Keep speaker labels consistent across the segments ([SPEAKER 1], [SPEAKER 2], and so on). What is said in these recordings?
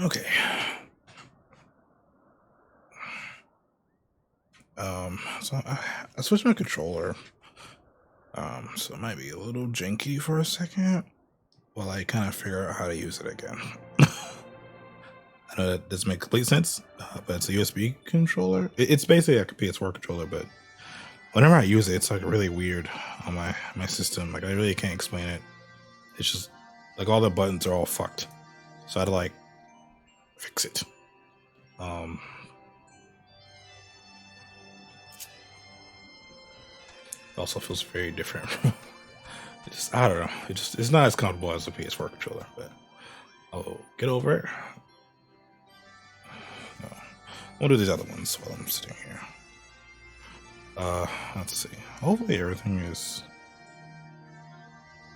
[SPEAKER 1] Okay. So I switched my controller. So it might be a little janky for a second while I kind of figure out how to use it again. I know that doesn't make complete sense, but it's a USB controller. It's basically like a PS4 controller, but whenever I use it, it's like really weird on my system. Like I really can't explain it. It's just like all the buttons are all fucked. So I had to like fix it. It also feels very different. I don't know. It's not as comfortable as a PS4 controller, but I'll get over it. No. We'll do these other ones while I'm sitting here. Let's see. Hopefully everything is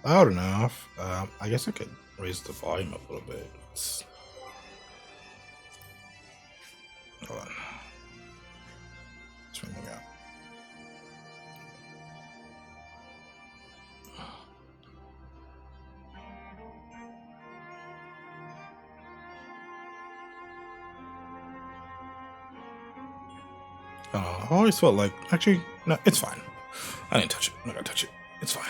[SPEAKER 1] loud enough. I guess I could raise the volume up a little bit. Hold on. Let's bring it out. I always felt like, actually, no, it's fine. I didn't touch it. I'm not gonna touch it. It's fine.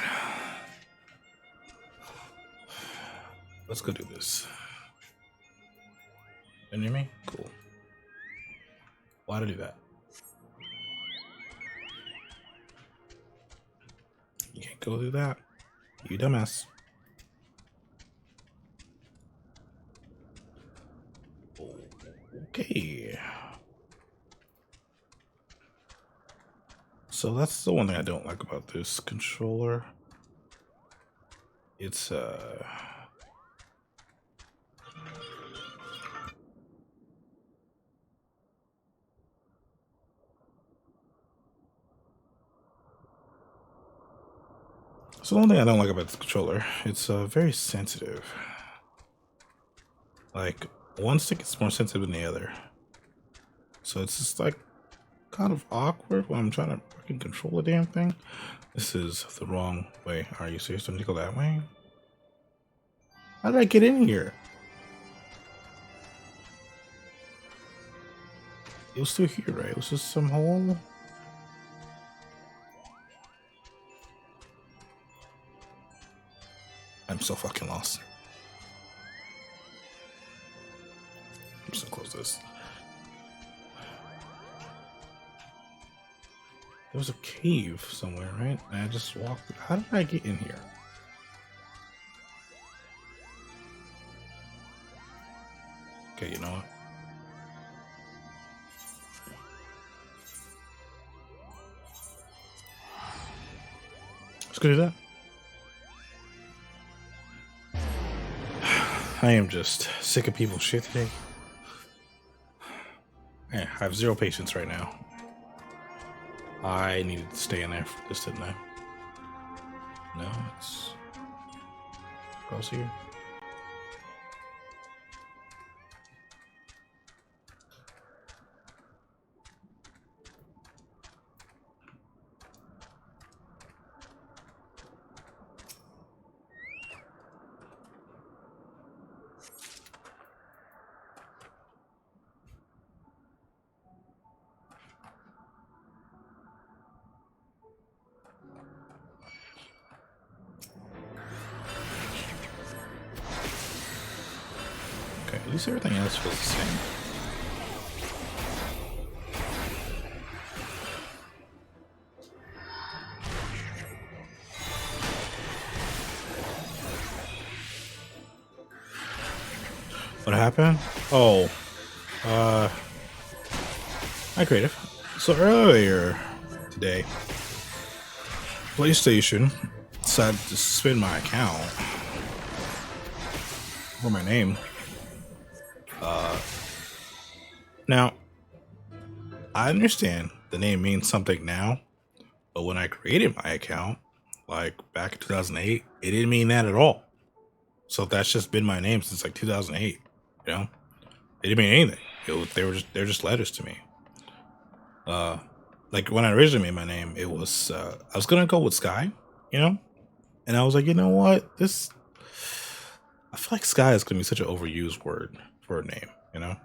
[SPEAKER 1] Let's go do this. Can you hear me? Cool. Why did I do that? You can't go do that. You dumbass. Okay. So that's the one thing I don't like about this controller. It's so the one thing I don't like about this controller, it's very sensitive. Like one stick is more sensitive than the other. So it's just like kind of awkward when I'm trying to fucking control the damn thing. This is the wrong way. Are you serious? Don't you go that way? How did I get in here? It was still here, right? It was just some hole. I'm so fucking lost. I'm just gonna close this. There was a cave somewhere, right? And I just walked. How did I get in here? Okay, you know what? Let's go do that. I am just sick of people's shit today. Yeah, I have zero patience right now. I needed to stay in there for this, didn't I? No, it's across here. Okay, at least everything else feels the same. What happened? Oh, hi creative. So earlier today, PlayStation decided to suspend my account or my name. Now, I understand the name means something now, but when I created my account, like back in 2008, it didn't mean that at all. So that's just been my name since like 2008. You know, it didn't mean anything. They're just letters to me. Like when I originally made my name, it was I was gonna go with Sky, you know, and I was like, you know what, I feel like Sky is gonna be such an overused word for a name, you know?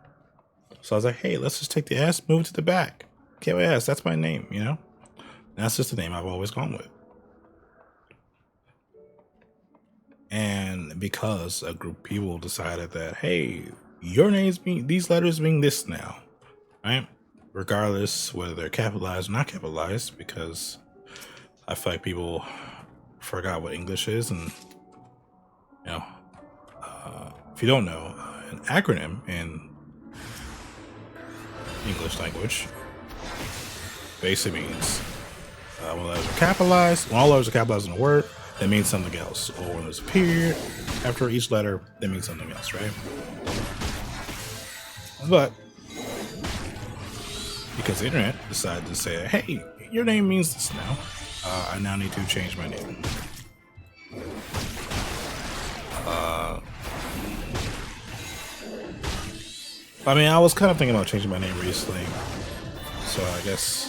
[SPEAKER 1] So I was like, hey, let's just take the S, move it to the back. KYS, that's my name, you know? That's just the name I've always gone with. And because a group of people decided that, hey, your name's being, these letters mean this now, right? Regardless whether they're capitalized or not capitalized, because I feel like people forgot what English is. And, you know, if you don't know, an acronym in English language basically means when letters are capitalized, when all letters are capitalized in a word, that means something else. Or when there's a period after each letter, that means something else, right? But because the internet decided to say, hey, your name means this now, I now need to change my name. I mean, I was kind of thinking about changing my name recently, so I guess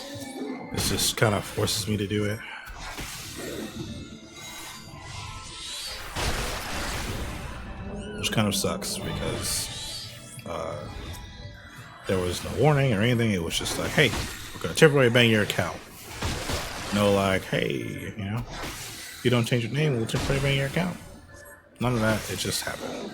[SPEAKER 1] this just kind of forces me to do it. Which kind of sucks because there was no warning or anything. It was just like, hey, we're going to temporarily ban your account. No, like, hey, you know, if you don't change your name, we'll temporarily ban your account. None of that. It just happened.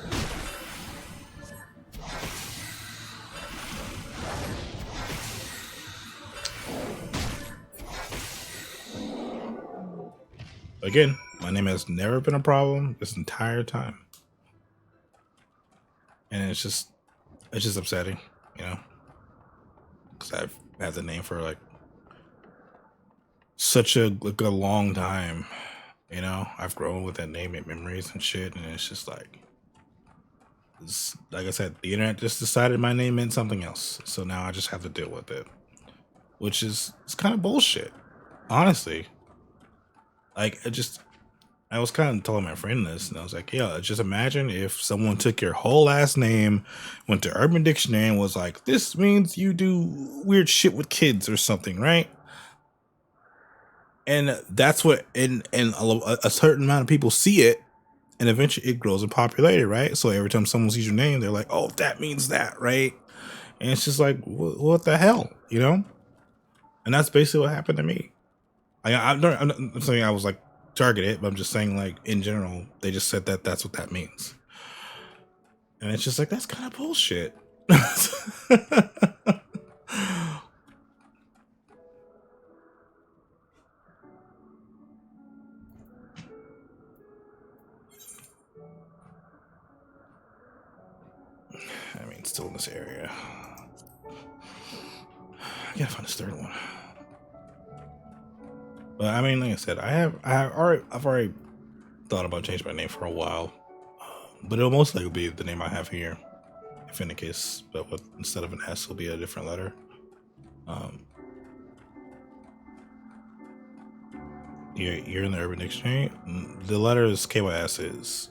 [SPEAKER 1] Again, my name has never been a problem this entire time. And it's just upsetting, you know, because I've had the name for like such a long time, you know. I've grown with that name and memories and shit, and it's just like I said, the internet just decided my name meant something else, so now I just have to deal with it, which is it's kind of bullshit, honestly. Like I was kind of telling my friend this, and I was like, yeah, just imagine if someone took your whole last name, went to Urban Dictionary, and was like, this means you do weird shit with kids or something, right? And that's what, and a certain amount of people see it, and eventually it grows in popularity, right? So every time someone sees your name, they're like, oh, that means that, right? And it's just like, what the hell, you know? And that's basically what happened to me. I'm not saying I was like targeted, but I'm just saying, like, in general, they just said that that's what that means. And it's just like, that's kind of bullshit. I mean, still in this area. I gotta find this third one. But I mean, like I said, I've already thought about changing my name for a while. But it'll most likely be the name I have here, Infinikyz, but with instead of an S, it'll be a different letter. You're in the Urban Dictionary. The letters KYS is.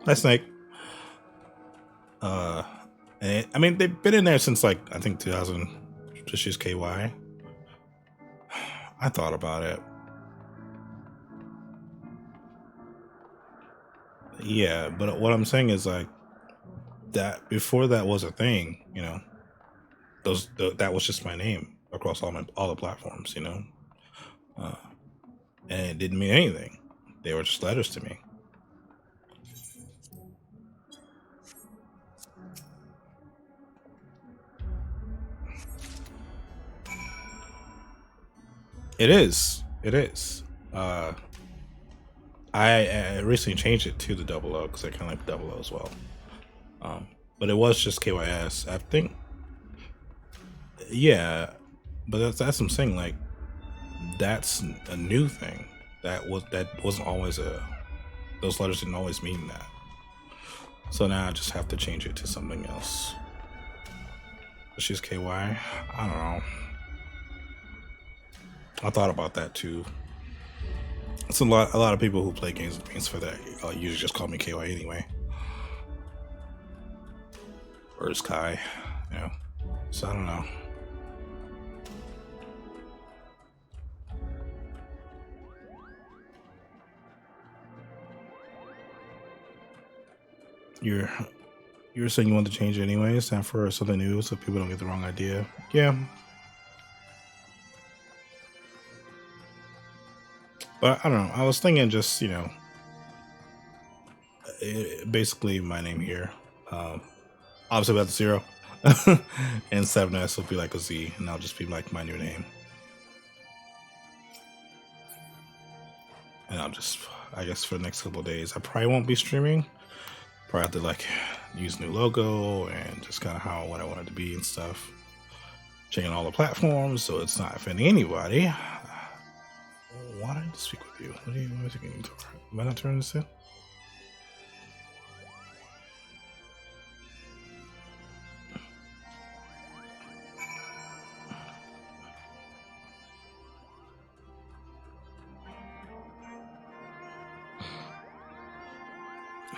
[SPEAKER 1] Hi, Snake. And I mean, they've been in there since like I think 2000. Just use KY. I thought about it. Yeah, but what I'm saying is like that before that was a thing, you know. That was just my name across all the platforms, you know. And it didn't mean anything. They were just letters to me. It is. It is. I recently changed it to the double O because I kind of like double O as well. But it was just KYS. I think. Yeah, but that's what I'm saying. Like, that's a new thing. That wasn't always a. Those letters didn't always mean that. So now I just have to change it to something else. Let's use KY. I don't know. I thought about that too. It's a lot of people who play games for that usually just call me KY anyway. Or it's Kai, you know. So I don't know. You were saying you want to change it anyways, time for something new so people don't get the wrong idea. Yeah. But I don't know. I was thinking just, basically my name here. Obviously without the 0. And 7S will be like a Z, and I'll just be like my new name. And I'll just, I guess for the next couple of days, I probably won't be streaming. Probably have to like use new logo and just kind of what I want it to be and stuff. Checking all the platforms so it's not offending anybody. Why did I speak with you? What are you thinking? Am I not turning this in?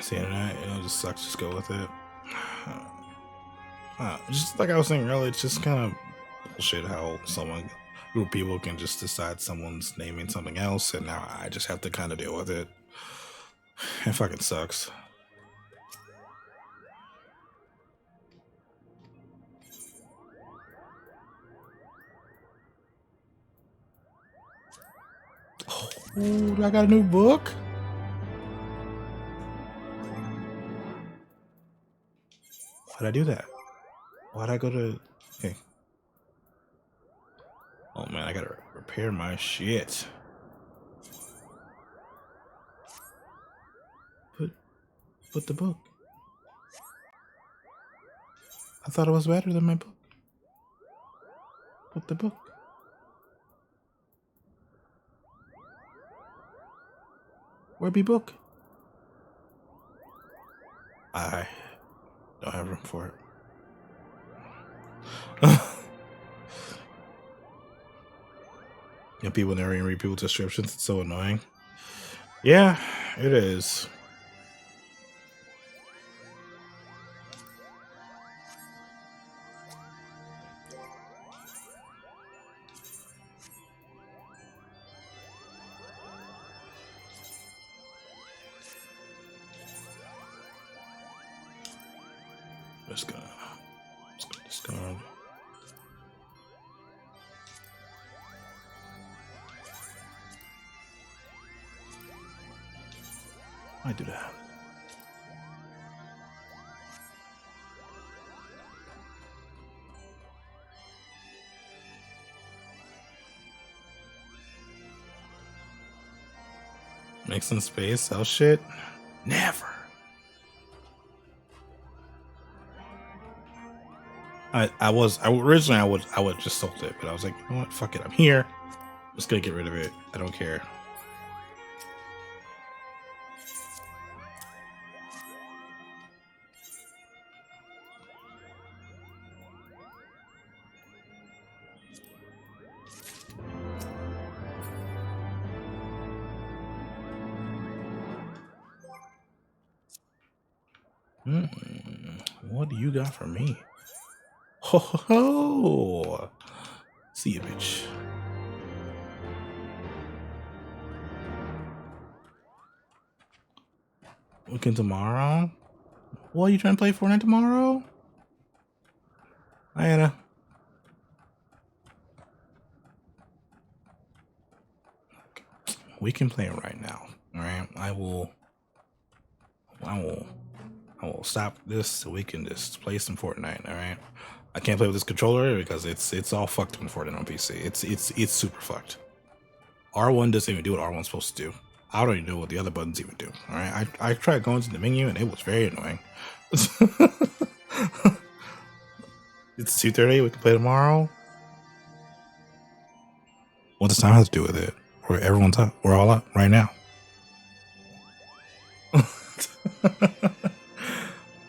[SPEAKER 1] See, it just sucks. Just go with it. Just like I was saying earlier, it's just kind of bullshit how group of people can just decide someone's naming something else, and now I just have to kind of deal with it. It fucking sucks. Oh, I got a new book. Why'd I do that? Why'd I go to... Okay. Oh man, I gotta repair my shit. Put the book. I thought it was better than my book. Put the book. Where be book? I don't have room for it. People never even read people's descriptions. It's so annoying. Yeah, it is. Just gonna discard. I do that. Make some space, sell shit? Never. I would just sold it, but I was like, you know what? Fuck it. I'm here. I'm just gonna get rid of it. I don't care. What do you got for me? Ho ho ho! See you, bitch. Looking tomorrow? What, you trying to play Fortnite tomorrow? Hi, Anna. We can play it right now. All right, I will stop this so we can just play some Fortnite. All right, I can't play with this controller because it's all fucked in Fortnite on PC. It's super fucked. R1 doesn't even do what R1's supposed to do. I don't even know what the other buttons even do. All right, I tried going to the menu and it was very annoying. It's 2:30. We can play tomorrow. What does time have to do with it? We're all up right now.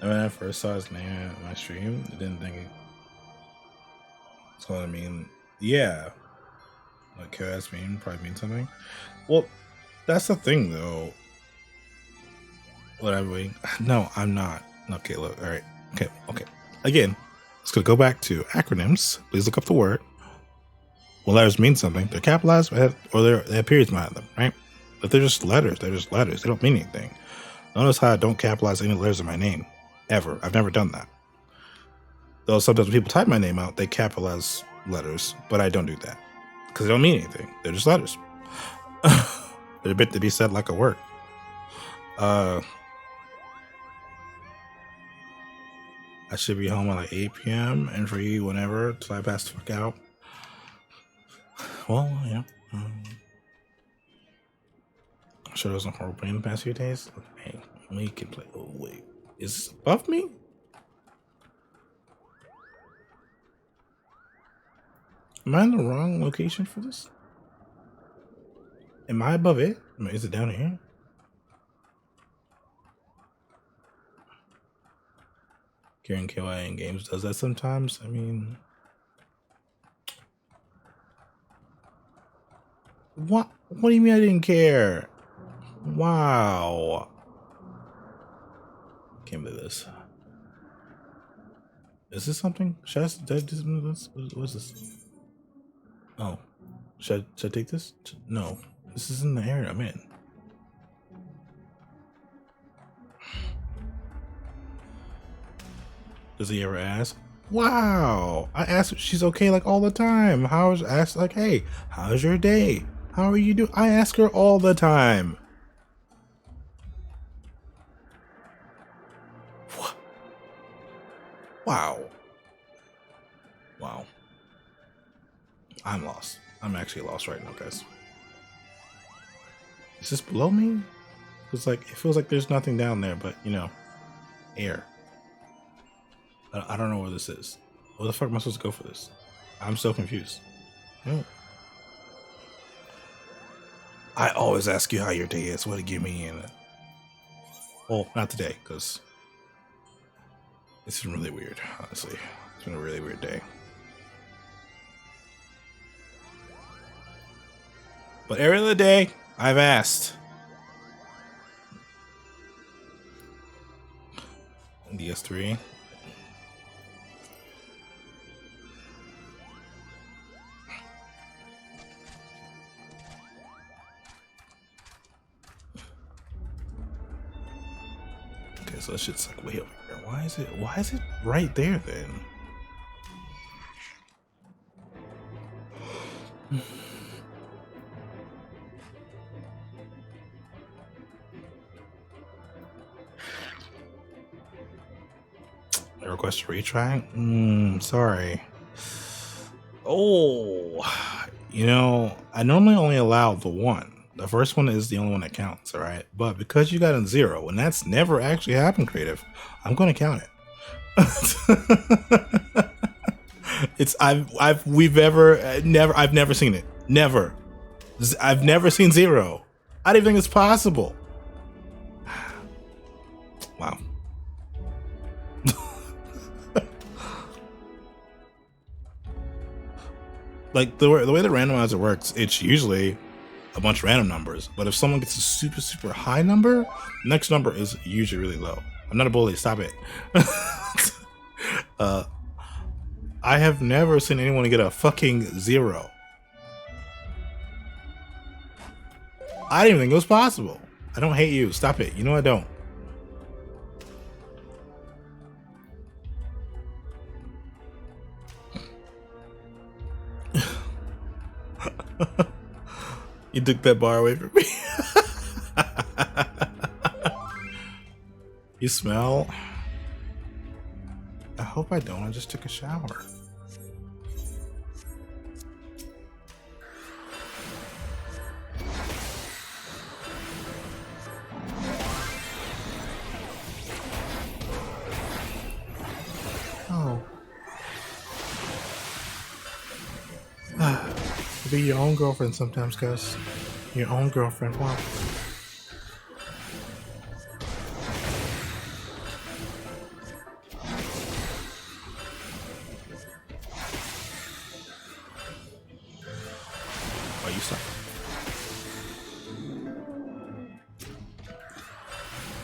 [SPEAKER 1] When I first saw his name in my stream, I didn't think it. So I mean, yeah, like KS probably mean something. Well, that's the thing though. What I mean, no, I'm not. Okay, look, all right, okay. Again, let's go back to acronyms. Please look up the word. When letters mean something, they're capitalized or they have periods behind them, right? But they're just letters. They're just letters. They don't mean anything. Notice how I don't capitalize any letters in my name. ever. I've never done that. Though sometimes when people type my name out, they capitalize letters, but I don't do that because they don't mean anything. They're just letters. They're a bit to be said like a word. I should be home at like 8 p.m. and free whenever till I pass the fuck out. Well, yeah. I'm sure there was no horrible in the past few days. Hey, we can play. Oh, wait. Is this above me? Am I in the wrong location for this? Am I above it? Is it down here? Karen KY in games does that sometimes. I mean, what? What do you mean I didn't care? Wow. Can't believe this. Is this something? Should I do this? What's this? Oh, should I take this? No, this is in the area I'm in. Does he ever ask? Wow, I ask if she's okay like all the time. I ask like, hey, how's your day? How are you doing? I ask her all the time. What? Wow. Wow. I'm lost. I'm actually lost right now, guys. Is this below me? It's like, it feels like there's nothing down there, but you know, air. I don't know where this is. Where the fuck am I supposed to go for this? I'm so confused. No. I always ask you how your day is. What to give me in it? Well, not today, because it's been really weird, honestly. It's been a really weird day. But every other day, I've asked. DS3. Okay, so that shit's like way over here. Why is it right there then? Request a retry? Sorry. Oh, you know, I normally only allow the one. The first one is the only one that counts, all right? But because you got a 0, and that's never actually happened, Creative, I'm going to count it. I've never seen it. Never. I've never seen 0. I don't even think it's possible. Wow. Like the way the randomizer works, it's usually a bunch of random numbers. But if someone gets a super, super high number, the next number is usually really low. I'm not a bully. Stop it. I have never seen anyone get a fucking 0. I didn't even think it was possible. I don't hate you. Stop it. You know I don't. You took that bar away from me. You smell? I hope I don't. I just took a shower. Oh. Be your own girlfriend sometimes, cuz. Your own girlfriend. Wow. Oh, you suck.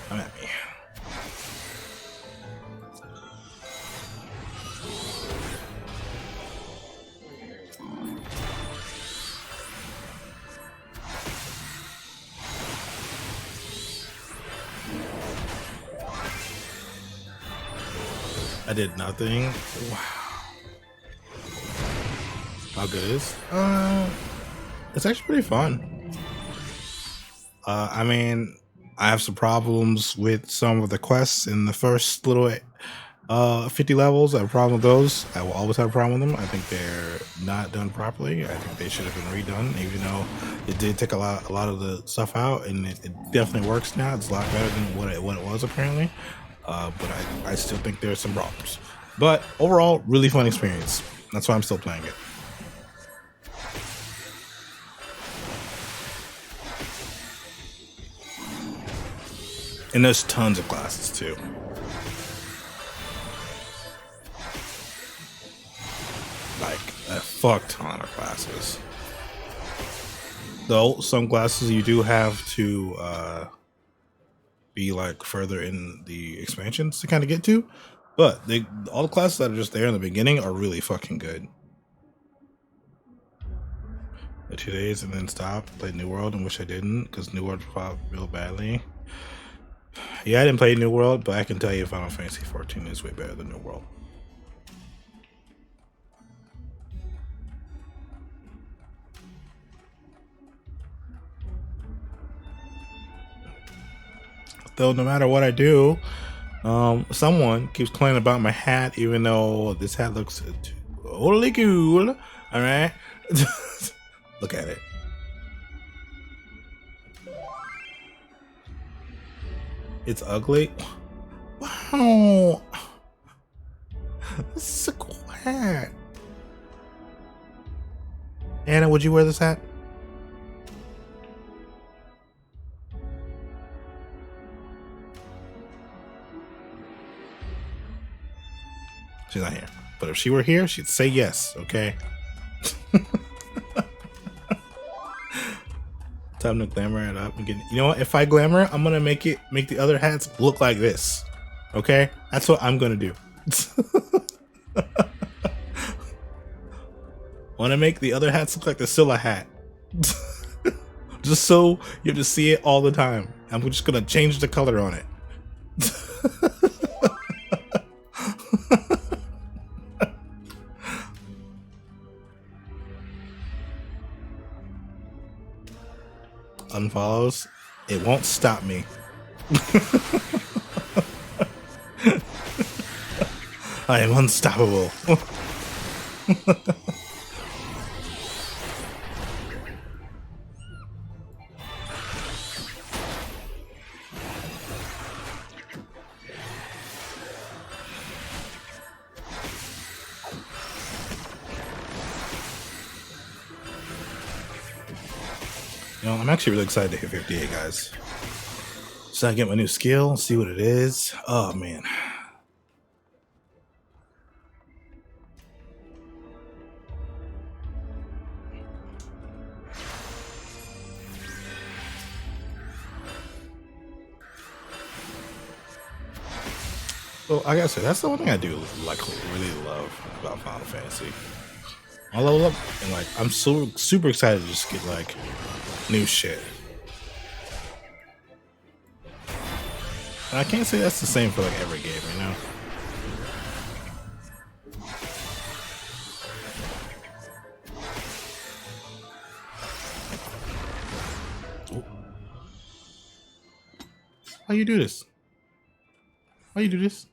[SPEAKER 1] Come at me. I did nothing. Wow. How good is? It's actually pretty fun. I mean, I have some problems with some of the quests in the first little 50 levels. I have a problem with those. I will always have a problem with them. I think they're not done properly. I think they should have been redone, even though it did take a lot of the stuff out, and it definitely works now. It's a lot better than what it was apparently. But I still think there are some problems. But overall, really fun experience. That's why I'm still playing it. And there's tons of classes too. Like a fuck ton of classes. Though some classes you do have to be like further in the expansions to kind of get to. But all the classes that are just there in the beginning are really fucking good. 2 days and then stop, play New World, and wish I didn't because New World fought real badly. Yeah, I didn't play New World, but I can tell you Final Fantasy 14 is way better than New World. Though no matter what I do, someone keeps complaining about my hat, even though this hat looks totally cool. All right, look at it. It's ugly. Wow, this is a cool hat. Anna, would you wear this hat? She's not here. But if she were here, she'd say yes, okay? Time to glamour it up and get. You know what? If I glamour, I'm gonna make the other hats look like this. Okay? That's what I'm gonna do. Wanna make the other hats look like the Scylla hat. Just so you have to see it all the time. I'm just gonna change the color on it. Unfollows, it won't stop me. I am unstoppable. You know, I'm actually really excited to hit 58, guys. So I get my new skill, see what it is. Oh, man. Well, I gotta say, that's the one thing I do like really love about Final Fantasy. I level up and like I'm so super excited to just get like new shit. And I can't say that's the same for like every game, you know? Ooh. Why you do this? Why you do this?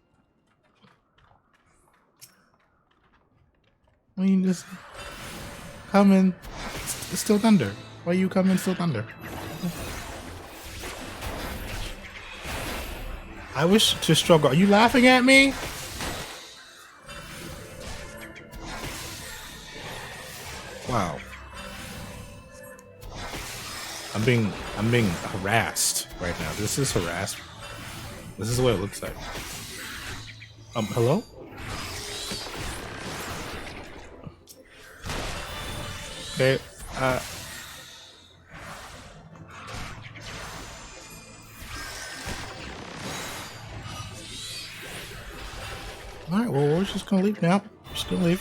[SPEAKER 1] Why you just come in? It's still thunder. Why you come in still thunder? I wish to struggle. Are you laughing at me? Wow. I'm being harassed right now. This is harassment. This is what it looks like. Hello? Okay, alright, well, we're just gonna leave now. Just gonna leave.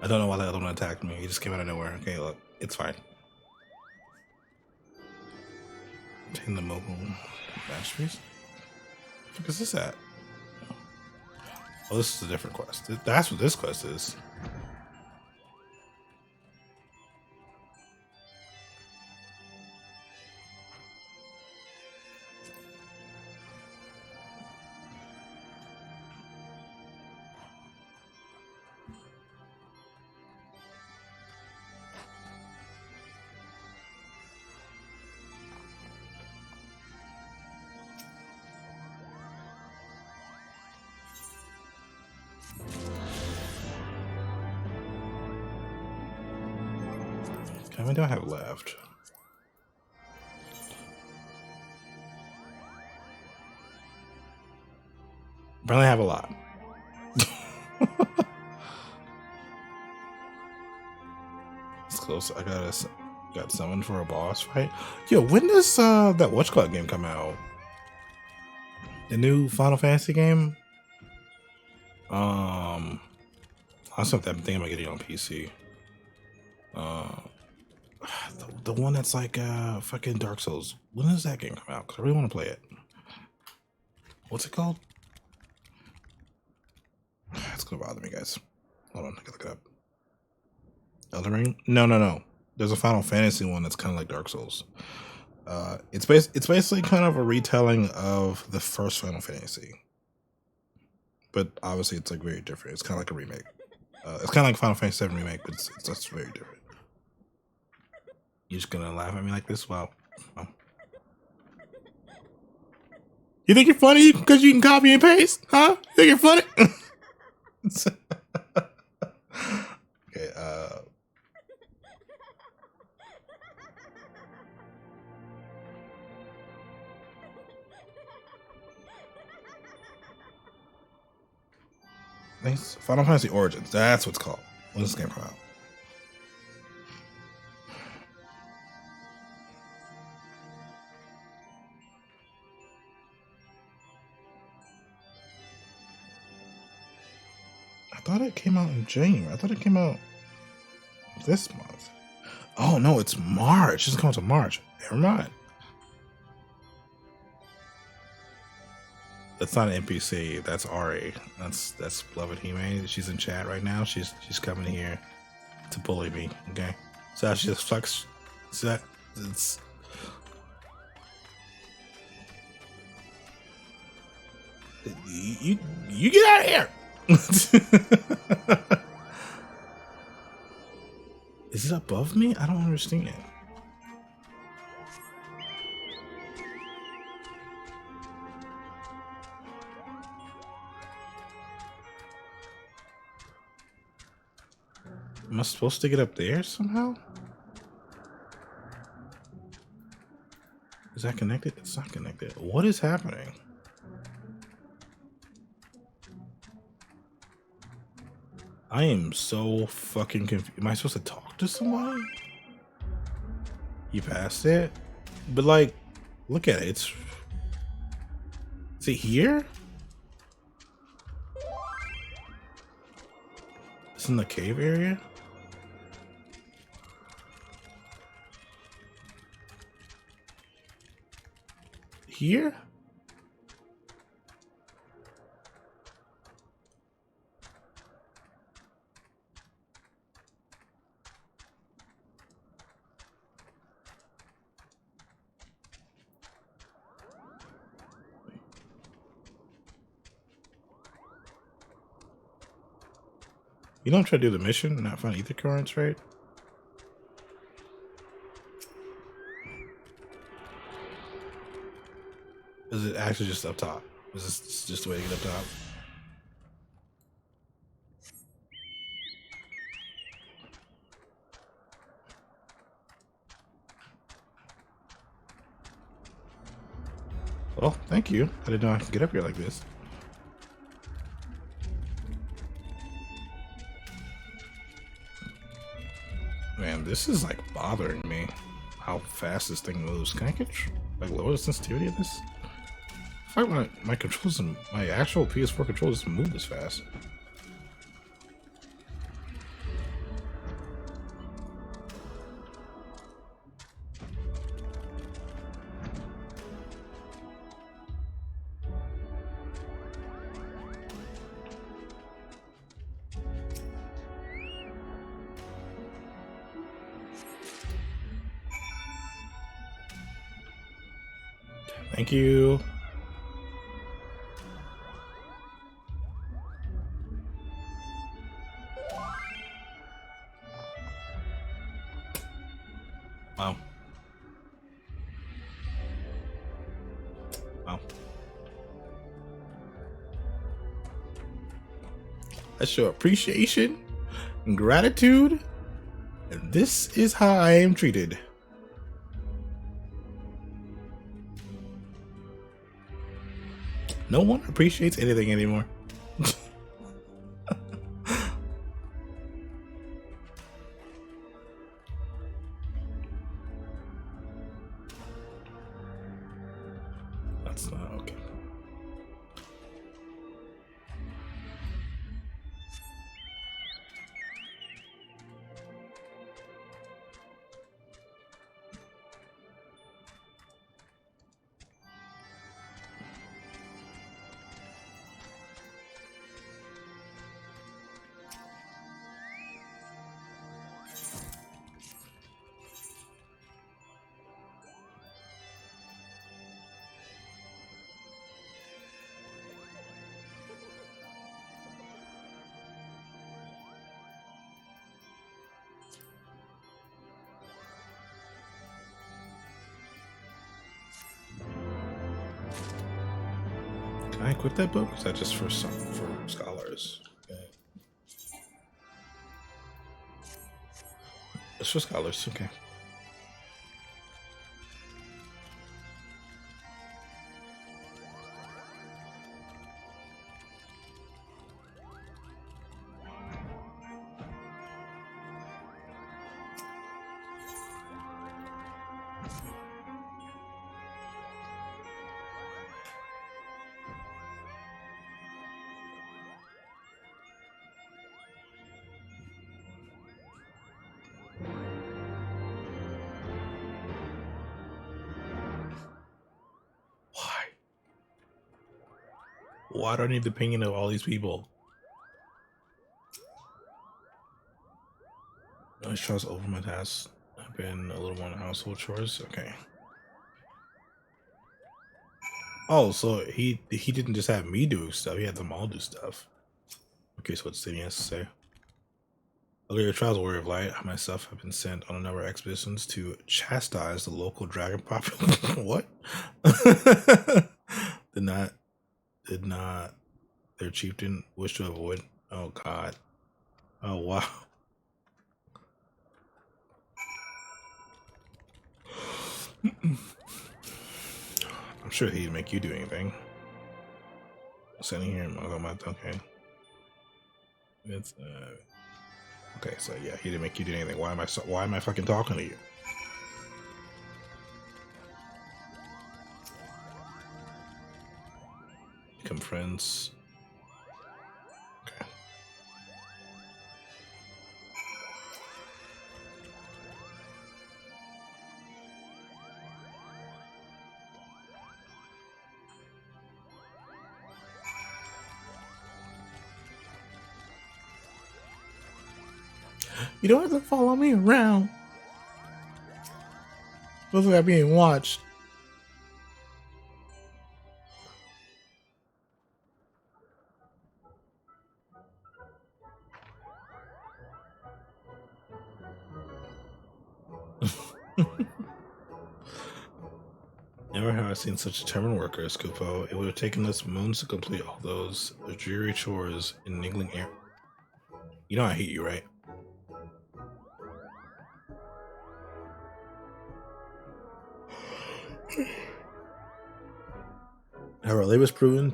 [SPEAKER 1] I don't know why the other one attacked me. He just came out of nowhere. Okay, look, it's fine. Obtain the mobile masterpiece. What is this at? Oh, this is a different quest. That's what this quest is. How many do I have left? Apparently I have a lot. It's close. I got summoned for a boss fight. Yo, when does that whatchcloud game come out? The new Final Fantasy game? I also have thinking about getting it on PC. The one that's like fucking Dark Souls. When does that game come out? Because I really want to play it. What's it called? It's gonna bother me, guys. Hold on, I gotta look it up. Elden Ring? No. There's a Final Fantasy one that's kind of like Dark Souls. It's basically kind of a retelling of the first Final Fantasy, but obviously it's like very different. It's kind of like a remake. It's kind of like Final Fantasy VII remake, but it's just very different. You're just gonna laugh at me like this? Wow. You think you're funny because you can copy and paste? Huh? You think you're funny? Okay, thanks. Final Fantasy Origins. That's what's called. When does this game come out? I thought it came out in January. I thought it came out this month. Oh no, it's March. It's coming to March. Never mind. That's not an NPC. That's Ari. That's beloved Hime. She's in chat right now. She's coming here to bully me. Okay, so she just flex. See that? It's you get out of here. Is it above me? I don't understand. Am I supposed to get up there somehow? Is that connected? It's not connected. What is happening? I am so fucking confused. Am I supposed to talk to somebody? You passed it? But like, look at it. Is it here? It's in the cave area? Here? You don't try to do the mission and not find ether currents, right? Is it actually just up top? Is this just the way to get up top? Well, thank you. I didn't know I could get up here like this. Man, this is like bothering me. How fast this thing moves. Can I get like lower the sensitivity of this? I feel like my controls and my actual PS4 controller doesn't move this fast. Thank you. Wow. Wow. I show appreciation and gratitude, and this is how I am treated. No one appreciates anything anymore. That's not okay. Can I equip that book? Is that just for scholars? Okay. It's for scholars. Okay. Why do I need the opinion of all these people? I trust over my tasks. I've been a little more on household chores. Okay. Oh, so he didn't just have me do stuff. He had them all do stuff. Okay, so what's City has to say? Okay, your trials, warrior of light. I myself have been sent on a number of expeditions to chastise the local dragon population. What? Did not their chieftain wish to avoid? Oh God. Oh wow. I'm sure he'd make you do anything. Sitting here and okay. It's okay, so yeah, he didn't make you do anything. Why am I fucking talking to you? Become friends. Okay. You don't have to follow me around. Looks like I'm being watched. Never have I seen such determined workers, Kupo. It would have taken us moons to complete all those dreary chores in niggling air. You know I hate you, right? Have our labors proven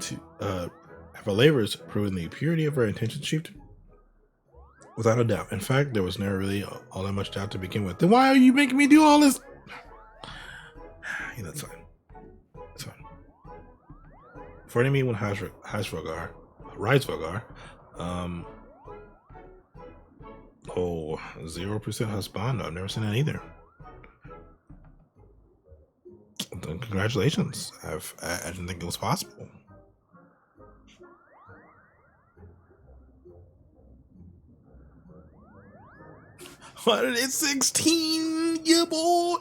[SPEAKER 1] the purity of our intentions, chieftain? Without a doubt. In fact, there was never really all that much doubt to begin with. Then why are you making me do all this? Yeah, that's fine. That's fine. For any mean Heivensward, oh, 0% husband. I've never seen that either. Then congratulations. I didn't think it was possible. $116, yeah, boy.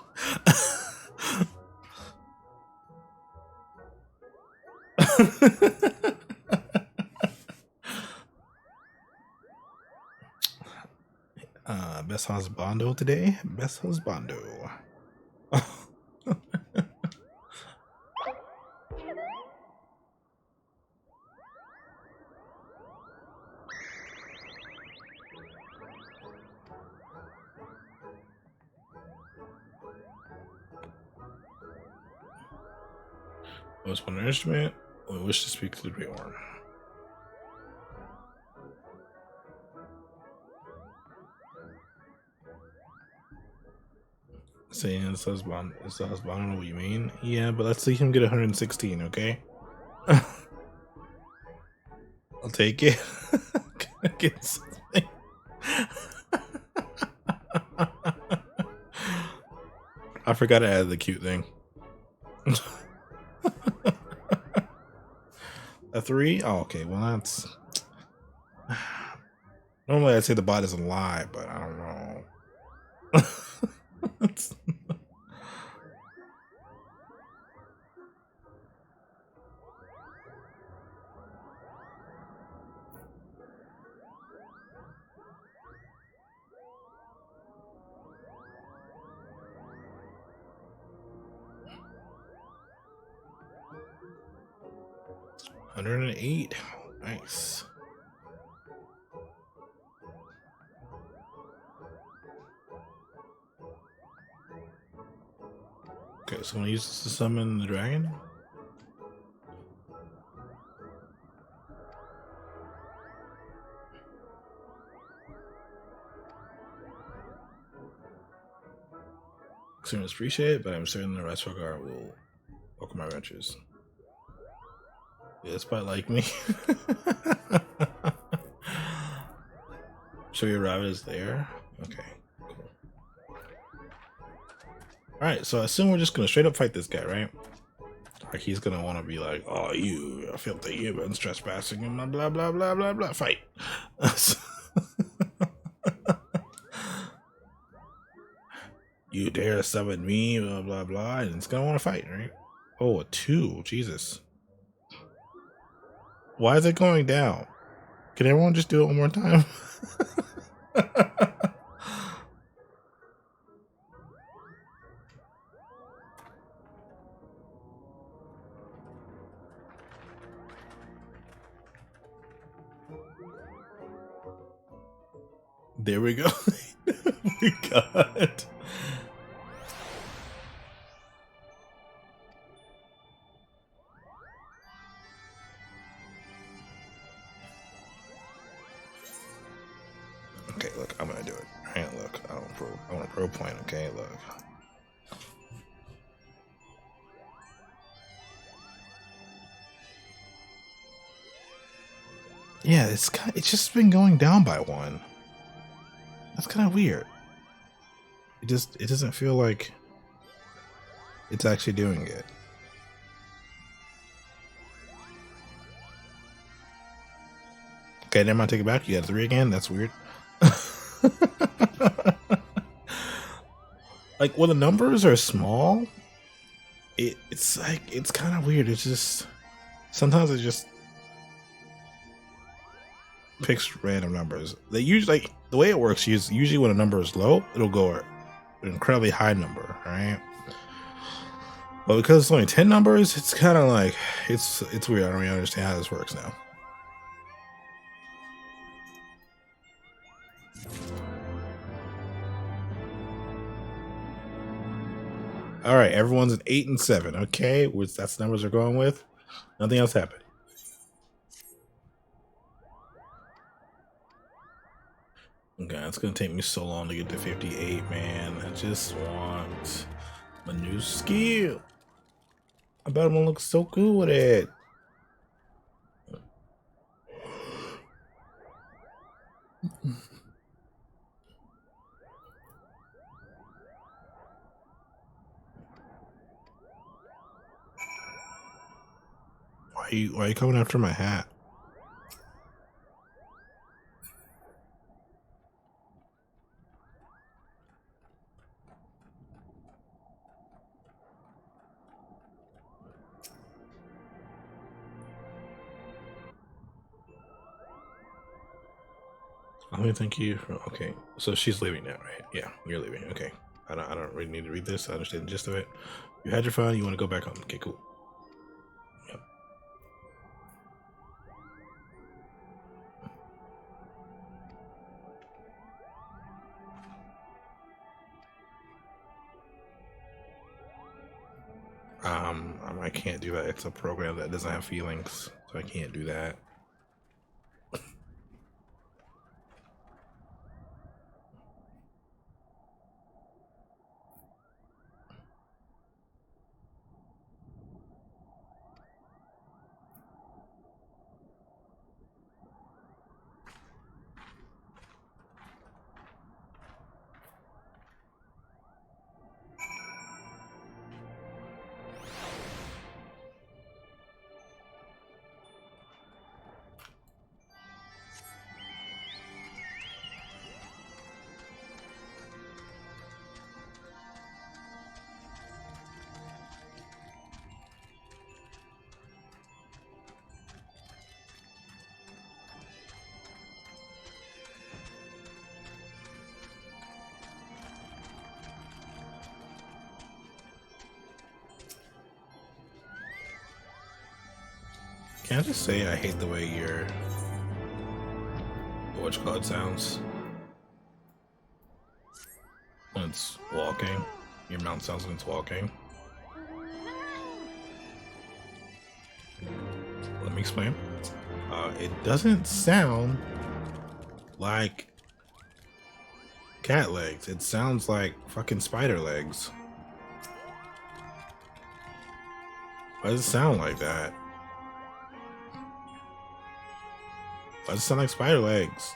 [SPEAKER 1] Best husbando today. Best husbando. Most one instrument. We wish to speak to the great one. Saying it's the husband. It's the husband. I don't know what you mean. Yeah, but let's see him get 116. Okay. I'll take it. Get something. I forgot to add the cute thing. A 3? Oh, okay. Well, that's normally I'd say the bot doesn't lie, but I don't know. 108. Nice. Okay, so I'm gonna use this to summon the dragon. Extremely appreciate it, but I'm certain the rest of our will welcome my ventures. Yeah, it's quite like me. So your rabbit is there? Okay, cool. Alright, so I assume we're just gonna straight up fight this guy, right? Like he's gonna wanna be like, oh, you filthy humans trespassing and blah blah blah blah blah. Fight. You dare summon me, blah blah blah, and it's gonna wanna fight, right? Oh, a 2, Jesus. Why is it going down? Can everyone just do it one more time? There we go. We got. Okay, look, I'm gonna do it. Alright, look, I want a pro point, okay? Look. Yeah, it's just been going down by 1. That's kind of weird. It doesn't feel like it's actually doing it. Okay, never mind, take it back. You got 3 again? That's weird. Like when the numbers are small, it's like it's kind of weird. It's just sometimes it just picks random numbers. They usually, like, the way it works is usually when a number is low, it'll go an incredibly high number, right? But because it's only 10 numbers, it's kind of like it's weird. I don't really understand how this works now. All right, everyone's at 8 and 7. Okay, which that's the numbers they're going with. Nothing else happened. Okay, it's gonna take me so long to get to 58, man. I just want a new skill. I bet I'm gonna look so good with it. Why are you coming after my hat? Let me thank you for, okay. So she's leaving now, right? Yeah, you're leaving. Okay. I don't really need to read this. I understand the gist of it. You had your fun. You want to go back home. Okay, cool. Yep. I can't do that. It's a program that doesn't have feelings, so I can't do that. Can I just say I hate the way your whatchamacallit sounds when it's walking? Your mount sounds when it's walking. Let me explain. It doesn't sound like cat legs. It sounds like fucking spider legs. Why does it sound like that? Why does it sound like spider legs?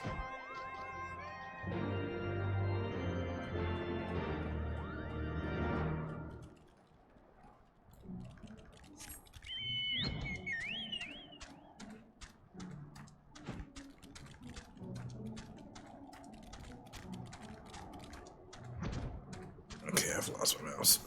[SPEAKER 1] Okay, I've lost my mouse.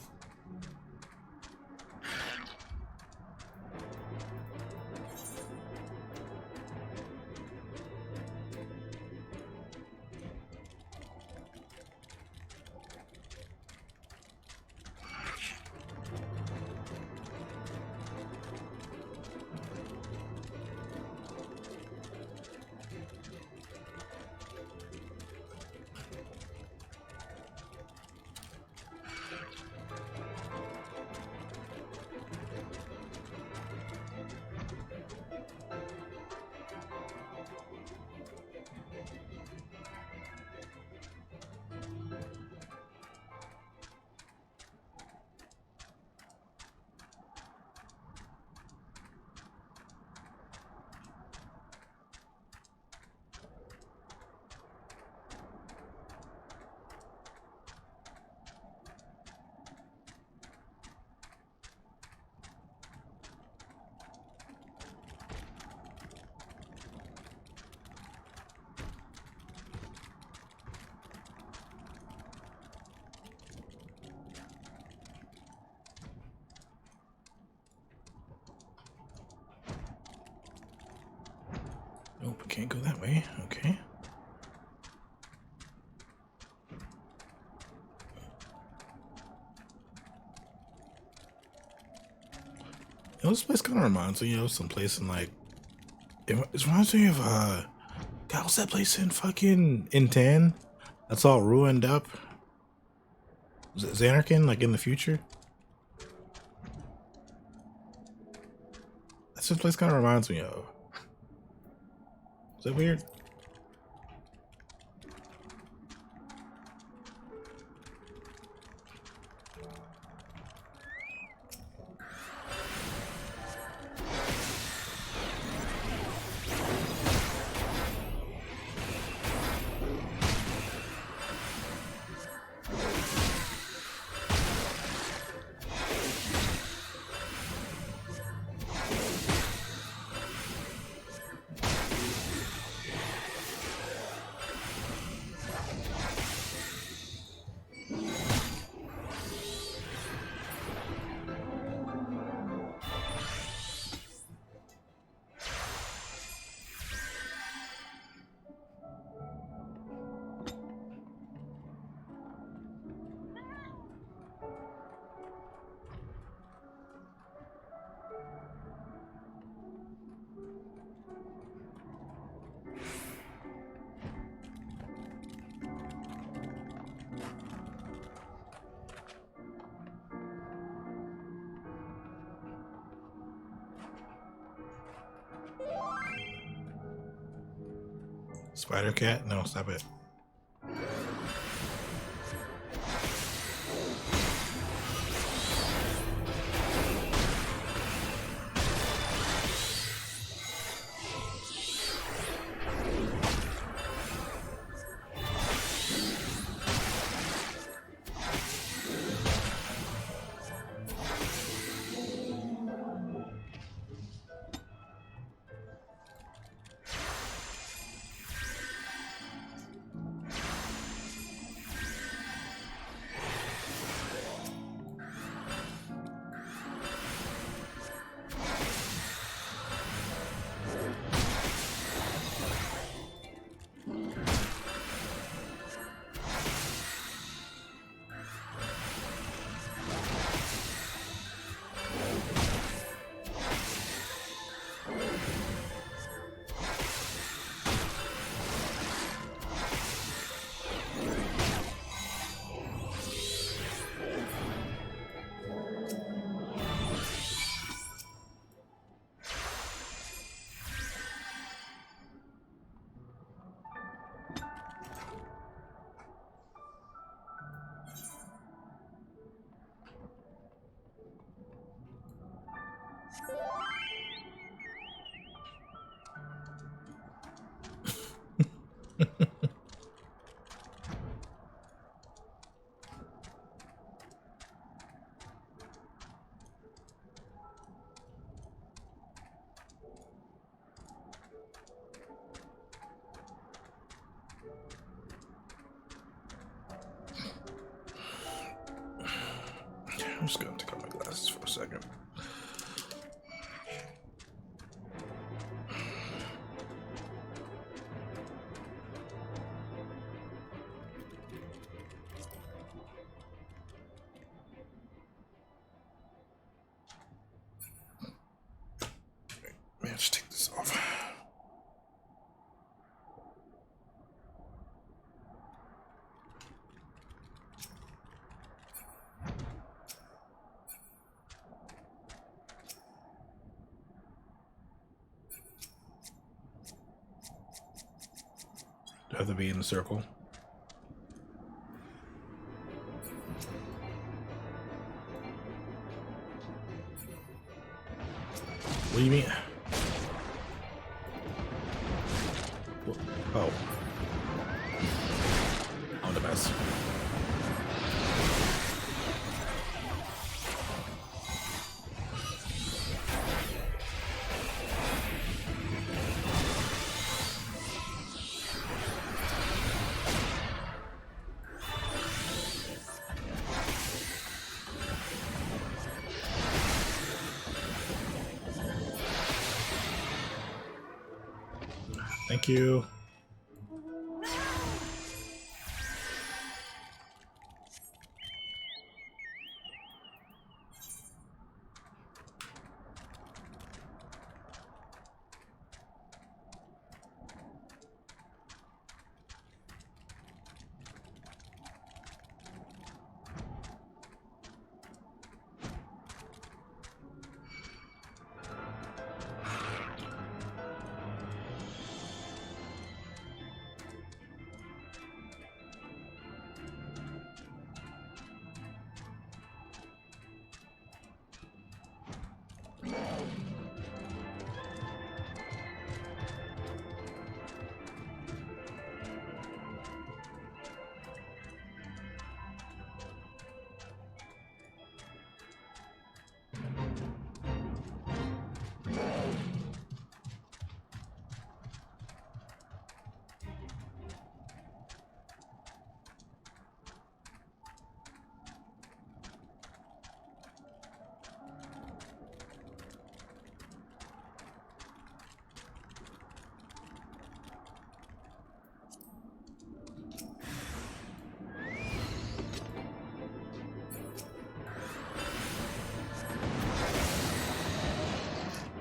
[SPEAKER 1] Nope, can't go that way. Okay. You know, this place kind of reminds me of some place in like. It reminds me of God, what's that place in fucking in 10? That's all ruined up. Xanarkin, like in the future. That's what this place kind of reminds me of. Is that weird? Spider cat? No, stop it. I'm just gonna take off my glasses for a second. Man, just take this off. Do I have to be in the circle? What do you mean? Oh. I'm the best. Thank you.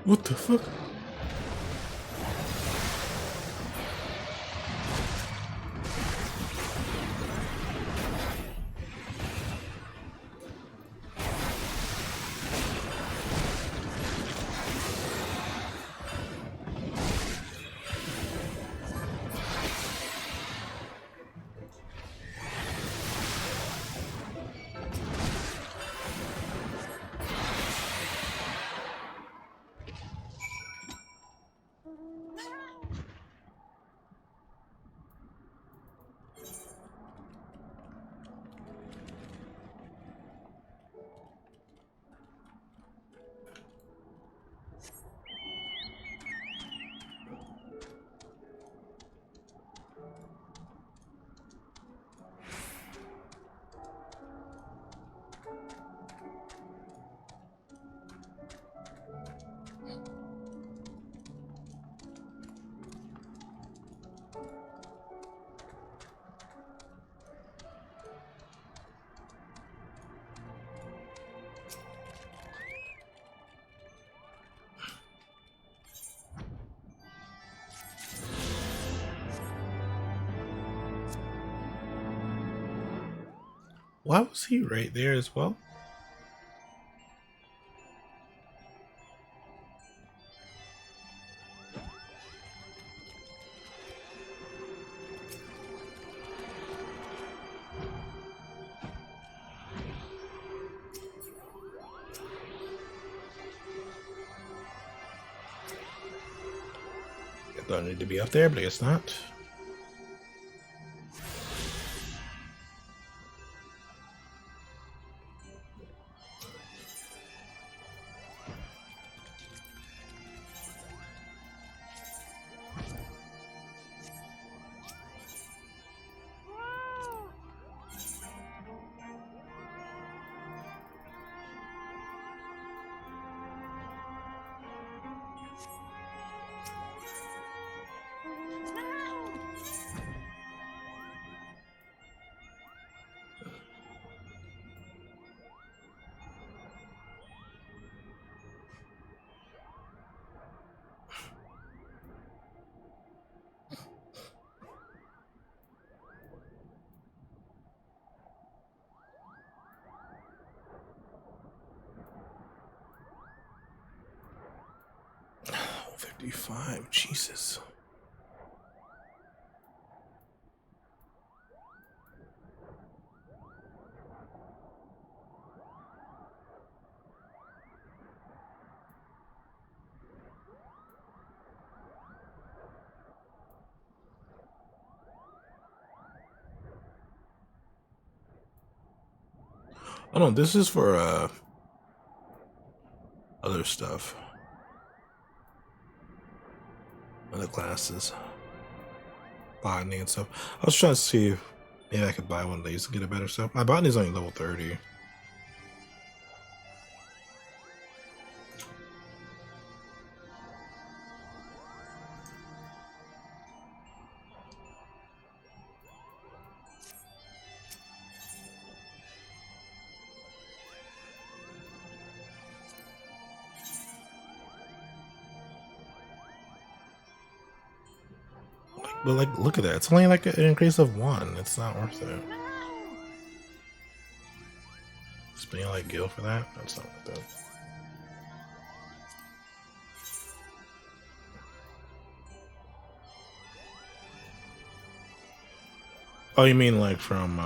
[SPEAKER 1] What the fuck? Why was he right there as well? I thought I needed to be up there, but I guess not. Oh, 55, Jesus. Oh no, this is for other stuff. Other classes. Botany and stuff. I was trying to see if maybe I could buy one of these to get a better stuff. My botany's only level 30. But like, look at that. It's only like an increase of 1. It's not worth it. Spending like gil for that? That's not worth it. Oh, you mean like from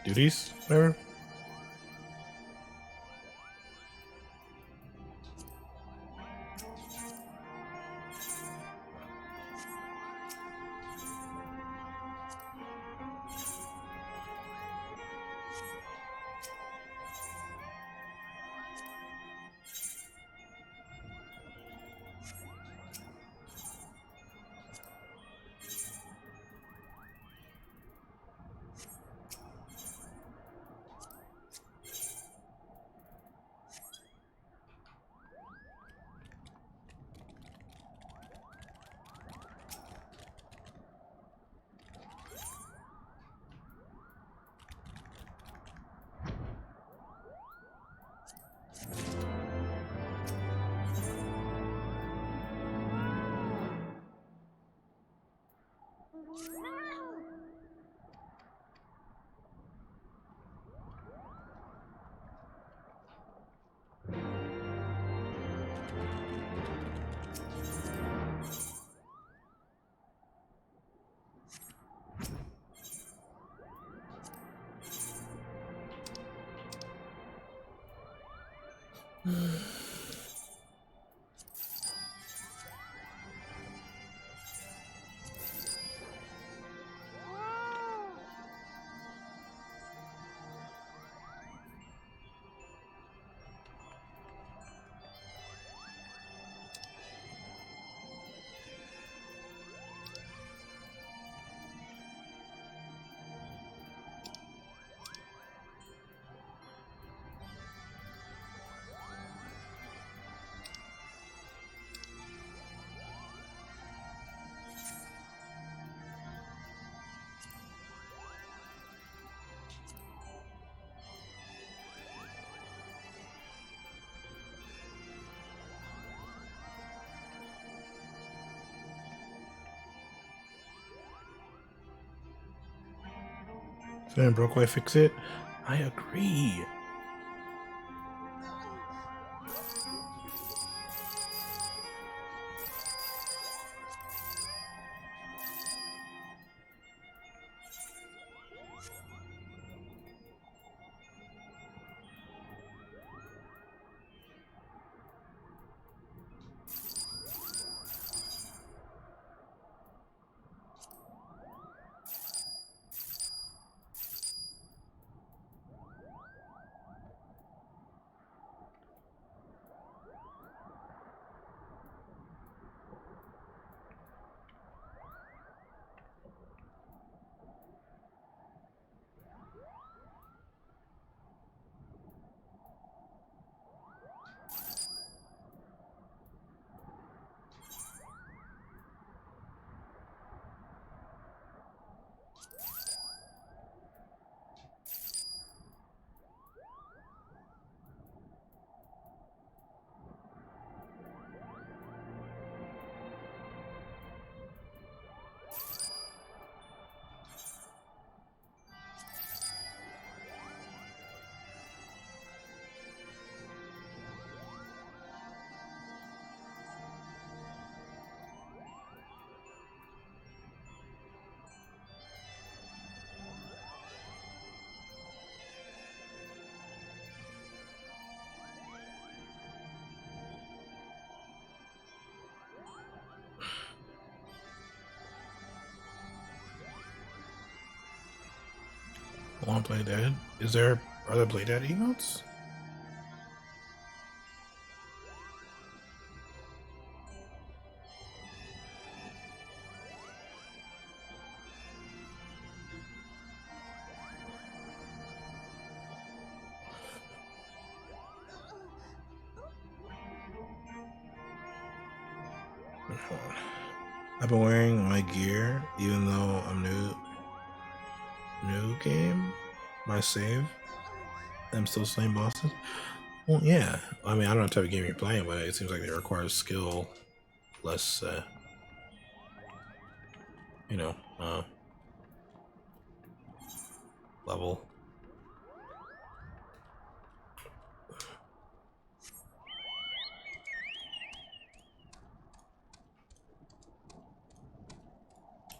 [SPEAKER 1] duties? Whatever? Saying broke way fix it. I agree. Want to play that? Is there other play that emotes? I've been wearing my gear even though I'm new game. My save. I'm still slaying bosses. Well, yeah. I mean, I don't know what type of game you're playing, but it seems like it requires skill, less, you know, level.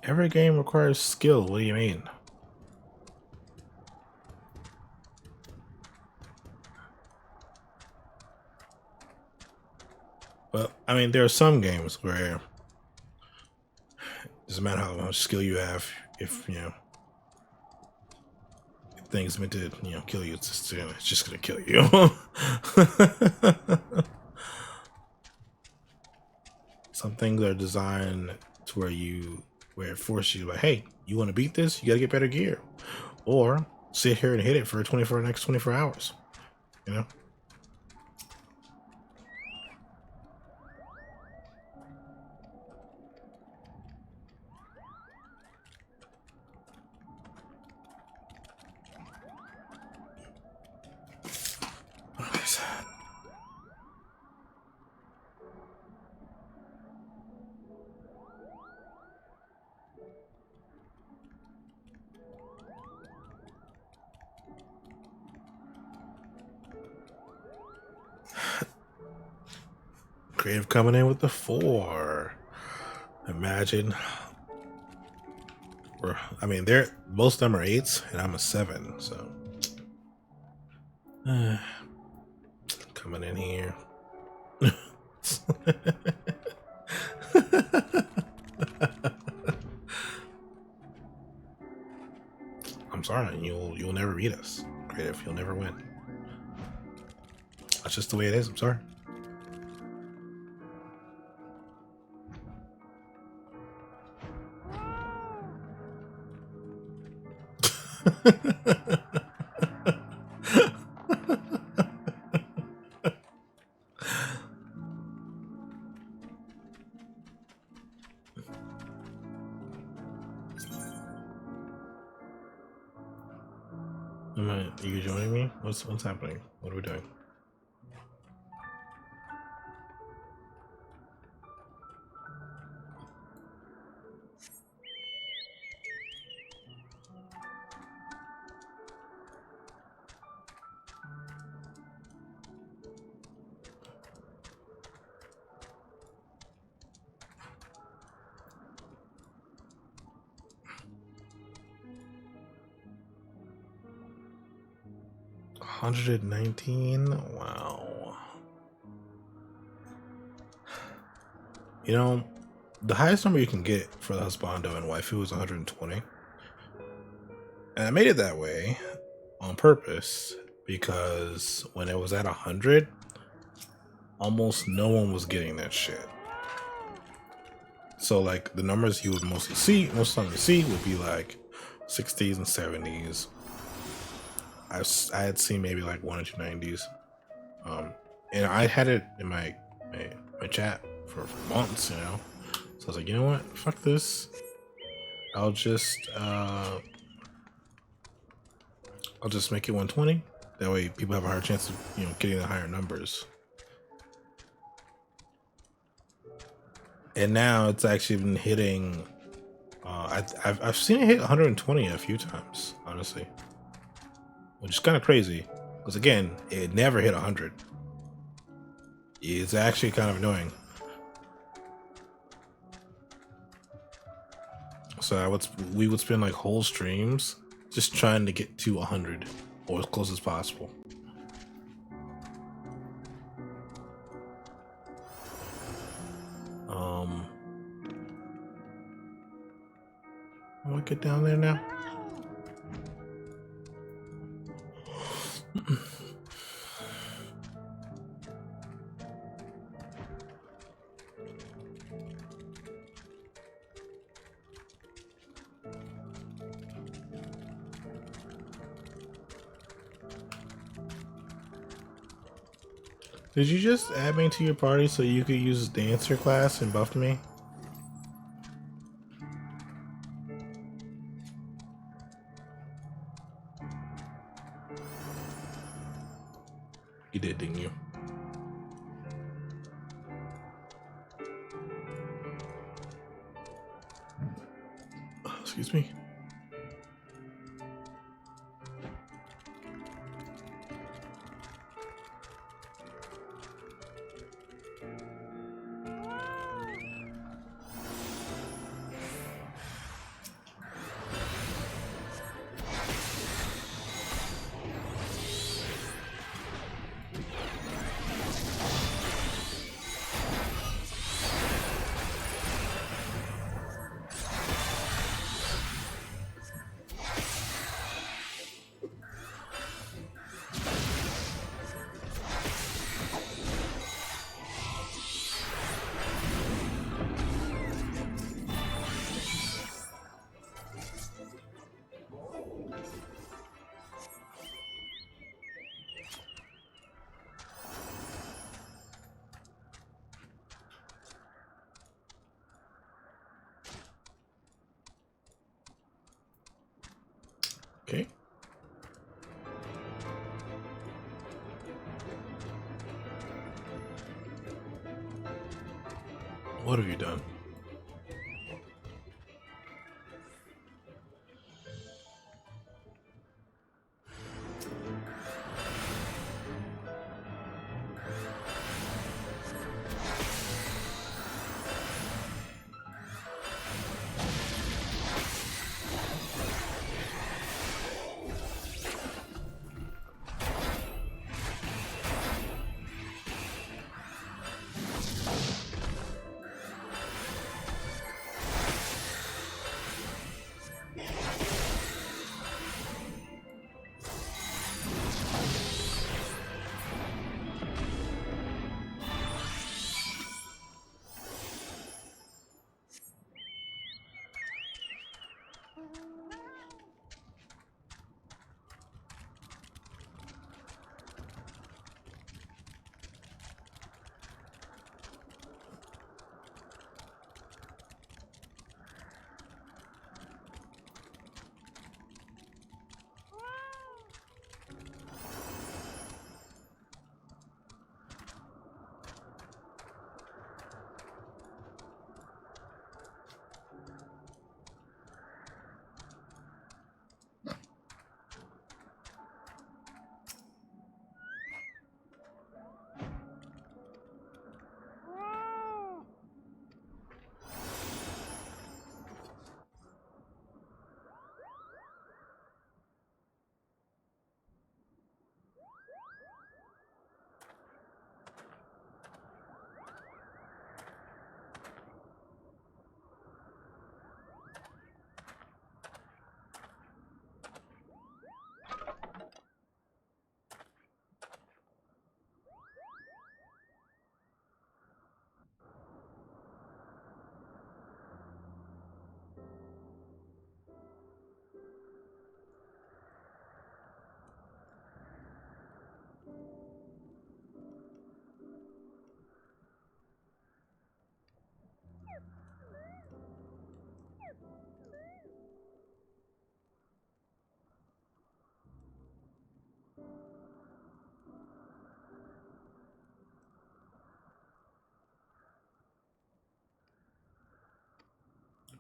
[SPEAKER 1] Every game requires skill. What do you mean? But I mean, there are some games where it doesn't matter how much skill you have. If if things meant to kill you, it's just gonna kill you. Some things are designed to where it forces you like, hey, you want to beat this? You gotta get better gear, or sit here and hit it for next 24 hours. You know. Creative coming in with the 4. Imagine. I mean, most of them are 8s, and I'm a 7. So coming in here. I'm sorry, you'll never beat us, Creative. You'll never win. That's just the way it is. I'm sorry. Are you joining me? What's happening? What are we doing? 119. Wow. You know, the highest number you can get for the husbando and waifu is 120. And I made it that way on purpose because when it was at 100, almost no one was getting that shit. So like the numbers you would most time you see would be like 60s and 70s. I had seen maybe like 1 or 2 90s. And I had it in my chat for months, you know. So I was like, you know what? Fuck this. I'll just make it 120. That way people have a higher chance of, you know, getting the higher numbers. And now it's actually been hitting. I've seen it hit 120 a few times, honestly, which is kind of crazy. Because again, it never hit 100. It's actually kind of annoying. So we would spend like whole streams just trying to get to 100 or as close as possible. I want to get down there now. Did you just add me to your party so you could use dancer class and buff me? You did, didn't you? Excuse me. Okay. What have you done?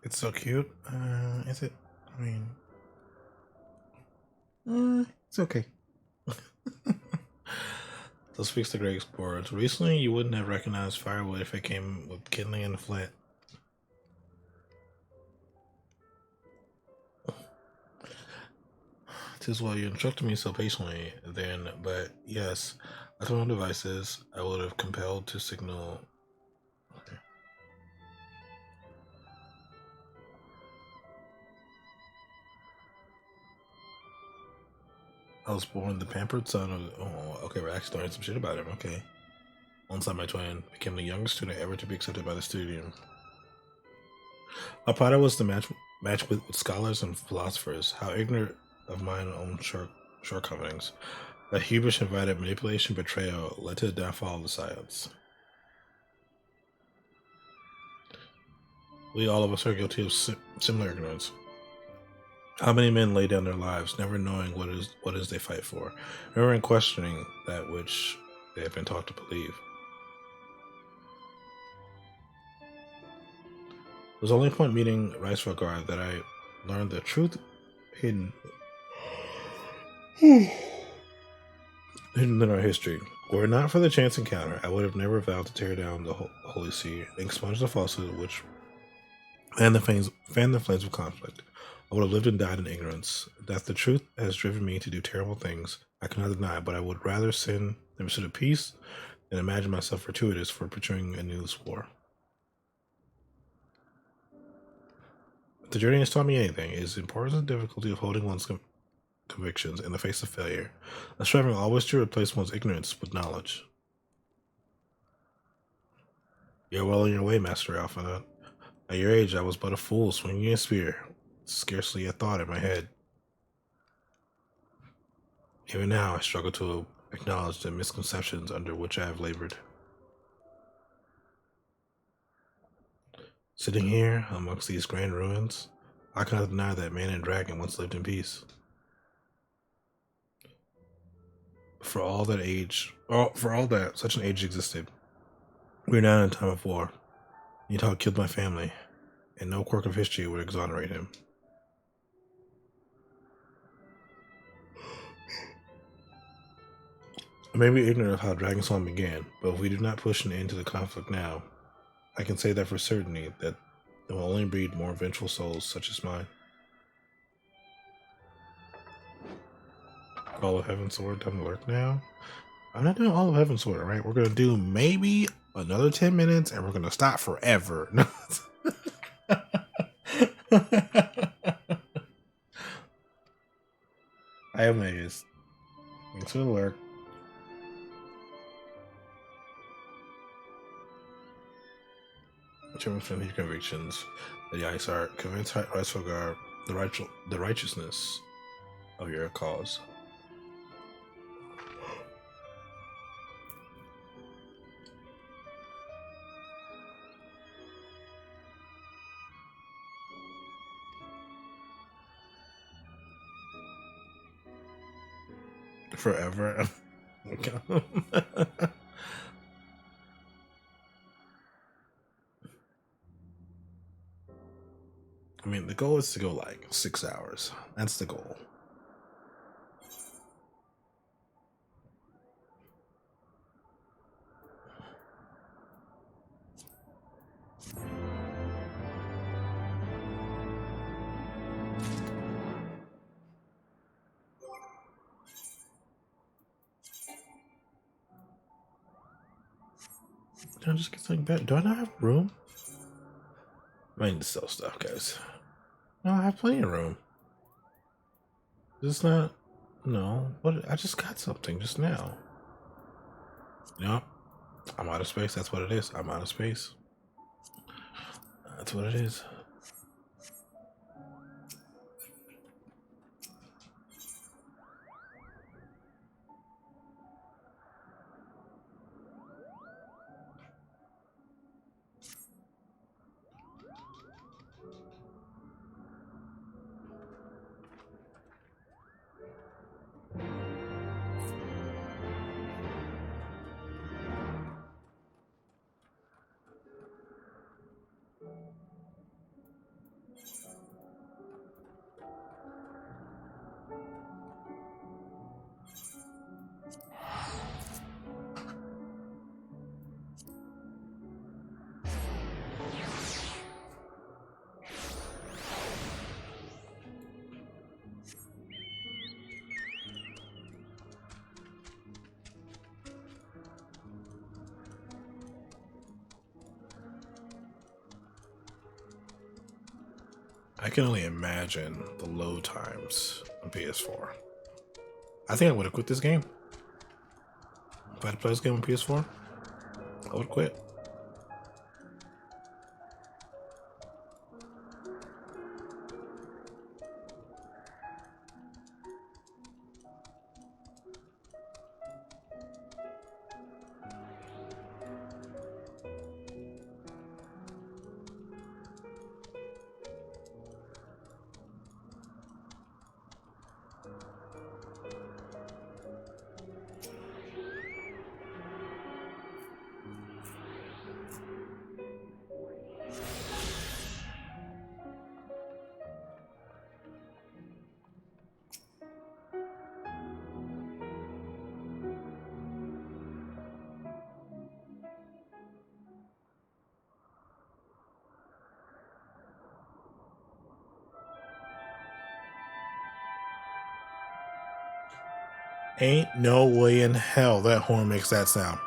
[SPEAKER 1] It's so cute. Is it? I mean, it's okay. So speaks the great explorers. Recently, you wouldn't have recognized firewood if it came with kindling and a flint. Tis why you instructed me so patiently then, but yes, left on devices, I would have compelled to signal. Okay. I was born the pampered son of. Oh, okay, we're actually learning some shit about him. Okay. Alongside my twin, became the youngest student ever to be accepted by the studium. My pride was to match with scholars and philosophers. How ignorant of mine own shortcomings. That hubris invited manipulation, betrayal, led to the downfall of the science. We all of us are guilty of similar ignorance. How many men lay down their lives, never knowing what is they fight for, never in questioning that which they have been taught to believe. It was only upon meeting Heavensward that I learned the truth hidden in our history. Were it not for the chance encounter, I would have never vowed to tear down the Holy See and expunge the falsehood which fanned the flames of conflict. I would have lived and died in ignorance. That the truth has driven me to do terrible things, I cannot deny, but I would rather sin in the pursuit of peace than imagine myself fortuitous for pursuing a needless war. If the journey has taught me anything, it is the importance and difficulty of holding one's convictions in the face of failure, and striving always to replace one's ignorance with knowledge. You are well on your way, Master Alpha. At your age, I was but a fool swinging a spear, scarcely a thought in my head. Even now, I struggle to acknowledge the misconceptions under which I have labored. Sitting here amongst these grand ruins, I cannot deny that man and dragon once lived in peace. For all that such an age existed, we are now in a time of war. Nidhogg killed my family, and no quirk of history would exonerate him. I may be ignorant of how Dragonsong began, but if we do not push an end to the conflict now, I can say that for certainty that it will only breed more vengeful souls such as mine. All of Heavensward time to lurk now. I'm not doing all of Heavensward, right? We're gonna do maybe another 10 minutes and we're gonna stop forever. I am amazed. Thanks for the lurk. Determine from these convictions, the ice are convinced Heavensward the righteousness of your cause. Forever. I mean, the goal is to go like 6 hours. That's the goal. Can I just get something better? Do I not have room? I need to sell stuff, guys. No, I have plenty of room. This is not. No. What? I just got something just now. Yep. I'm out of space. That's what it is. I'm out of space. That's what it is. I can only imagine the load times on PS4. I think I would have quit this game. If I had to play this game on PS4, I would have quit. Ain't no way in hell that horn makes that sound.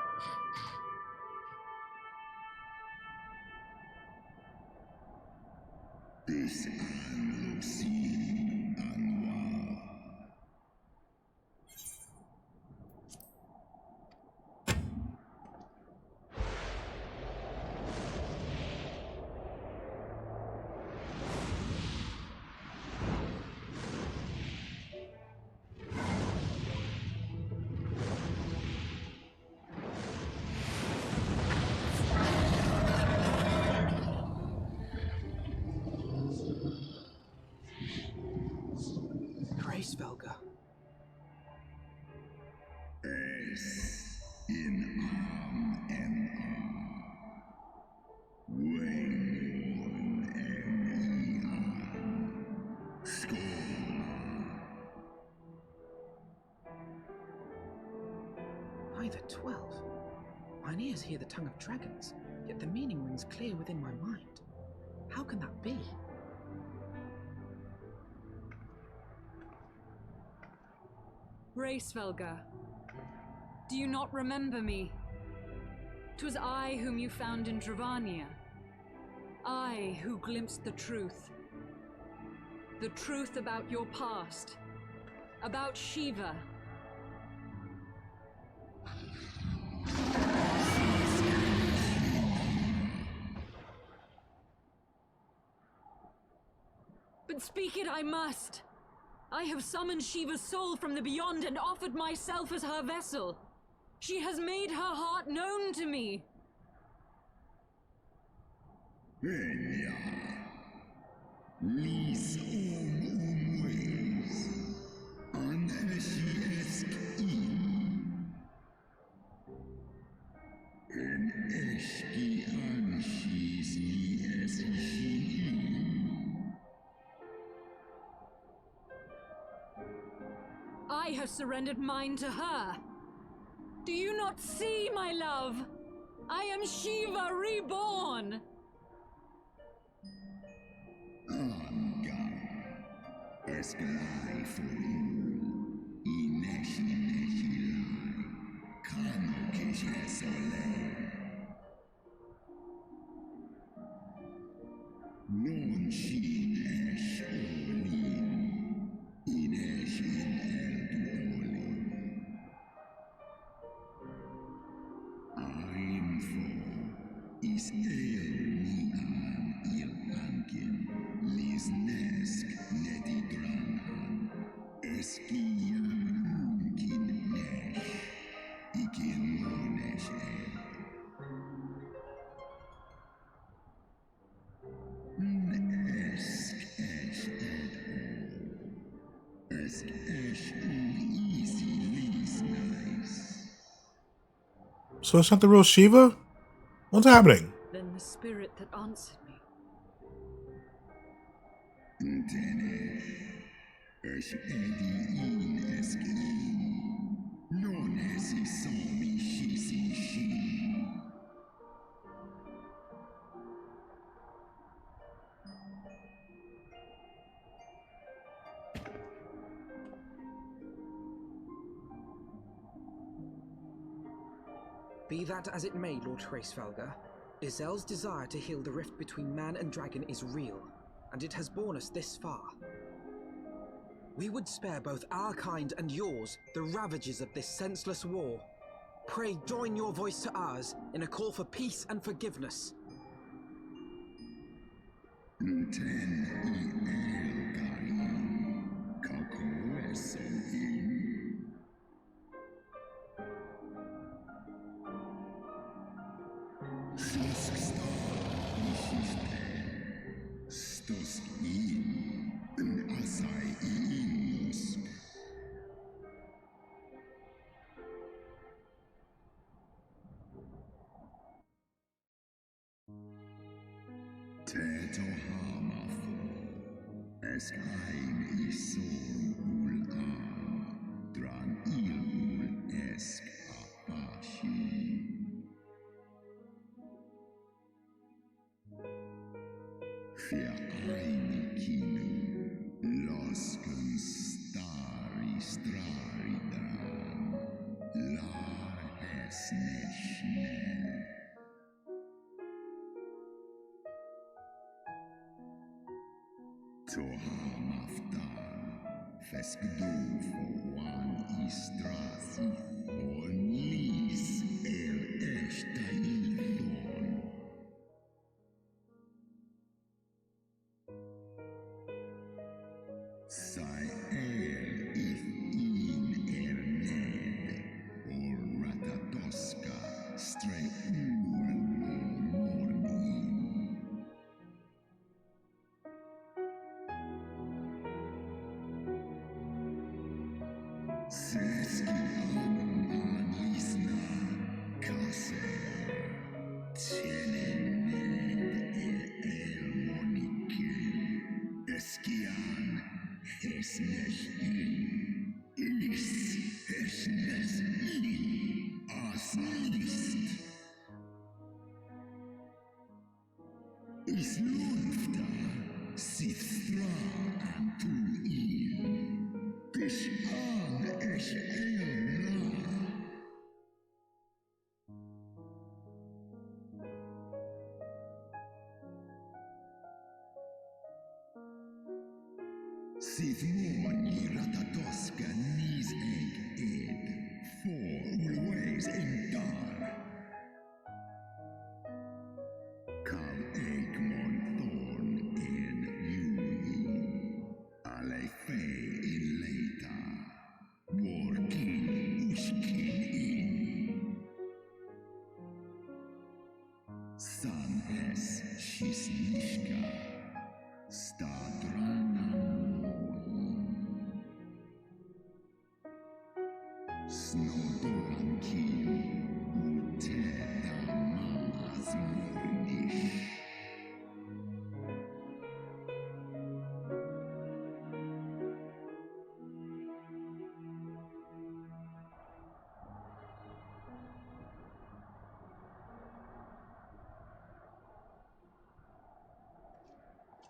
[SPEAKER 2] Velga. By the 12. Mine ears hear the tongue of dragons, yet the meaning rings clear within my mind. How can that be?
[SPEAKER 3] Racevelga, do you not remember me? 'Twas I whom you found in Dravania. I who glimpsed the truth. The truth about your past. About Shiva. But speak it I must. I have summoned Shiva's soul from the beyond and offered myself as her vessel. She has made her heart known to me. I have surrendered mine to her. Do you not see, my love? I am Shiva reborn.
[SPEAKER 1] So it's not the real Shiva? What's happening?
[SPEAKER 3] Then the spirit that answered me.
[SPEAKER 2] Be that as it may, Lord Racevelga, Izel's desire to heal the rift between man and dragon is real. and it has borne us this far. We would spare both our kind and yours the ravages of this senseless war. Pray join your voice to ours in a call for peace and forgiveness.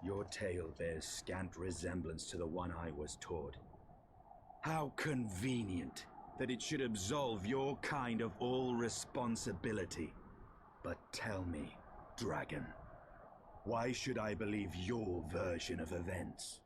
[SPEAKER 4] Your tale bears scant resemblance to the one I was taught. How convenient that it should absolve your kind of all responsibility. But tell me, Dragon, why should I believe your version of events?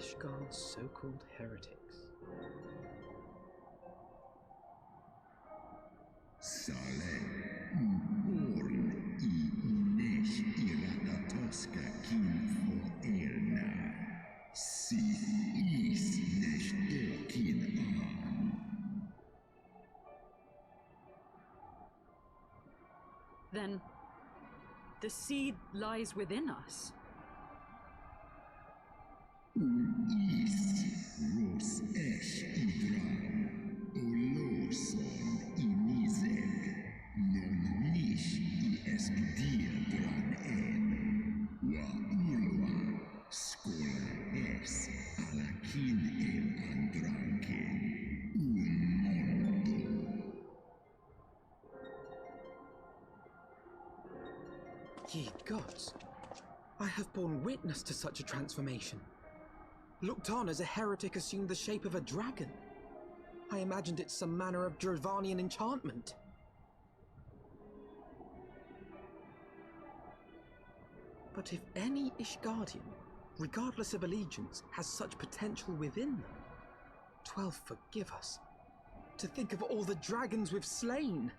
[SPEAKER 2] Ishgal's so-called heretics.
[SPEAKER 3] Then, The seed lies within us.
[SPEAKER 2] Ye gods, I have borne witness to such a transformation. Looked on as a heretic assumed the shape of a dragon. I imagined it some manner of Dravanian enchantment. But if any Ishgardian, regardless of allegiance, has such potential within them, 12 forgive us. To think of all the dragons we've slain!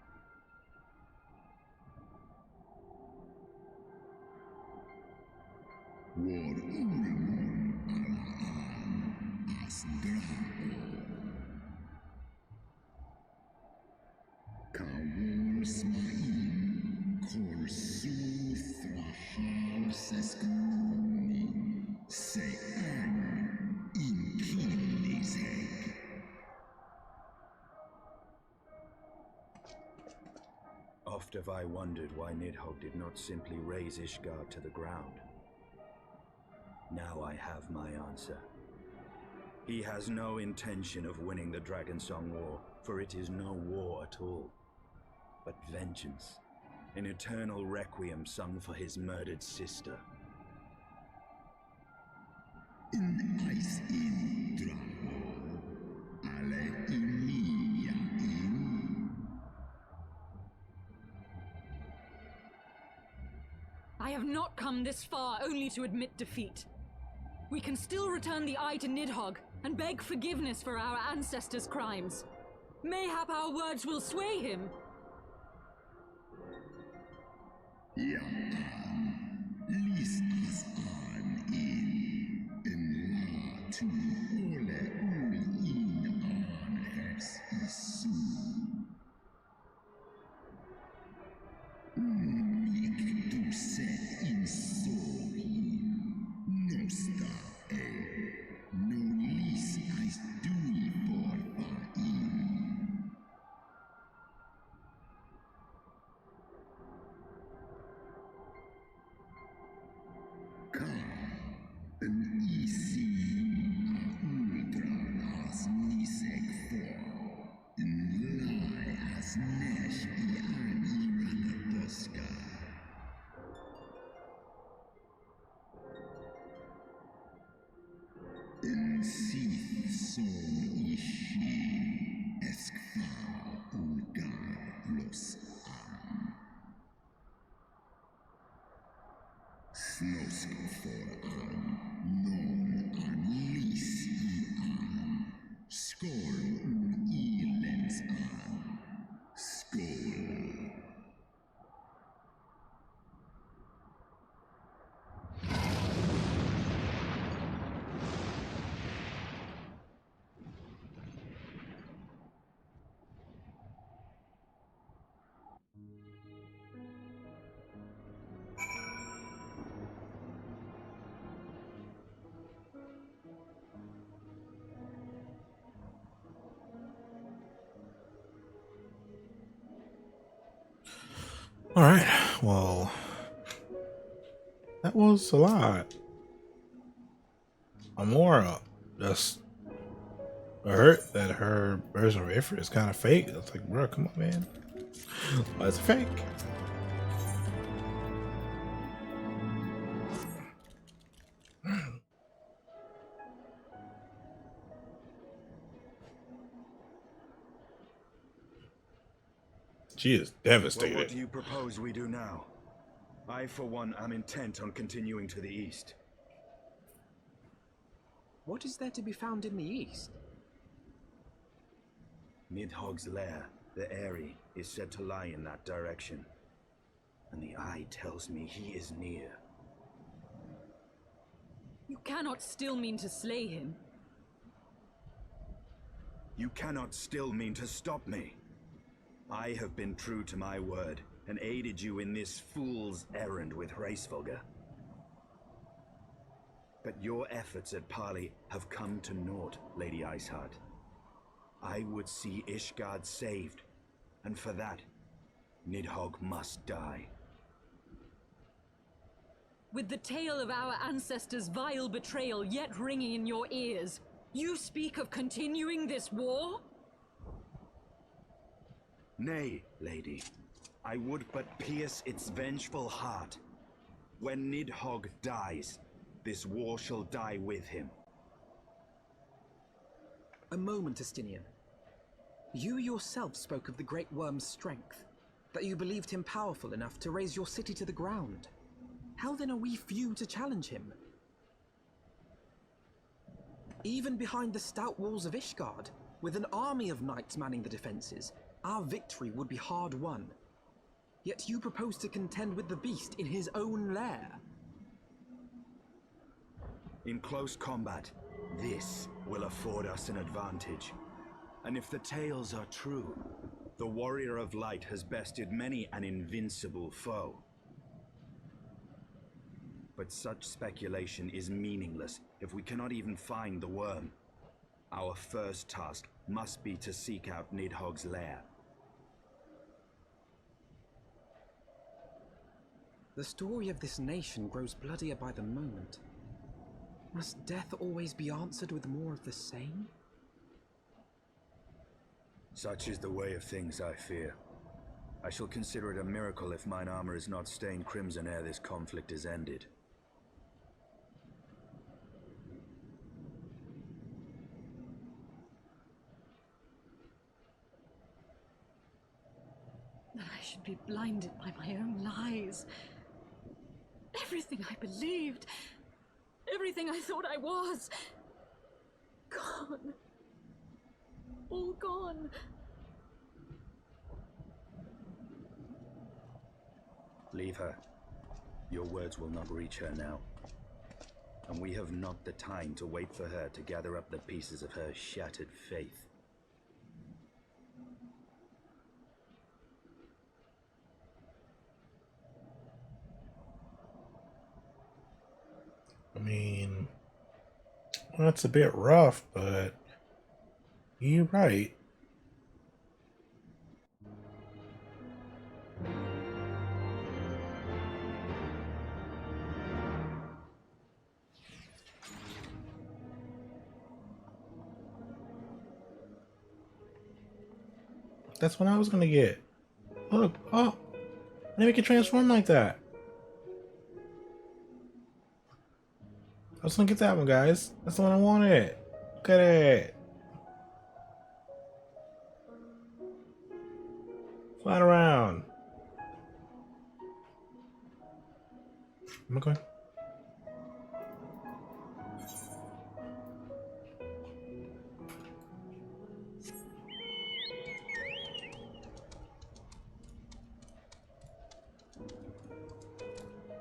[SPEAKER 4] Oft have I wondered why Nidhogg did not simply raze Ishgard to the ground. Now I have my answer. He has no intention of winning the Dragonsong War, for it is no war at all, but vengeance, an eternal requiem sung for his murdered sister.
[SPEAKER 3] I have not come this far only to admit defeat. We can still return the eye to Nidhogg and beg forgiveness for our ancestors' crimes. Mayhap our words will sway him.
[SPEAKER 1] All right, well, that was a lot. Amora just hurt that her version of Ifrit is kind of fake. It's like, bro, come on, man. Why is it fake? She is devastated.
[SPEAKER 4] Well, what do you propose we do now? I, for one, am intent on continuing to the east.
[SPEAKER 2] What is there to be found in the east?
[SPEAKER 4] Nidhogg's lair, the Eyrie, is said to lie in that direction. And the eye tells me he is near.
[SPEAKER 3] You cannot still mean to slay him.
[SPEAKER 4] You cannot still mean to stop me. I have been true to my word, and aided you in this fool's errand with Hraesvelgr. But your efforts at parley have come to naught, Lady Iceheart. I would see Ishgard saved, and for that, Nidhogg must die.
[SPEAKER 3] With the tale of our ancestors' vile betrayal yet ringing in your ears, you speak of continuing this war?
[SPEAKER 4] Nay, lady. I would but pierce its vengeful heart. When Nidhogg dies, this war shall die with him.
[SPEAKER 2] A moment, Estinian. You yourself spoke of the Great Worm's strength, that you believed him powerful enough to raise your city to the ground. How then are we few to challenge him? Even behind the stout walls of Ishgard, with an army of knights manning the defenses, our victory would be hard won. Yet you propose to contend with the beast in his own lair.
[SPEAKER 4] In close combat, this will afford us an advantage. And if the tales are true, the Warrior of Light has bested many an invincible foe. But such speculation is meaningless if we cannot even find the worm. Our first task must be to seek out Nidhogg's lair.
[SPEAKER 2] The story of this nation grows bloodier by the moment. Must death always be answered with more of the same?
[SPEAKER 4] Such is the way of things, I fear. I shall consider it a miracle if mine armor is not stained crimson ere this conflict is ended.
[SPEAKER 3] That I should be blinded by my own lies. Everything I believed, everything I thought I was, gone. All gone.
[SPEAKER 4] Leave her. Your words will not reach her now. And we have not the time to wait for her to gather up the pieces of her shattered faith.
[SPEAKER 1] I mean, well, it's a bit rough, but you're right. That's what I was gonna get. Look, oh, I didn't make it transform like that. I was gonna get that one, guys. That's the one I wanted. Look at it. Fly around. Am I going?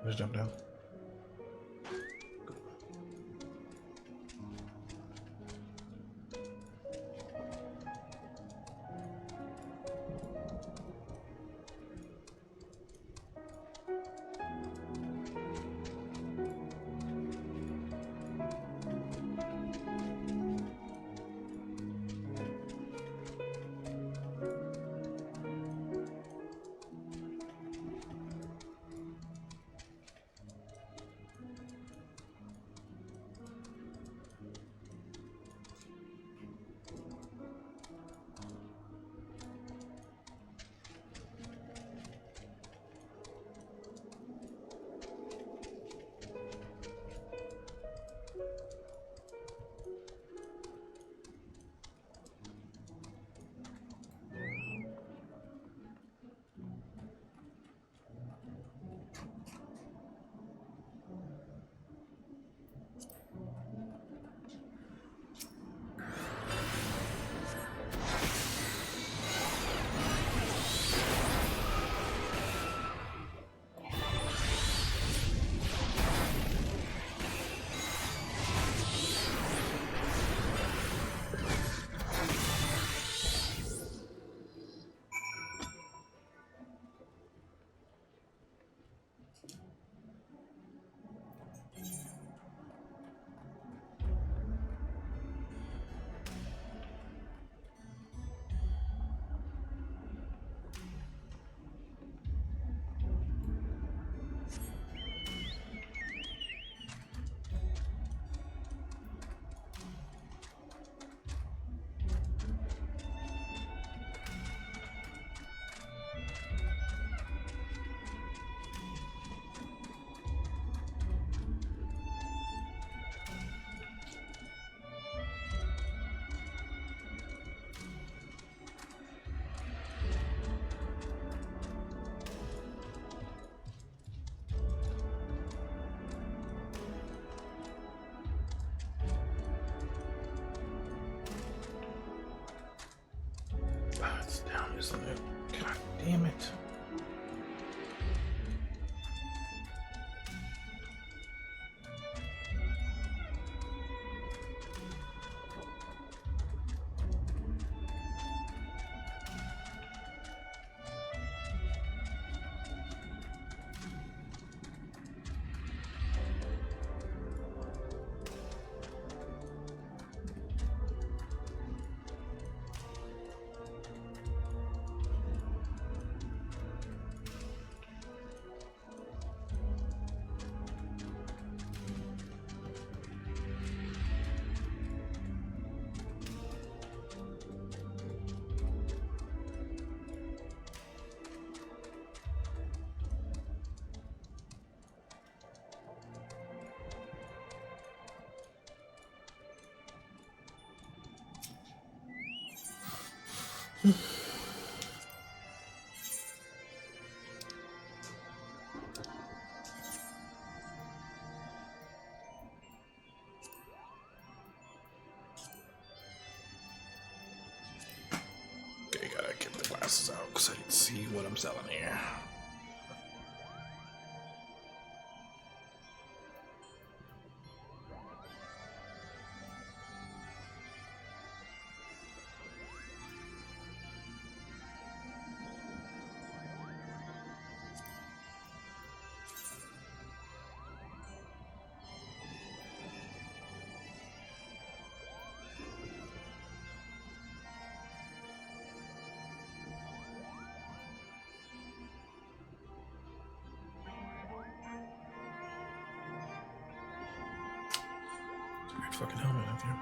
[SPEAKER 1] Let's jump down. using it. God damn it. Okay, gotta get the glasses out because I can see what I'm selling here. Weird fucking helmet up here.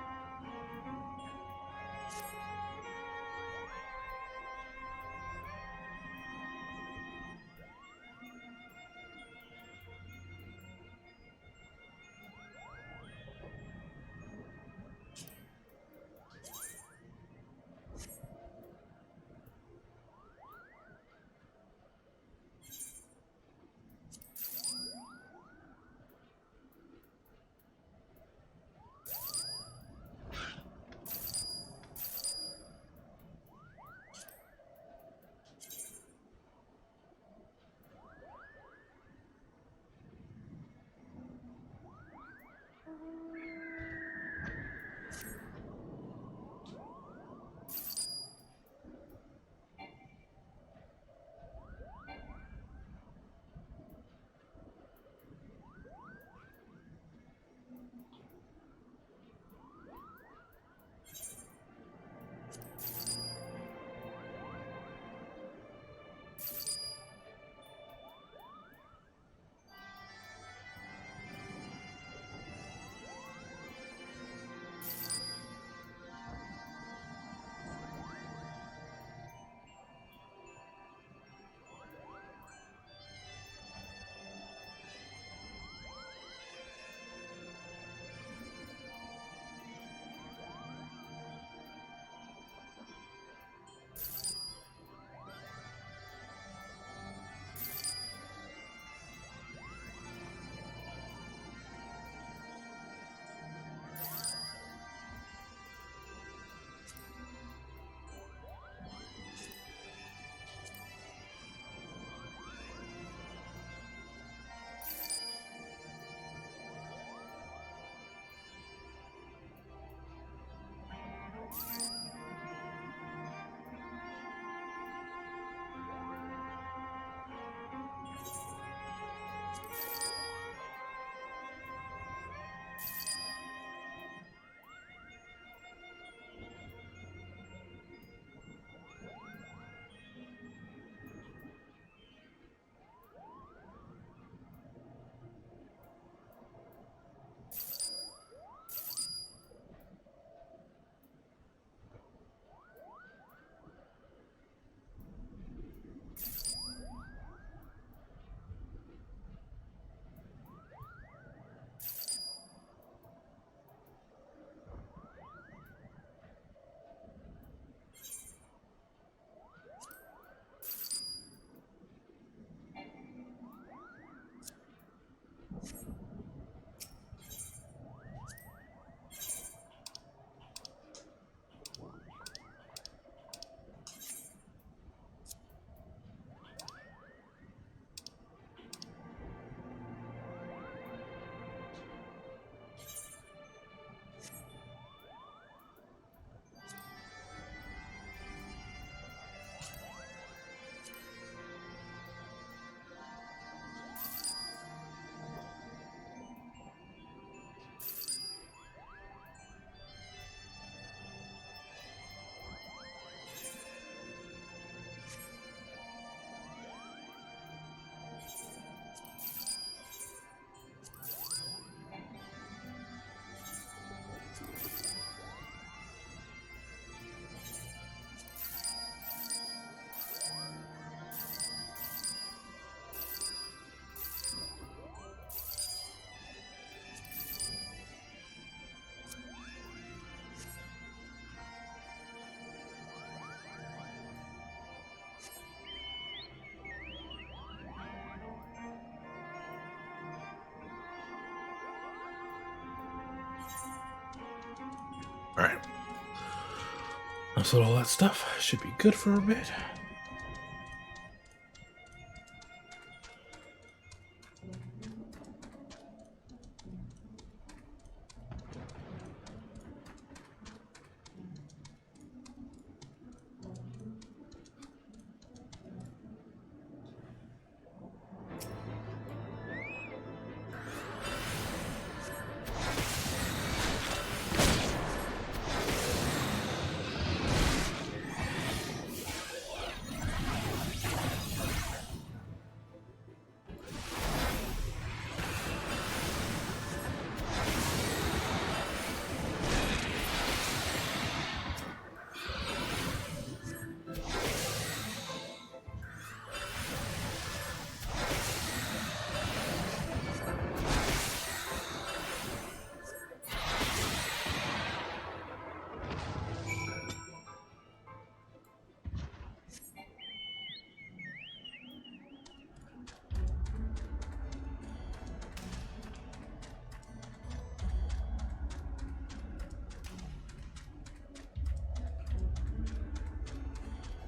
[SPEAKER 1] So all that stuff should be good for a bit.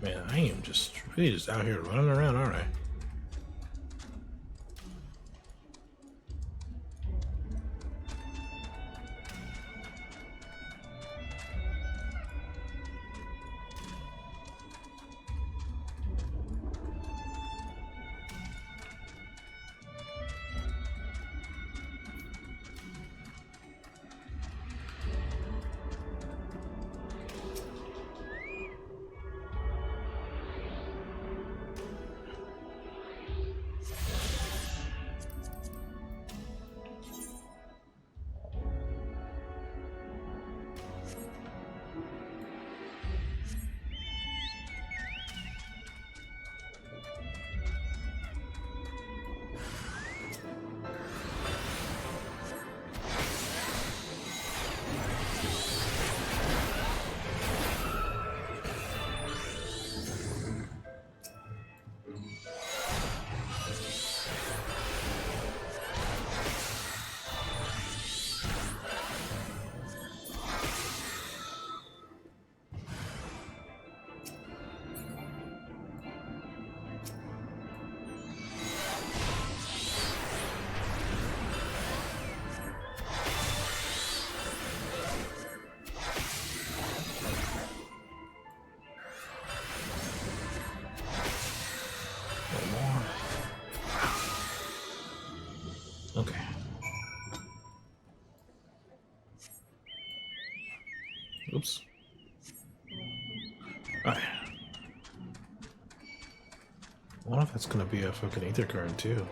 [SPEAKER 1] Man, I am just really just out here running around, aren't I? Okay. Oops. Alright. I wonder if that's gonna be a fucking ether card too.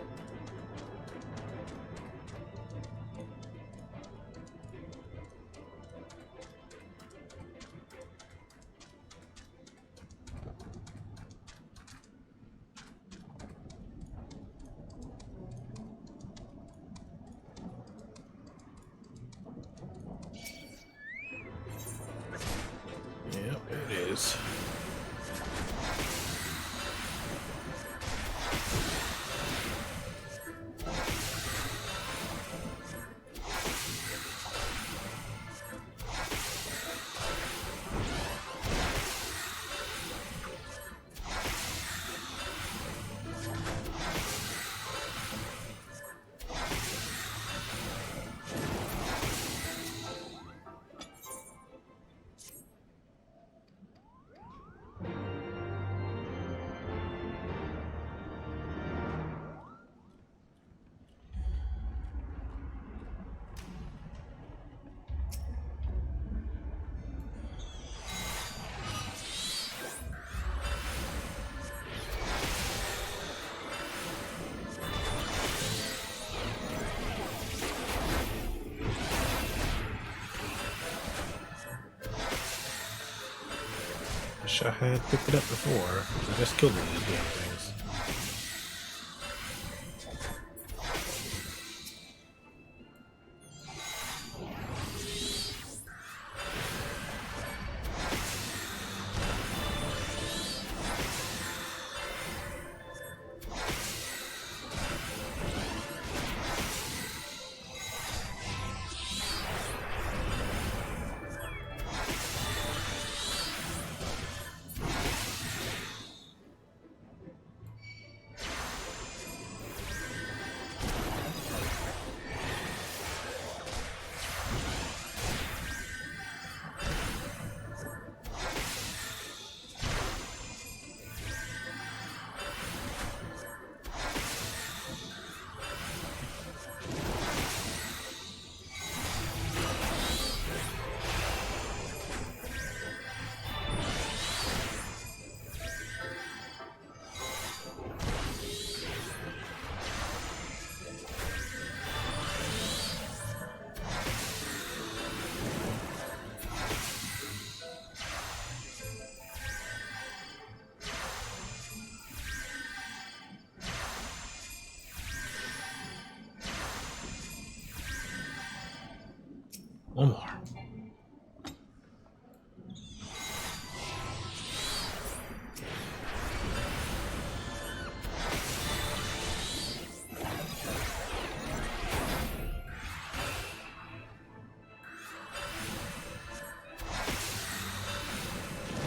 [SPEAKER 1] Yep, it is. Wish I had picked it up before. I just killed one of these damn things. One more.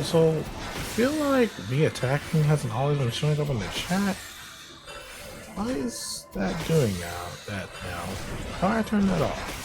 [SPEAKER 1] So, I feel like me attacking hasn't always been showing up in the chat. Why is that doing now? How do I turn that off?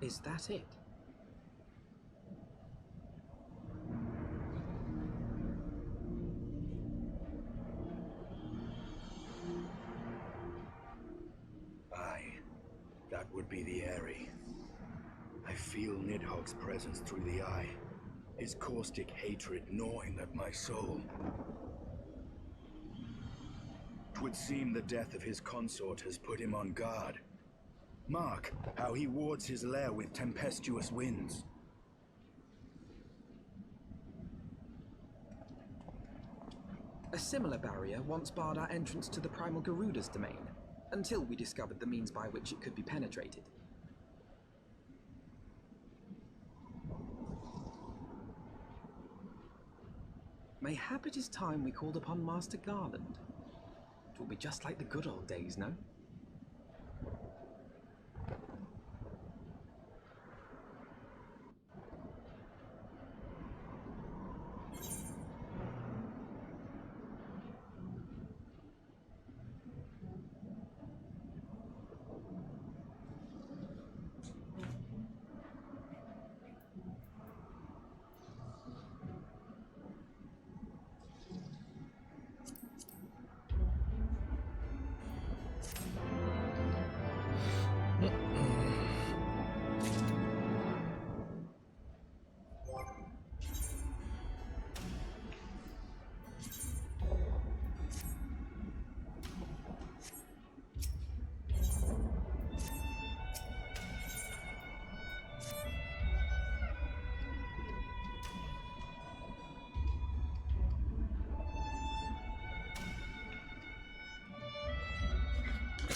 [SPEAKER 2] Is that it?
[SPEAKER 4] Aye, that would be the Airy. I feel Nidhogg's presence through the eye, his caustic hatred gnawing at my soul. 'Twould seem the death of his consort has put him on guard. Mark how he wards his lair with tempestuous winds.
[SPEAKER 2] A similar barrier once barred our entrance to the primal Garuda's domain, until we discovered the means by which it could be penetrated. Mayhap it is time we called upon Master Garland. It will be just like the good old days, no?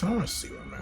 [SPEAKER 1] I want to see where I'm at.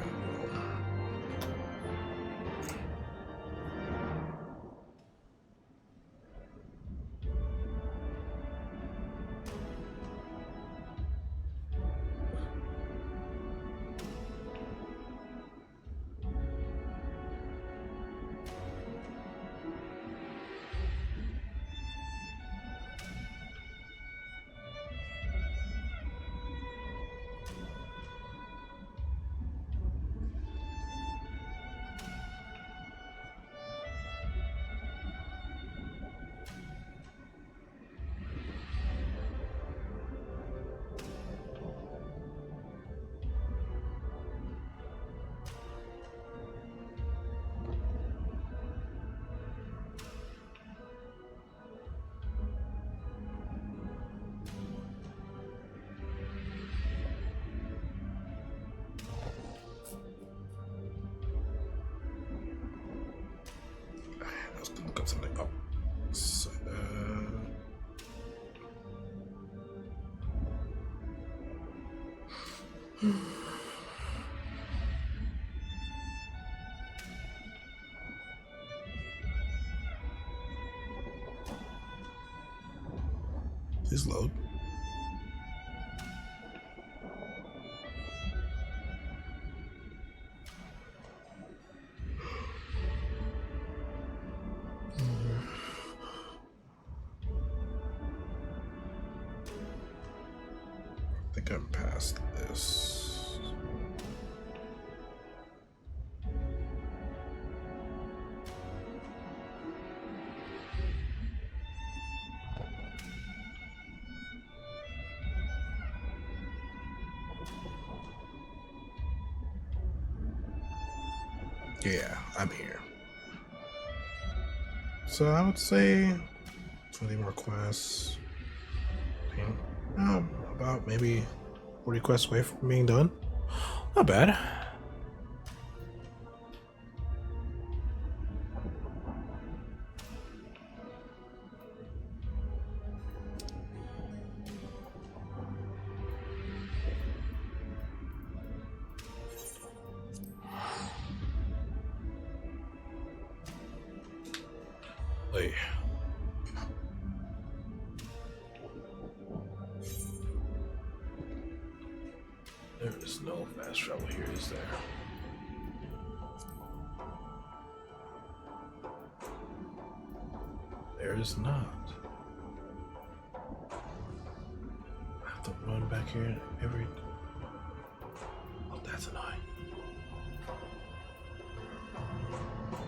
[SPEAKER 1] Let's look up something up. So, please load. think I'm past this. Yeah, I'm here. So I would say 20 more quests. About maybe 40 quests away from being done. Not bad. Wait. There is no fast travel here, is there? There is not. I have to run back here every... Oh, that's annoying.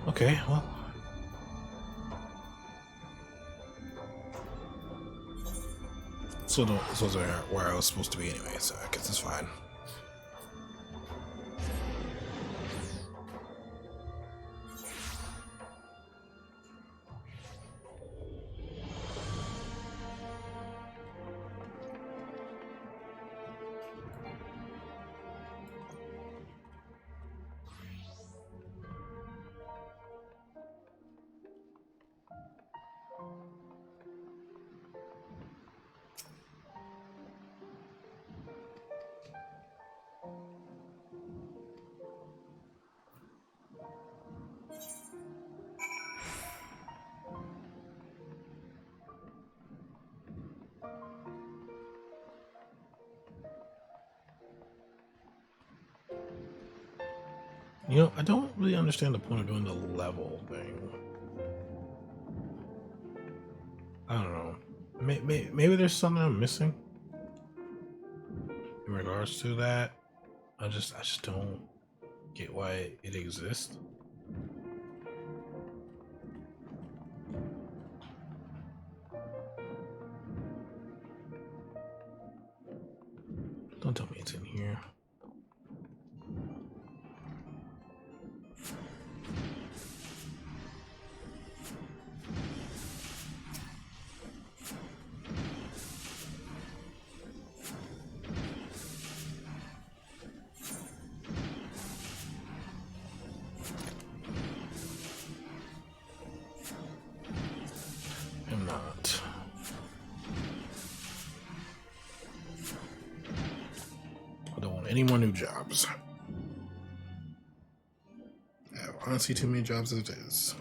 [SPEAKER 1] Okay, well... So those are where I was supposed to be anyway, so I guess it's fine. You know, I don't really understand the point of doing the level thing. I don't know. Maybe there's something I'm missing in regards to that. I just don't get why it exists. Don't tell me it's in here. I'm not. I don't want any more new jobs. I have honestly too many jobs as it is.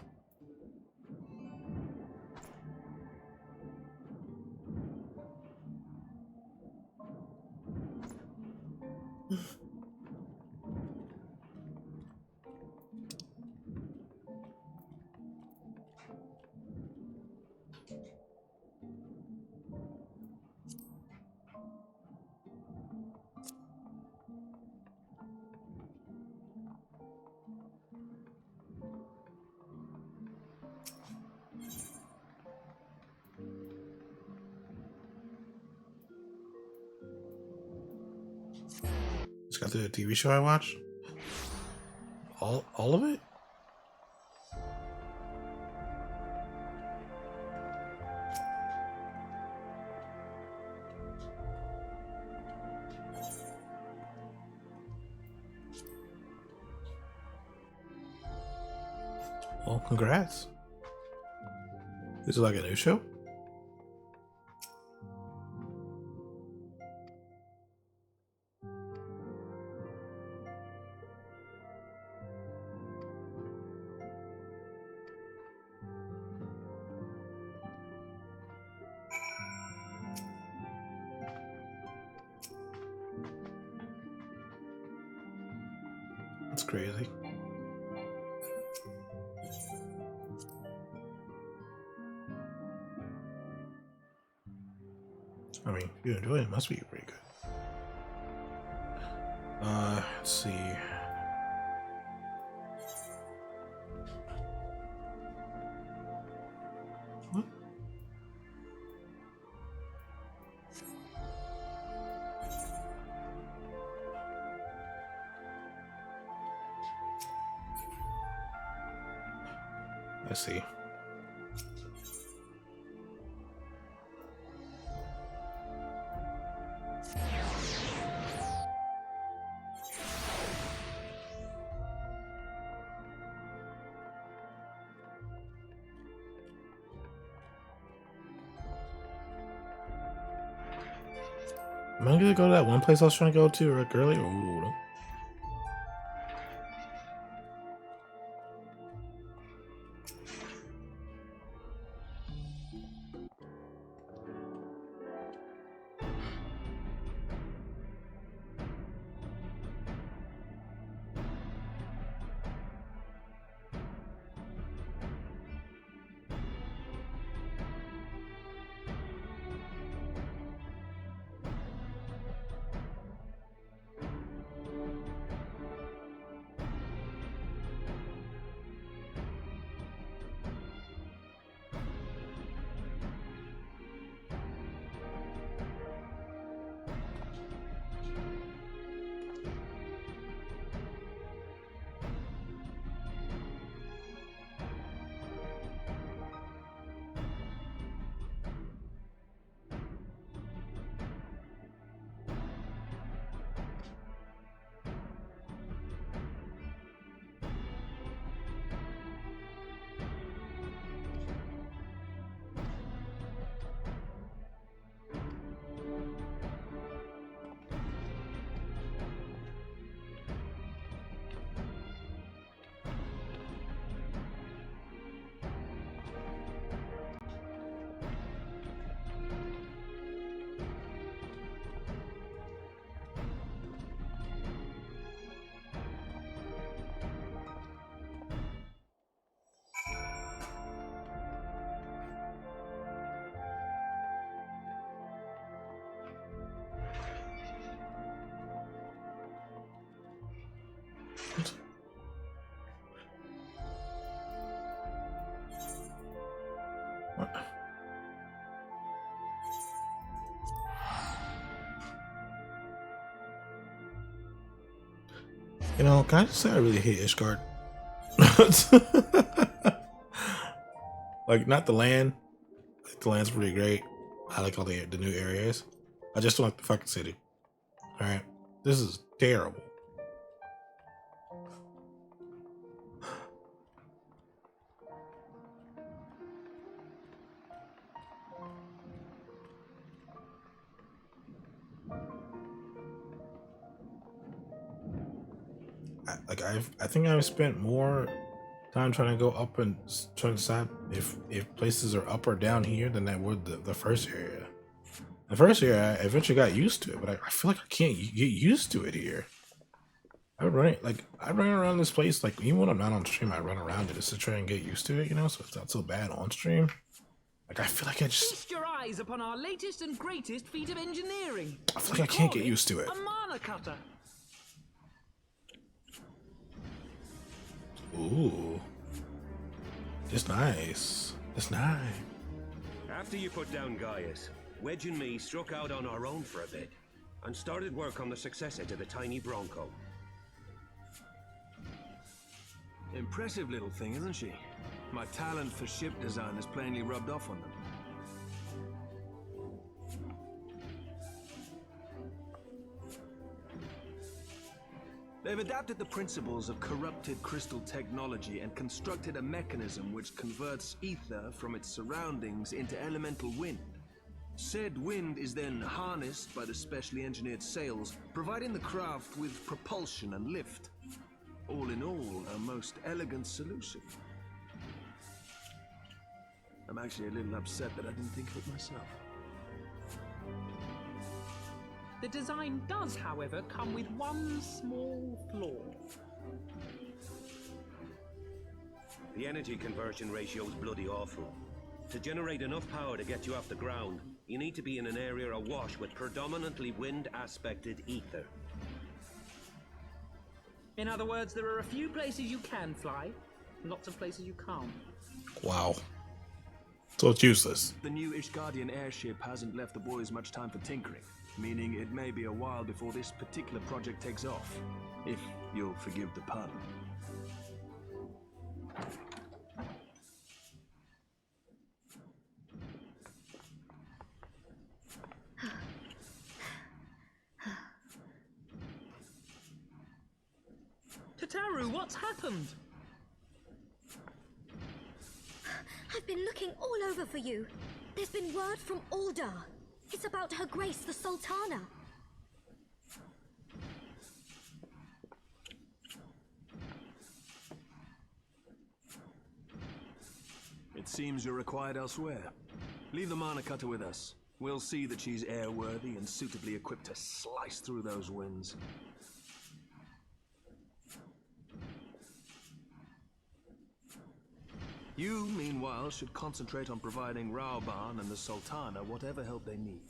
[SPEAKER 1] Just got through the TV show I watched. All of it? Well, congrats. This is like a new show? That's crazy. I mean, if you enjoy it, it must be pretty good. Let's see. What? Let's see. Am I gonna go to that one place I was trying to go to earlier? Ooh. What? You know, can I just say I really hate Ishgard? Like, not the land. Like, the land's pretty great. I like all the new areas. I just don't like the fucking city. Alright? This is terrible. I think I've spent more time trying to go up and trying to decide if places are up or down here than I would the first area. The first area I eventually got used to it, but I feel like I can't get used to it here. I run around this place, like, even when I'm not on stream, I run around it just to try and get used to it, you know, so it's not so bad on stream. Like, I feel like I just...
[SPEAKER 2] Feast your eyes upon our latest and greatest feat of engineering.
[SPEAKER 1] I feel like I can't get used to it.
[SPEAKER 2] A mana cutter.
[SPEAKER 1] Ooh. It's nice. It's nice.
[SPEAKER 5] After you put down Gaius, Wedge and me struck out on our own for a bit, and started work on the successor to the tiny Bronco.
[SPEAKER 6] Impressive little thing, isn't she? My talent for ship design has plainly rubbed off on them. They've adapted the principles of corrupted crystal technology and constructed a mechanism which converts ether from its surroundings into elemental wind. Said wind is then harnessed by the specially engineered sails, providing the craft with propulsion and lift. All in all, a most elegant solution. I'm actually a little upset that I didn't think of it myself.
[SPEAKER 2] The design does, however, come with one small flaw.
[SPEAKER 5] The energy conversion ratio is bloody awful. To generate enough power to get you off the ground, you need to be in an area awash with predominantly wind-aspected ether.
[SPEAKER 7] In other words, there are a few places you can fly, lots of places you can't.
[SPEAKER 1] Wow. So it's useless.
[SPEAKER 6] The new Ishgardian airship hasn't left the boys much time for tinkering, meaning it may be a while before this particular project takes off, if you'll forgive the pun.
[SPEAKER 7] Tataru, what's happened?
[SPEAKER 8] I've been looking all over for you. There's been word from Alda. It's about Her Grace, the Sultana.
[SPEAKER 6] It seems you're required elsewhere. Leave the Mana Cutter with us. We'll see that she's airworthy and suitably equipped to slice through those winds. You, meanwhile, should concentrate on providing Raoban and the Sultana whatever help they need.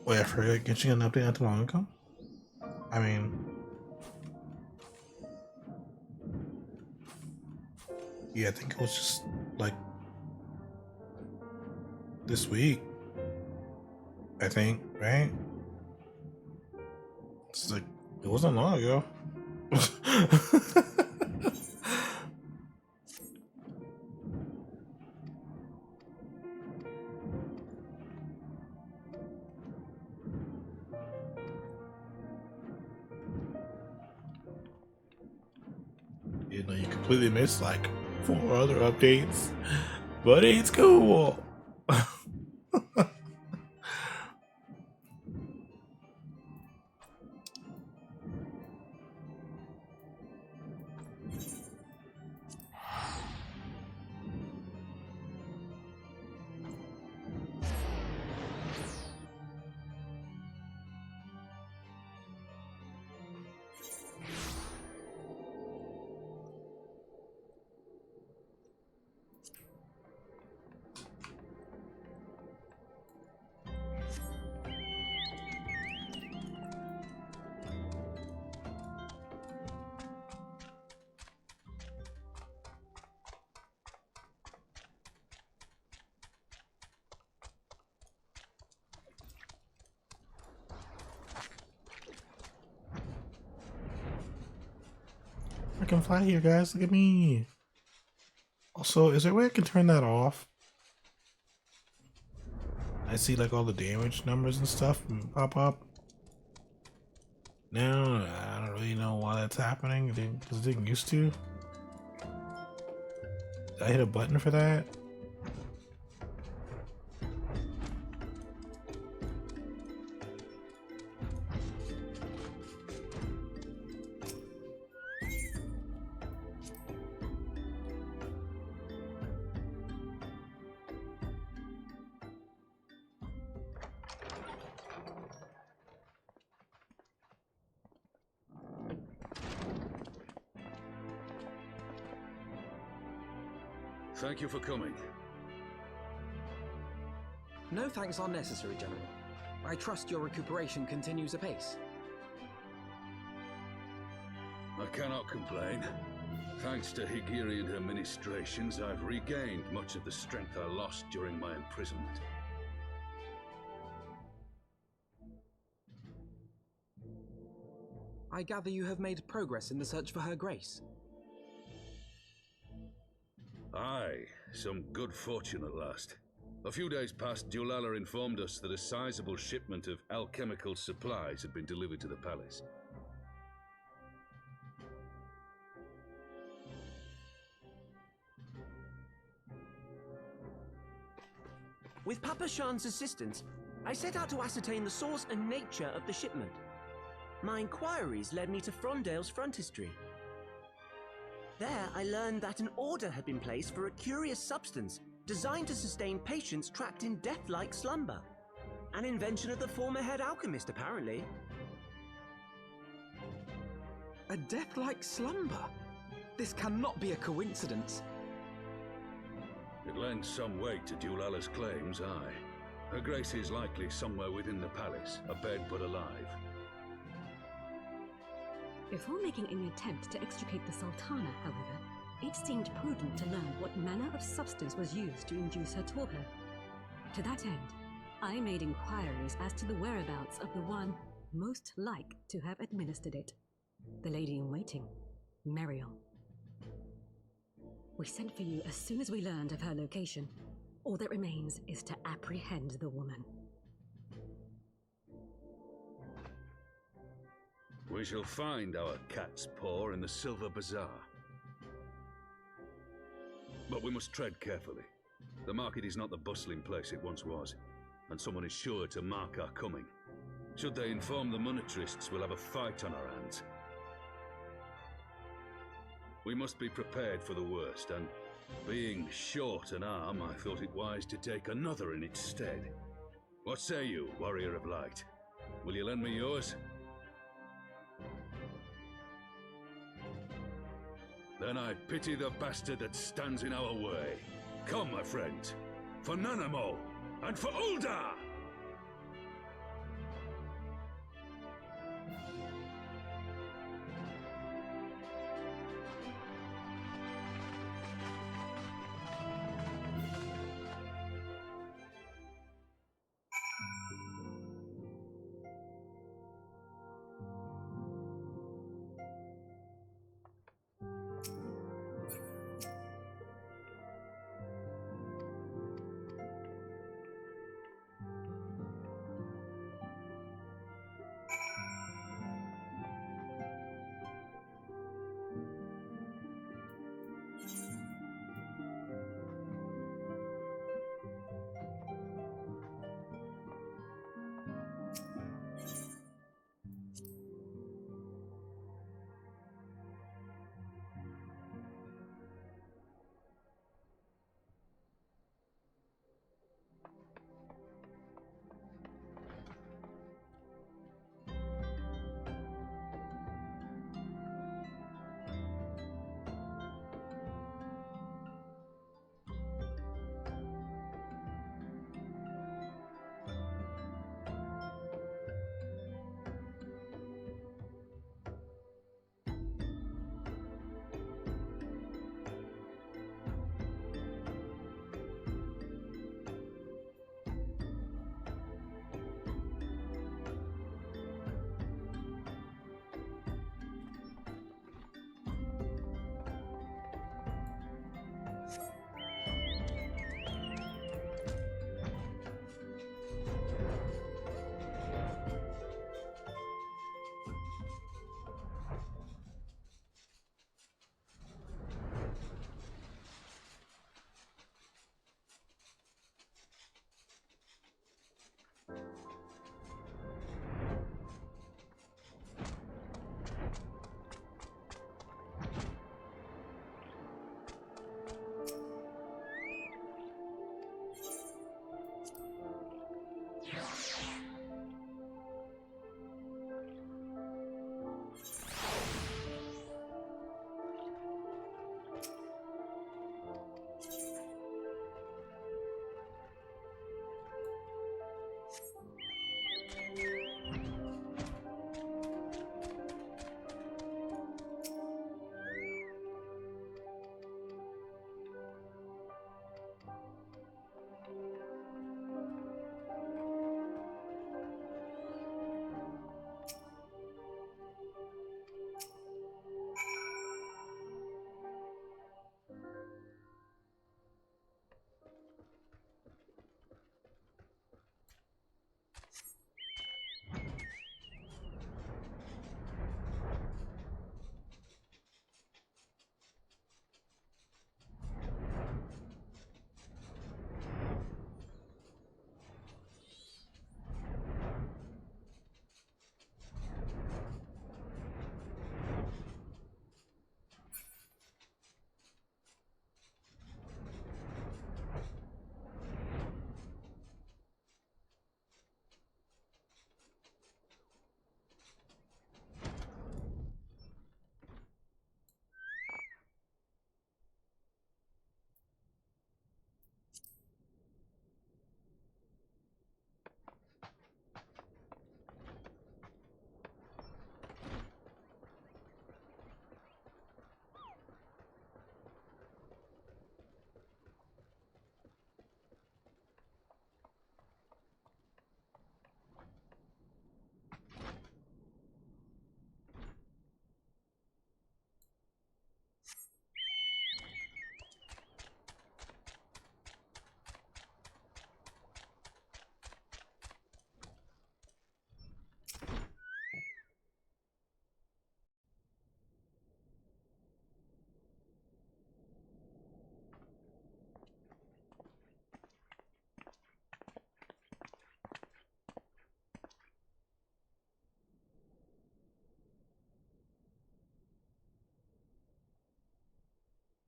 [SPEAKER 1] Wait, I forgot getting an update not too long ago? I mean... Yeah, I think it was just, like... this week. I think, right? It's like, it wasn't long ago. You know, you completely missed like 4 other updates, but it's cool. I can fly here, guys. Look at me. Also, is there a way I can turn that off? I see like all the damage numbers and stuff pop up. No, I don't really know why that's happening. Because it didn't used to. Did I hit a button for that?
[SPEAKER 4] Thank you for coming.
[SPEAKER 2] No thanks are necessary, General. I trust your recuperation continues apace.
[SPEAKER 4] I cannot complain. Thanks to Higiri and her ministrations, I've regained much of the strength I lost during my imprisonment.
[SPEAKER 2] I gather you have made progress in the search for Her Grace.
[SPEAKER 4] Aye, some good fortune at last. A few days past, Dulala informed us that a sizable shipment of alchemical supplies had been delivered to the palace.
[SPEAKER 7] With Papa Shan's assistance, I set out to ascertain the source and nature of the shipment. My inquiries led me to Frondale's frontistery. There, I learned that an order had been placed for a curious substance designed to sustain patients trapped in death-like slumber. An invention of the former head alchemist, apparently.
[SPEAKER 2] A death-like slumber? This cannot be a coincidence.
[SPEAKER 4] It lends some weight to Dulala's claims, aye. Her Grace is likely somewhere within the palace, abed but alive.
[SPEAKER 9] Before making any attempt to extricate the Sultana, however, it seemed prudent to learn what manner of substance was used to induce her torpor. To that end, I made inquiries as to the whereabouts of the one most like to have administered it, the lady-in-waiting, Meriel. We sent for you as soon as we learned of her location. All that remains is to apprehend the woman.
[SPEAKER 4] We shall find our cat's paw in the Silver Bazaar. But we must tread carefully. The market is not the bustling place it once was, and someone is sure to mark our coming. Should they inform the monetarists, we'll have a fight on our hands. We must be prepared for the worst, and being short an arm, I thought it wise to take another in its stead. What say you, Warrior of Light? Will you lend me yours? Then I pity the bastard that stands in our way. Come, my friends, for Nanamo and for Ul'dah!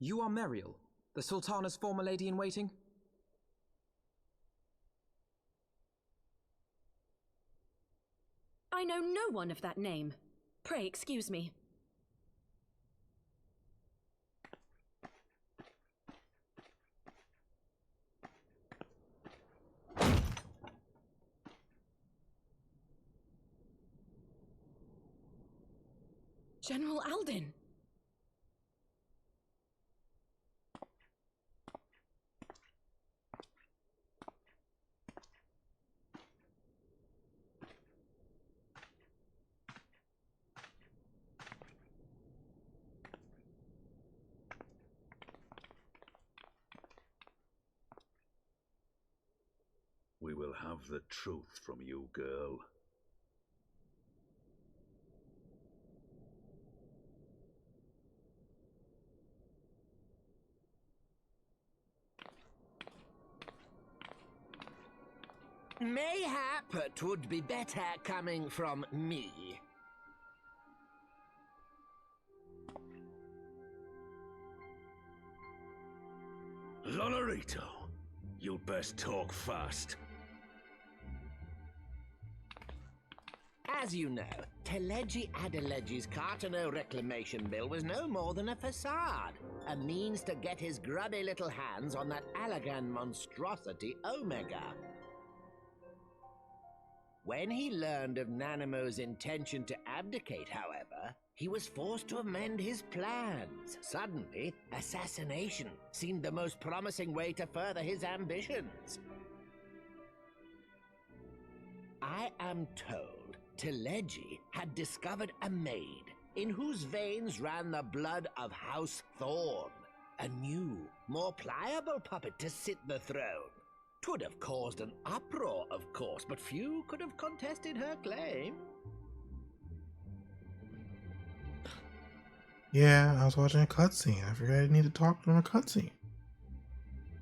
[SPEAKER 2] You are Meriel, the Sultana's former lady-in-waiting?
[SPEAKER 10] I know no one of that name. Pray excuse me. General Alden!
[SPEAKER 4] We will have the truth from you, girl.
[SPEAKER 11] Mayhap it would be better coming from me.
[SPEAKER 4] Lonorito, you'd best talk fast.
[SPEAKER 11] As you know, Teleji Adeleji's Cartano reclamation bill was no more than a facade, a means to get his grubby little hands on that Allagan monstrosity Omega. When he learned of Nanamo's intention to abdicate, however, he was forced to amend his plans. Suddenly, assassination seemed the most promising way to further his ambitions. I am told Teleji had discovered a maid in whose veins ran the blood of House Thorn, a new, more pliable puppet to sit the throne. 'Twould have caused an uproar, of course, but few could have contested her claim.
[SPEAKER 1] Yeah, I was watching a cutscene. I forgot I need to talk to him in a cutscene.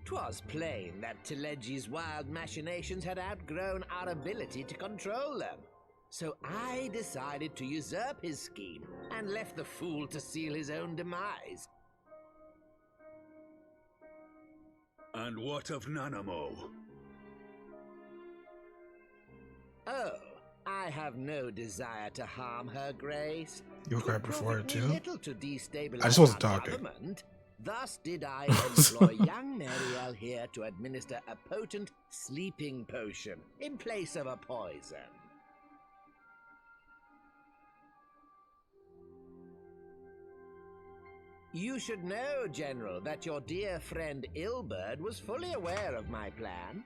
[SPEAKER 11] 'Twas plain that Teleji's wild machinations had outgrown our ability to control them. So I decided to usurp his scheme and left the fool to seal his own demise.
[SPEAKER 4] And what of Nanamo?
[SPEAKER 11] Oh, I have no desire to harm her grace.
[SPEAKER 1] You were right before it, too?
[SPEAKER 11] Little to destabilize
[SPEAKER 1] I just wasn't
[SPEAKER 11] our
[SPEAKER 1] talking.
[SPEAKER 11] government. Thus did I employ young Meriel here to administer a potent sleeping potion in place of a poison. You should know, General, that your dear friend Ilberd was fully aware of my plan.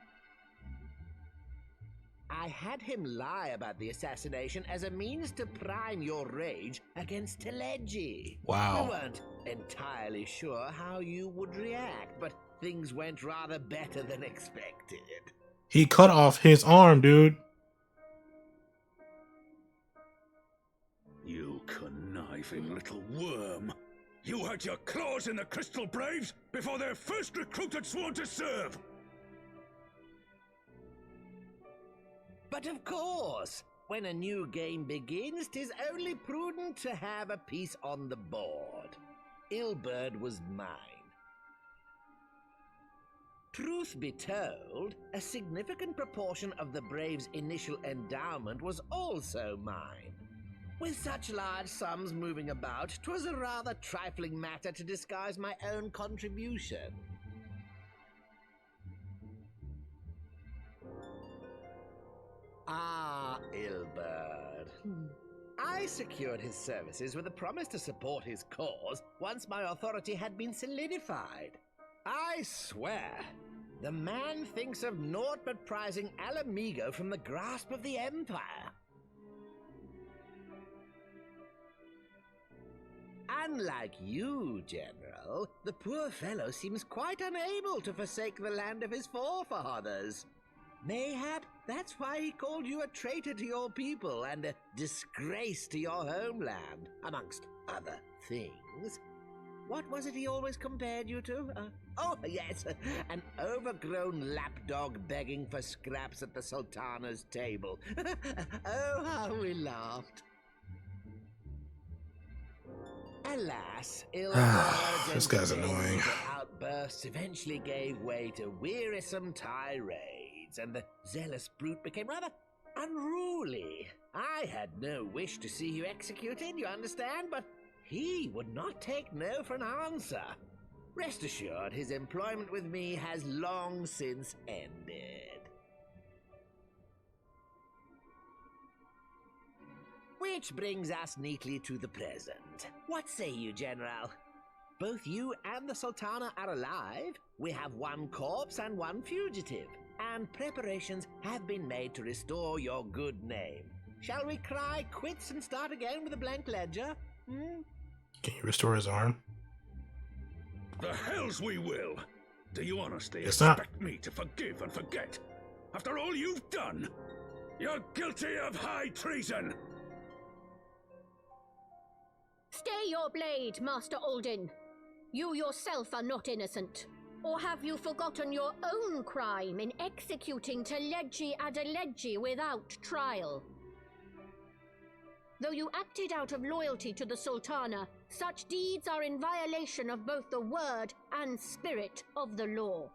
[SPEAKER 11] I had him lie about the assassination as a means to prime your rage against Teleji.
[SPEAKER 1] Wow.
[SPEAKER 11] We weren't entirely sure how you would react, but things went rather better than expected.
[SPEAKER 1] He cut off his arm, dude.
[SPEAKER 4] You conniving little worm. You had your claws in the Crystal Braves before their first recruit had sworn to serve!
[SPEAKER 11] But of course, when a new game begins, 'tis only prudent to have a piece on the board. Ilberd was mine. Truth be told, a significant proportion of the Braves' initial endowment was also mine. With such large sums moving about, 'twas a rather trifling matter to disguise my own contribution. Ah, Ilberd. I secured his services with a promise to support his cause once my authority had been solidified. I swear, the man thinks of naught but prizing Alamigo from the grasp of the Empire. Unlike you, General, the poor fellow seems quite unable to forsake the land of his forefathers. Mayhap that's why he called you a traitor to your people and a disgrace to your homeland, amongst other things. What was it he always compared you to? Oh, yes, an overgrown lapdog begging for scraps at the Sultana's table. Oh, how we laughed. Alas, ill words
[SPEAKER 1] This
[SPEAKER 11] and
[SPEAKER 1] guy's annoying.
[SPEAKER 11] outbursts eventually gave way to wearisome tirades, and the zealous brute became rather unruly. I had no wish to see you executed, you understand, but he would not take no for an answer. Rest assured, his employment with me has long since ended. Which brings us neatly to the present. What say you, General? Both you and the Sultana are alive. We have one corpse and one fugitive, and preparations have been made to restore your good name. Shall we cry quits and start again with a blank ledger?
[SPEAKER 1] Can you restore his arm?
[SPEAKER 4] The hells we will! Do you honestly
[SPEAKER 1] It's not.
[SPEAKER 4] expect me to forgive and forget? After all you've done? You're guilty of high treason!
[SPEAKER 12] Stay your blade, Master Alden. You yourself are not innocent. Or have you forgotten your own crime in executing Teledji Adeledji without trial? Though you acted out of loyalty to the Sultana, such deeds are in violation of both the word and spirit of the law.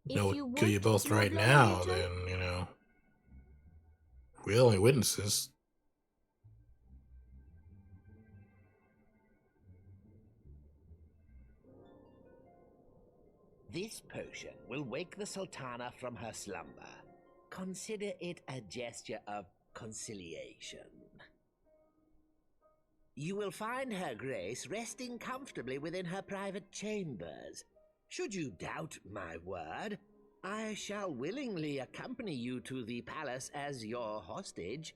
[SPEAKER 1] No, kill you both right now, then, we're only witnesses.
[SPEAKER 11] This potion will wake the Sultana from her slumber. Consider it a gesture of conciliation. You will find her grace resting comfortably within her private chambers. Should you doubt my word, I shall willingly accompany you to the palace as your hostage.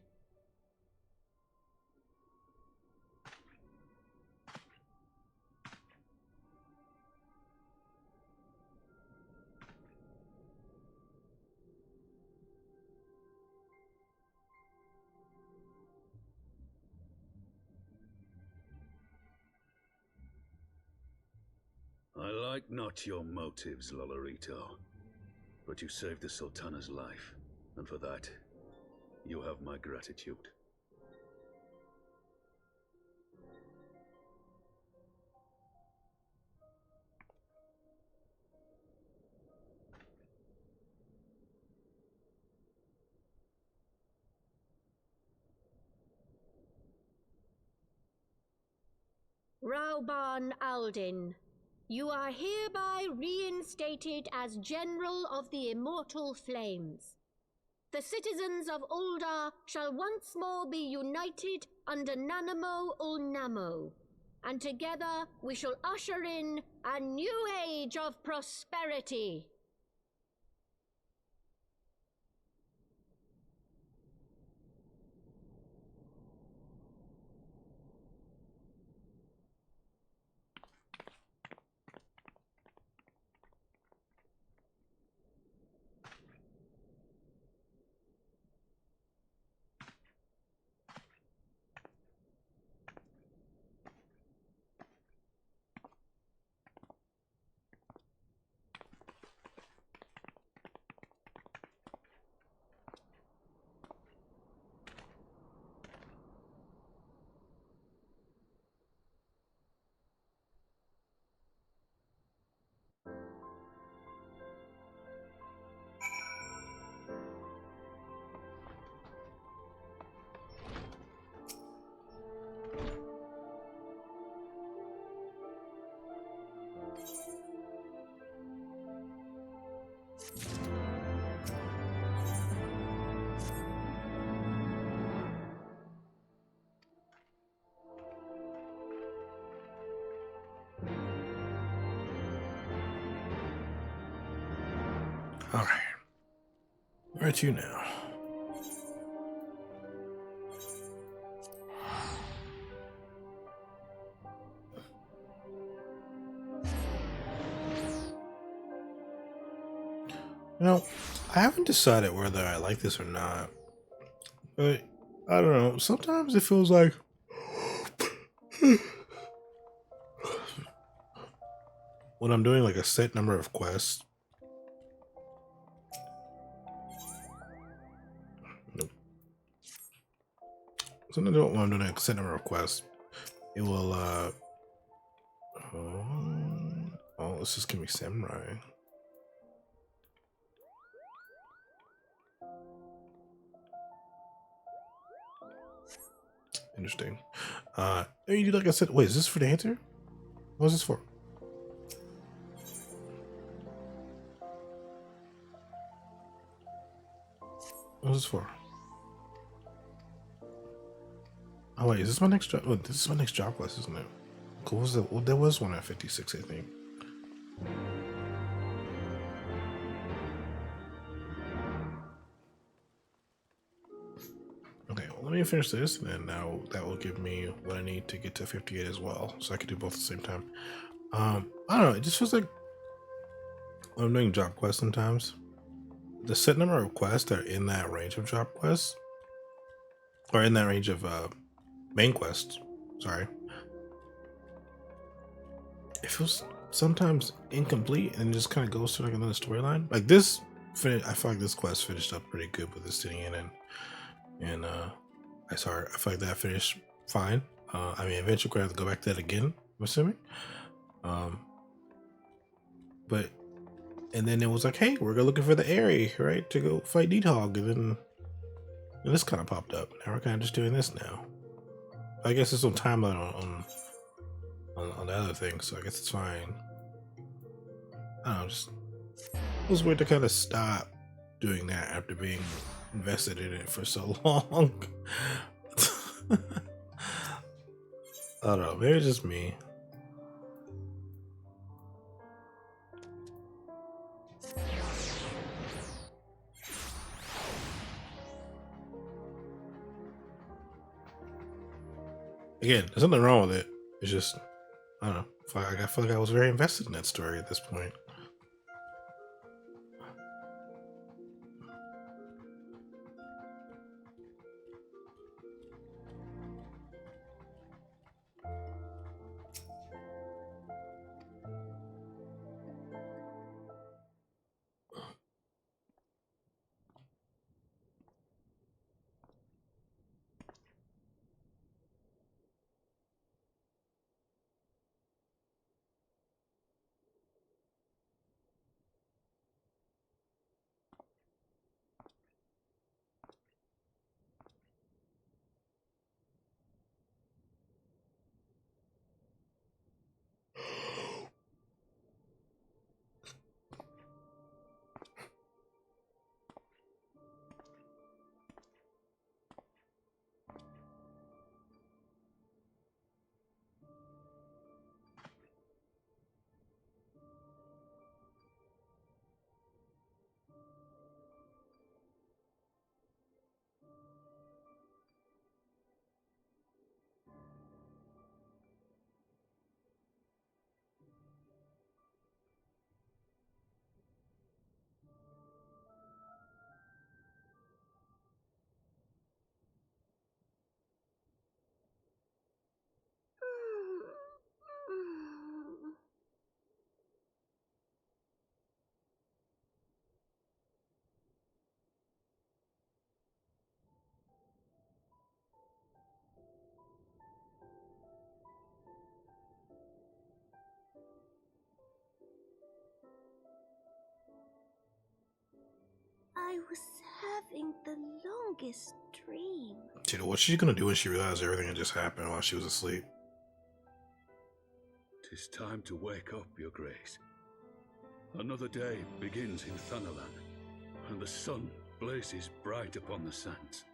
[SPEAKER 4] I like not your motives, Lolorito, but you saved the Sultana's life, and for that, you have my gratitude.
[SPEAKER 12] Rauban Aldin, you are hereby reinstated as General of the Immortal Flames. The citizens of Ul'dah shall once more be united under Nanamo Ul'Namo, and together we shall usher in a new age of prosperity.
[SPEAKER 1] Alright. Where to now? I haven't decided whether I like this or not. But I don't know. Sometimes it feels like when I'm doing like a set number of quests. Nope. So when I'm doing a set number of quests, it will oh, this is gonna be samurai. Interesting. You like I said, wait, is this for the answer? What is this for? What is this for? Oh wait, is this my next job? Oh, this is my next job quest, isn't it? Cool. Was that? Well, there was one at 56, I think. Okay, well, let me finish this, and then now that will give me what I need to get to 58 as well, so I can do both at the same time. I don't know. It just feels like when I'm doing job quests sometimes, the set number of quests that are in that range of job quests, or in that range of main quests. Sorry. It feels sometimes incomplete and just kind of goes to like another storyline. Like this, I feel like this quest finished up pretty good with the sitting in and I feel like that finished fine. I mean, eventually we're gonna have to go back to that again, I'm assuming. But and then it was like, hey, we're looking for the area, right, to go fight Needhog, and this kind of popped up. Now we're kind of just doing this now. I guess there's some timeline on the other thing, so I guess it's fine. I don't know, just it was weird to kind of stop doing that after being invested in it for so long. I don't know, maybe it's just me. Again, there's nothing wrong with it. It's just, I don't know. I feel like I was very invested in that story at this point.
[SPEAKER 8] I was having the longest dream.
[SPEAKER 1] Dude, what's she gonna do when she realized everything had just happened while she was asleep?
[SPEAKER 13] 'Tis time to wake up, Your Grace. Another day begins in Thunderland, and the sun blazes bright upon the sands.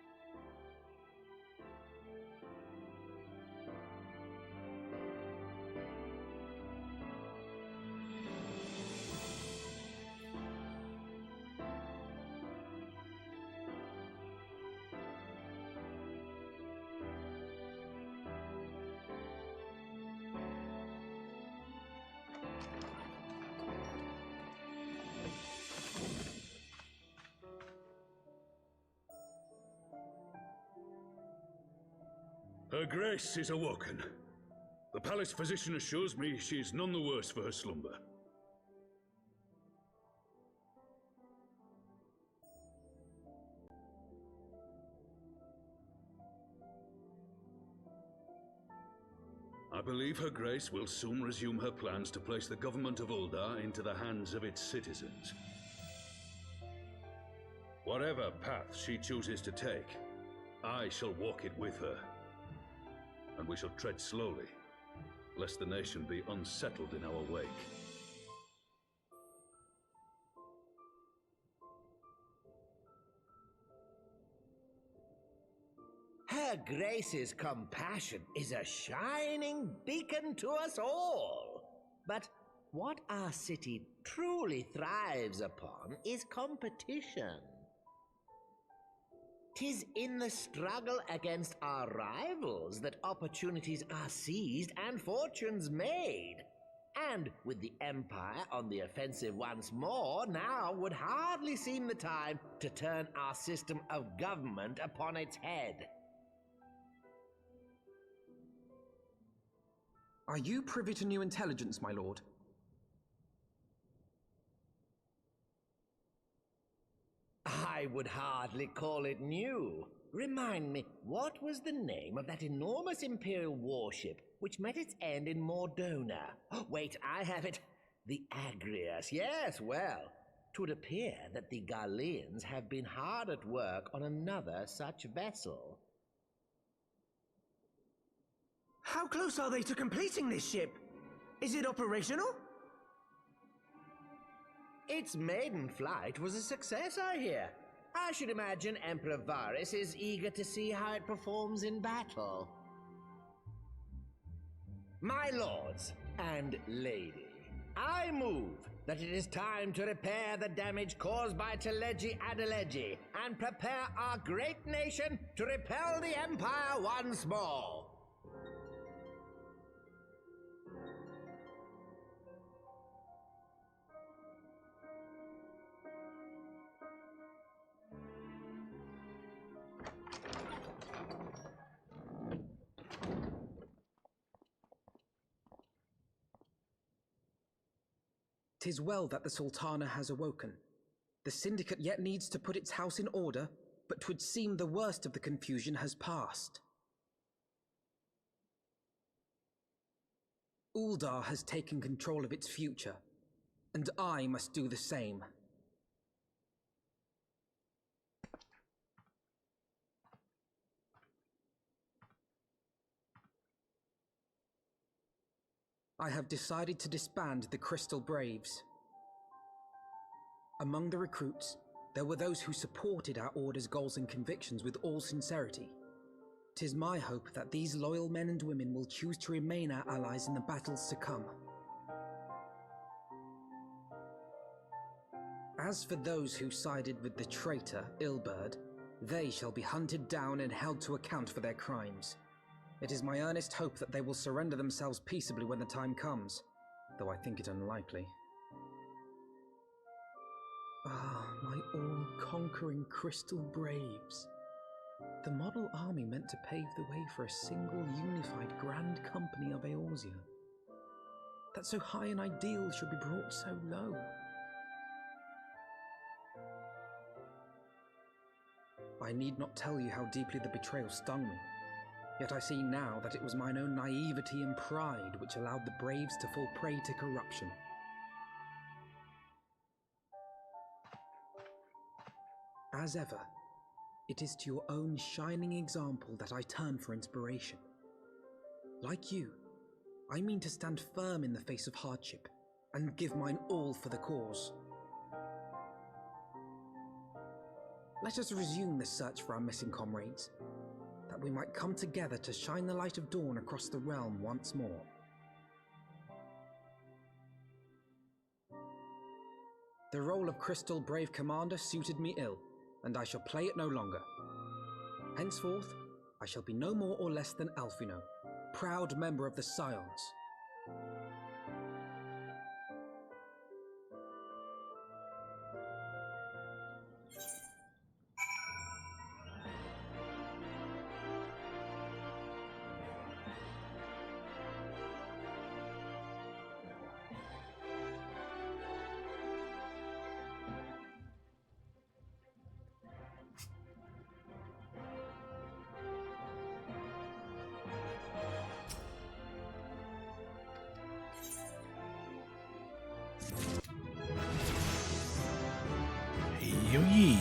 [SPEAKER 13] Her Grace is awoken. The palace physician assures me she is none the worse for her slumber. believe Her Grace will soon resume her plans to place the government of Uldar into the hands of its citizens. Whatever path she chooses to take, I shall walk it with her. And we shall tread slowly, lest the nation be unsettled in our wake.
[SPEAKER 11] Her Grace's compassion is a shining beacon to us all. But what our city truly thrives upon is competition. 'Tis in the struggle against our rivals that opportunities are seized and fortunes made. And with the Empire on the offensive once more, now would hardly seem the time to turn our system of government upon its head.
[SPEAKER 2] Are you privy to new intelligence, my lord?
[SPEAKER 11] I would hardly call it new. Remind me, what was the name of that enormous Imperial warship which met its end in Mordona? Wait, I have it. The Agrias. Yes, well, 'twould appear that the Garleans have been hard at work on another such vessel.
[SPEAKER 7] How close are they to completing this ship? Is it operational?
[SPEAKER 11] Its maiden flight was a success, I hear. I should imagine Emperor Varys is eager to see how it performs in battle. My lords and lady, I move that it is time to repair the damage caused by Teleji Adeleji and prepare our great nation to repel the Empire once more.
[SPEAKER 2] "'Tis well that the Sultana has awoken. The Syndicate yet needs to put its house in order, but 'twould seem the worst of the confusion has passed. Uldar has taken control of its future, and I must do the same. I have decided to disband the Crystal Braves. Among the recruits, there were those who supported our Order's goals and convictions with all sincerity. 'Tis my hope that these loyal men and women will choose to remain our allies in the battles to come. As for those who sided with the traitor, Ilberd, they shall be hunted down and held to account for their crimes. It is my earnest hope that they will surrender themselves peaceably when the time comes, though I think it unlikely. Ah, my all-conquering Crystal Braves. The model army meant to pave the way for a single unified Grand Company of Eorzea. That so high an ideal should be brought so low. I need not tell you how deeply the betrayal stung me. Yet I see now that it was mine own naivety and pride which allowed the Braves to fall prey to corruption. As ever, it is to your own shining example that I turn for inspiration. Like you, I mean to stand firm in the face of hardship and give mine all for the cause. Let us resume the search for our missing comrades, that we might come together to shine the light of dawn across the realm once more. The role of Crystal Brave Commander suited me ill, and I shall play it no longer. Henceforth, I shall be no more or less than Alfino, proud member of the Scions.
[SPEAKER 1] yeah.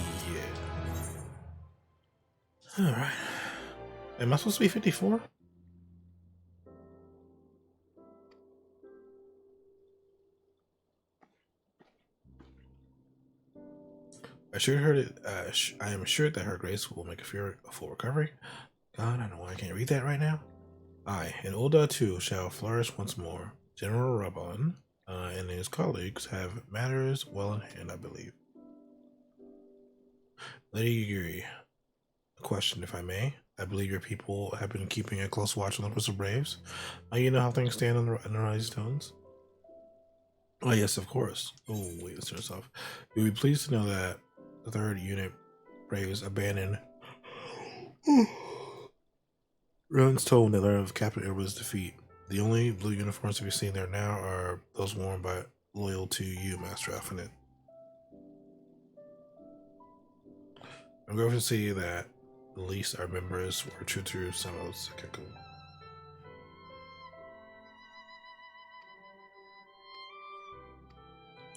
[SPEAKER 1] Alright. Am I supposed to be 54? I am assured that her grace will make a full recovery. God, I know why I can't read that right now. I, and Ulda too, shall flourish once more. General Rabban and his colleagues have matters well in hand, I believe. Lady Yuri, a question, if I may. I believe your people have been keeping a close watch on the Crystal Braves. You know how things stand on the Rising Stones? Oh, yes, of course. Oh, wait, let's turn this off. You'll be pleased to know that the 3rd Unit Braves abandoned runs told that learned of Captain Edward's defeat. The only blue uniforms to be seen there now are those worn by loyal to you, Master Alphanet. I'm going to see that at least our members were true to some of those. Okay, cool.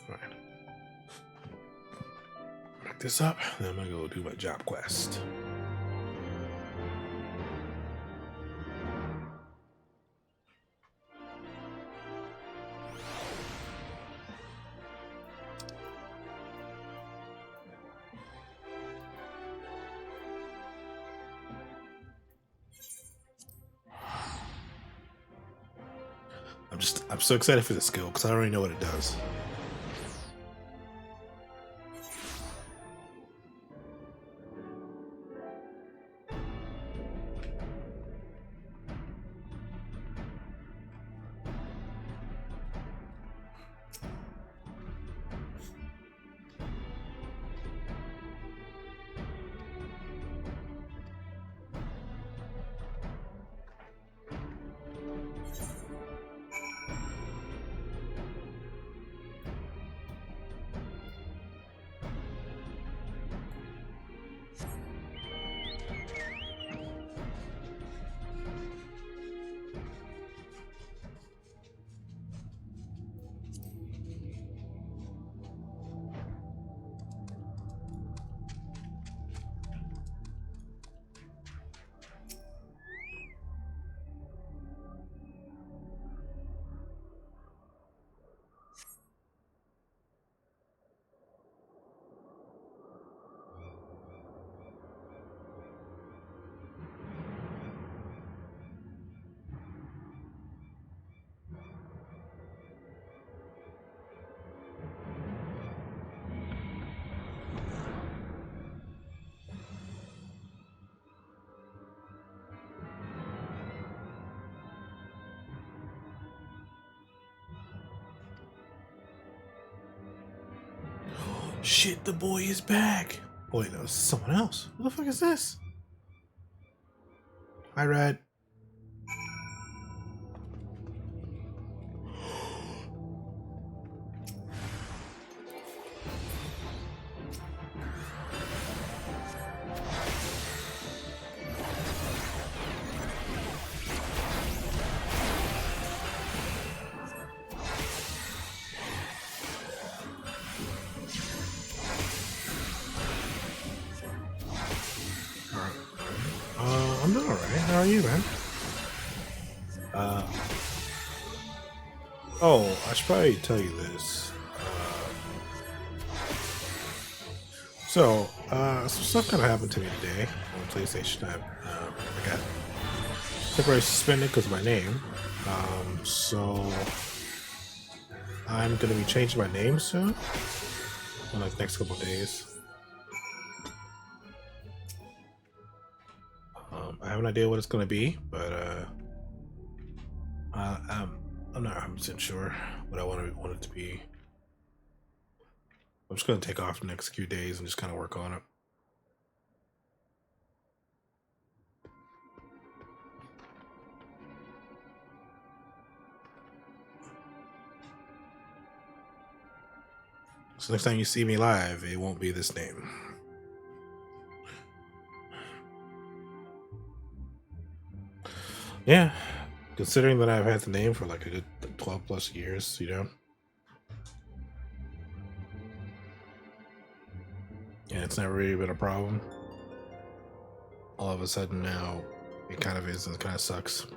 [SPEAKER 1] Alright. Back this up, then I'm going to go do my job quest. I'm so excited for this skill because I already know what it does. Shit, the boy is back. Wait, no, this is someone else. What the fuck is this? Hi, Red. I'm doing alright. How are you, man? Oh, I should probably tell you this. Some stuff kind of happened to me today on PlayStation. I got temporarily suspended because of my name. So I'm going to be changing my name soon, in like the next couple of days. I have an idea what it's going to be, but I'm not 100% sure what I want it to be. I'm just going to take off the next few days and just kind of work on it. So next time you see me live, it won't be this name. Yeah, considering that I've had the name for like a good 12 plus years, you know. and it's never really been a problem. All of a sudden now, it kind of is, and it kind of sucks.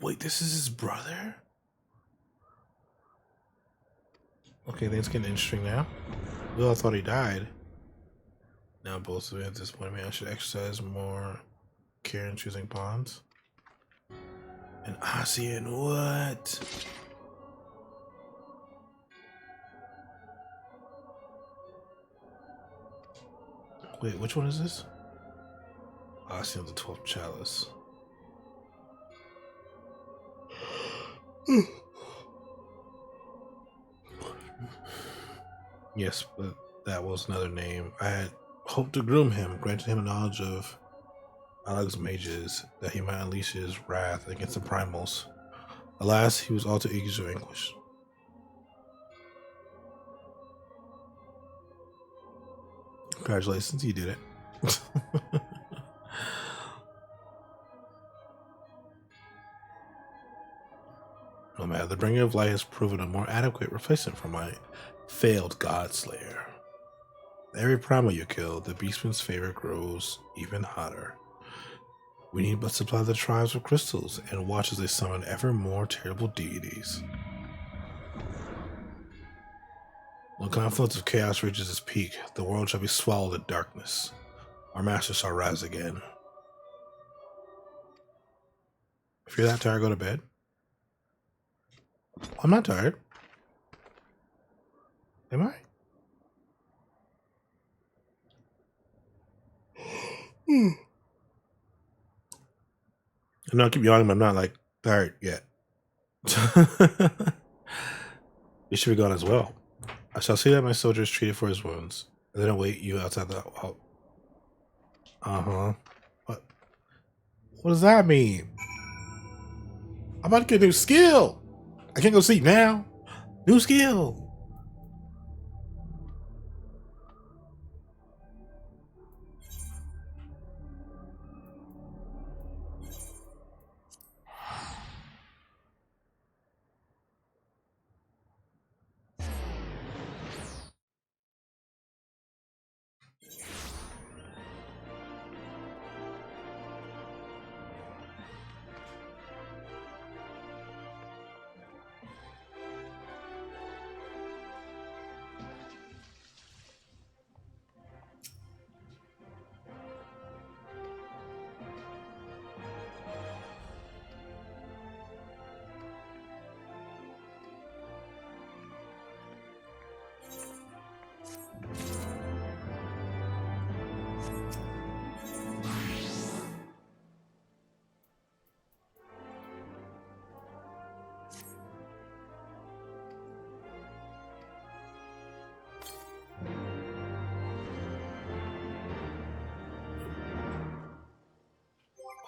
[SPEAKER 1] Wait, this is his brother? Okay, things getting interesting now. We all thought he died. Now both of me at this point, I should exercise more care in choosing pawns. And ASEAN, what? Wait, which one is this? ASEAN, the 12th chalice. Yes, but that was another name. I had hoped to groom him, granted him a knowledge of Alex's mages, that he might unleash his wrath against the primals. Alas, he was all too eager to vanquish. Congratulations, you did it. No matter, the Bringer of Light has proven a more adequate replacement for my failed Godslayer. Every primal you kill, the Beastman's favor grows even hotter. We need but supply the tribes with crystals and watch as they summon ever more terrible deities. When confluence of chaos reaches its peak, the world shall be swallowed in darkness. Our master shall rise again. If you're that tired, go to bed. I'm not tired. Am I? I know I keep yawning, but I'm not like tired yet. You should be gone as well. I shall see that my soldier is treated for his wounds, and then await you outside the. Oh. What? What does that mean? I'm about to get a new skill. I can't go sleep now. New skill.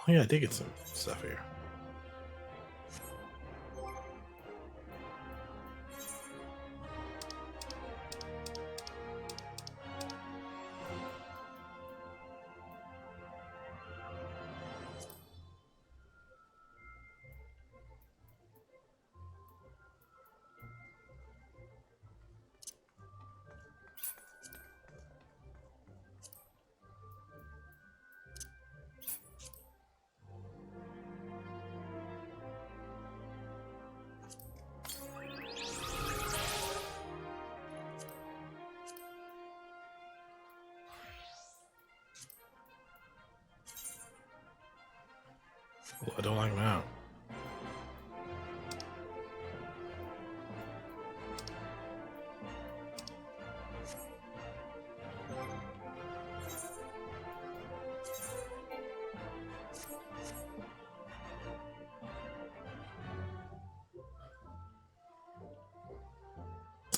[SPEAKER 1] Oh yeah, I did get some stuff here. Well, I don't like that.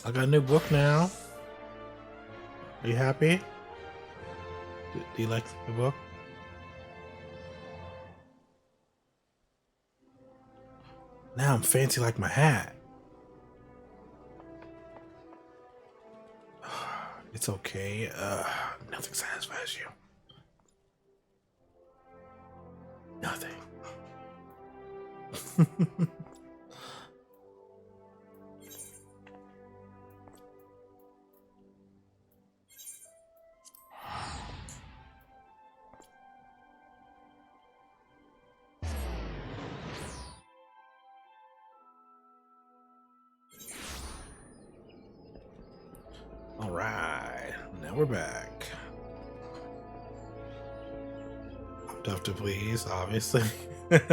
[SPEAKER 1] I got a new book now. Are you happy? Do you like the book? Now I'm fancy like my hat. It's okay. Nothing satisfies you. Nothing. All right, now we're back. I'm tough to please, obviously. Right,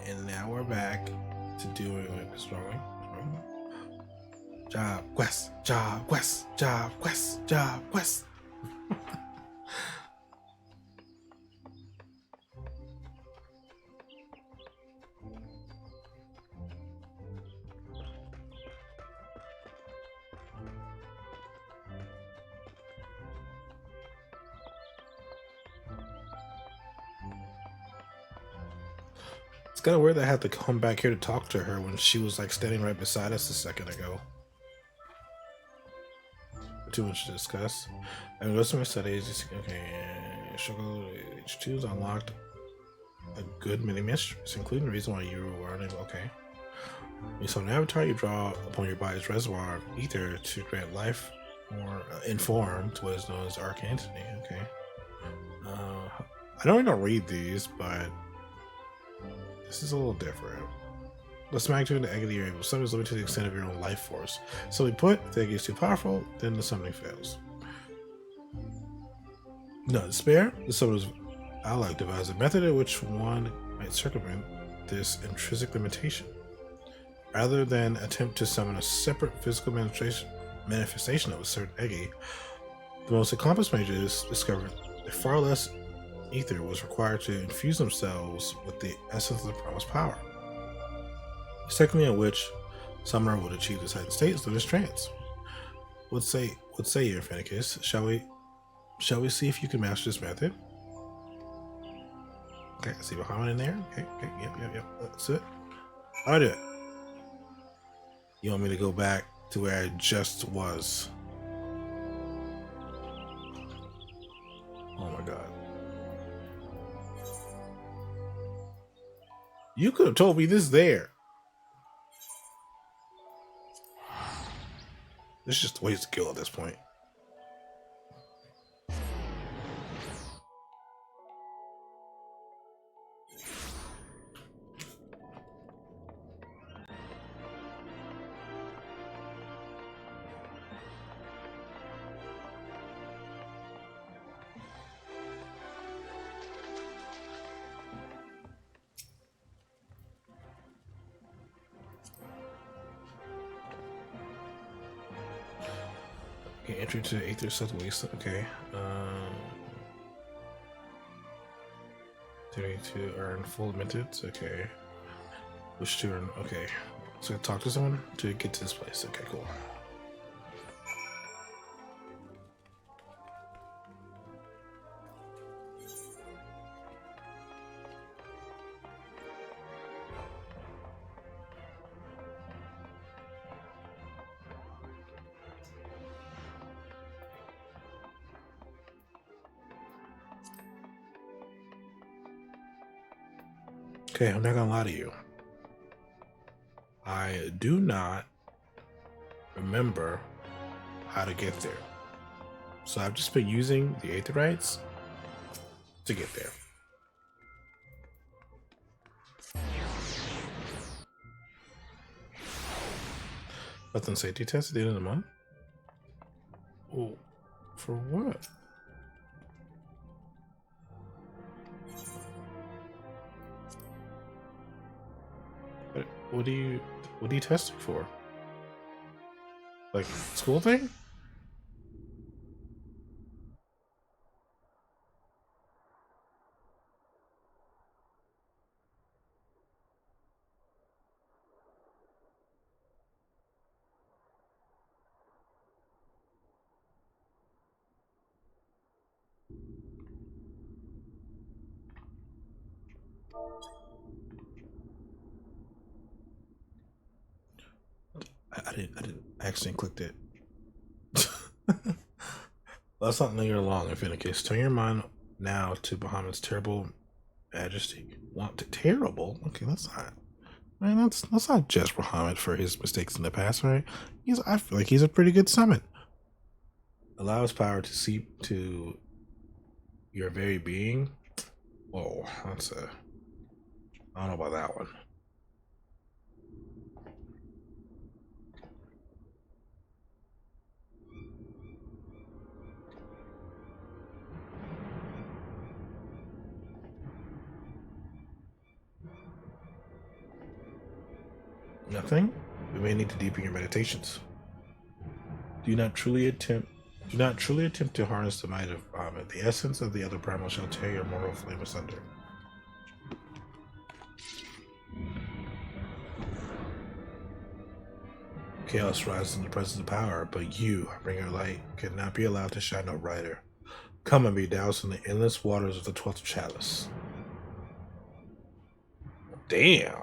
[SPEAKER 1] and now we're back to doing strolling. Job quest, job quest, job quest, job quest. It's kind of weird that I had to come back here to talk to her when she was like standing right beside us a second ago. Too much to discuss. I mean, most of my studies. Okay, struggle H2 is unlocked a good many mysteries, including the reason why you were unable. Okay. When you summon an avatar, you draw upon your body's reservoir of ether to grant life or inform to what is known as arcane entity. Okay. I don't read these, but this is a little different. The magnitude of the egg you're able to summon is limited to the extent of your own life force. So we put, if the egg is too powerful, then the summoning fails. No despair, the summoner's ally devised a method in which one might circumvent this intrinsic limitation. Rather than attempt to summon a separate physical manifestation of a certain eggy, the most accomplished mages discovered that far less ether was required to infuse themselves with the essence of the promised power. Secondly, in which summoner would achieve this heightened state through this trance. What say you, Infinikyz? Shall we see if you can master this method? Okay, I see Bahamut in there. Okay, yep. That's it. I'll do it. You want me to go back to where I just was? Oh my god. You could have told me this there. This is just ways to kill at this point. Okay, entry to the Aether South Waste. Okay. To earn full minutes. Okay. Wish to earn. Okay. So talk to someone to get to this place. Okay, cool. Okay, I'm not gonna lie to you. I do not remember how to get there. So I've just been using the Aetherites to get there. Nothing safety test at the end of the month? Oh, for what? What are you testing for? Like school thing? I didn't accidentally clicked it. Let's not linger long. Infinikyz, turn your mind now to Bahamut's terrible majesty. Want to terrible? Okay, that's not. Man, let's not judge Bahamut for his mistakes in the past, right? I feel like he's a pretty good summon. Allow his power to seep to your very being. Oh, that's a. I don't know about that one. Nothing? We may need to deepen your meditations. Do not truly attempt to harness the might of Bahamut. The essence of the other primal shall tear your mortal flame asunder. Chaos rises in the presence of power, but you, bringer of light, cannot be allowed to shine no brighter. Come and be doused in the endless waters of the 12th chalice. Damn.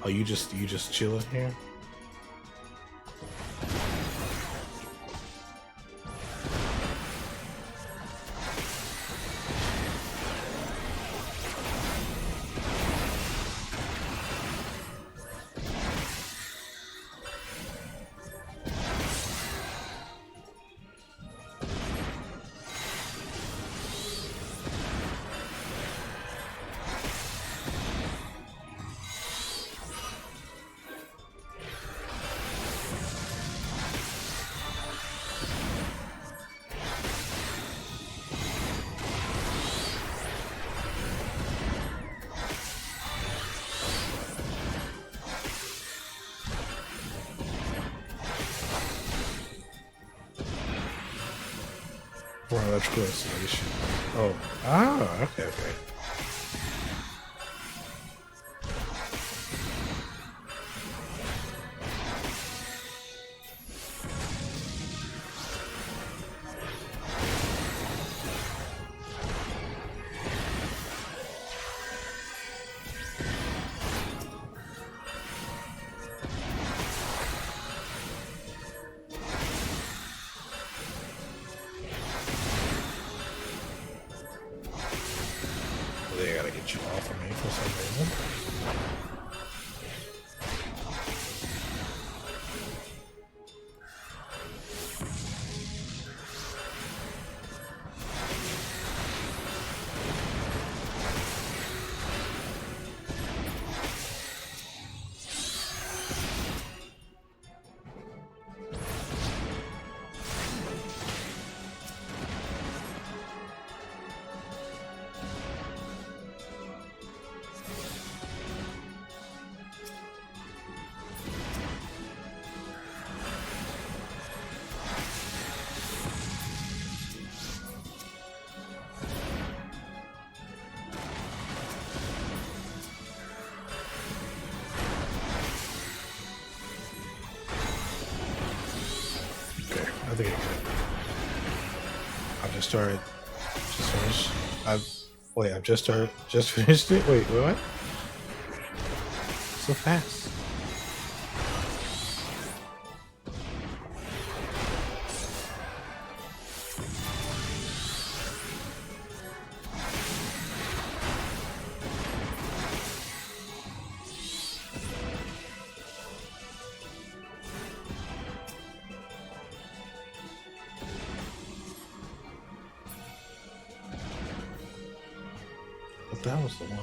[SPEAKER 1] Oh, you just chilling here? For electrical installation. Oh. Ah, okay. They gotta get you off of me for some reason. I think I've just started. Just finished. I've just finished it. Wait, what? So fast. But that was the one.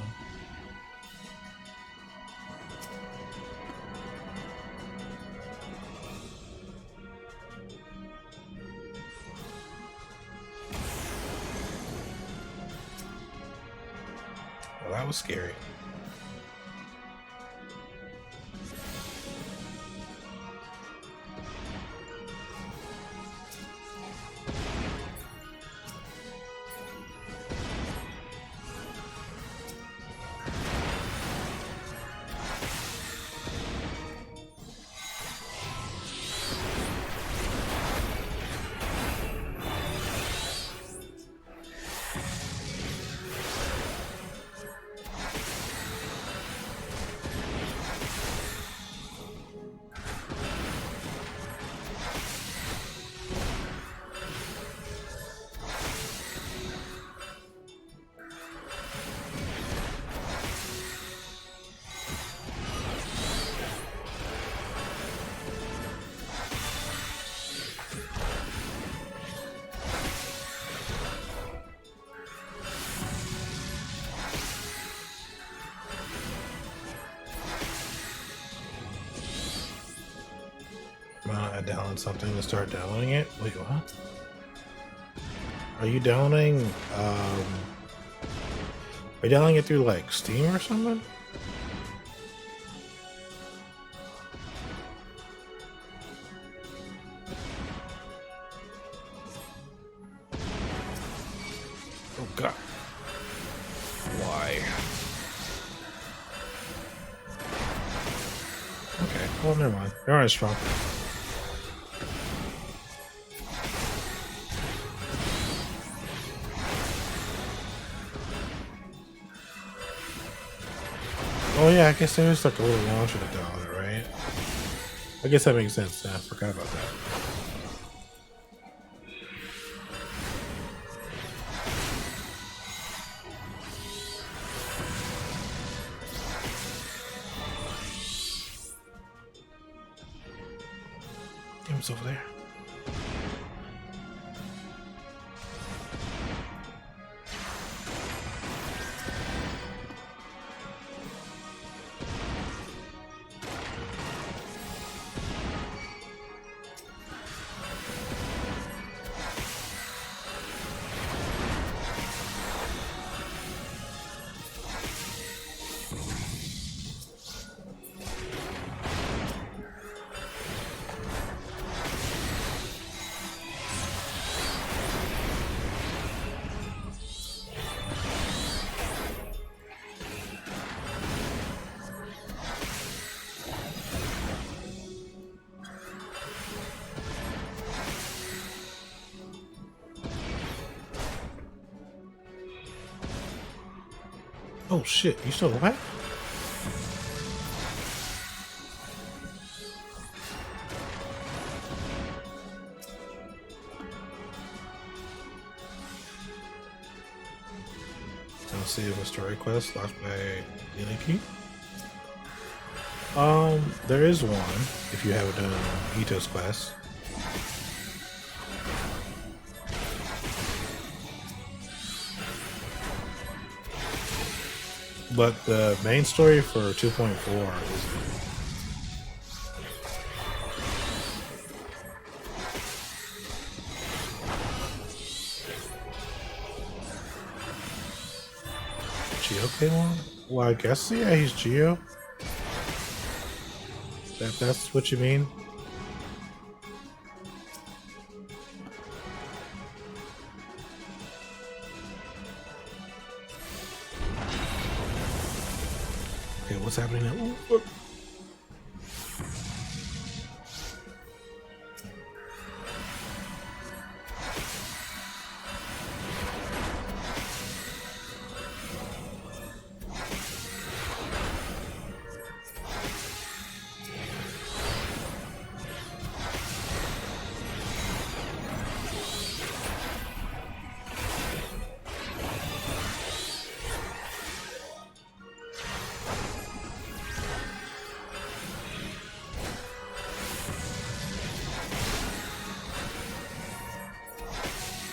[SPEAKER 1] Well, that was scary. download something to start downloading it? Wait, what? Are you downloading, are you downloading it through, like, Steam or something? Oh, God. Why? Okay, well, never mind. You're alright, strong. Oh yeah, I guess there is like a little launcher to download it, right? I guess that makes sense. I forgot about that. Game's over there. Oh shit, you still alive? I'll save a story quest left by Infinikyz. There is one if you haven't done Ito's quest. But the main story for 2.4 is Geo came on? Well, I guess yeah, he's Geo. That's what you mean? Okay, what's happening now? Ooh, look.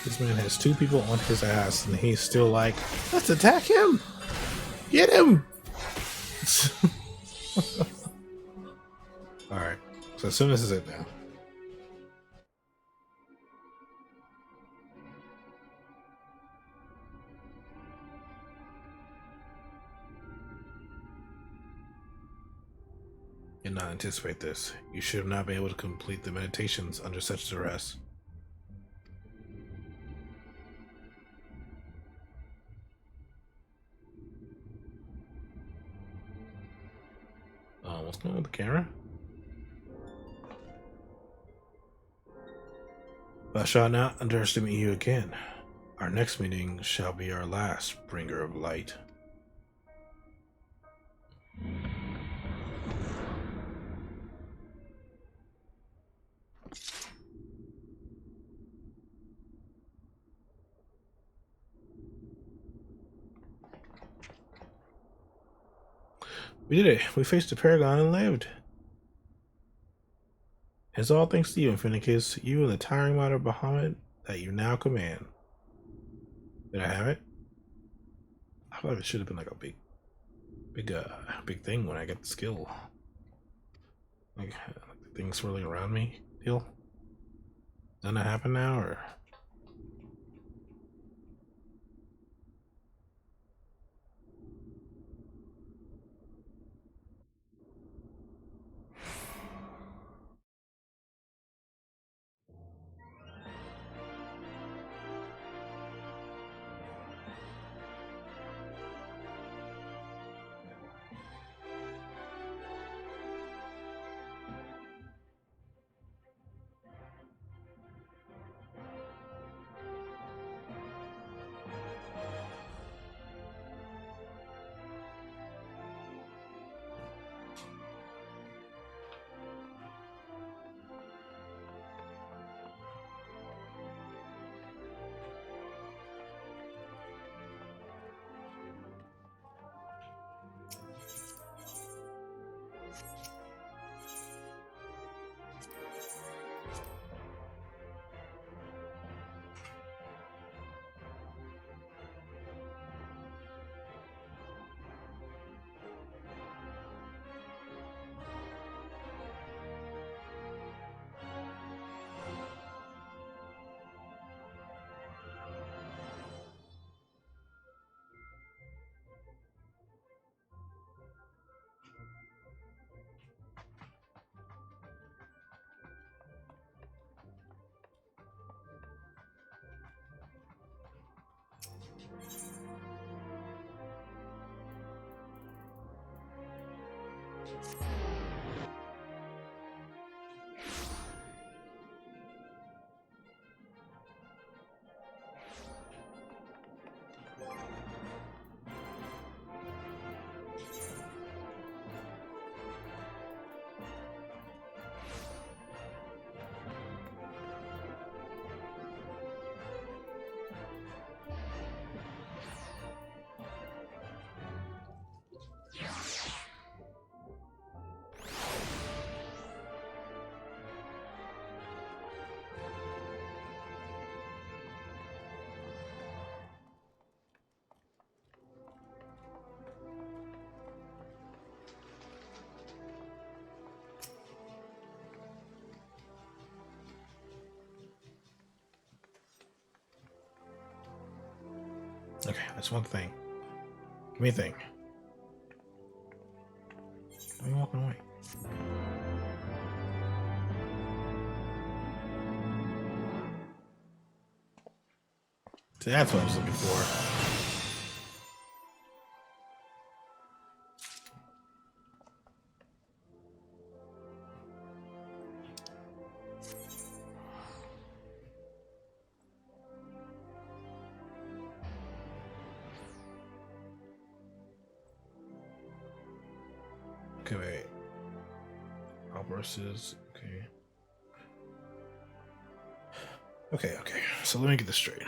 [SPEAKER 1] This man has two people on his ass and he's still like, let's attack him! Get him! Alright, so as soon as this is it now. Did not anticipate this. You should not be able to complete the meditations under such duress. What's going on with the camera? I shall not underestimate you again. Our next meeting shall be our last, bringer of light. We did it. We faced the Paragon and lived. It's all thanks to you, Infinikyz. You and the tiring might of Bahamut that you now command. Did I have it? I thought it should have been like a big thing when I get the skill. Like the thing swirling around me deal. Doesn't that happen now, or? Okay, that's one thing. Give me a thing. Why are you walking away? See, that's what I was looking for. Okay, wait. Versus, okay. Okay. So let me get this straight.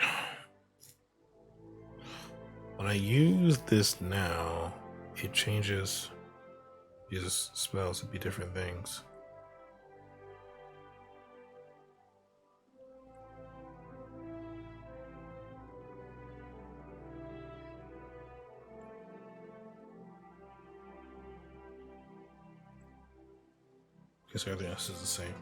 [SPEAKER 1] When I use this now, it changes these spells to be different things. Guess everything else is the same.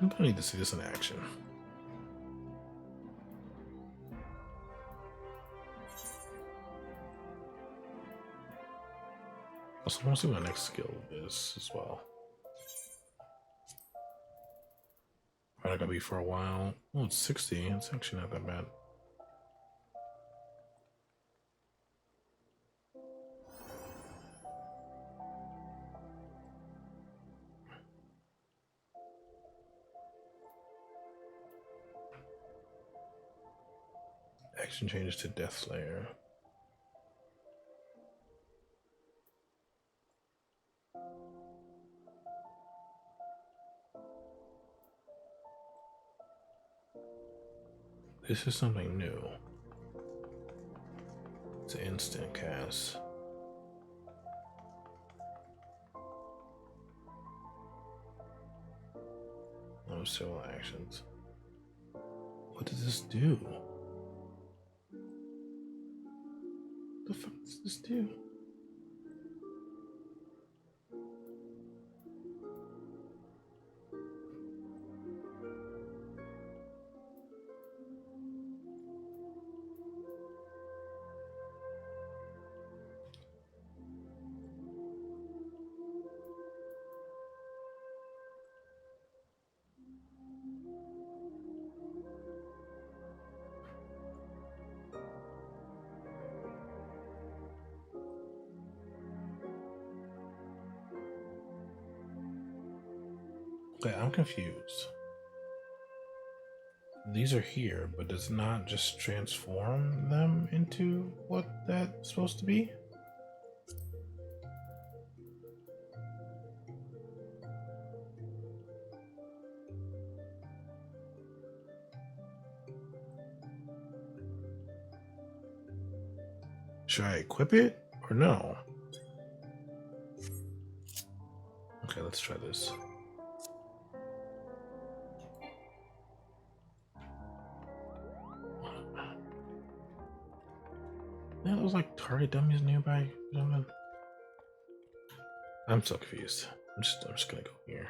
[SPEAKER 1] I'm gonna need to see this in action. Also, I want to see what my next skill is as well. Alright, I gotta be for a while. Oh, it's 60. It's actually not that bad. Action changes to Death Slayer. This is something new. to instant cast. No civil actions. What does this do? What the fuck does this do? Okay, I'm confused. These are here, but does it not just transform them into what that's supposed to be? Should I equip it or no? Okay, let's try this. Yeah, those like target dummies nearby or something. I'm so confused. I'm just gonna go here.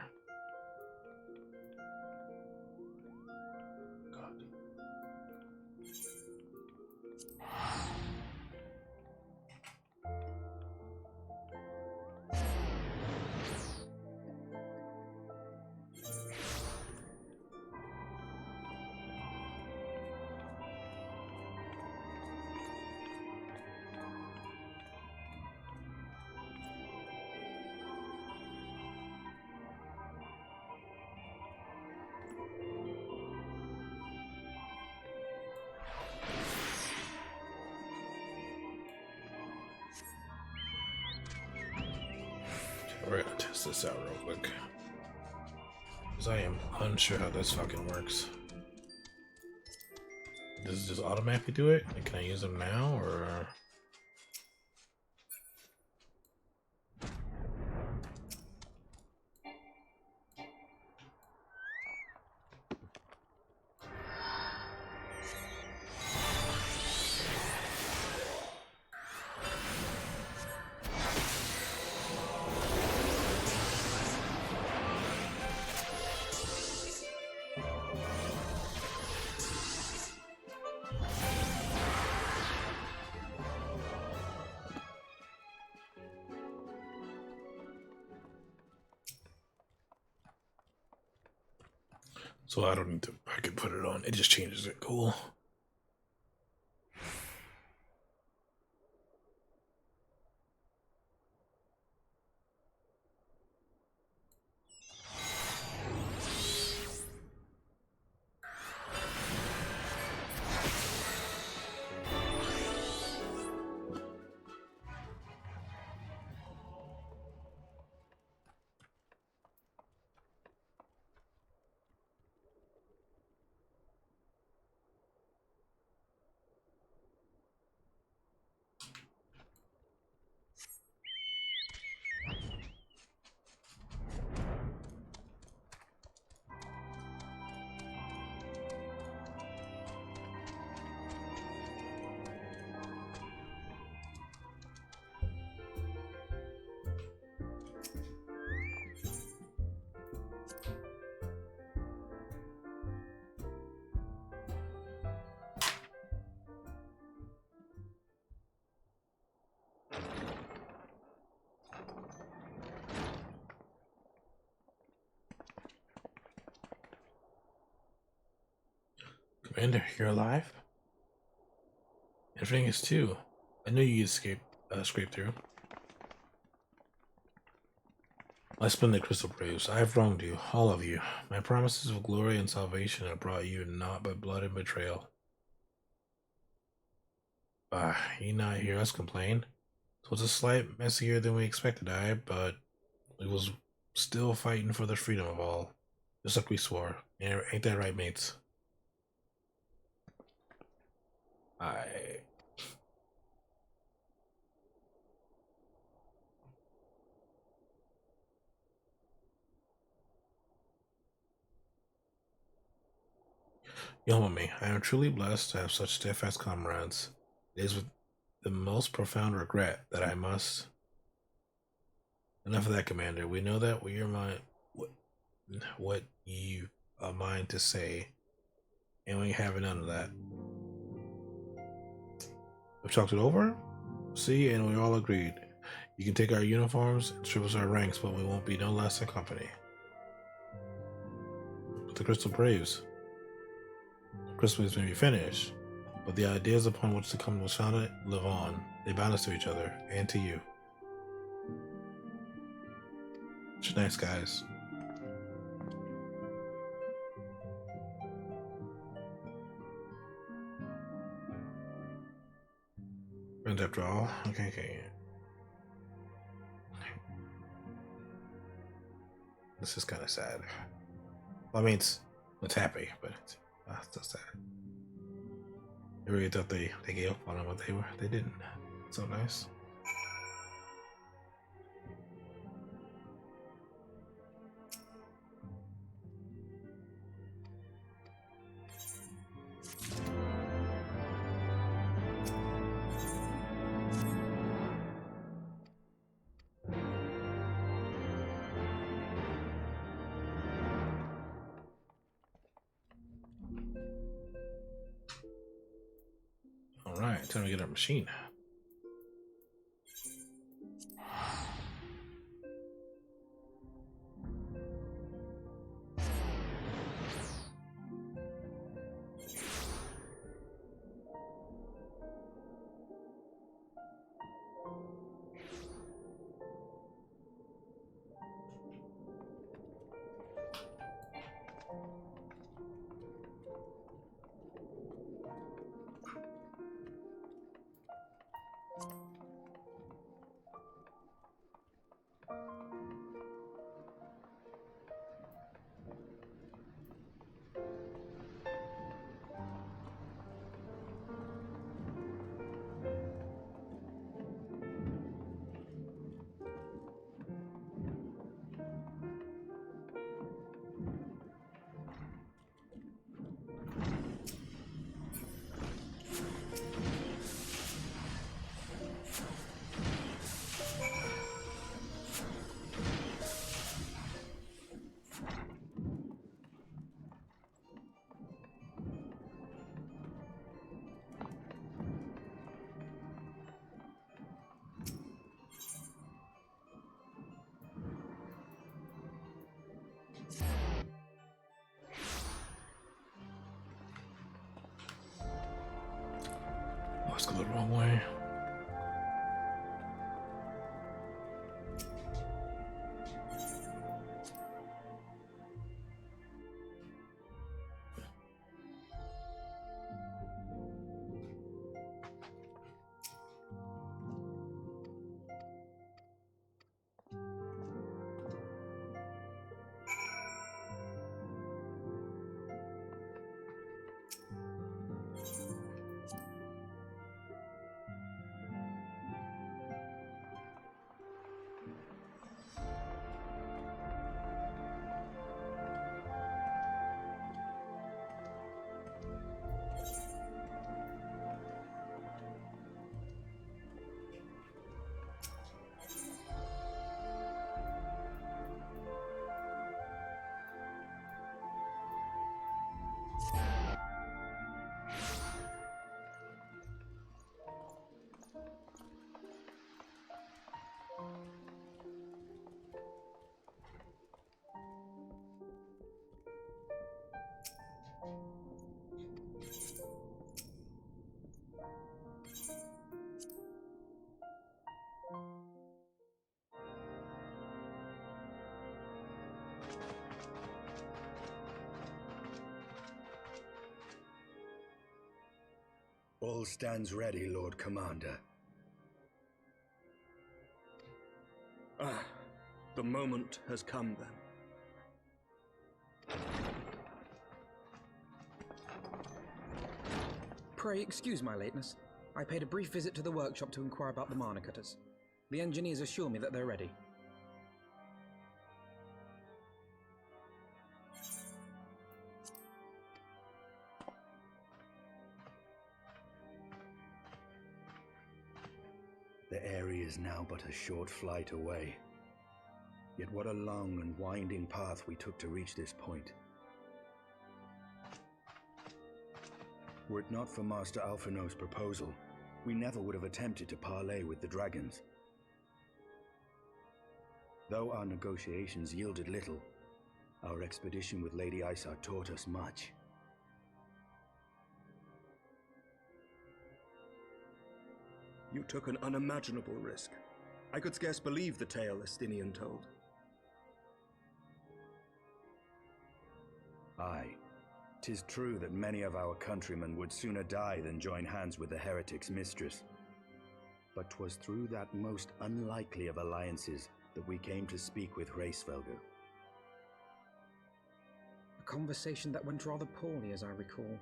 [SPEAKER 1] God. We're gonna test this out real quick. Because I am unsure how this fucking works. Does it just automatically do it? Like, can I use them now or? So I don't need to, I can put it on. It just changes it. Cool. Commander, you're alive? Infinikyz too. I knew you escaped, scraped through. I spend the crystal braves. I have wronged you, all of you. My promises of glory and salvation have brought you naught but blood and betrayal. You not hear us complain? So it's a slight messier than we expected, but we was still fighting for the freedom of all. Just like we swore. Ain't that right, mates? You humble me. I am truly blessed to have such steadfast comrades. It is with the most profound regret that I must. Enough of that, Commander. We know that what you are mind to say, and we have none of that. We've talked it over. See, and we all agreed. You can take our uniforms and strip us our ranks, but we won't be no less than company. But the Crystal Braves. Christmas may be finished, but the ideas upon which the company was founded live on. They bound us to each other and to you. You're nice guys. Friends after all. Okay. This is kind of sad. Well, I mean, it's happy, but it's still sad. I really thought they gave up on them, but they didn't. So nice. Alright, time to get our machine. Let's go the wrong way.
[SPEAKER 4] All stands ready, Lord Commander.
[SPEAKER 6] Ah, the moment has come then.
[SPEAKER 2] Pray excuse my lateness. I paid a brief visit to the workshop to inquire about the mana cutters. The engineers assure me that they're ready.
[SPEAKER 4] Eyrie is now but a short flight away. Yet what a long and winding path we took to reach this point. Were it not for Master Alphinaud's proposal, we never would have attempted to parley with the dragons. Though our negotiations yielded little, our expedition with Lady Isar taught us much.
[SPEAKER 6] You took an unimaginable risk. I could scarce believe the tale Estinian told.
[SPEAKER 4] Aye, 'tis true that many of our countrymen would sooner die than join hands with the heretic's mistress. But 'twas through that most unlikely of alliances that we came to speak with Hraesvelgr.
[SPEAKER 2] A conversation that went rather poorly, as I recall.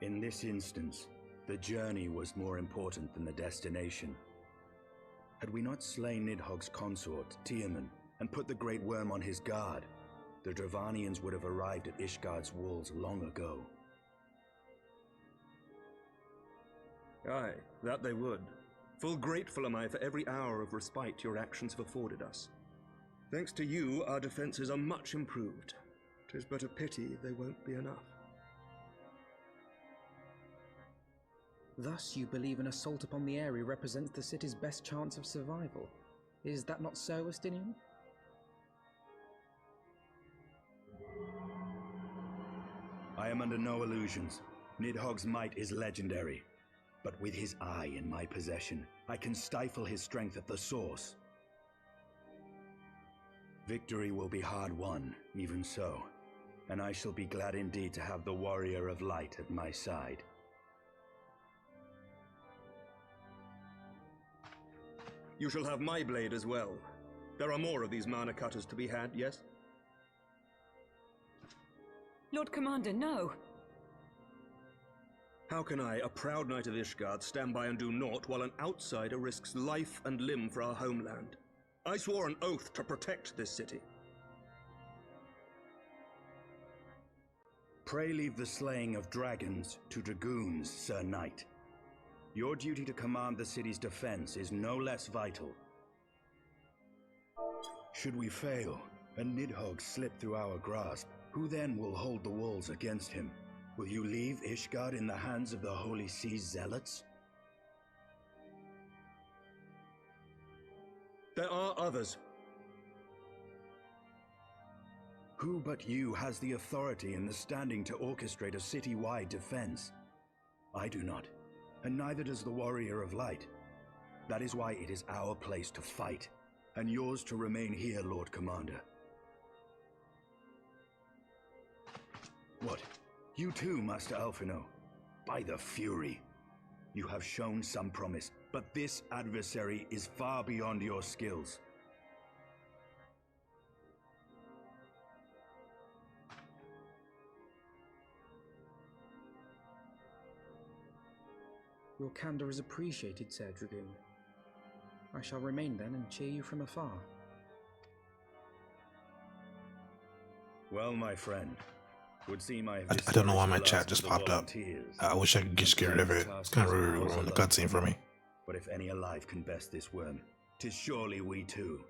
[SPEAKER 4] In this instance, the journey was more important than the destination. Had we not slain Nidhogg's consort, Tiaman, and put the Great Worm on his guard, the Dravanians would have arrived at Ishgard's walls long ago.
[SPEAKER 6] Aye, that they would. Full grateful am I for every hour of respite your actions have afforded us. Thanks to you, our defenses are much improved. 'Tis but a pity they won't be enough.
[SPEAKER 2] Thus, you believe an assault upon the area represents the city's best chance of survival. Is that not so, Estinian?
[SPEAKER 4] I am under no illusions. Nidhogg's might is legendary. But with his eye in my possession, I can stifle his strength at the source. Victory will be hard won, even so. And I shall be glad indeed to have the Warrior of Light at my side.
[SPEAKER 6] You shall have my blade as well. There are more of these mana cutters to be had, yes?
[SPEAKER 3] Lord Commander, no!
[SPEAKER 6] How can I, a proud knight of Ishgard, stand by and do naught while an outsider risks life and limb for our homeland? I swore an oath to protect this city.
[SPEAKER 4] Pray leave the slaying of dragons to dragoons, Sir Knight. Your duty to command the city's defense is no less vital. Should we fail, and Nidhogg slip through our grasp, who then will hold the walls against him? Will you leave Ishgard in the hands of the Holy Sea's zealots?
[SPEAKER 6] There are others.
[SPEAKER 4] Who but you has the authority and the standing to orchestrate a city-wide defense? I do not, and neither does the Warrior of Light. That is why it is our place to fight, and yours to remain here, Lord Commander. What? You too, Master Alphinaud? By the Fury! You have shown some promise, but this adversary is far beyond your skills.
[SPEAKER 2] Your candor is appreciated, Sir Dragoon. I shall remain then and cheer you from afar.
[SPEAKER 4] Well, my friend, would seem I
[SPEAKER 1] I don't know why my chat just popped up. I wish I could just get rid of it. It's kind of ruined the cutscene for me.
[SPEAKER 4] But if any alive can best this worm, 'tis surely we too.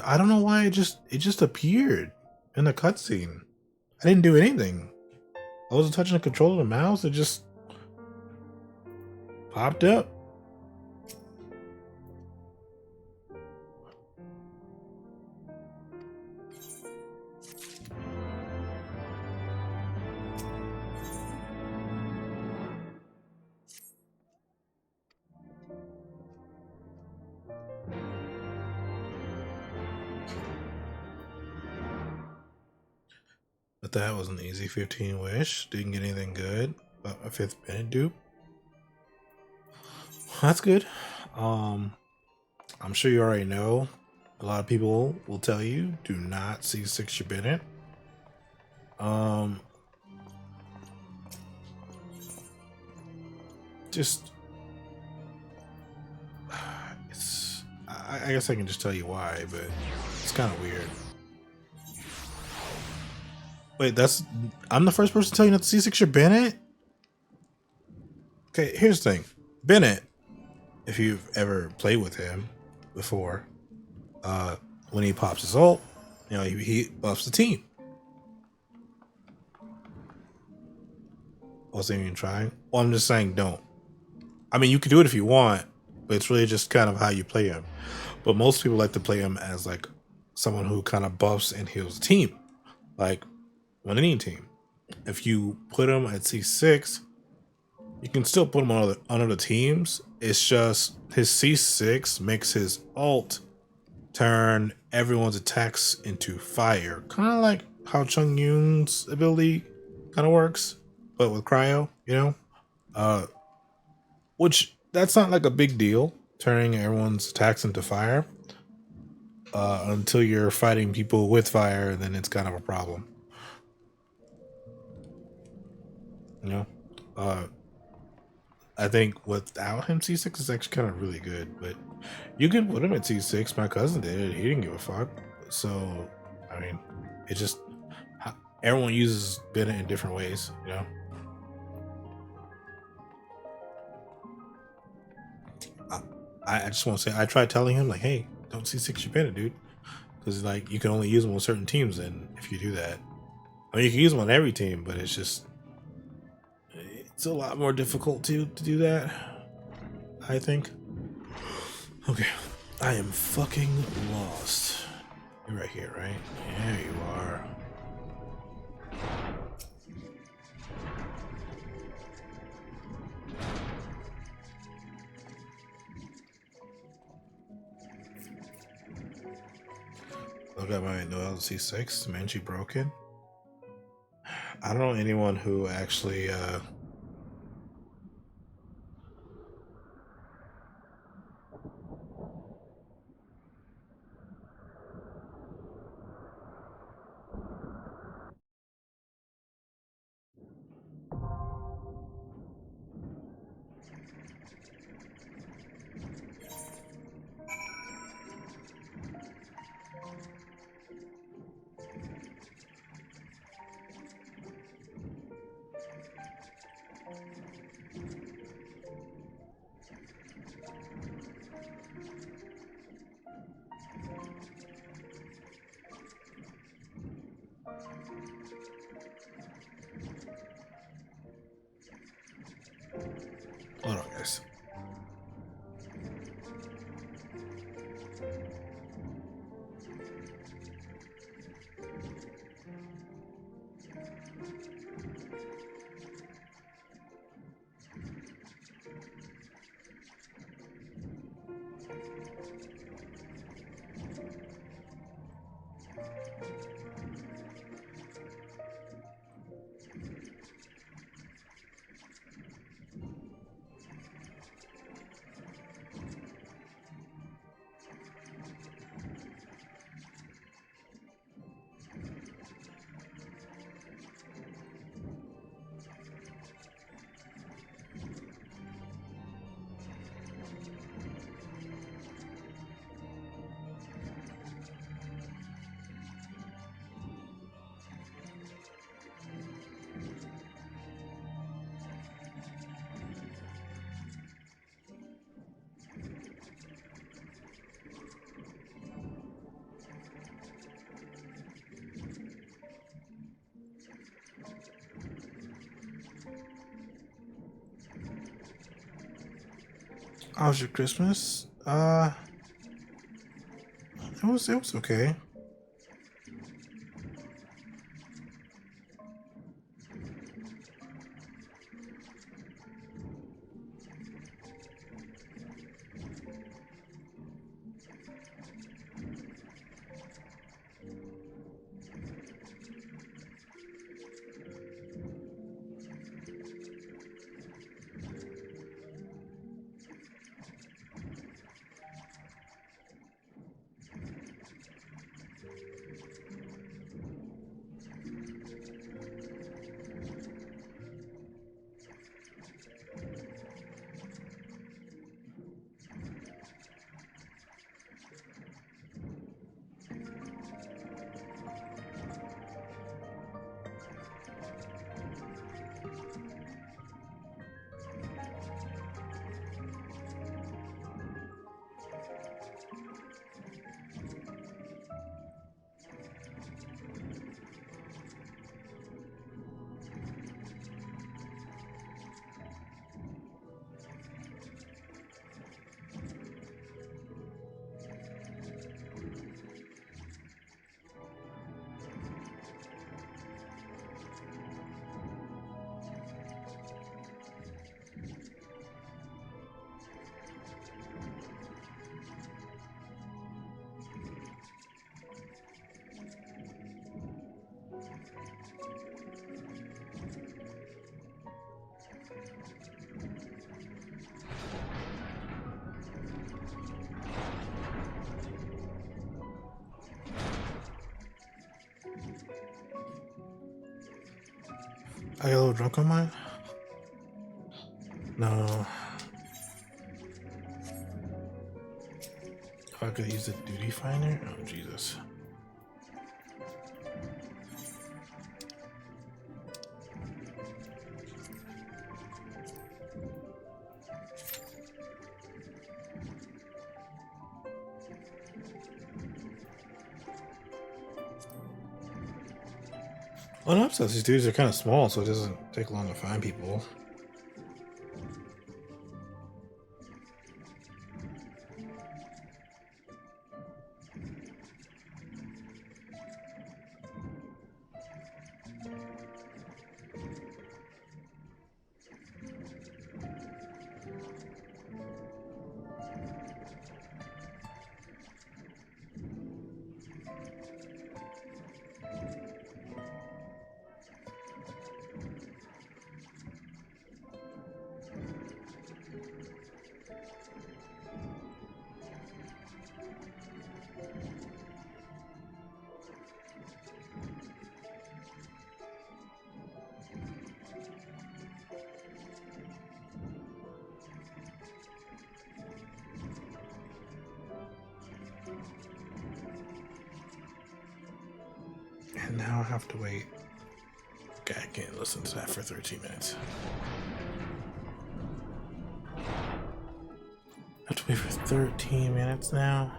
[SPEAKER 1] I don't know why it just appeared in the cutscene. I didn't do anything. I wasn't touching the controller of the mouse. It just popped up. that was an easy 15 wish. Didn't get anything good, but a 5th Bennett dupe. That's good. I'm sure you already know. A lot of people will tell you, do not C6 your Bennett. Just, it's, I guess I can just tell you why, but it's kind of weird. Wait, I'm the first person to tell you not to C6 your Bennett? Okay, here's the thing. Bennett, if you've ever played with him before, when he pops his ult, you know, he buffs the team. Wasn't even trying. Well, I'm just saying don't. I mean, you can do it if you want, but it's really just kind of how you play him. But most people like to play him as like someone who kind of buffs and heals the team, like on any team. If you put him at C6, you can still put him on other teams. It's just his C6 makes his ult turn everyone's attacks into fire, kind of like how Chung Yun's ability kind of works, but with cryo, you know. Which that's not like a big deal, turning everyone's attacks into fire, until you're fighting people with fire, and then it's kind of a problem. You know, I think without him C6 is actually kind of really good, but you can put him at C6. My cousin did it; he didn't give a fuck. So, I mean, it just everyone uses Bennett in different ways, you know. I just want to say, I tried telling him, like, hey, don't C6 your Bennett, dude. Because, like, you can only use them on certain teams, and if you do that. I mean, you can use them on every team, but it's just... It's a lot more difficult to do that, I think. Okay. I am fucking lost. You're right here, right? Yeah, you are. Look at my Noel C6, Manchi broken. I don't know anyone who actually hold on, guys. How was your Christmas? It was okay. I got a little drunk on mine? No. I could use the duty finder? Oh, Jesus. Well, no, upsets, these dudes are kind of small, so it doesn't take long to find people. And now I have to wait. Okay, I can't listen to that for 13 minutes. I have to wait for 13 minutes now.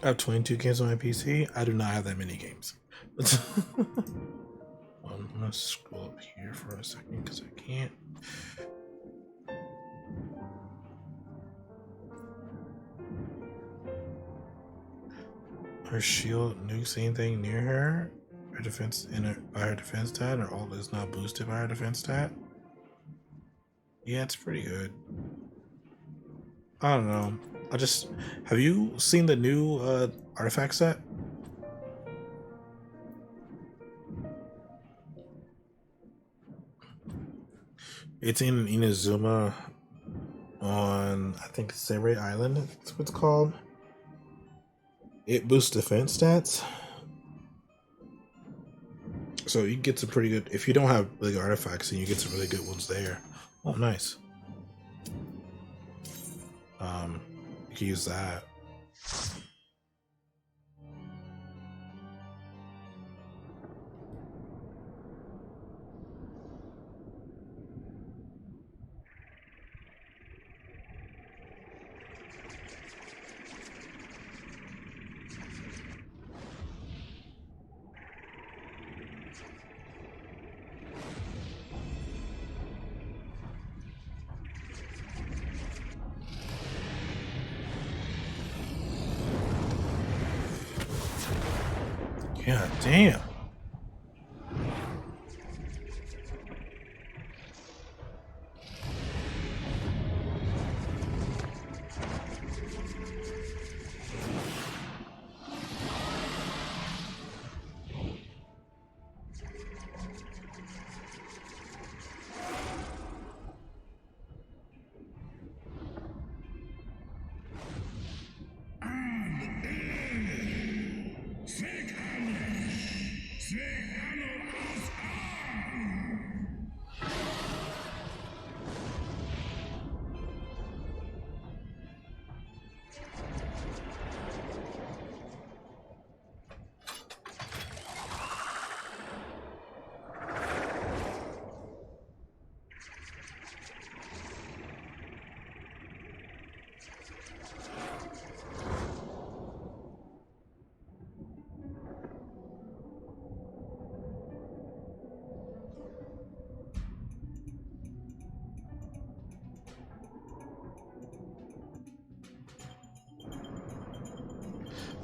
[SPEAKER 1] I have 22 games on my PC. I do not have that many games. I'm gonna scroll up here for a second because I can't. Her shield nukes anything near her. Her defense by her defense stat, or all is not boosted by her defense stat. Yeah, it's pretty good. I don't know. Have you seen the new artifact set? It's in Inazuma on, I think, Sabre Island, that's what it's called. It boosts defense stats. So you get some pretty good, if you don't have big artifacts, then you get some really good ones there. Oh, nice. You can use that. God damn.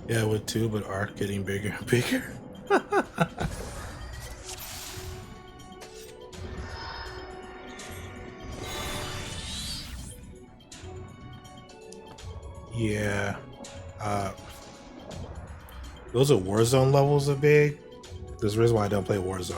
[SPEAKER 1] Yeah, I would too, but Arc getting bigger and bigger. Yeah. Those are Warzone levels are big. There's a reason why I don't play Warzone.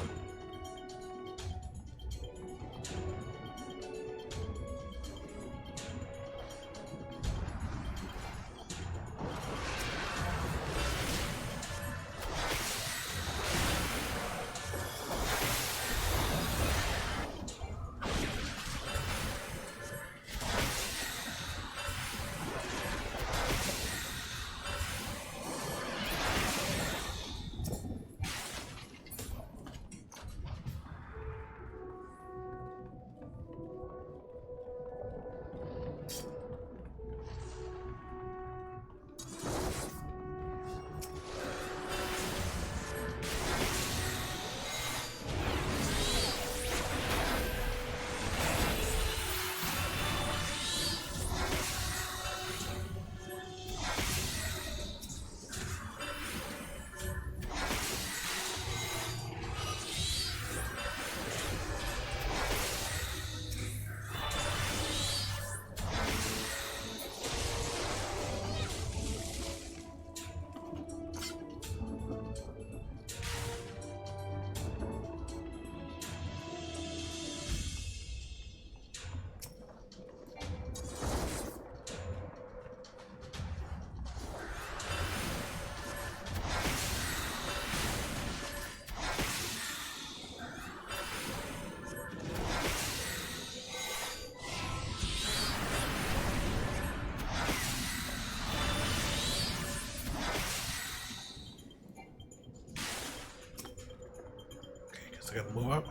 [SPEAKER 1] I gotta move up.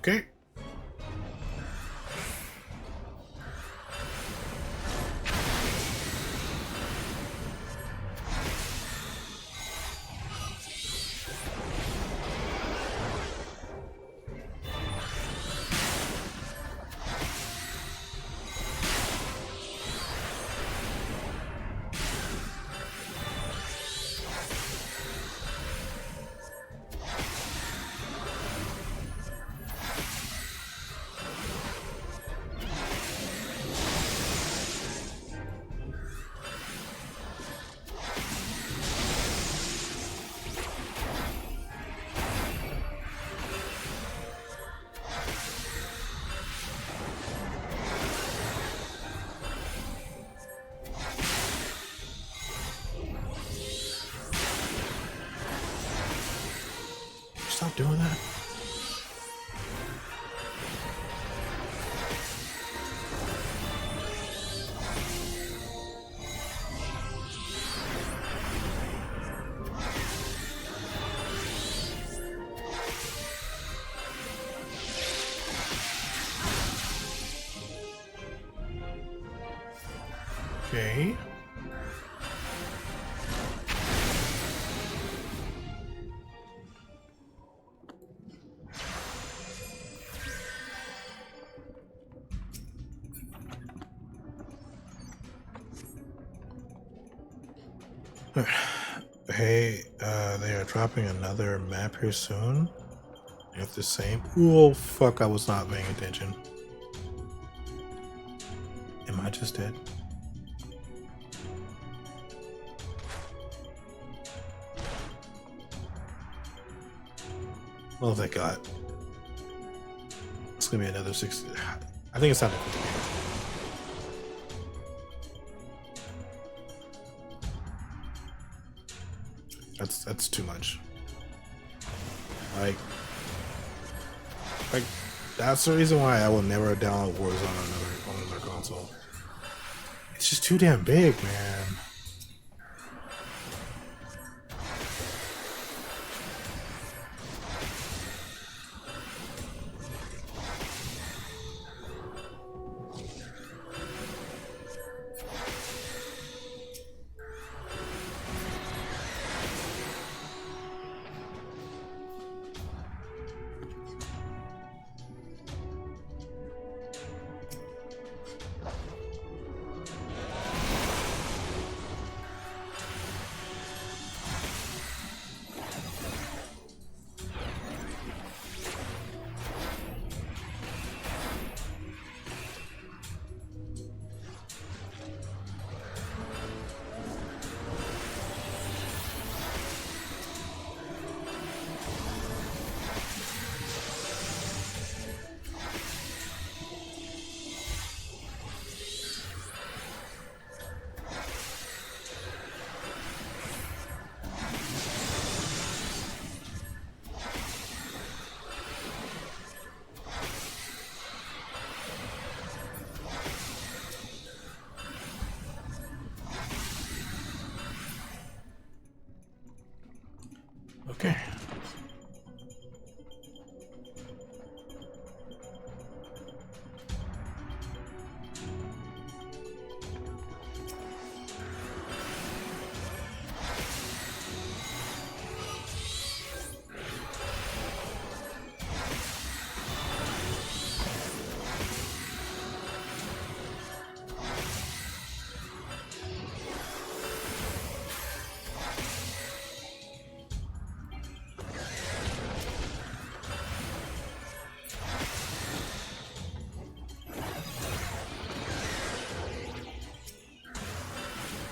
[SPEAKER 1] Okay. Stop doing that. Okay. Hey, they are dropping another map here soon. You have the same. Oh fuck! I was not paying attention. Am I just dead? Oh, thank God. It's gonna be another 60. I think it's time to quit the game. That's too much. Like that's the reason why I will never download Warzone on another console. It's just too damn big, man. Okay.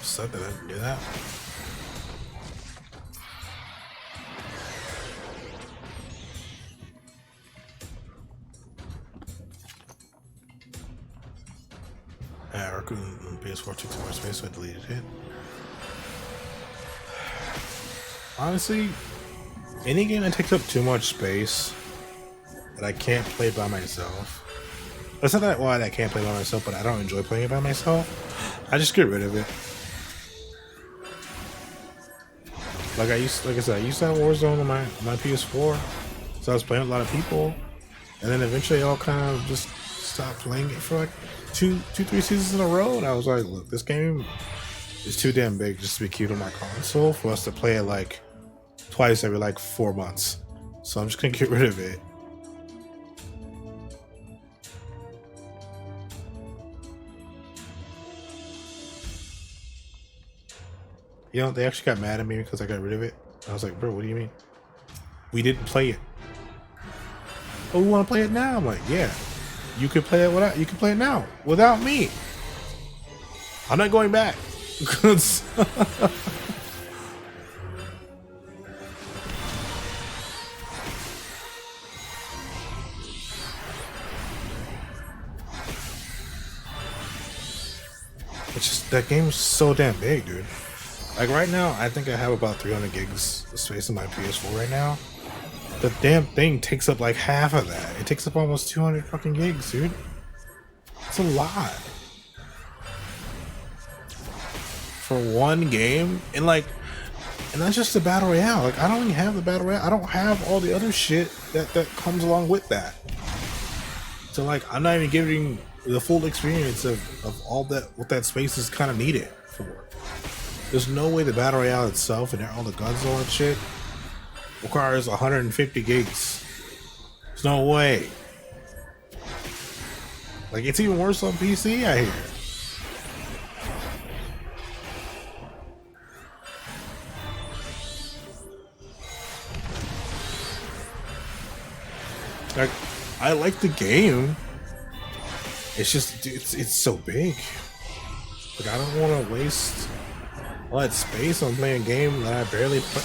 [SPEAKER 1] Said that I didn't do that. Raccoon PS4 took too much space, so I deleted it. Honestly, any game that takes up too much space that I can't play by myself. It's not that why I can't play by myself, but I don't enjoy playing it by myself. I just get rid of it. Like I said, I used to have Warzone on my PS4, so I was playing with a lot of people, and then eventually I'll kind of just stop playing it for like 3 seasons in a row. And I was like, look, this game is too damn big just to be queued on my console for us to play it like twice every like 4 months. So I'm just gonna get rid of it. You know, they actually got mad at me because I got rid of it. I was like, bro, what do you mean? We didn't play it. Oh, we want to play it now? I'm like, yeah. You can play it without. You can play it now without me. I'm not going back. It's just that game's so damn big, dude. Like right now, I think I have about 300 gigs of space in my PS4 right now. The damn thing takes up like half of that. It takes up almost 200 fucking gigs, dude. It's a lot. For one game, and that's just the battle royale. Like I don't even have the battle royale. I don't have all the other shit that comes along with that. So like I'm not even giving the full experience of all that what that space is kind of needed for. There's no way the battle royale itself and all the guns and all that shit requires 150 gigs. There's no way. Like it's even worse on PC, I hear. Like, I like the game, It's just it's so big. Like I don't want to waste all that space on playing a game that I barely play.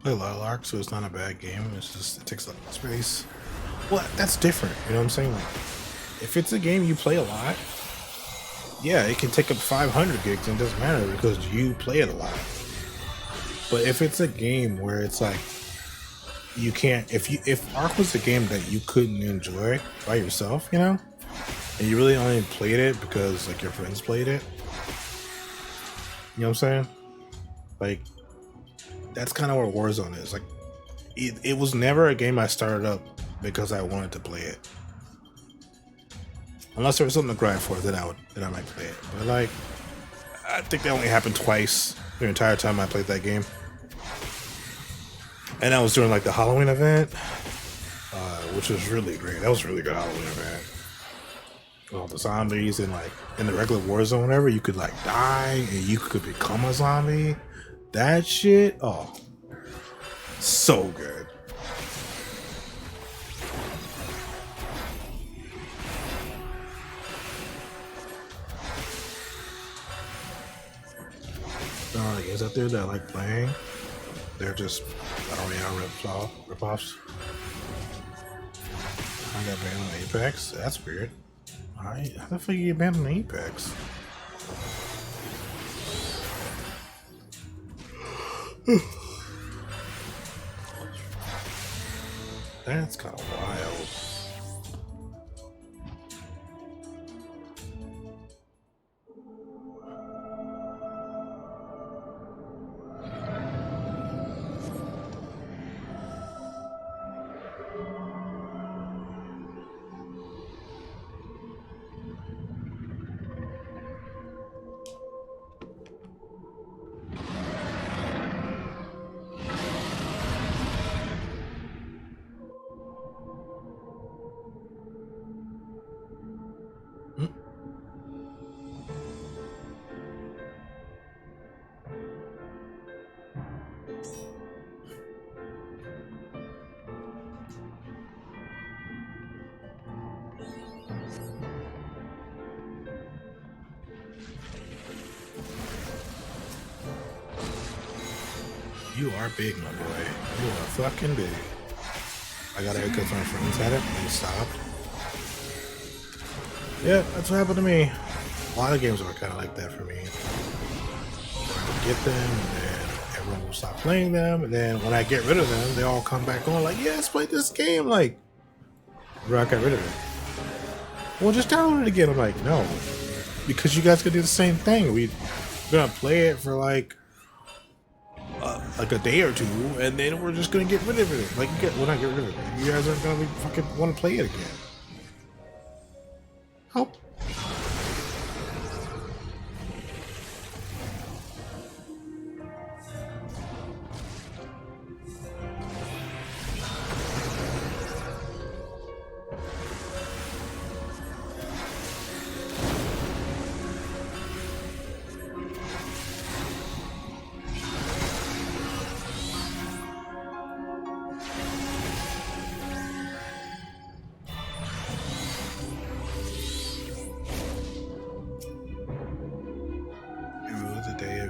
[SPEAKER 1] Play a lot of Lark, so it's not a bad game. It's just it takes a lot of space. Well, that's different. You know what I'm saying? Like, if it's a game you play a lot, yeah, it can take up 500 gigs and it doesn't matter because you play it a lot. But if it's a game where it's like you can't, if Ark was a game that you couldn't enjoy by yourself, you know, and you really only played it because like your friends played it, you know what I'm saying? Like, that's kind of where Warzone is. Like, it was never a game I started up because I wanted to play it. Unless there was something to grind for, then I might play it. But like, I think that only happened twice the entire time I played that game. And that was during like the Halloween event, which was really great. That was a really good Halloween event. All the zombies and like in the regular Warzone, whenever you could like die and you could become a zombie. That shit, oh, so good. Games out there that I like playing, they're just rip-offs. I got banned on Apex. That's weird. Alright, how the fuck you get banned on Apex? That's kind of wild. You are big, my boy. You are fucking big. I got it because my friends had it and they stopped. Yeah, that's what happened to me. A lot of games are kind of like that for me. I would get them, and then everyone will stop playing them, and then when I get rid of them, they all come back on like, yeah, let's play this game. Like, bro, I got rid of it. Well, just download it again. I'm like, no, because you guys could do the same thing. We're gonna play it for like a day or two, and then we're just gonna get rid of it. Like, we're not getting rid of it. You guys aren't gonna fucking want to play it again. Help.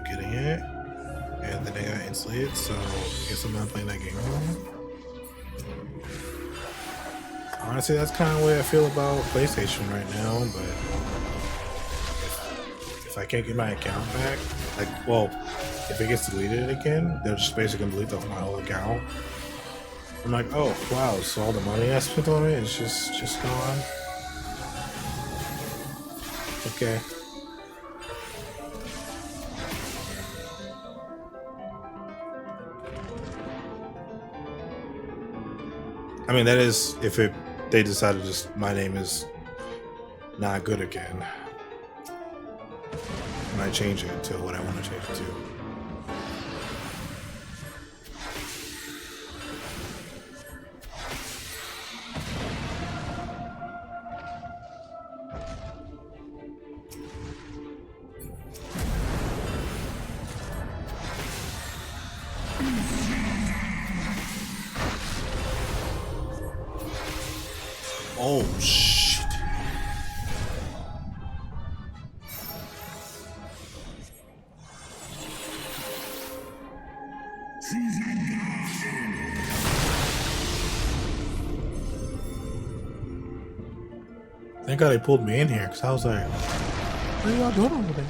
[SPEAKER 1] Getting it, and then I got insulated, so I guess I'm not playing that game anymore. Honestly, that's kind of the way I feel about PlayStation right now, but if I can't get my account back, like, well, if it gets deleted again, they're just basically gonna delete the my whole account. I'm like, oh wow, so all the money I spent on it is just gone. Okay. I mean, that is if they decide to just, my name is not good again. I might change it to what I want to change it to. Oh shit. Thank God they pulled me in here, because I was like, what are y'all doing over there?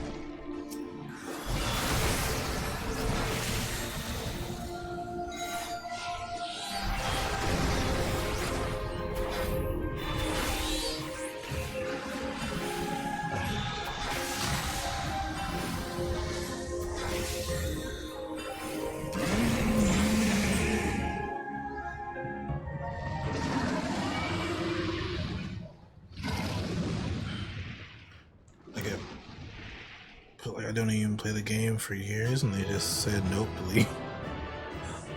[SPEAKER 1] I don't even play the game for years, and they just said nope, delete.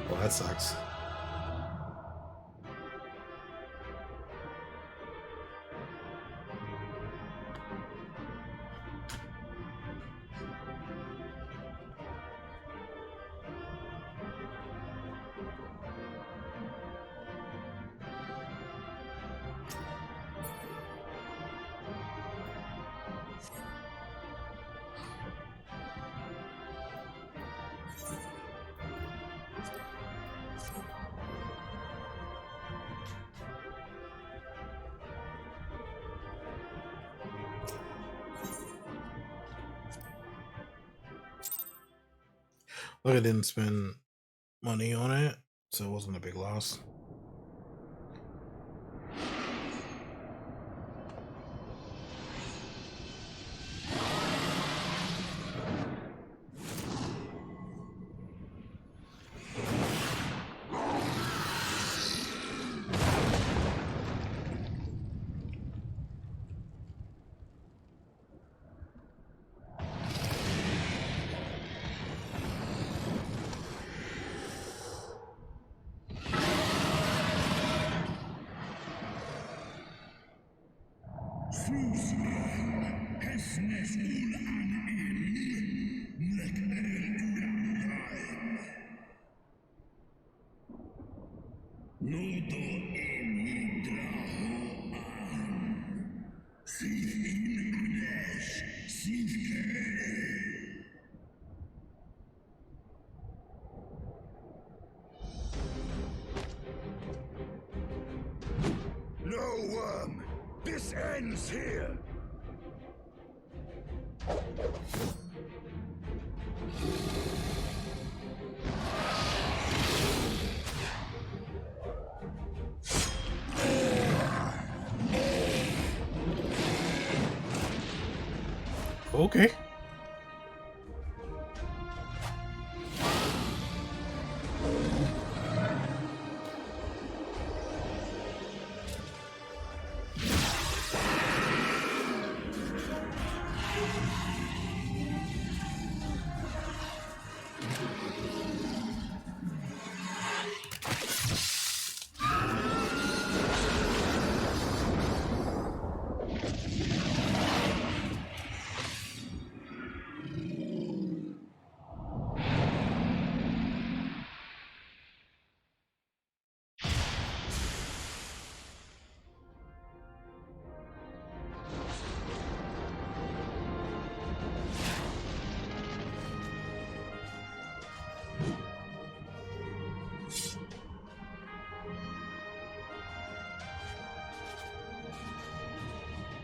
[SPEAKER 1] Well, that sucks. Look, I didn't spend money on it, so it wasn't a big loss.
[SPEAKER 4] ends here!
[SPEAKER 1] Okay.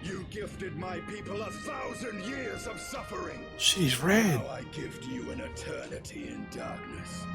[SPEAKER 4] You gifted my people 1,000 years of suffering.
[SPEAKER 1] She's red.
[SPEAKER 4] Now I gift you an eternity in darkness.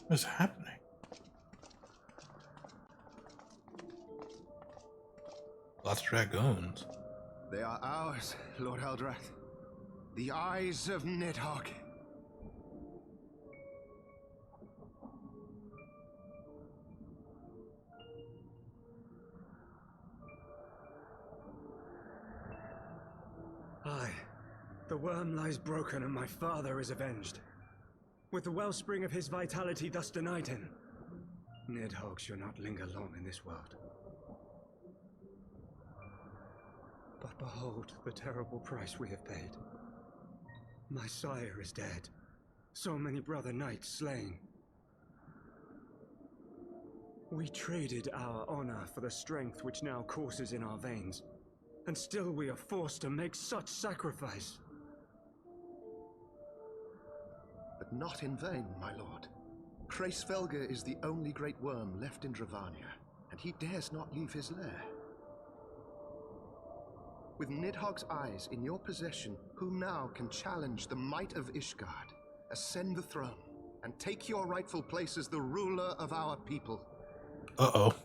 [SPEAKER 1] What's happening? Lots of dragoons.
[SPEAKER 14] They are ours, Lord Eldrath. The eyes of Nidhogg.
[SPEAKER 6] Aye. The worm lies broken and my father is avenged. With the wellspring of his vitality thus denied him, Nidhogg shall not linger long in this world. But behold the terrible price we have paid. My sire is dead. So many brother knights slain. We traded our honor for the strength which now courses in our veins, and still we are forced to make such sacrifice.
[SPEAKER 14] But not in vain, my lord. Hraesvelgr is the only great worm left in Dravania, and he dares not leave his lair. With Nidhogg's eyes in your possession, who now can challenge the might of Ishgard, ascend the throne, and take your rightful place as the ruler of our people?
[SPEAKER 1] Uh-oh.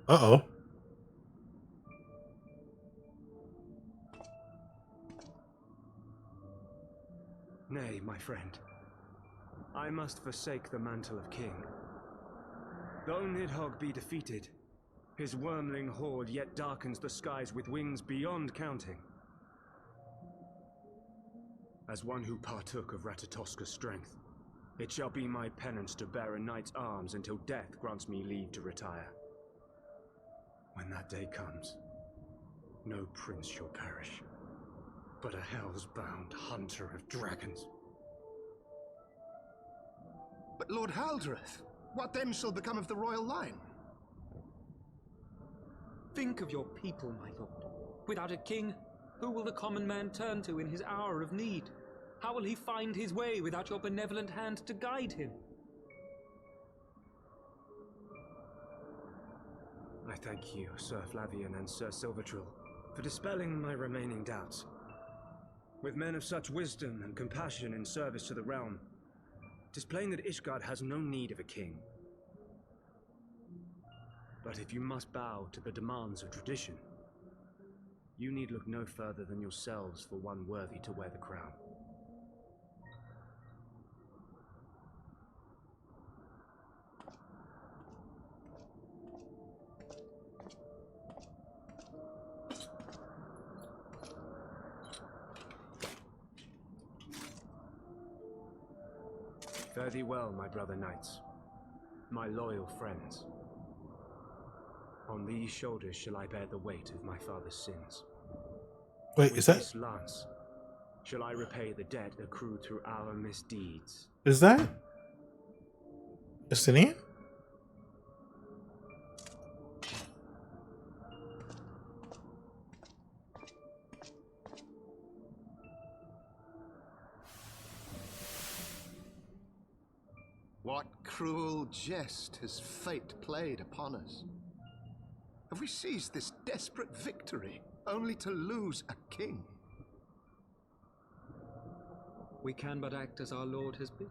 [SPEAKER 1] Uh-oh.
[SPEAKER 6] Nay, my friend. I must forsake the mantle of king. Though Nidhogg be defeated, his wormling horde yet darkens the skies with wings beyond counting. As one who partook of Ratatoska's strength, it shall be my penance to bear a knight's arms until death grants me leave to retire. When that day comes, no prince shall perish, but a hell's-bound hunter of dragons.
[SPEAKER 14] But Lord Haldreth, what then shall become of the royal line?
[SPEAKER 15] Think of your people, my lord. Without a king, who will the common man turn to in his hour of need? How will he find his way without your benevolent hand to guide him?
[SPEAKER 16] I thank you, Sir Flavian and Sir Silvertrill, for dispelling my remaining doubts. With men of such wisdom and compassion in service to the realm, it is plain that Ishgard has no need of a king. But if you must bow to the demands of tradition, you need look no further than yourselves for one worthy to wear the crown. Fare thee well, my brother knights, my loyal friends. On these shoulders shall I bear the weight of my father's sins.
[SPEAKER 1] Wait,
[SPEAKER 16] With
[SPEAKER 1] is that...
[SPEAKER 16] this lance shall I repay the debt accrued through our misdeeds.
[SPEAKER 1] Is that... Justinian?
[SPEAKER 14] What cruel jest has fate played upon us? Have we seized this desperate victory only to lose a king?
[SPEAKER 15] We can but act as our Lord has bid.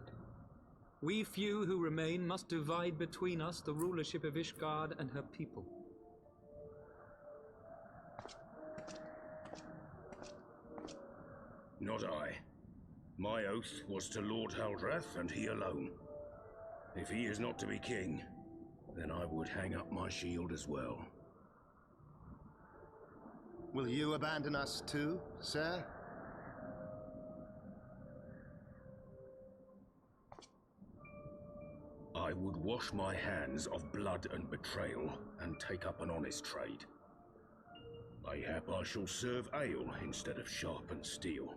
[SPEAKER 15] We few who remain must divide between us the rulership of Ishgard and her people.
[SPEAKER 13] Not I. My oath was to Lord Haldrath, and he alone. If he is not to be king, then I would hang up my shield as well.
[SPEAKER 14] Will you abandon us too, sir?
[SPEAKER 13] I would wash my hands of blood and betrayal, and take up an honest trade. Mayhap I shall serve ale instead of sharpened steel.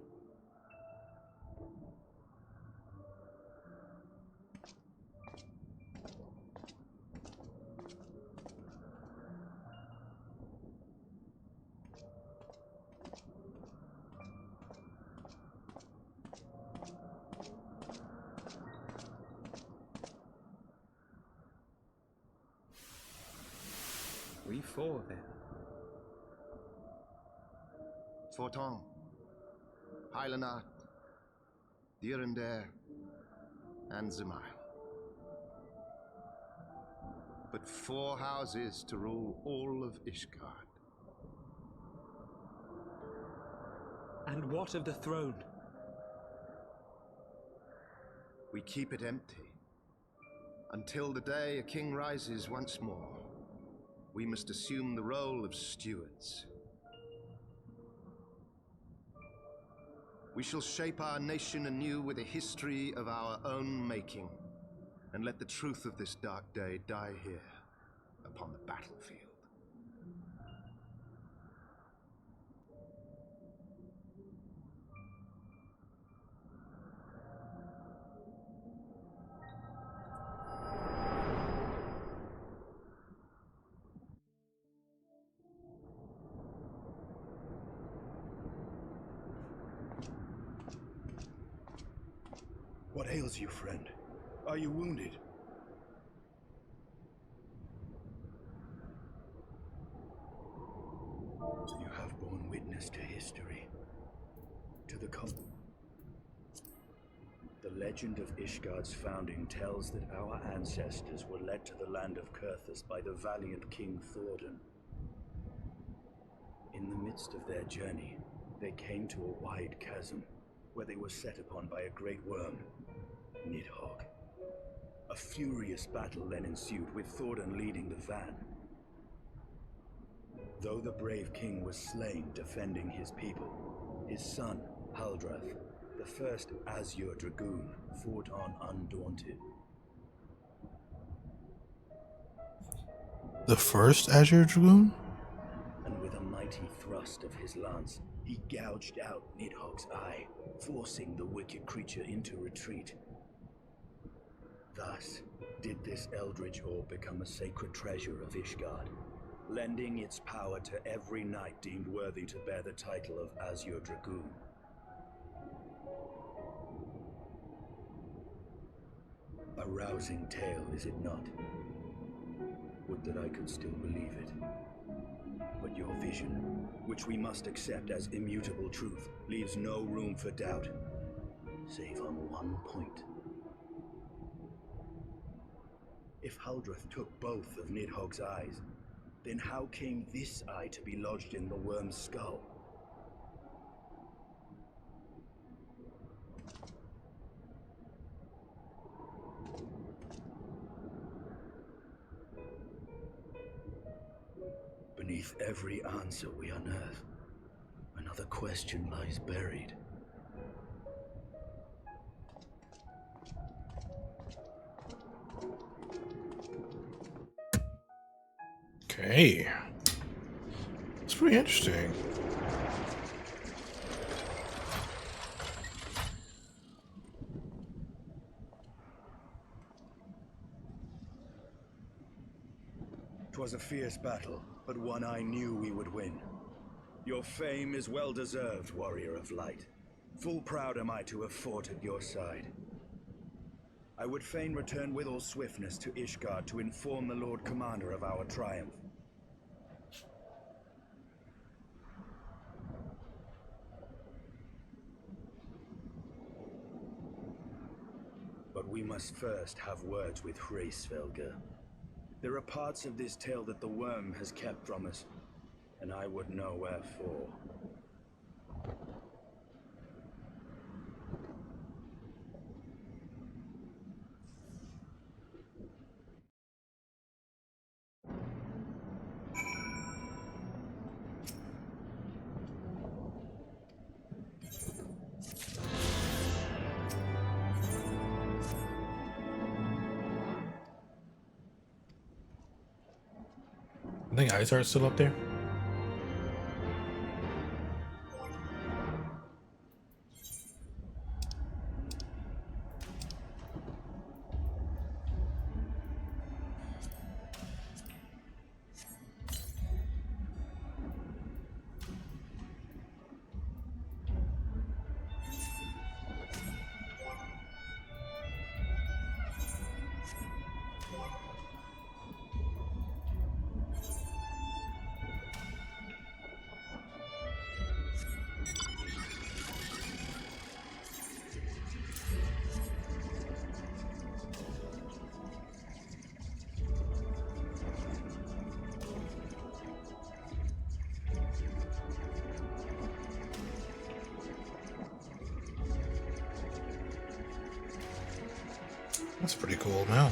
[SPEAKER 15] We four, then.
[SPEAKER 14] Forton, Hylanat, Dyrendare, and Zemail. But 4 houses to rule all of Ishgard.
[SPEAKER 15] And what of the throne?
[SPEAKER 14] We keep it empty. Until the day a king rises once more, we must assume the role of stewards. We shall shape our nation anew with a history of our own making, and let the truth of this dark day die here, upon the battlefield.
[SPEAKER 4] What ails you, friend? Are you wounded? You have borne witness to history, to the The legend of Ishgard's founding tells that our ancestors were led to the land of Kurthus by the valiant King Thordan. In the midst of their journey, they came to a wide chasm, where they were set upon by a great worm, Nidhogg. A furious battle then ensued, with Thordan leading the van. Though the brave king was slain defending his people, his son, Haldrath, the first Azure Dragoon, fought on undaunted.
[SPEAKER 1] The first Azure Dragoon?
[SPEAKER 4] And with a mighty thrust of his lance, he gouged out Nidhogg's eye, forcing the wicked creature into retreat. Thus did this eldritch orb become a sacred treasure of Ishgard, lending its power to every knight deemed worthy to bear the title of Azure Dragoon. A rousing tale, is it not? Would that I could still believe it. But your vision, which we must accept as immutable truth, leaves no room for doubt, save on one point. If Huldreth took both of Nidhogg's eyes, then how came this eye to be lodged in the worm's skull? Beneath every answer we unearth, another question lies buried.
[SPEAKER 1] Okay. It's pretty interesting.
[SPEAKER 4] Twas a fierce battle, but one I knew we would win. Your fame is well deserved, warrior of light. Full proud am I to have fought at your side. I would fain return with all swiftness to Ishgard to inform the Lord Commander of our triumph. But we must first have words with Hraesvelgr. There are parts of this tale that the worm has kept from us, and I would know wherefore.
[SPEAKER 1] I think Izar's still up there. That's pretty cool now.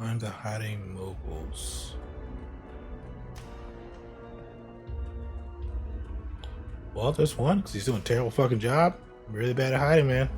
[SPEAKER 1] I'm the hiding moguls. Well, there's one, because he's doing a terrible fucking job. Really bad at hiding, man.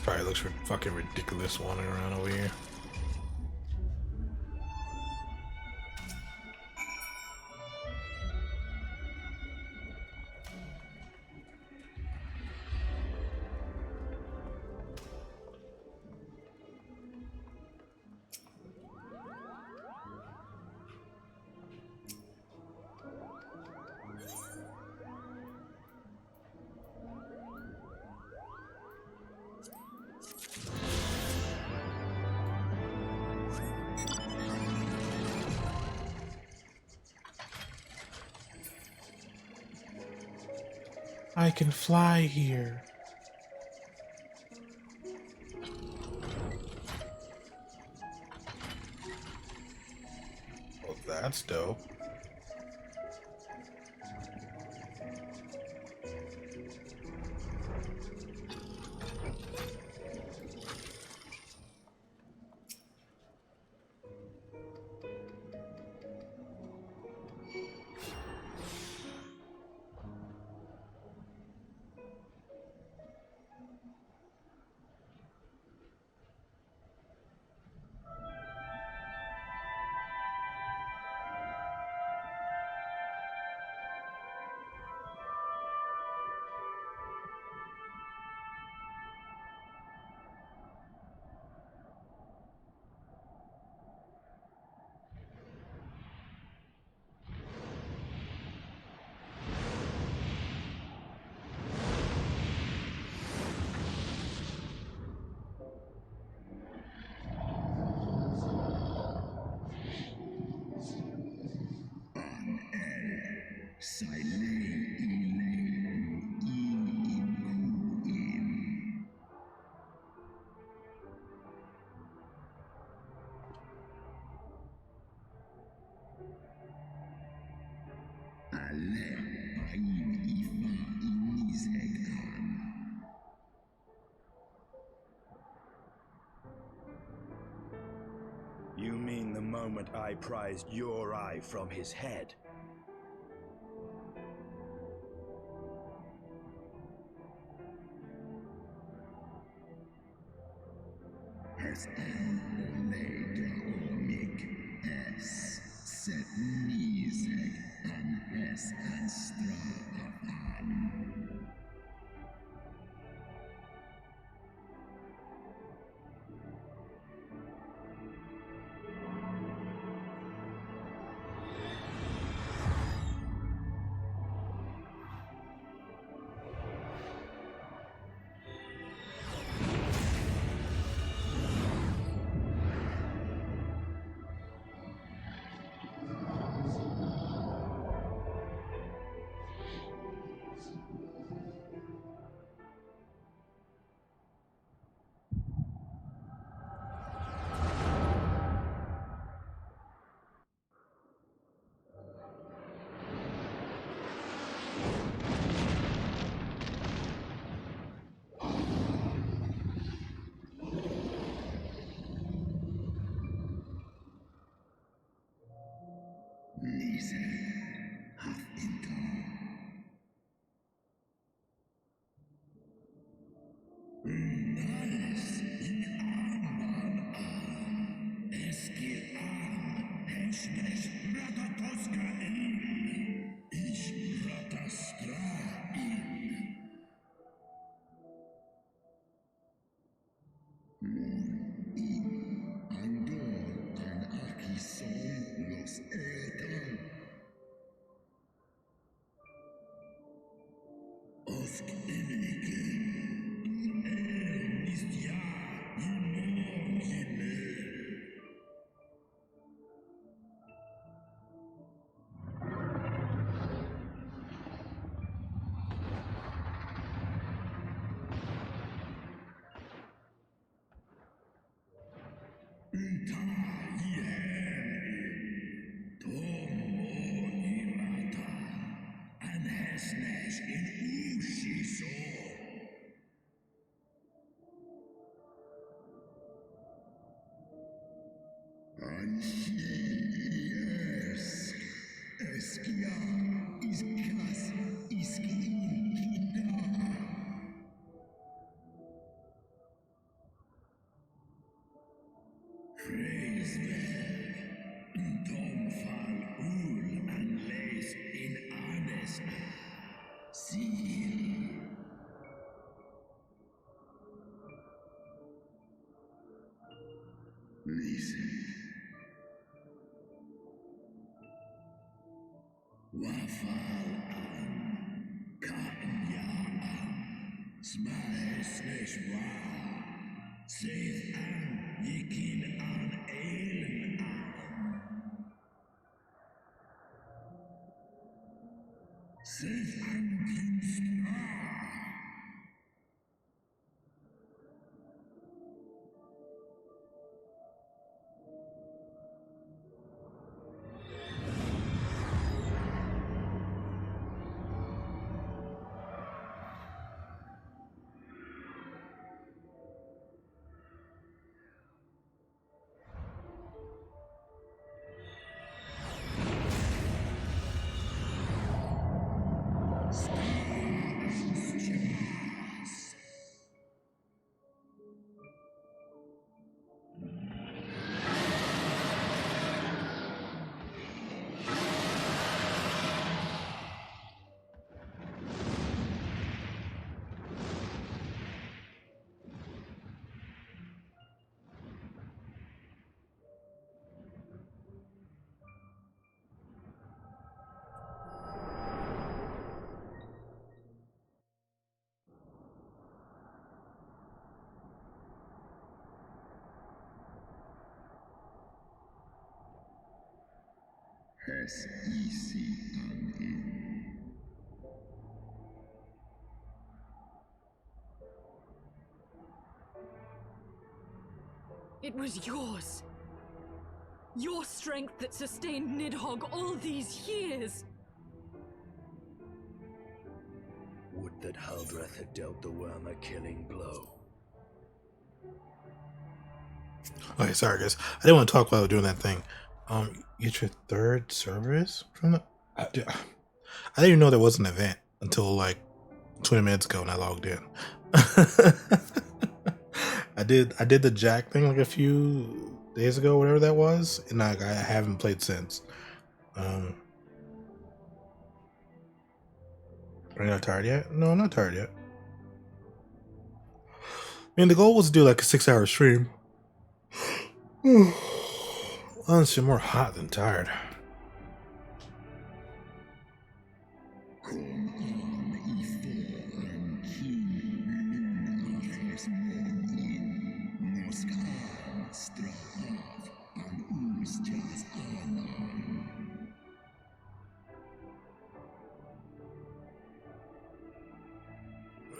[SPEAKER 1] Probably looks fucking ridiculous wandering around over here. I can fly here. Well, that's dope.
[SPEAKER 4] You mean the moment I prized your eye from his head?
[SPEAKER 3] It was yours. Your strength that sustained Nidhogg all these years.
[SPEAKER 4] Would that Haldreth had dealt the worm a killing blow.
[SPEAKER 1] Okay, sorry guys. I didn't want to talk while I was doing that thing. Get your third service from the. I didn't even know there was an event until like 20 minutes ago when I logged in. I did the Jack thing like a few days ago, whatever that was, and I haven't played since. Are you not tired yet? No, I'm not tired yet. I mean, the goal was to do like a 6-hour stream. Honestly, I'm more hot than tired.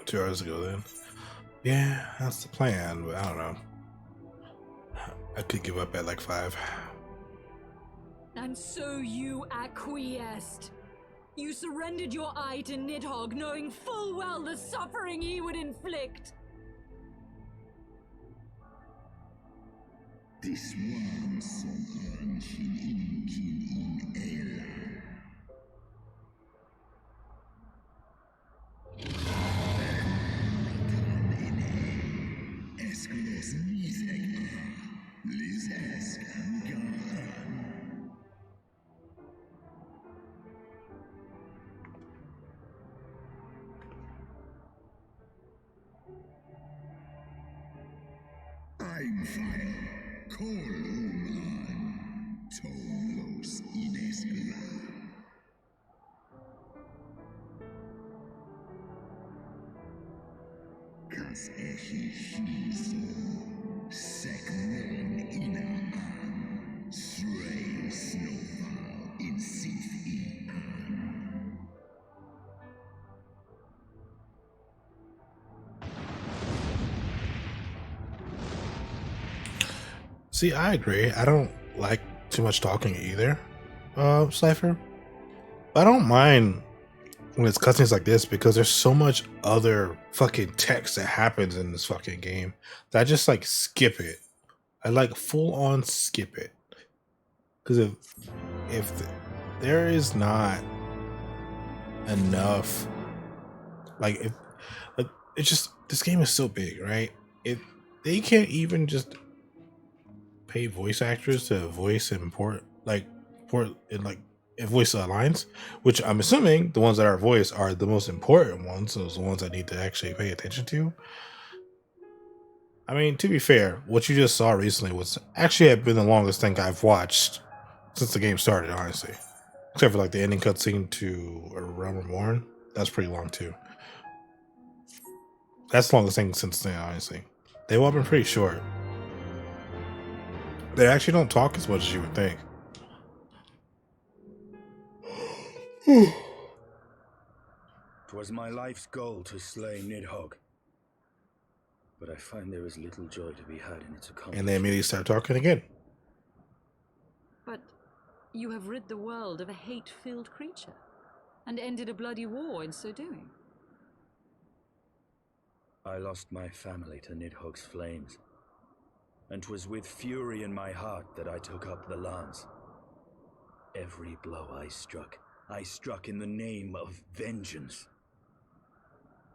[SPEAKER 1] Two hours ago then. Yeah, that's the plan, but I don't know. I could give up at like 5.
[SPEAKER 3] And so you acquiesced. You surrendered your eye to Nidhogg, knowing full well the suffering he would inflict.
[SPEAKER 17] This one som örnkin inkin on ela. Eskulos nizek lizesk angan. I'm fire. Kolumn Tolos Ineskla. Kas echi shiso Sekmon inaan Srei snowfall in Sith Ian.
[SPEAKER 1] See, I agree. I don't like too much talking either, Cypher. But I don't mind when it's cutscenes like this because there's so much other fucking text that happens in this fucking game that I just like skip it. I like full on skip it. Because if there is not enough, like it's just, this game is so big, right? If they can't even just pay voice actors to voice import and voice lines, which I'm assuming the ones that are voiced are the most important ones, those the ones I need to actually pay attention to. I mean, to be fair, what you just saw recently was actually have been the longest thing I've watched since the game started, honestly. Except for like the ending cutscene to A Realm Reborn. That's pretty long too. That's the longest thing since then, honestly. They've all been pretty short. They actually don't talk as much as you would think.
[SPEAKER 4] 'Twas my life's goal to slay Nidhogg, but I find there is little joy to be had in its accomplishment.
[SPEAKER 1] And they immediately start talking again.
[SPEAKER 3] But you have rid the world of a hate-filled creature, and ended a bloody war in so doing.
[SPEAKER 4] I lost my family to Nidhogg's flames, and 'twas with fury in my heart that I took up the lance. Every blow I struck in the name of vengeance.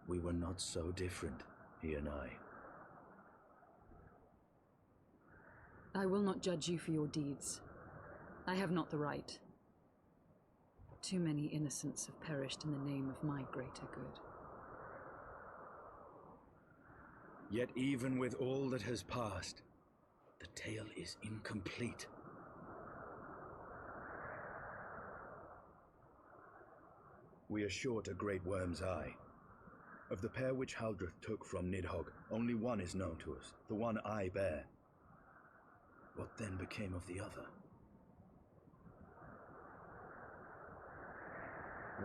[SPEAKER 4] We were not so different, he and I.
[SPEAKER 3] I will not judge you for your deeds. I have not the right. Too many innocents have perished in the name of my greater good.
[SPEAKER 4] Yet even with all that has passed, the tale is incomplete. We are short a great worm's eye. Of the pair which Haldreth took from Nidhogg, only one is known to us, the one I bear. What then became of the other?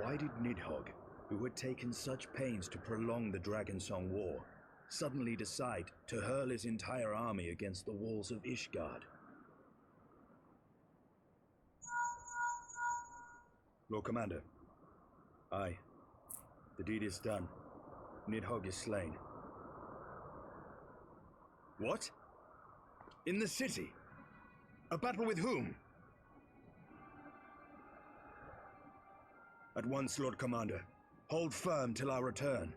[SPEAKER 4] Why did Nidhogg, who had taken such pains to prolong the Dragonsong War, suddenly decide to hurl his entire army against the walls of Ishgard? Lord Commander. Aye. The deed is done. Nidhogg is slain. What? In the city? A battle with whom? At once, Lord Commander. Hold firm till our return.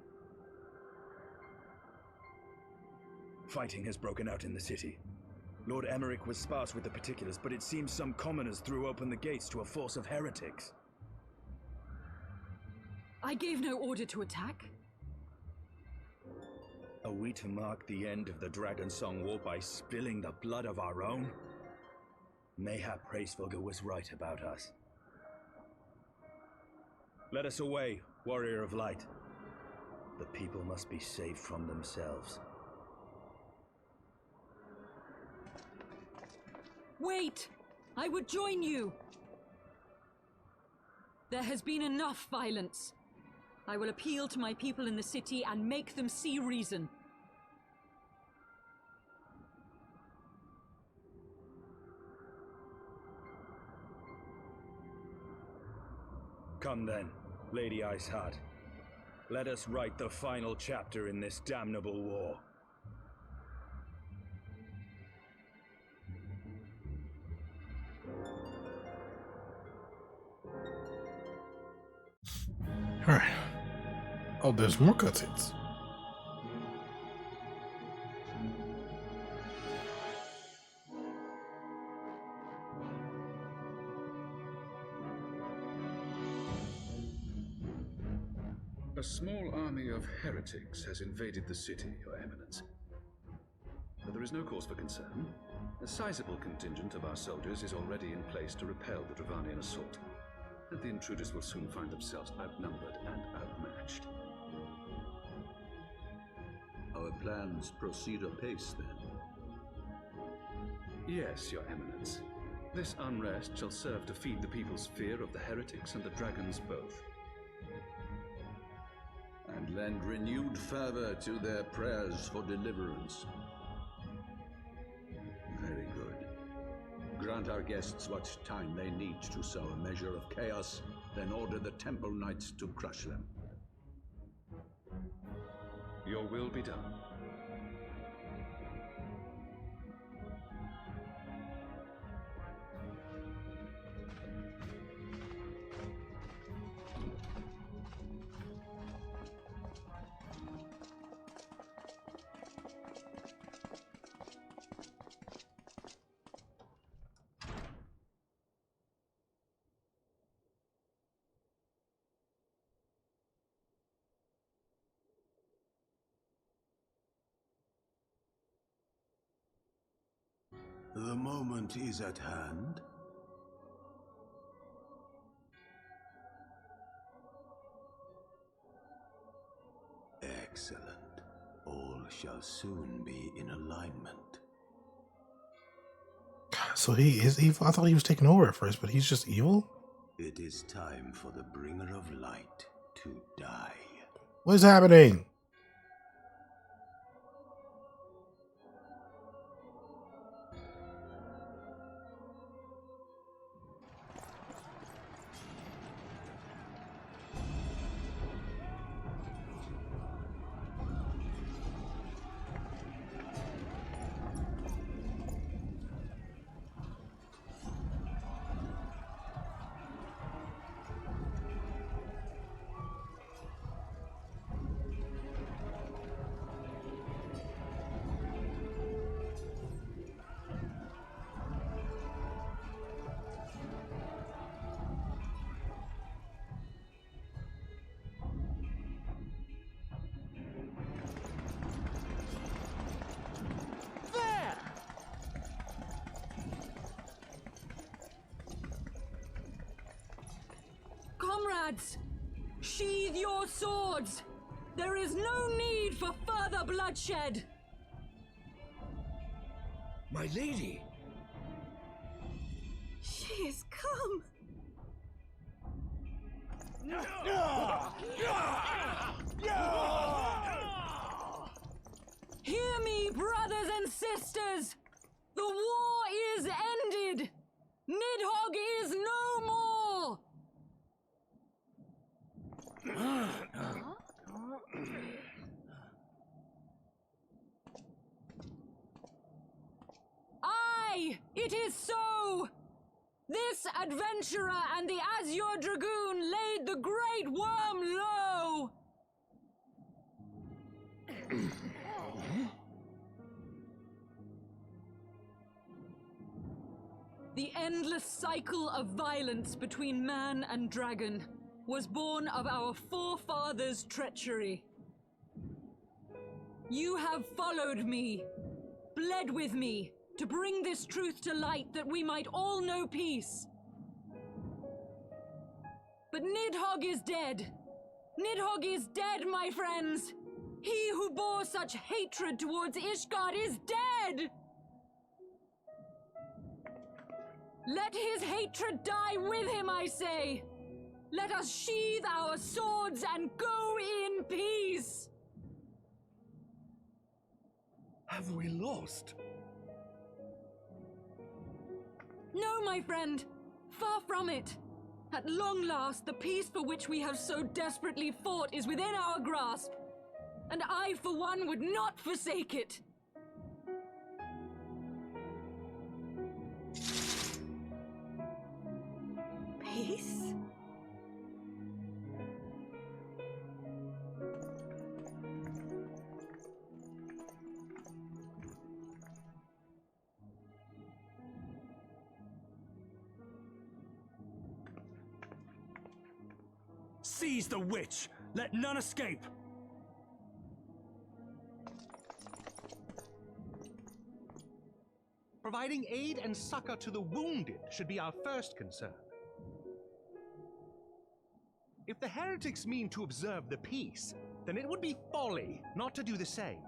[SPEAKER 4] Fighting has broken out in the city. Lord Emmerich was sparse with the particulars, but it seems some commoners threw open the gates to a force of heretics.
[SPEAKER 3] I gave no order to attack.
[SPEAKER 4] Are we to mark the end of the Dragonsong War by spilling the blood of our own? Mayhap Hraesvelgr was right about us. Let us away, Warrior of Light. The people must be saved from themselves.
[SPEAKER 3] Wait! I would join you! There has been enough violence. I will appeal to my people in the city and make them see reason.
[SPEAKER 4] Come then, Lady Iceheart. Let us write the final chapter in this damnable war.
[SPEAKER 1] Alright. Oh, there's more cutscenes.
[SPEAKER 13] A small army of heretics has invaded the city, Your Eminence. But there is no cause for concern. A sizable contingent of our soldiers is already in place to repel the Dravanian assault, and the intruders will soon find themselves outnumbered and outmatched.
[SPEAKER 18] Our plans proceed apace, then?
[SPEAKER 13] Yes, Your Eminence. This unrest shall serve to feed the people's fear of the heretics and the dragons both.
[SPEAKER 18] And lend renewed fervor to their prayers for deliverance. Very good. Grant our guests what time they need to sow a measure of chaos, then order the Temple Knights to crush them.
[SPEAKER 13] Your will be done.
[SPEAKER 19] The moment is at hand. Excellent. All shall soon be in alignment.
[SPEAKER 1] So he is evil? I thought he was taking over at first, but he's just evil?
[SPEAKER 19] It is time for the bringer of light to die.
[SPEAKER 1] What is happening?
[SPEAKER 3] Comrades, sheathe your swords! There is no need for further bloodshed!
[SPEAKER 4] My lady!
[SPEAKER 10] She has come!
[SPEAKER 3] Hear me, brothers and sisters! The war is ended! Nidhogg is no more! Aye, it is so! This adventurer and the Azure Dragoon laid the great worm low! The endless cycle of violence between man and dragon was born of our forefathers' treachery. You have followed me, bled with me, to bring this truth to light that we might all know peace. But Nidhogg is dead. Nidhogg is dead, my friends! He who bore such hatred towards Ishgard is dead! Let his hatred die with him, I say! Let us sheathe our swords and go in peace!
[SPEAKER 4] Have we lost?
[SPEAKER 3] No, my friend! Far from it! At long last, the peace for which we have so desperately fought is within our grasp, and I, for one, would not forsake it!
[SPEAKER 10] Peace?
[SPEAKER 4] Seize the witch! Let none escape!
[SPEAKER 20] Providing aid and succor to the wounded should be our first concern. If the heretics mean to observe the peace, then it would be folly not to do the same.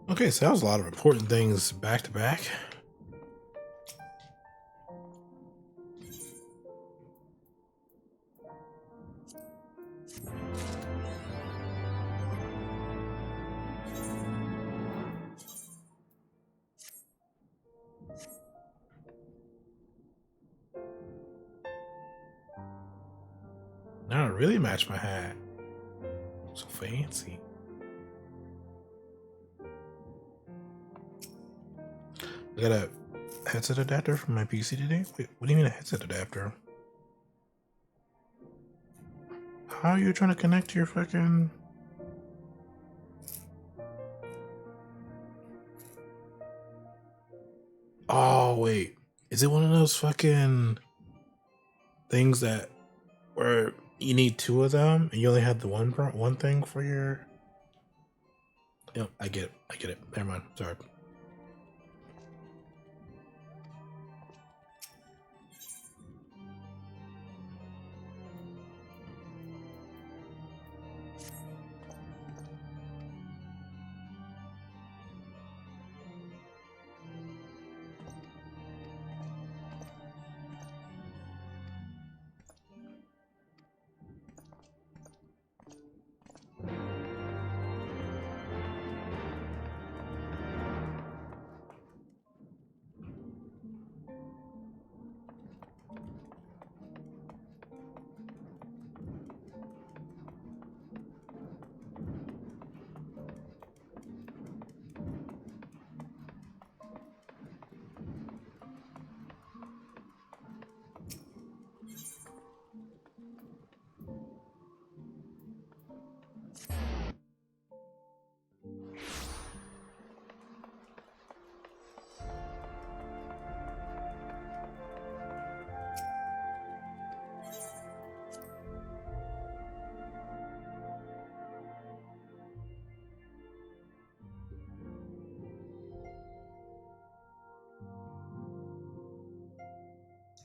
[SPEAKER 1] Okay, so that was a lot of important things back to back. Now I really match my hat. So fancy. I got a headset adapter from my PC today. Wait, what do you mean a headset adapter? How are you trying to connect to your fucking... Oh, Oh wait, is it one of those fucking things that where you need two of them and you only have the one thing for your? Yep, I get it. Never mind. Sorry.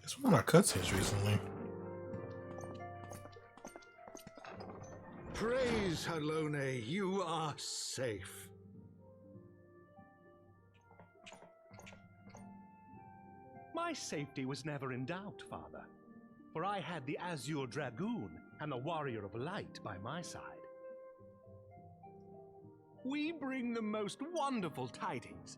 [SPEAKER 1] It's one of our cutscenes recently.
[SPEAKER 18] Praise Halone, you are safe.
[SPEAKER 20] My safety was never in doubt, Father, for I had the Azure Dragoon and the Warrior of Light by my side. We bring the most wonderful tidings.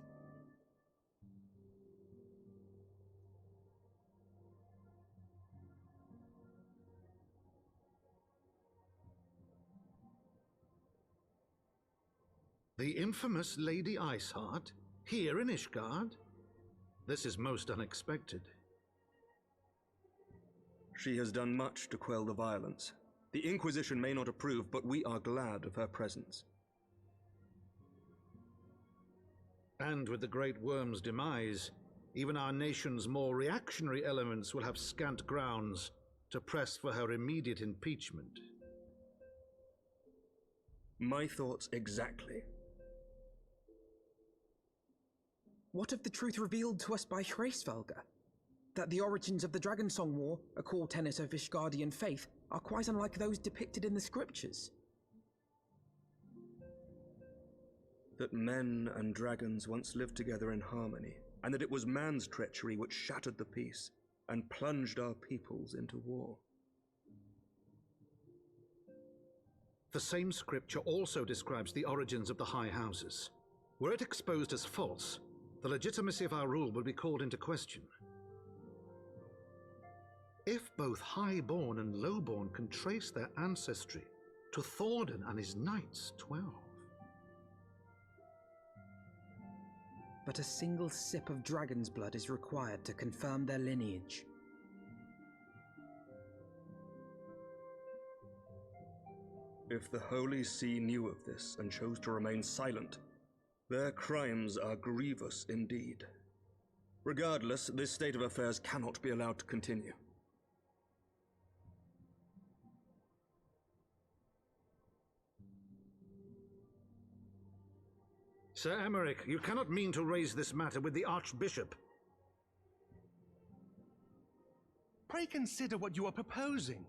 [SPEAKER 18] The infamous Lady Iceheart, here in Ishgard? This is most unexpected.
[SPEAKER 21] She has done much to quell the violence. The Inquisition may not approve, but we are glad of her presence.
[SPEAKER 18] And with the Great Worm's demise, even our nation's more reactionary elements will have scant grounds to press for her immediate impeachment.
[SPEAKER 21] My thoughts exactly.
[SPEAKER 2] What of the truth revealed to us by Hraesvelga? That the origins of the Dragonsong War, a core tenet of Ishgardian faith, are quite unlike those depicted in the scriptures.
[SPEAKER 21] That men and dragons once lived together in harmony, and that it was man's treachery which shattered the peace and plunged our peoples into war.
[SPEAKER 18] The same scripture also describes the origins of the High Houses. Were it exposed as false, the legitimacy of our rule will be called into question. If both Highborn and Lowborn can trace their ancestry to Thordan and his Knights 12.
[SPEAKER 2] But a single sip of dragon's blood is required to confirm their lineage.
[SPEAKER 21] If the Holy See knew of this and chose to remain silent, their crimes are grievous indeed. Regardless, this state of affairs cannot be allowed to continue.
[SPEAKER 18] Sir Emmerich, you cannot mean to raise this matter with the Archbishop.
[SPEAKER 20] Pray consider what you are proposing.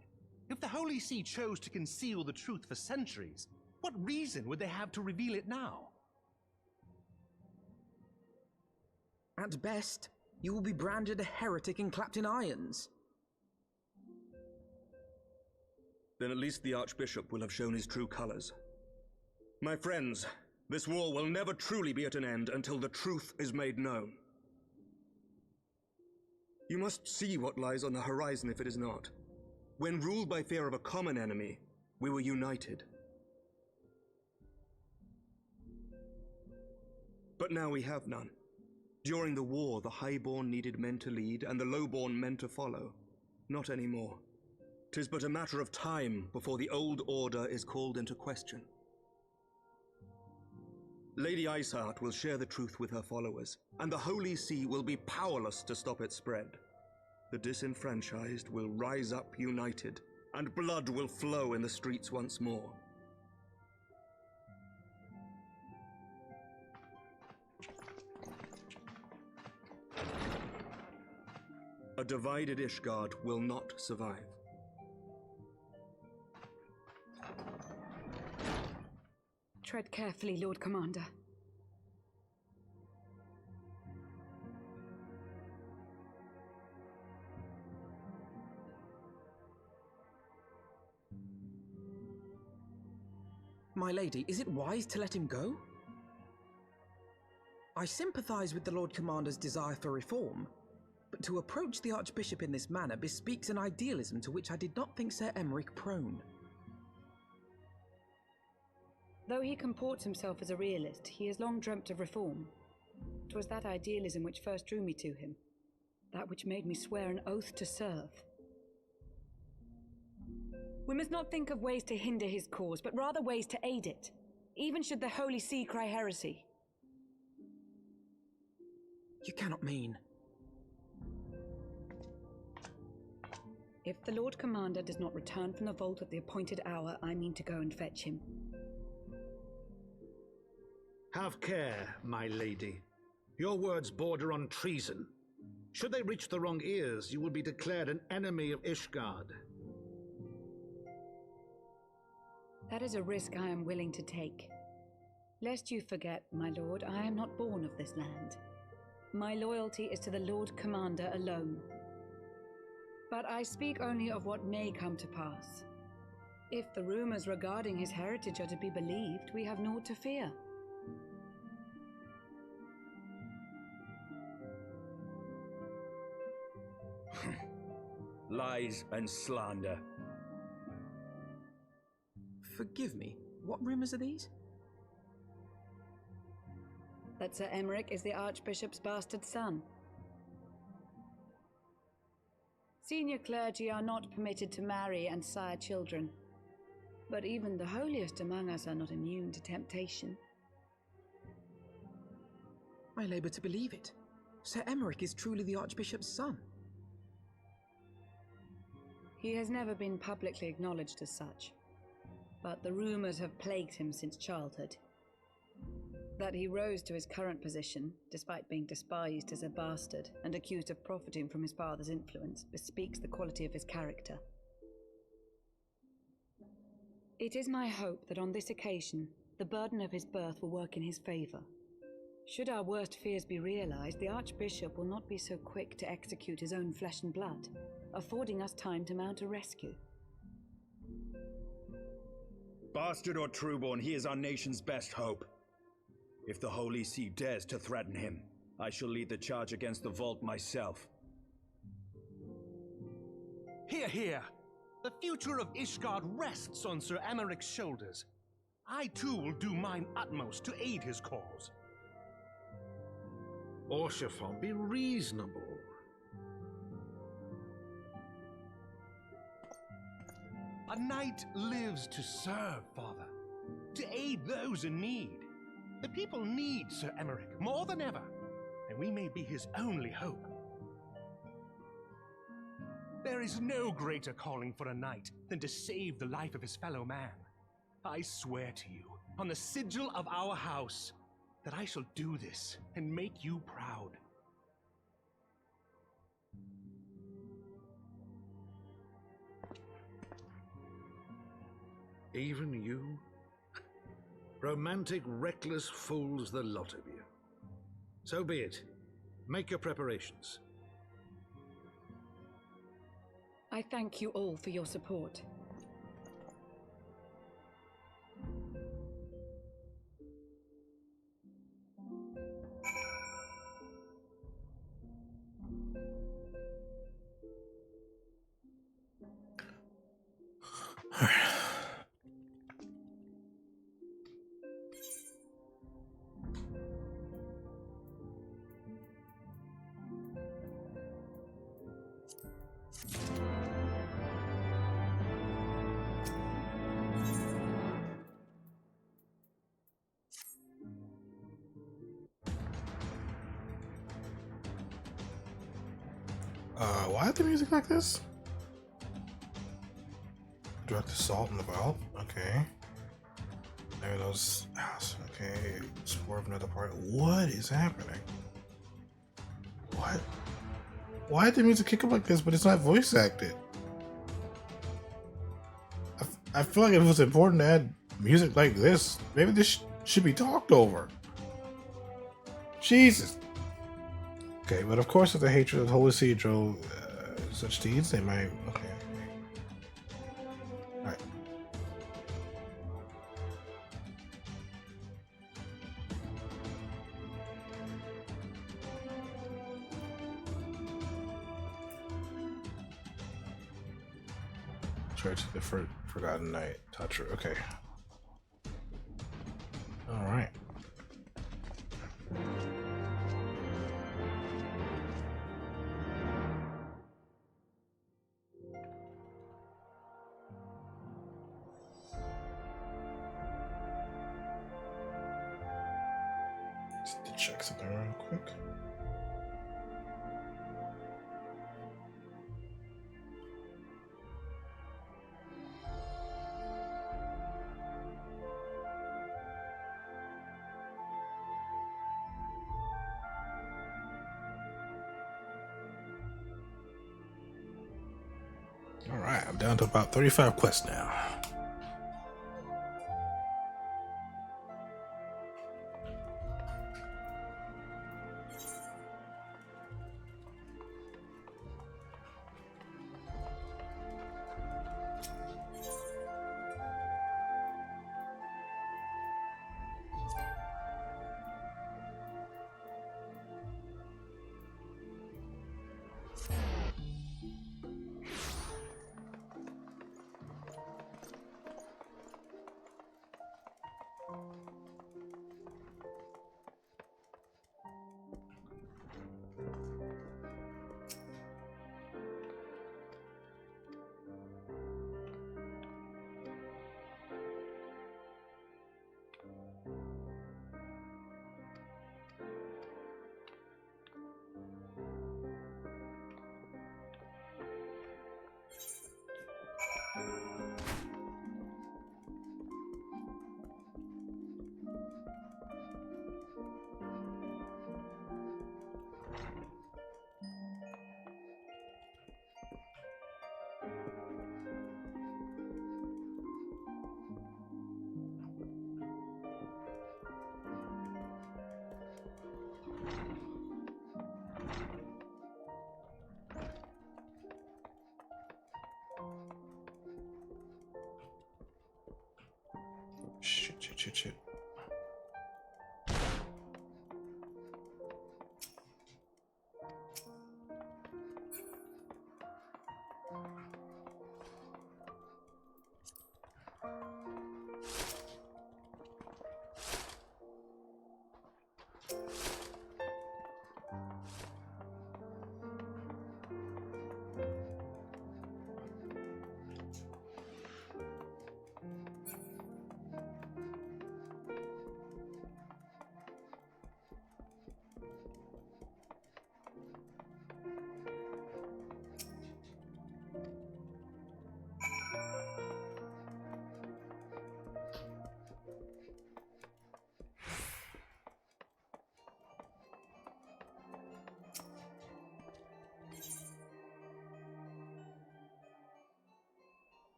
[SPEAKER 20] If the Holy See chose to conceal the truth for centuries, what reason would they have to reveal it now?
[SPEAKER 2] At best, you will be branded a heretic and clapped in irons.
[SPEAKER 21] Then at least the Archbishop will have shown his true colors. My friends, this war will never truly be at an end until the truth is made known. You must see what lies on the horizon if it is not. When ruled by fear of a common enemy, we were united. But now we have none. During the war, the Highborn needed men to lead, and the Lowborn men to follow. Not anymore. 'Tis but a matter of time before the old order is called into question. Lady Iceheart will share the truth with her followers, and the Holy See will be powerless to stop its spread. The disenfranchised will rise up united, and blood will flow in the streets once more. A divided Ishgard will not survive.
[SPEAKER 9] Tread carefully, Lord Commander.
[SPEAKER 2] My lady, is it wise to let him go? I sympathize with the Lord Commander's desire for reform, but to approach the Archbishop in this manner bespeaks an idealism to which I did not think Sir Emeric prone.
[SPEAKER 9] Though he comports himself as a realist, he has long dreamt of reform. 'Twas that idealism which first drew me to him, that which made me swear an oath to serve. We must not think of ways to hinder his cause, but rather ways to aid it, even should the Holy See cry heresy.
[SPEAKER 2] You cannot mean...
[SPEAKER 9] If the Lord Commander does not return from the vault at the appointed hour, I mean to go and fetch him.
[SPEAKER 18] Have care, my lady. Your words border on treason. Should they reach the wrong ears, you will be declared an enemy of Ishgard.
[SPEAKER 9] That is a risk I am willing to take. Lest you forget, my lord, I am not born of this land. My loyalty is to the Lord Commander alone. But I speak only of what may come to pass. If the rumors regarding his heritage are to be believed, we have naught to fear.
[SPEAKER 4] Lies and slander.
[SPEAKER 2] Forgive me, what rumors are these?
[SPEAKER 9] That Sir Emeric is the Archbishop's bastard son. Senior clergy are not permitted to marry and sire children, but even the holiest among us are not immune to temptation.
[SPEAKER 2] I labour to believe it. Sir Emeric is truly the Archbishop's son.
[SPEAKER 9] He has never been publicly acknowledged as such, but the rumors have plagued him since childhood. That he rose to his current position, despite being despised as a bastard and accused of profiting from his father's influence, bespeaks the quality of his character. It is my hope that on this occasion, the burden of his birth will work in his favour. Should our worst fears be realised, the Archbishop will not be so quick to execute his own flesh and blood, affording us time to mount a rescue.
[SPEAKER 4] Bastard or trueborn, he is our nation's best hope. If the Holy See dares to threaten him, I shall lead the charge against the vault myself.
[SPEAKER 20] Hear, hear! The future of Ishgard rests on Sir Emeric's shoulders. I too will do mine utmost to aid his cause.
[SPEAKER 18] Orshafon, be reasonable.
[SPEAKER 20] A knight lives to serve, Father, to aid those in need. The people need Sir Emeric more than ever, and we may be his only hope. There is no greater calling for a knight than to save the life of his fellow man. I swear to you, on the sigil of our house, that I shall do this and make you proud.
[SPEAKER 18] Even you? Romantic, reckless fools, the lot of you. So be it. Make your preparations.
[SPEAKER 9] I thank you all for your support.
[SPEAKER 1] Why is the music like this? Direct assault in the valve. Okay. Maybe those. Okay. Spore of another part. What is happening? What? Why did the music kick up like this, but it's not voice acted? I feel like if it was important to add music like this, maybe this should be talked over. Jesus. Okay, but of course, if the hatred of the Holy See drove such deeds, they might. Okay. Alright. Church of the Forgotten Night. Toucher. Okay. Alright. Just to check something real quick. Alright, I'm down to about 35 quests now. Shit.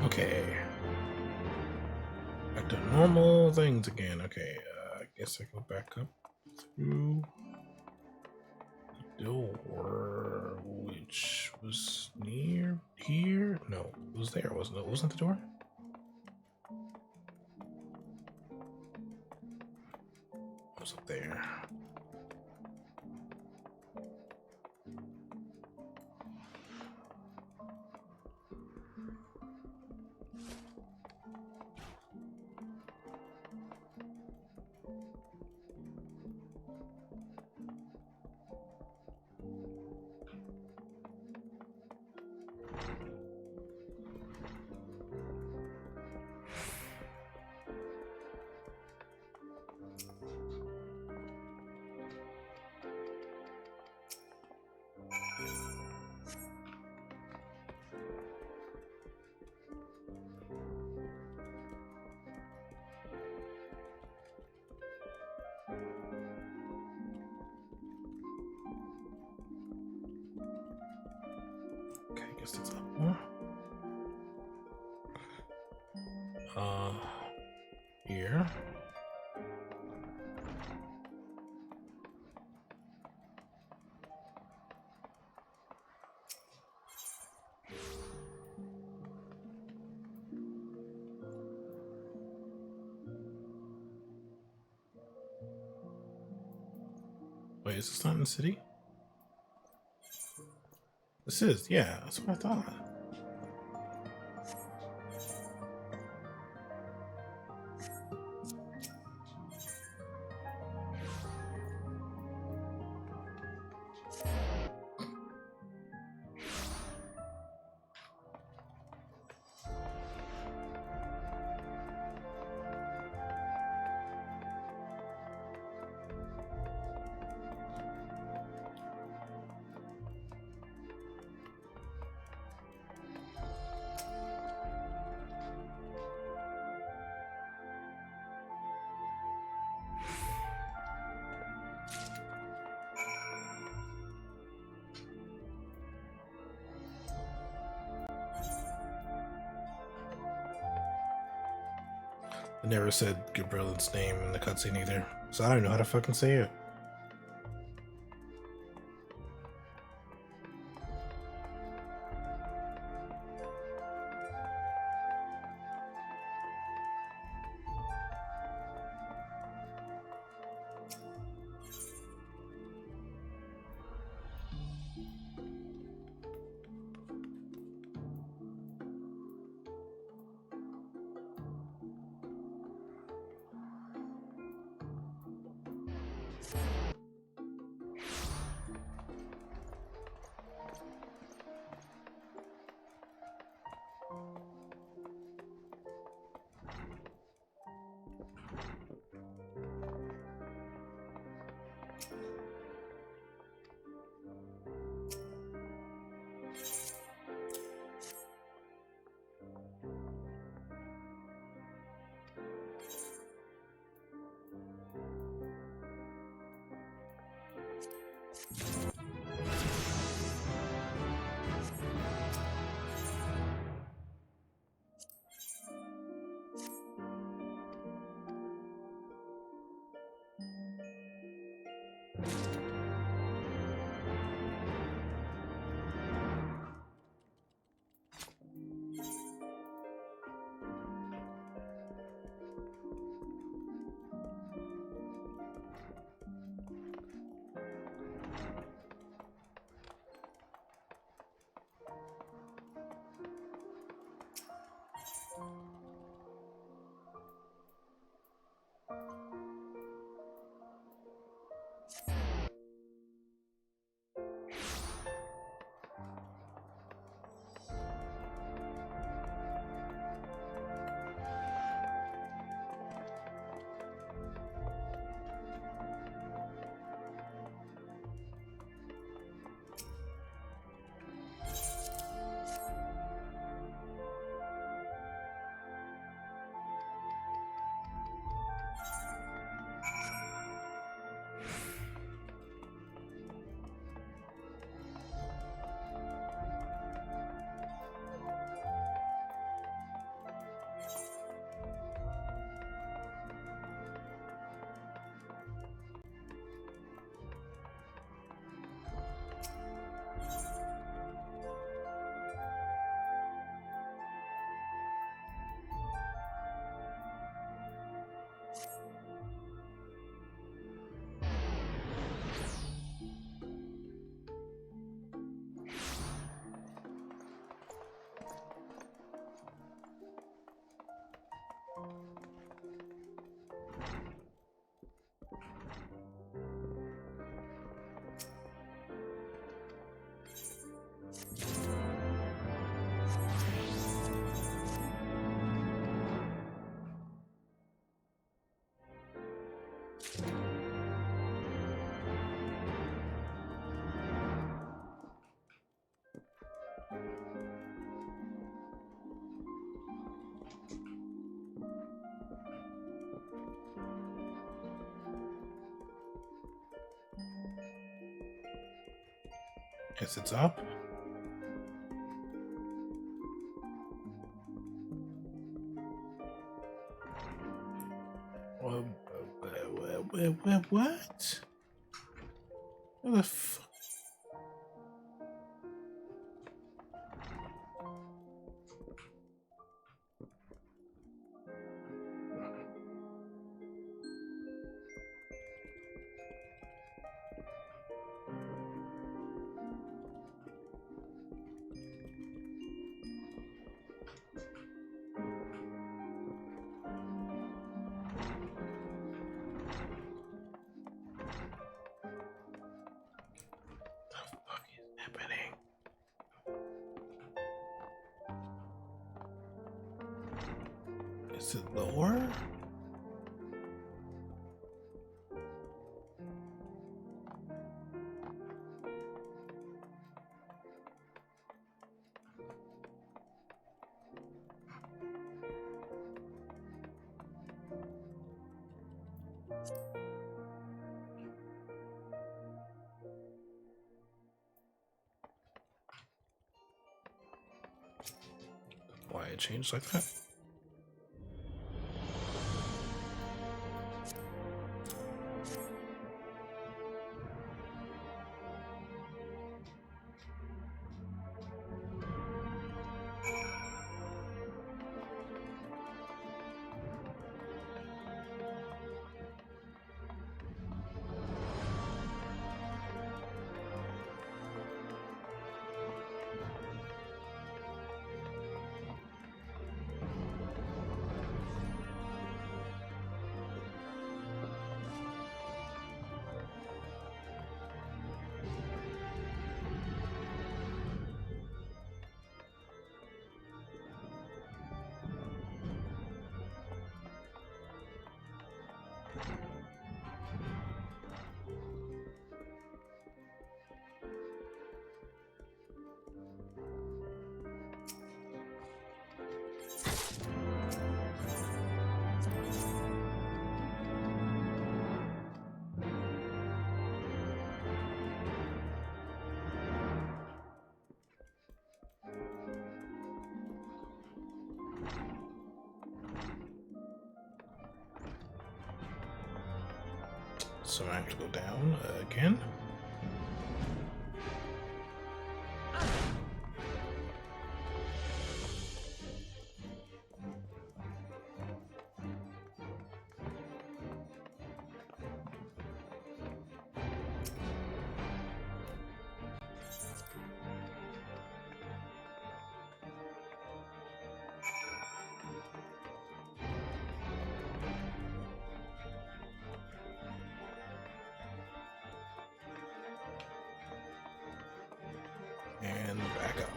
[SPEAKER 1] Okay. Back to normal things again. Okay, I guess I go back up through the door, which was near here. No, it was there, wasn't it? Wasn't the door? It was up there. guess it's up more. Here. Wait, is this not in the city? This is, yeah, that's what I thought. I never said Gabriel's name in the cutscene either, so I don't know how to fucking say it. Guess it's up. What? What the fuck? Happening. Is it lower? Why it changed like that? So I have to go down again. And back up.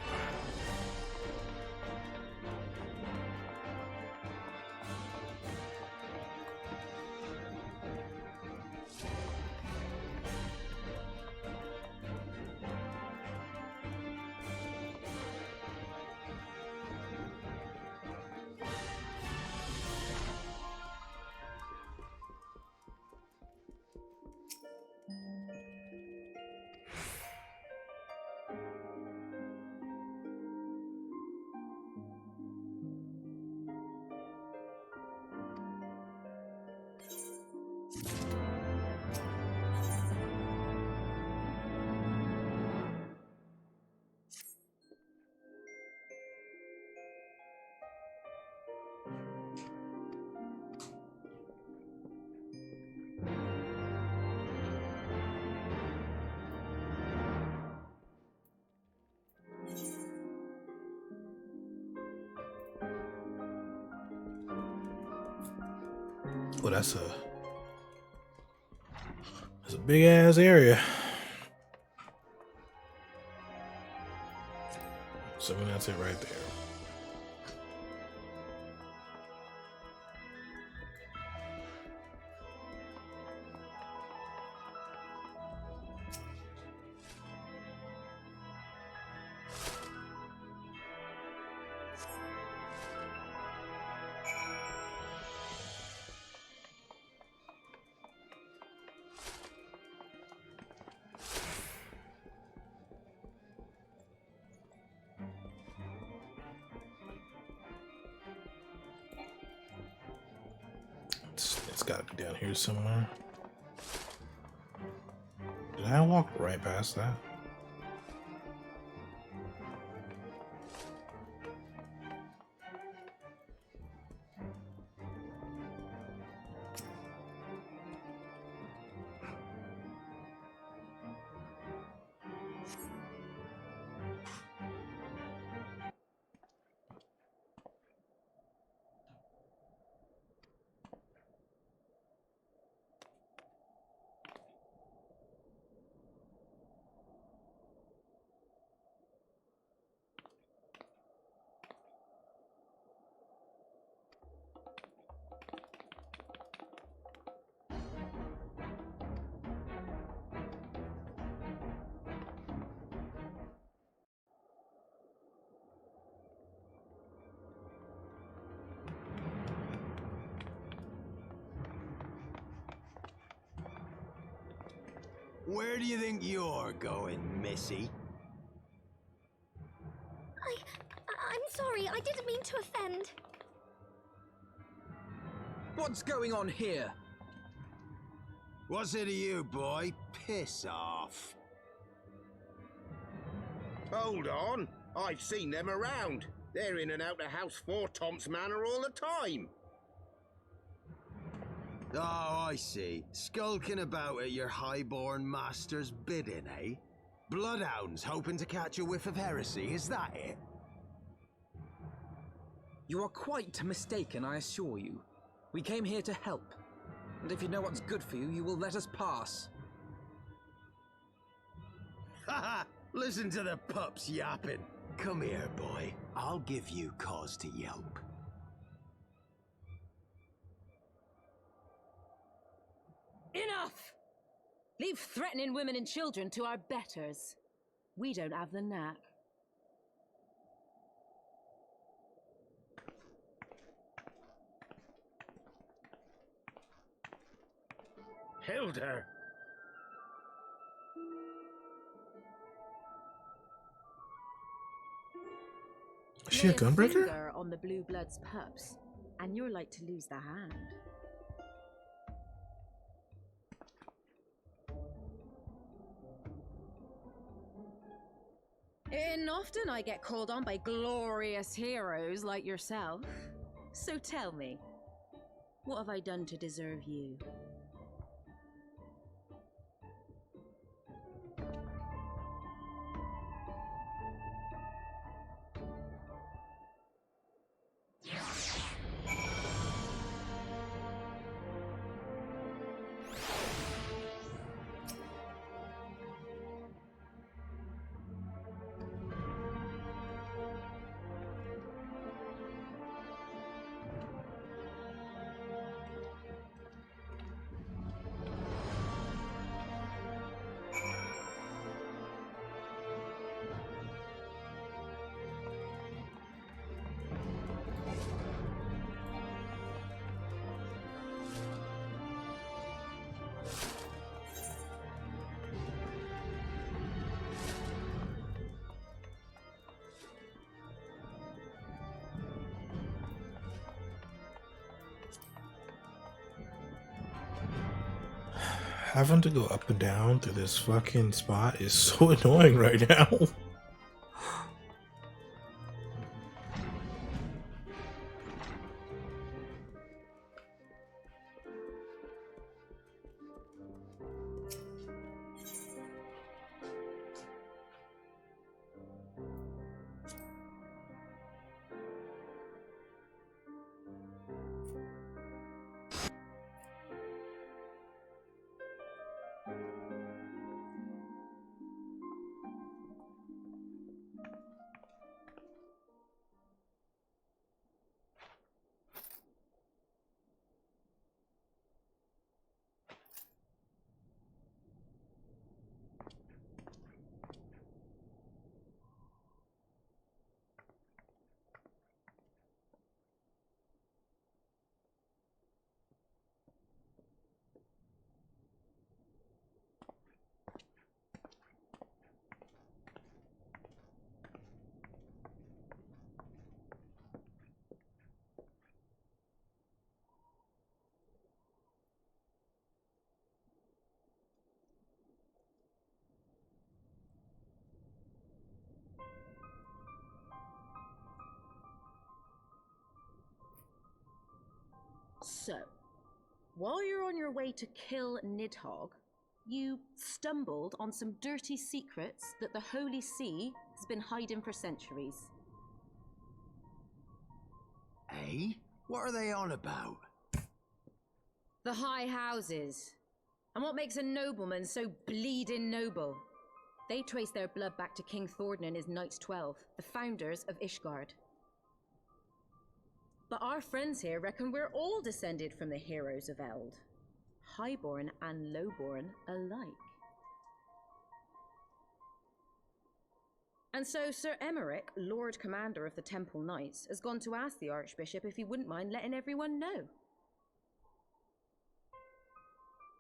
[SPEAKER 1] Well, that's a big ass area. So that's it right there. It's gotta be down here somewhere. Did I walk right past that?
[SPEAKER 5] Where do you think you're going, Missy?
[SPEAKER 8] I'm sorry, I didn't mean to offend.
[SPEAKER 2] What's going on here?
[SPEAKER 5] What's it to you, boy? Piss off.
[SPEAKER 11] Hold on. I've seen them around. They're in and out of House 4 Tom's Manor all the time.
[SPEAKER 5] Oh, I see. Skulking about at your highborn master's bidding, eh? Bloodhounds hoping to catch a whiff of heresy, is that it?
[SPEAKER 2] You are quite mistaken, I assure you. We came here to help. And if you know what's good for you, you will let us pass.
[SPEAKER 5] Haha! Listen to the pups yapping. Come here, boy. I'll give you cause to yelp.
[SPEAKER 22] Enough! Leave threatening women and children to our betters. We don't have the knack.
[SPEAKER 11] Hilda!
[SPEAKER 1] Is she a gunbreaker?
[SPEAKER 22] Finger on the blue blood's pups, and you're like to lose the hand. And often I get called on by glorious heroes like yourself. So tell me, what have I done to deserve you?
[SPEAKER 1] Having to go up and down through this fucking spot is so annoying right now.
[SPEAKER 22] So, while you're on your way to kill Nidhogg, you stumbled on some dirty secrets that the Holy See has been hiding for centuries.
[SPEAKER 5] Eh? What are they on about?
[SPEAKER 22] The High Houses. And what makes a nobleman so bleeding noble? They trace their blood back to King Thordan and his Knights 12, the founders of Ishgard. But our friends here reckon we're all descended from the heroes of Eld. Highborn and lowborn alike. And so Sir Emmerich, Lord Commander of the Temple Knights, has gone to ask the Archbishop if he wouldn't mind letting everyone know.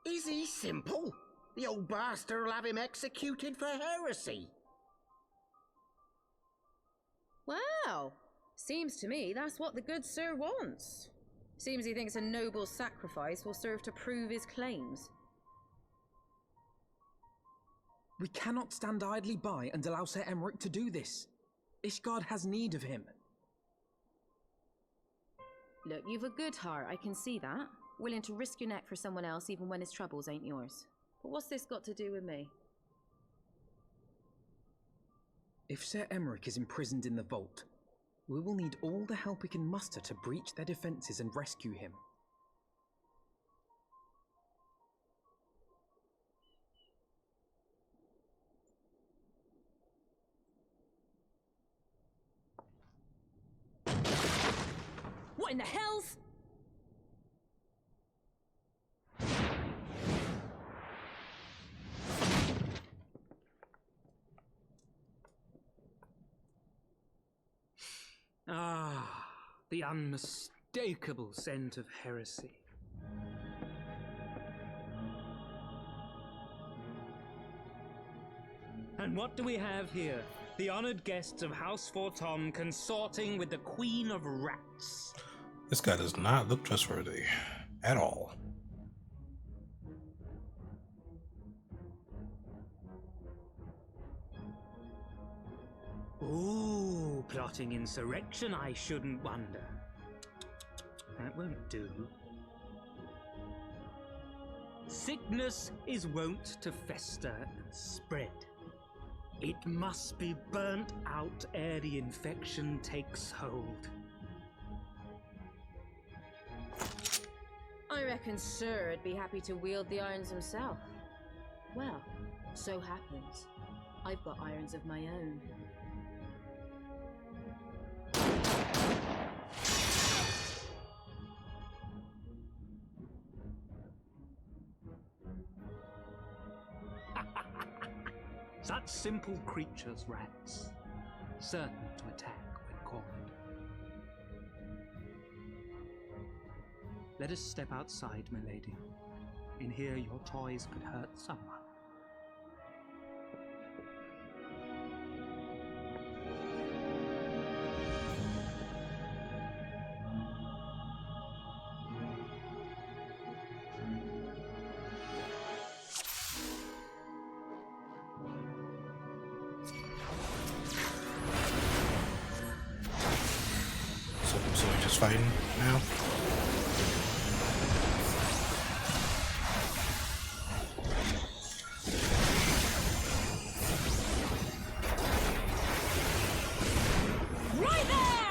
[SPEAKER 11] Is he simple? The old bastard will have him executed for heresy.
[SPEAKER 22] Well, seems to me that's what the good sir wants. Seems he thinks a noble sacrifice will serve to prove his claims.
[SPEAKER 2] We cannot stand idly by and allow Sir Emmerich to do this. Ishgard has need of him.
[SPEAKER 22] Look, you've a good heart, I can see that. Willing to risk your neck for someone else even when his troubles ain't yours. But what's this got to do with me?
[SPEAKER 2] If Sir Emmerich is imprisoned in the vault, we will need all the help we can muster to breach their defenses and rescue him.
[SPEAKER 22] What in the hells?
[SPEAKER 15] Ah, the unmistakable scent of heresy. And what do we have here? The honored guests of House Fortom consorting with the Queen of Rats.
[SPEAKER 1] This guy does not look trustworthy at all.
[SPEAKER 15] Ooh, plotting insurrection, I shouldn't wonder. That won't do. Sickness is wont to fester and spread. It must be burnt out ere the infection takes hold.
[SPEAKER 22] I reckon Sir'd be happy to wield the irons himself. Well, so happens I've got irons of my own.
[SPEAKER 15] Such simple creatures, rats, certain to attack when cornered. Let us step outside, my lady. In here your toys could hurt someone.
[SPEAKER 1] So we're just fighting now?
[SPEAKER 22] Right there!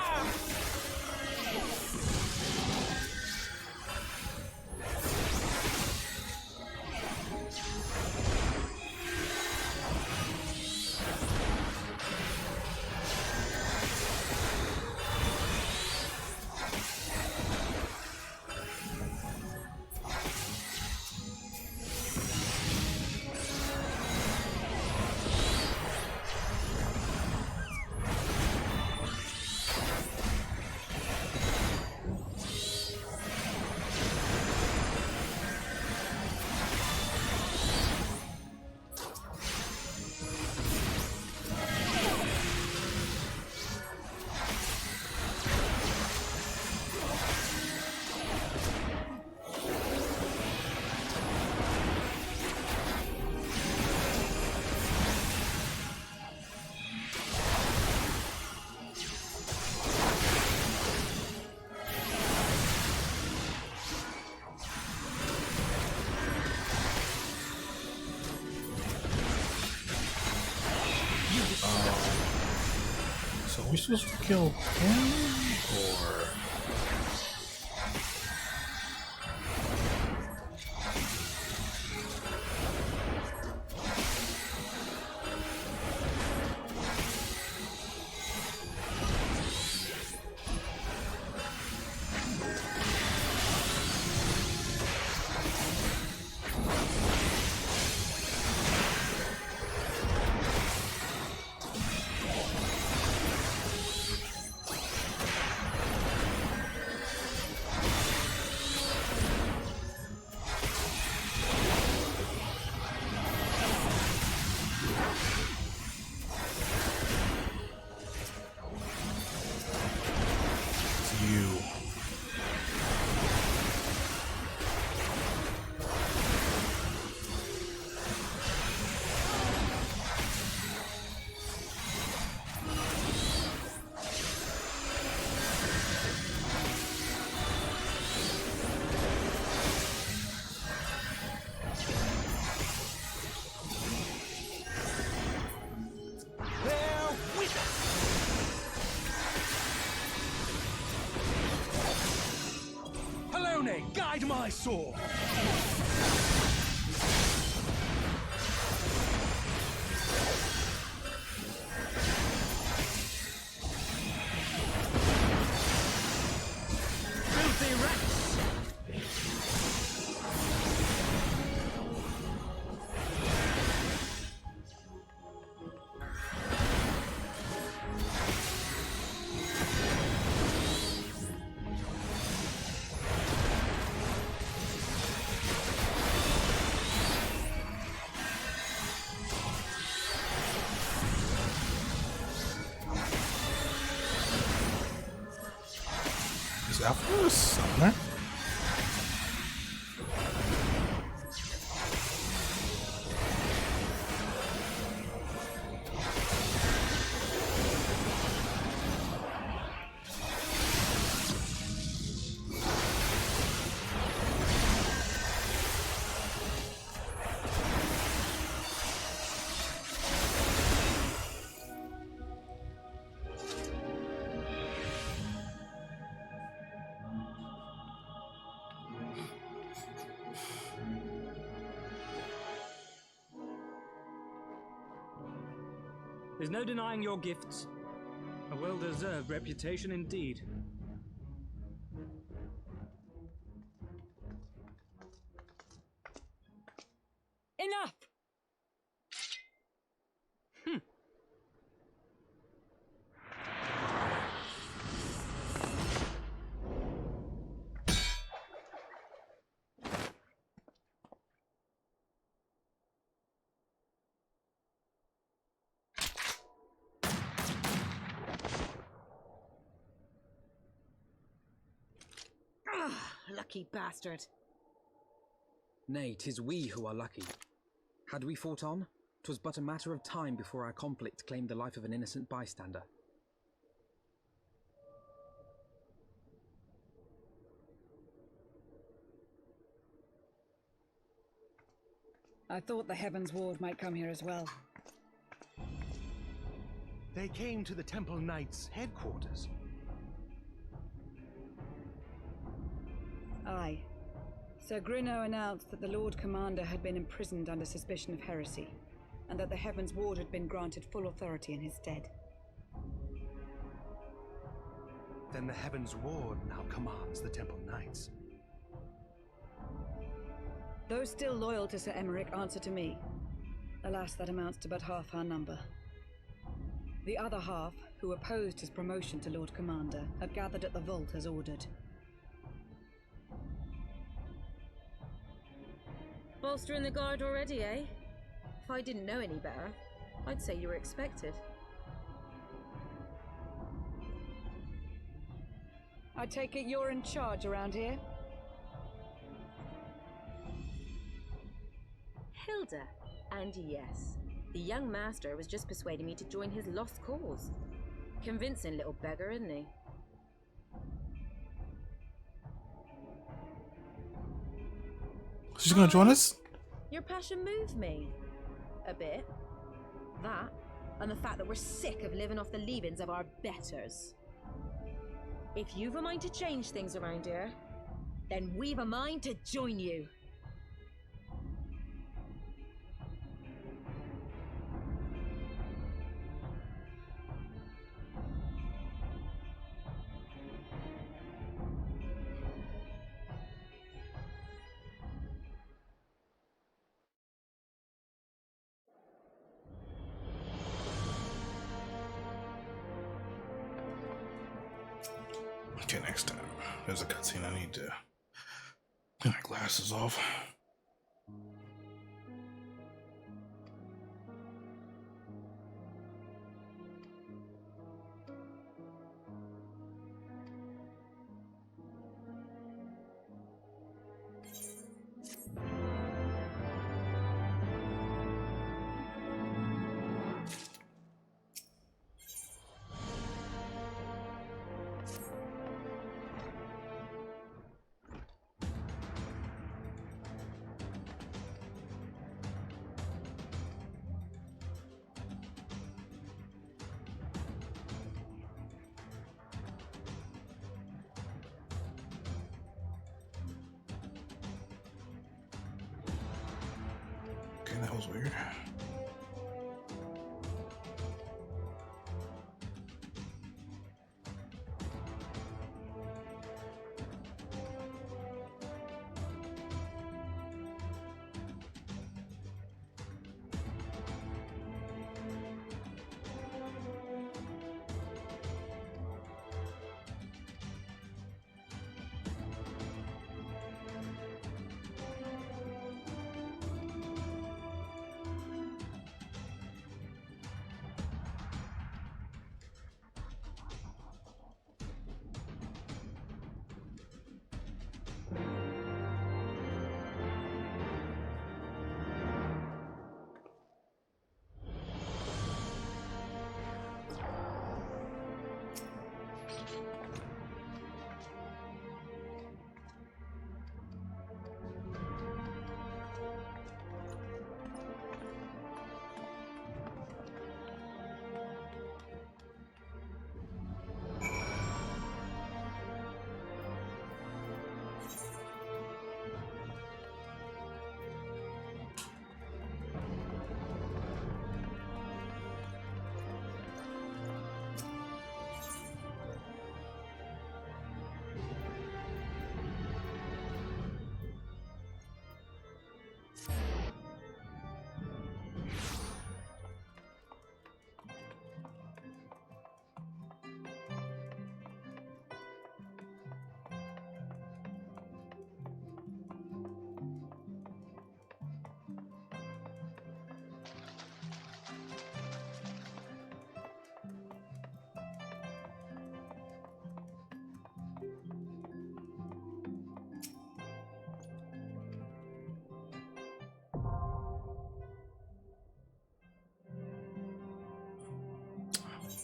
[SPEAKER 1] we supposed to kill him or?
[SPEAKER 20] Guide my sword!
[SPEAKER 15] Filthy rats!
[SPEAKER 1] Is Alpha a summoner?
[SPEAKER 15] There's no denying your gifts. A well-deserved reputation indeed.
[SPEAKER 3] Enough!
[SPEAKER 22] Lucky bastard.
[SPEAKER 2] Nay, 'tis we who are lucky. Had we fought on, 'twas but a matter of time before our conflict claimed the life of an innocent bystander.
[SPEAKER 3] I thought the Heavensward might come here as well.
[SPEAKER 20] They came to the Temple Knights' headquarters.
[SPEAKER 3] Aye. Sir Grinno announced that the Lord Commander had been imprisoned under suspicion of heresy, and that the Heavensward had been granted full authority in his stead.
[SPEAKER 20] Then the Heavensward now commands the Temple Knights.
[SPEAKER 3] Those still loyal to Sir Emmerich answer to me. Alas, that amounts to but half our number. The other half, who opposed his promotion to Lord Commander, have gathered at the vault as ordered.
[SPEAKER 22] Bolstering the guard already, eh? If I didn't know any better, I'd say you were expected.
[SPEAKER 3] I take it you're in charge around here?
[SPEAKER 22] Hilda. And yes, the young master was just persuading me to join his lost cause. Convincing little beggar, isn't he?
[SPEAKER 1] She's gonna join us?
[SPEAKER 22] Your passion moved me. A bit. That, and the fact that we're sick of living off the leavings of our betters. If you've a mind to change things around here, then we've a mind to join you.
[SPEAKER 1] Okay, next time there's a cutscene I need to get my glasses off. Okay, that was weird.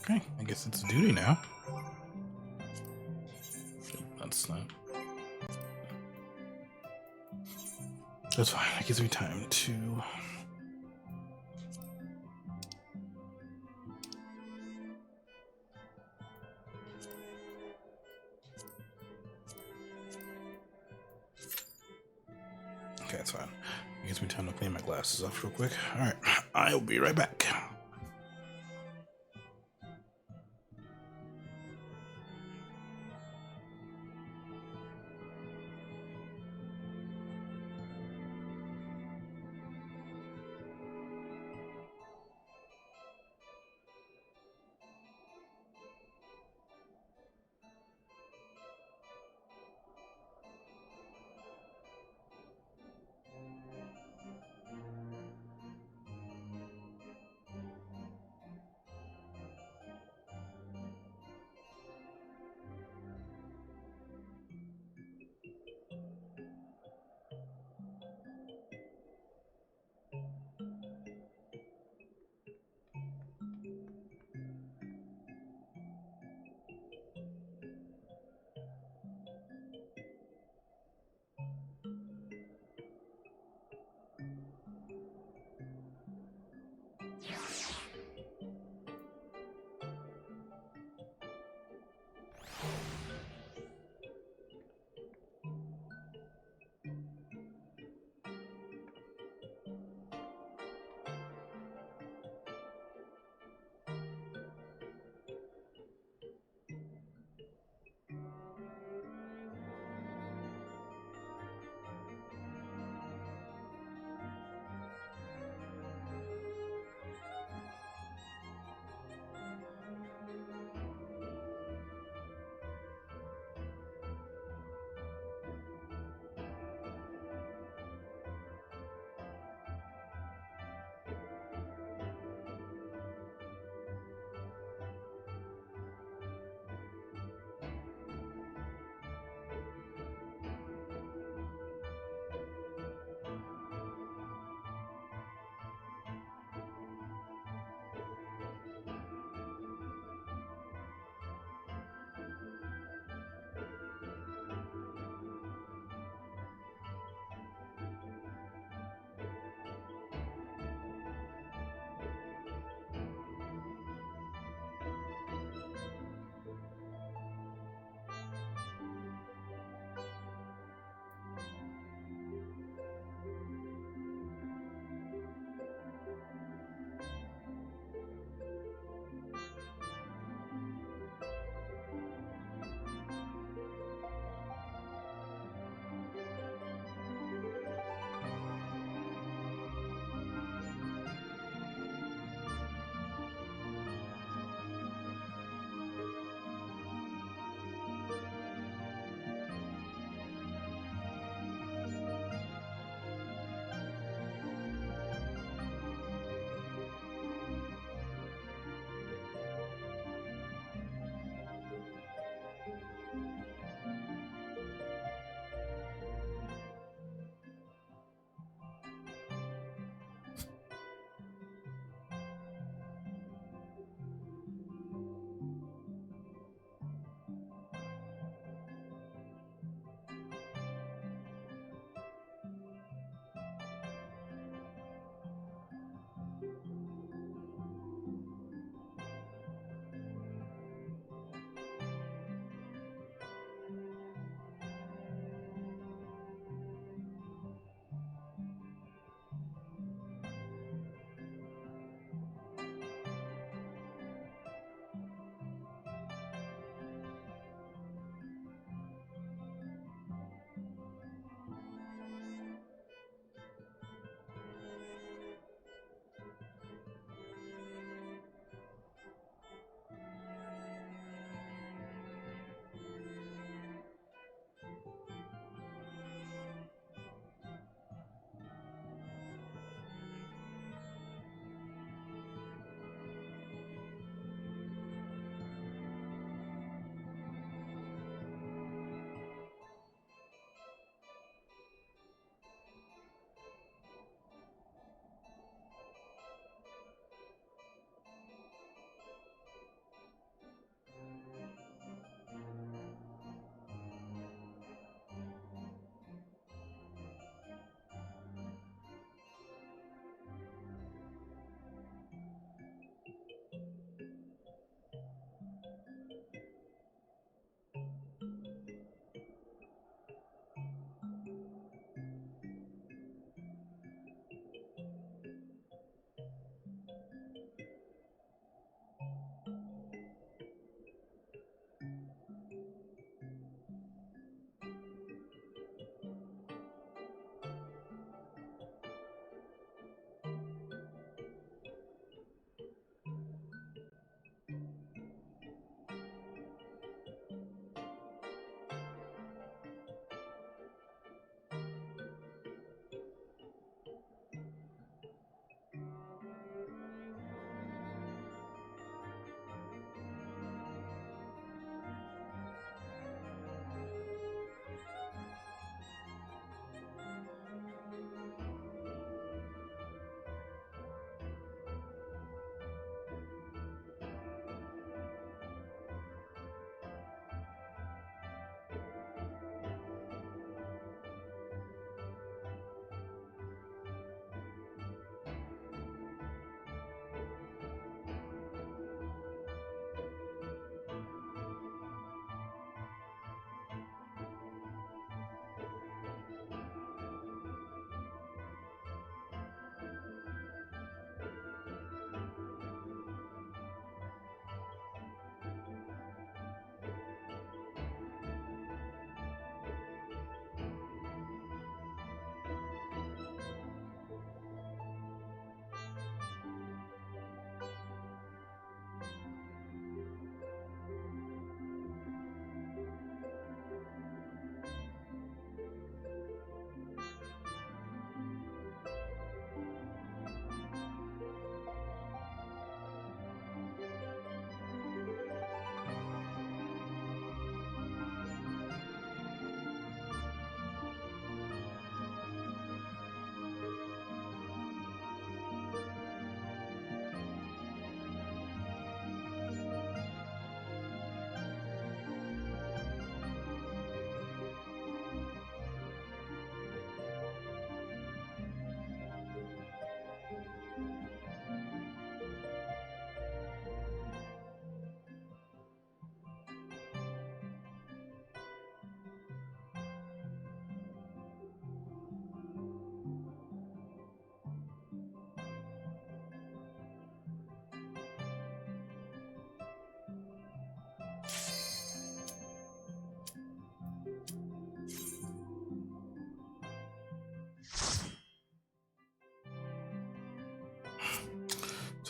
[SPEAKER 1] Okay, I guess it's duty now. That's not. That's fine. It gives me time to. Okay, that's fine. It gives me time to clean my glasses off real quick. All right, I'll be right back.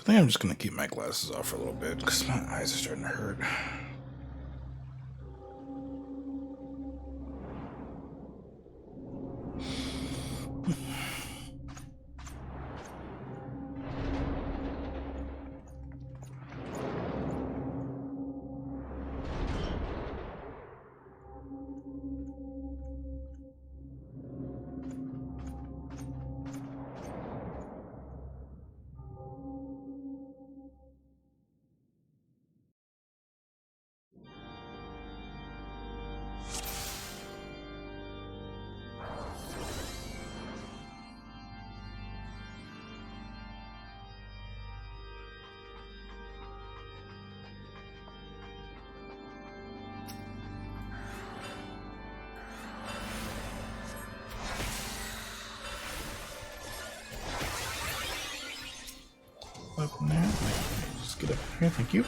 [SPEAKER 1] think I'm just gonna keep my glasses off for a little bit because my eyes are starting to hurt. Up in there. Just get up here, thank you.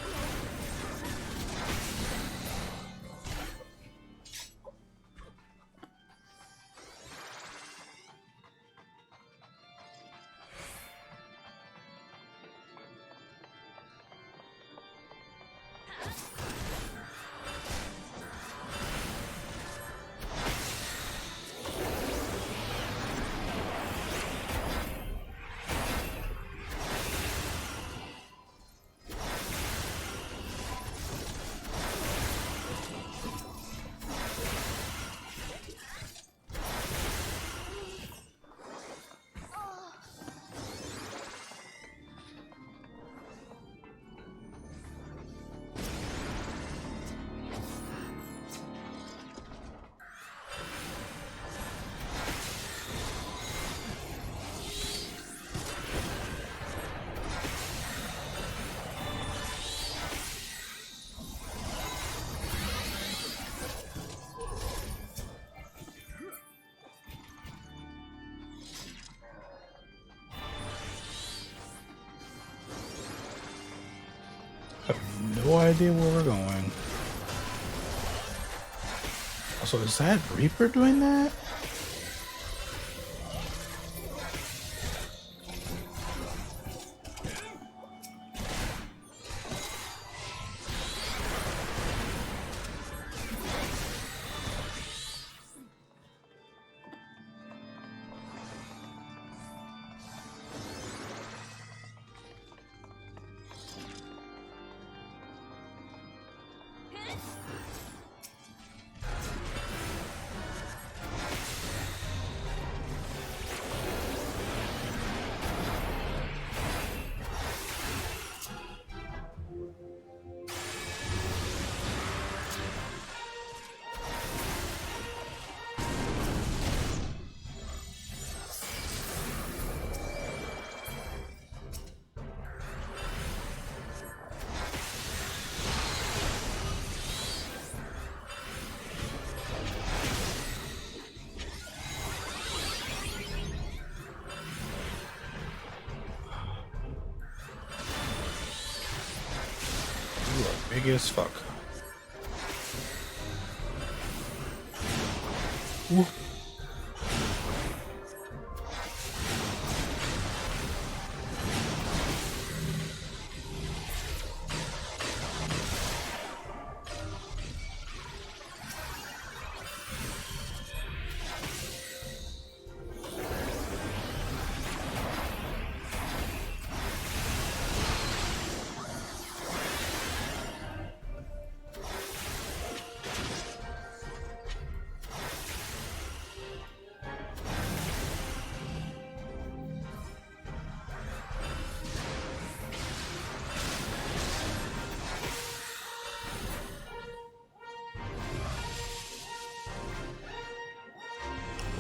[SPEAKER 1] I have no idea where we're going. Also, is that Reaper doing that? You are big as fuck. Ooh.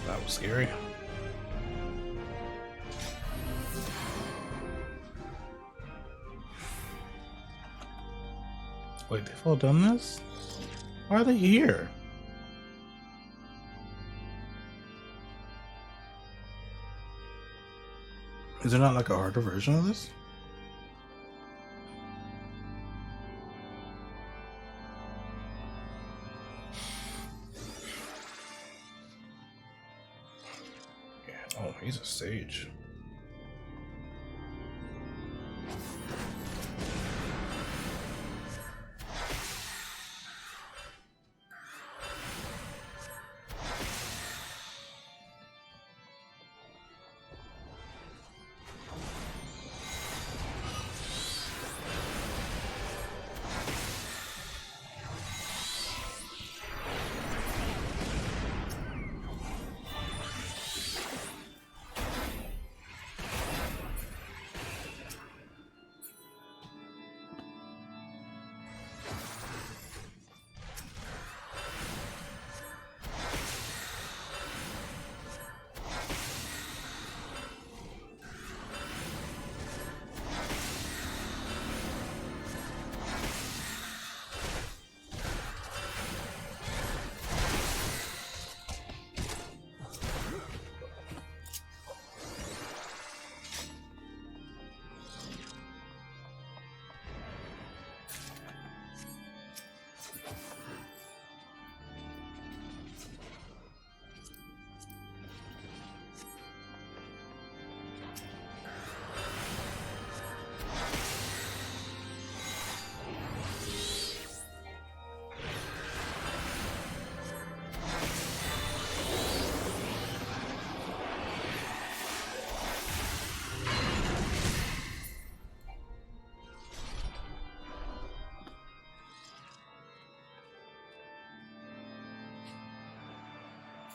[SPEAKER 1] That was scary. Wait, they've all done this? Why are they here? Is there not like a harder version of this? Oh, he's a sage.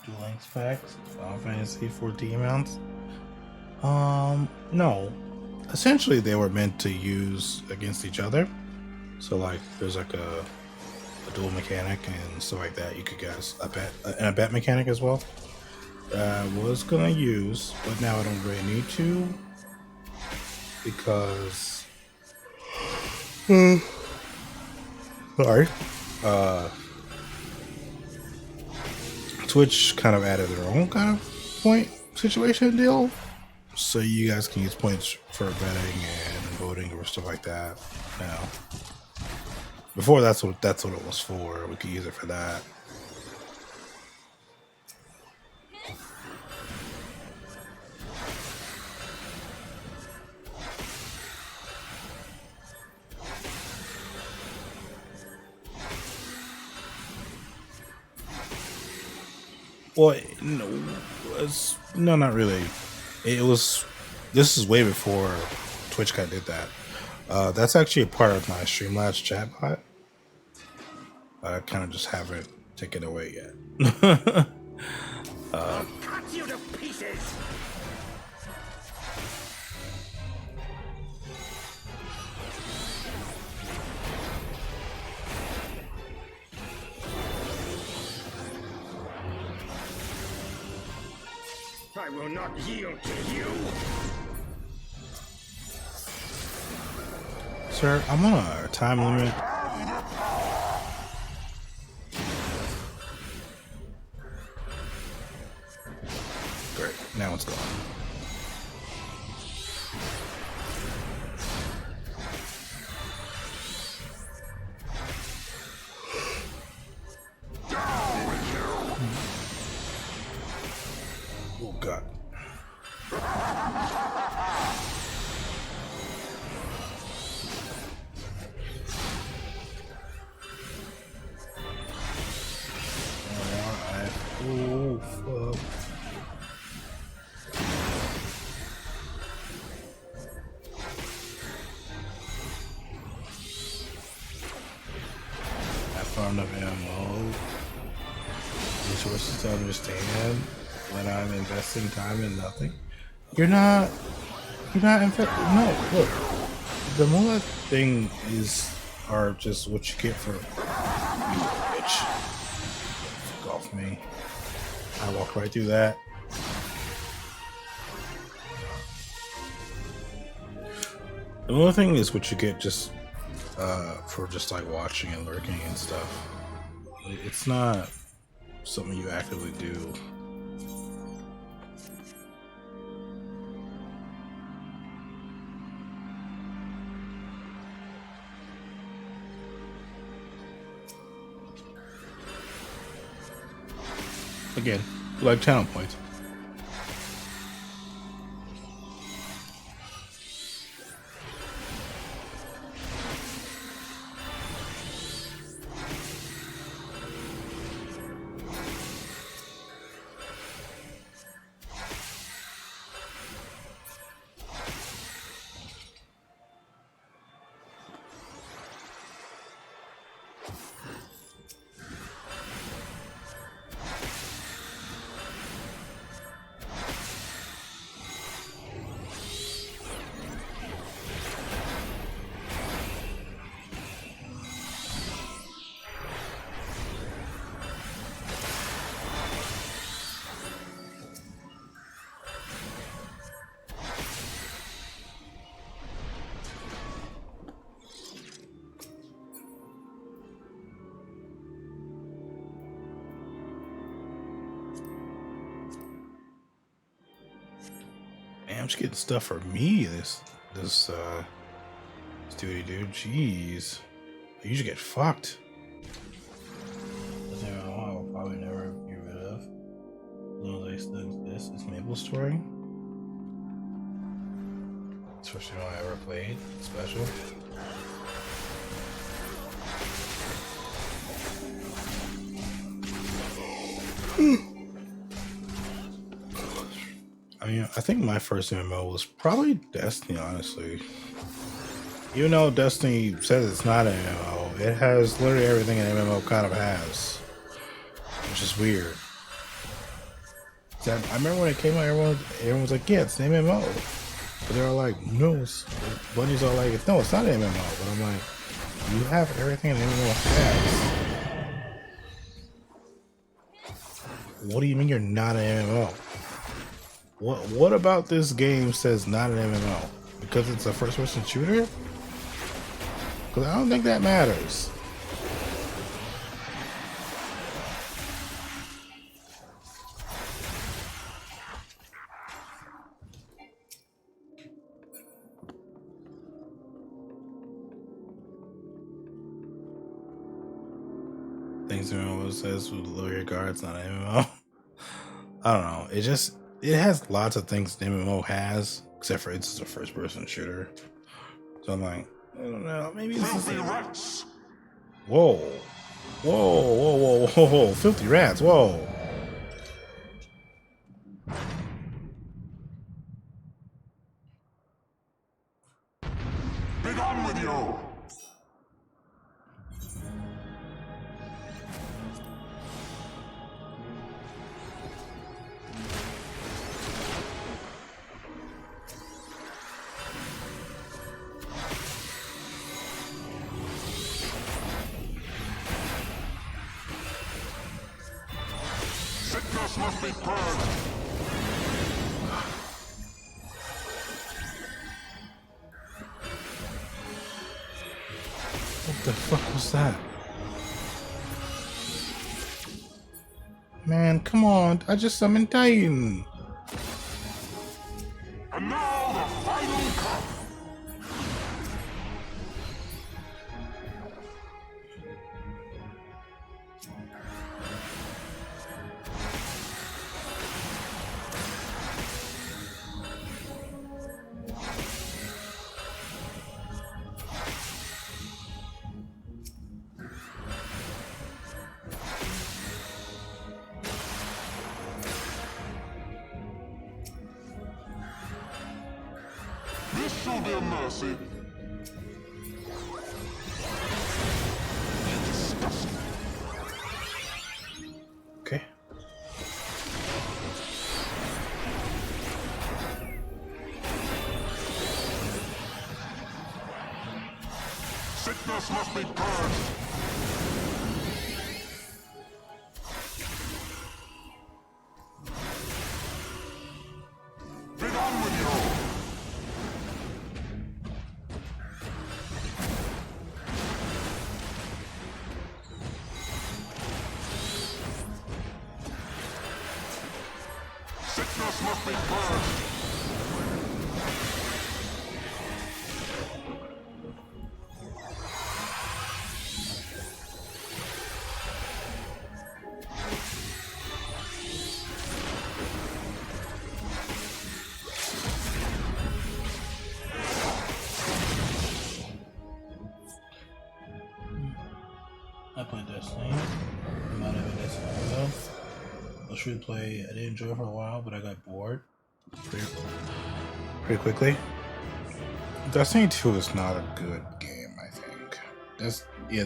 [SPEAKER 1] Dual Links packs, Final Fantasy 14 mounts. No. Essentially, they were meant to use against each other. So, like, there's like a dual mechanic and stuff like that. You could guess a bet mechanic as well. I was gonna use, but now I don't really need to because sorry. Twitch kind of added their own kind of point situation deal, so you guys can use points for betting and voting or stuff like that. Now, before that's what it was for. We could use it for that. Well, no, not really. It was. This is way before TwitchCat did that. That's actually a part of my Streamlabs chatbot. I kind of just haven't taken it away yet.
[SPEAKER 11] I'll cut you to pieces. I will not yield to you.
[SPEAKER 1] Sir, I'm on a time limit. Great, now it's gone. Oh God. Oh, fuck. I found enough ammo, resources to understand when I'm investing time in nothing. You're not investing. No, look, the mullet thing are just what you get for you, bitch. Fuck off me. I walked right through that. The other thing is what you get just for just like watching and lurking and stuff. It's not something you actively do. Again, like talent points. I'm just getting stuff for me this dude. Jeez, you should get fucked. I'll probably never get rid of. Little this is Maple Story. Especially when I ever played special. I mean, I think my first MMO was probably Destiny, honestly. Even though Destiny says it's not an MMO, it has literally everything an MMO kind of has. Which is weird. I remember when it came out, everyone was like, yeah, it's an MMO. But they're all like, no, Bunny's all like, no, it's not an MMO. But I'm like, you have everything an MMO has. What do you mean you're not an MMO? What about this game says not an MMO? Because it's a first-person shooter? Because I don't think that matters. Things MMO says with lower your guards, not an MMO. I don't know. It has lots of things the MMO has, except for it's just a first person shooter. So I'm like, I don't know, maybe this is rats. Whoa. Whoa, whoa, whoa, whoa, whoa, filthy rats, whoa.
[SPEAKER 17] Be gone with you! Sickness must be purged!
[SPEAKER 1] What the fuck was that? Man, come on. I just summoned Titan.
[SPEAKER 17] And now the final cup! This shall be a mercy.
[SPEAKER 1] Okay.
[SPEAKER 17] Sickness must be purged. Be gone with you! Sickness must be purged.
[SPEAKER 1] I played Destiny. I'm not having Destiny though. I was free to play. I did enjoy it for a while, but I got bored pretty quickly. Destiny 2 is not a good game, I think.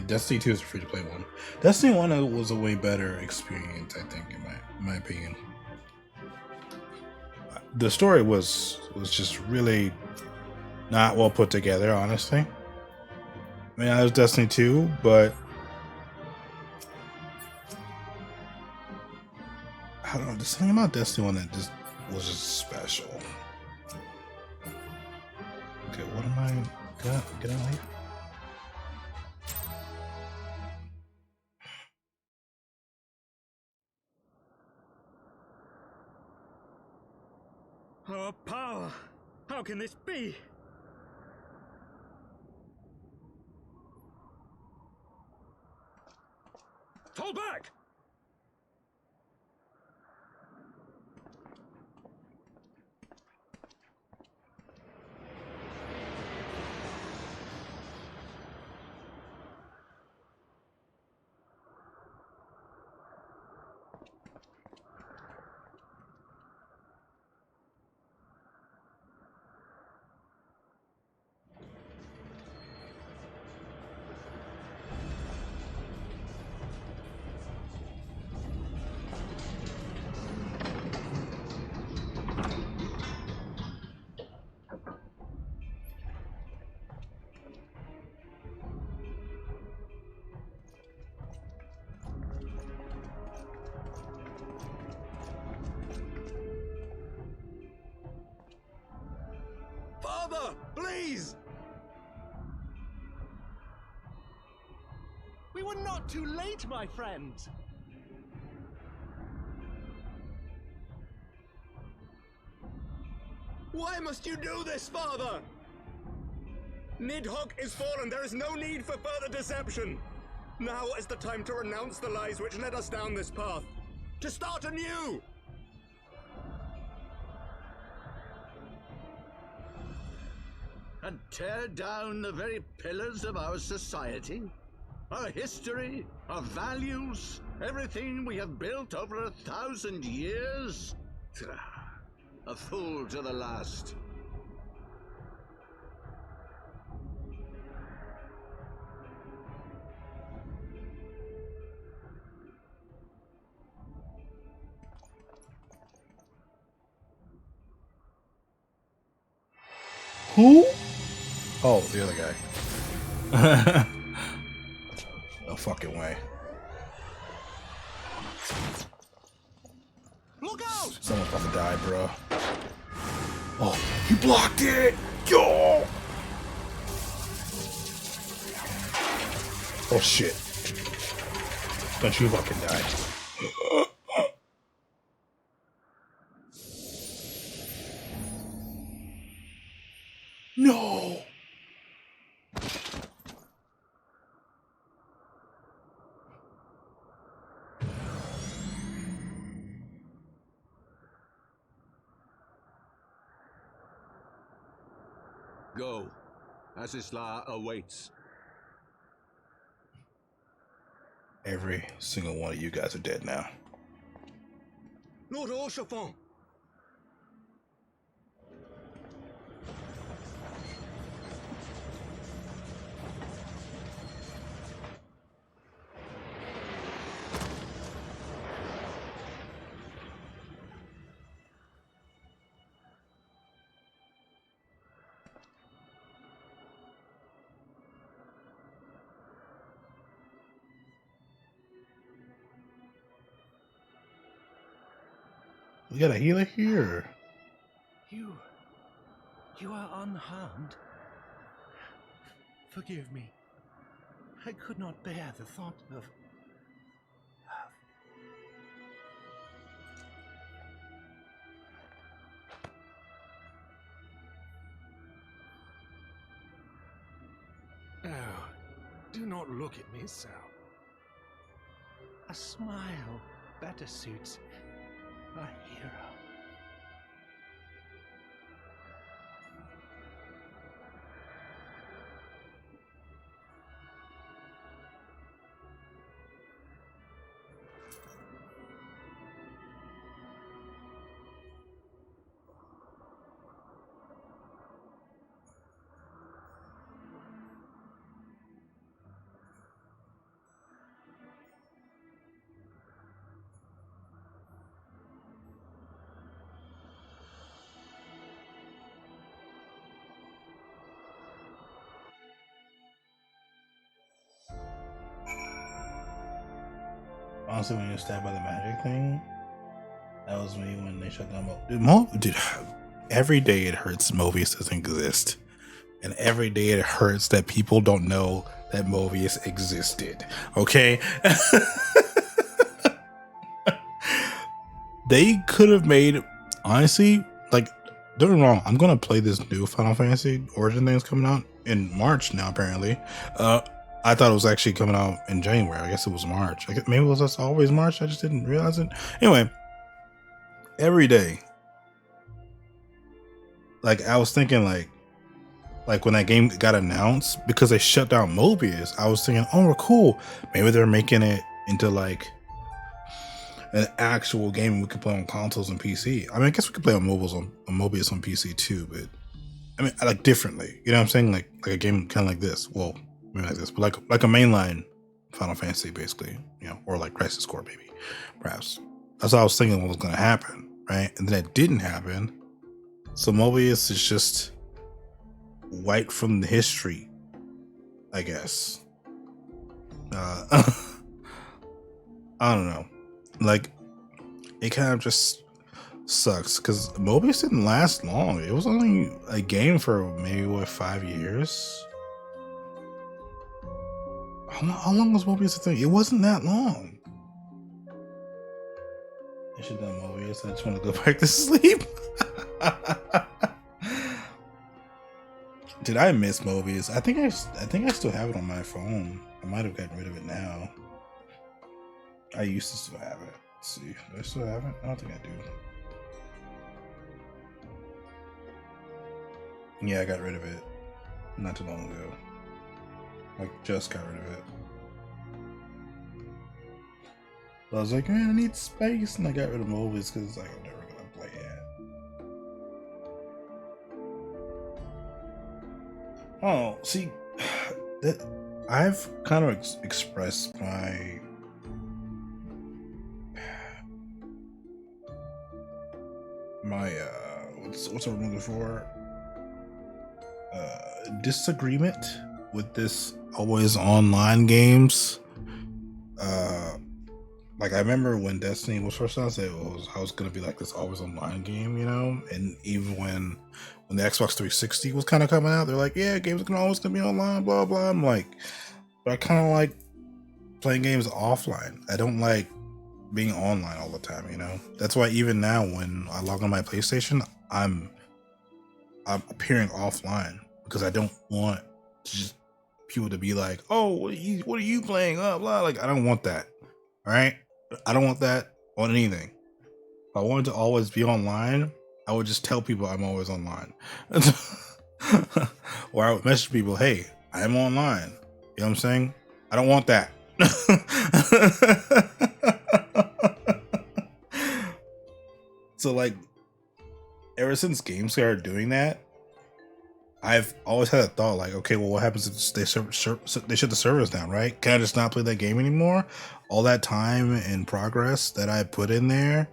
[SPEAKER 1] Destiny 2 is a free to play one. Destiny 1 was a way better experience, I think, in my opinion. The story was just really not well put together, honestly. I mean, I was Destiny 2, but I don't know, there's something about Destiny 1 that just was just special. Okay, what am I getting late?
[SPEAKER 15] Our power! How can this be? Fall back!
[SPEAKER 21] Father, please!
[SPEAKER 20] We were not too late, my friend.
[SPEAKER 21] Why must you do this, Father? Nidhogg is fallen. There is no need for further deception. Now is the time to renounce the lies which led us down this path. To start anew!
[SPEAKER 19] And tear down the very pillars of our society? Our history, our values, everything we have built over 1,000 years? A fool to the last.
[SPEAKER 1] Who? Oh, the other guy. No fucking way.
[SPEAKER 20] Look out!
[SPEAKER 1] Someone's about to die, bro. Oh, he blocked it! Yo! Oh shit. Don't you fucking die. No!
[SPEAKER 19] Go. Azisla awaits.
[SPEAKER 1] Every single one of you guys are dead now.
[SPEAKER 21] Lord Orchafon!
[SPEAKER 1] We got a healer here.
[SPEAKER 20] You are unharmed. Forgive me. I could not bear the thought of... Oh, do not look at me so. A smile better suits a hero.
[SPEAKER 1] Honestly, when you're stabbed by the magic thing, that was me when they shut down Dude, every day it hurts Mobius doesn't exist. And every day it hurts that people don't know that Mobius existed. Okay? They could have made, honestly, like, don't get me wrong, I'm going to play this new Final Fantasy Origin thing that's coming out in March now, apparently. I thought it was actually coming out in January. I guess it was March. Maybe it was just always March. I just didn't realize it. Anyway, every day, like I was thinking, like when that game got announced, because they shut down Mobius, I was thinking, oh, cool. Maybe they're making it into like an actual game we could play on consoles and PC. I mean, I guess we could play on Mobius on PC too, but I mean, like differently. You know what I'm saying? Like a game kind of like this. Well. Like this, but like a mainline Final Fantasy, basically, you know, or like Crisis Core, maybe, perhaps. That's what I was thinking what was going to happen, right? And then it didn't happen. So Mobius is just wiped from the history, I guess. I don't know. Like, it kind of just sucks because Mobius didn't last long. It was only a game for maybe what 5 years. How long was Mobius a thing? It wasn't that long. I should have done Mobius. I just want to go back to sleep. Did I miss Mobius? I think I still have it on my phone. I might have gotten rid of it now. I used to still have it. Let's see. Do I still have it? I don't think I do. Yeah, I got rid of it not too long ago. Like, just got rid of it. I was like, man, I need space, and I got rid of Mobius because it's like I'm never gonna play it. Oh, see, that I've kind of expressed my what's I'm looking for? Disagreement with this always online games. Like I remember when Destiny was first announced, it was how it's gonna be like this always online game, you know. And even when the Xbox 360 was kind of coming out, they're like, yeah, games are always gonna be online, blah blah. I'm like, but I kind of like playing games offline. I don't like being online all the time, you know. That's why even now when I log on my PlayStation, I'm appearing offline because I don't want just people to be like, oh, what are you playing? Blah blah. Like I don't want that. All right. I don't want that on anything. If I wanted to always be online, I would just tell people I'm always online. Or I would message people, hey, I'm online. You know what I'm saying? I don't want that. So like, ever since games started doing that, I've always had a thought like, okay, well, what happens if they shut the servers down, right? Can I just not play that game anymore? All that time and progress that I put in there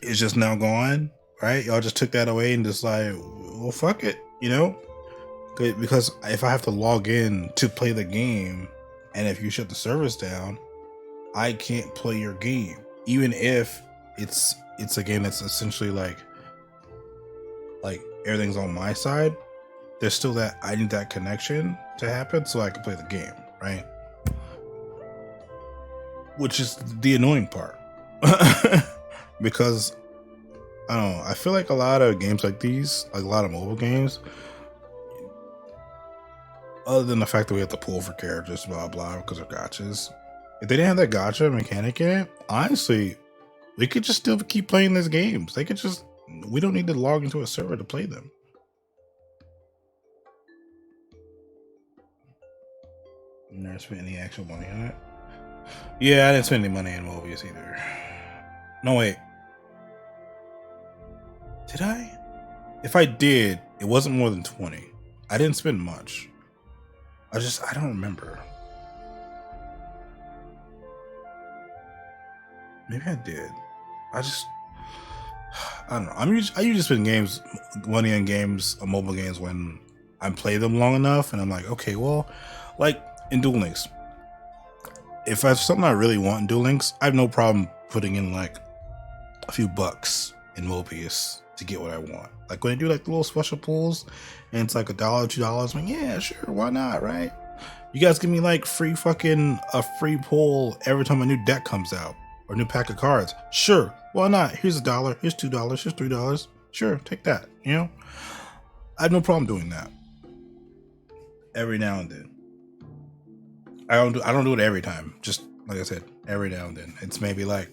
[SPEAKER 1] is just now gone, right? Y'all just took that away and just like, well, fuck it, you know? Because if I have to log in to play the game, and if you shut the servers down, I can't play your game, even if it's a game that's essentially like everything's on my side. There's still that I need that connection to happen so I can play the game, right? Which is the annoying part. Because I don't know, I feel like a lot of games like these, like a lot of mobile games, other than the fact that we have to pull for characters, blah blah, because of gotchas. If they didn't have that gotcha mechanic in it, honestly, we could just still keep playing these games. We don't need to log into a server to play them. Never spent any actual money on it. Yeah, I didn't spend any money on Mobius either. No, wait. Did I? If I did, it wasn't more than 20. I didn't spend much. I don't remember. Maybe I did. I don't know. I usually spend money on games, on mobile games, when I play them long enough, and I'm like, okay, well, like in Duel Links. If I have something I really want in Duel Links, I have no problem putting in like a few bucks in Mobius to get what I want. Like when I do like the little special pulls, and it's like $1, $2. I'm like, yeah, sure, why not, right? You guys give me like a free pull every time a new deck comes out or a new pack of cards. Sure, why not? Here's $1, here's $2, here's $3. Sure, take that. You know, I have no problem doing that. Every now and then. I don't do it every time. Just like I said, every now and then. It's maybe like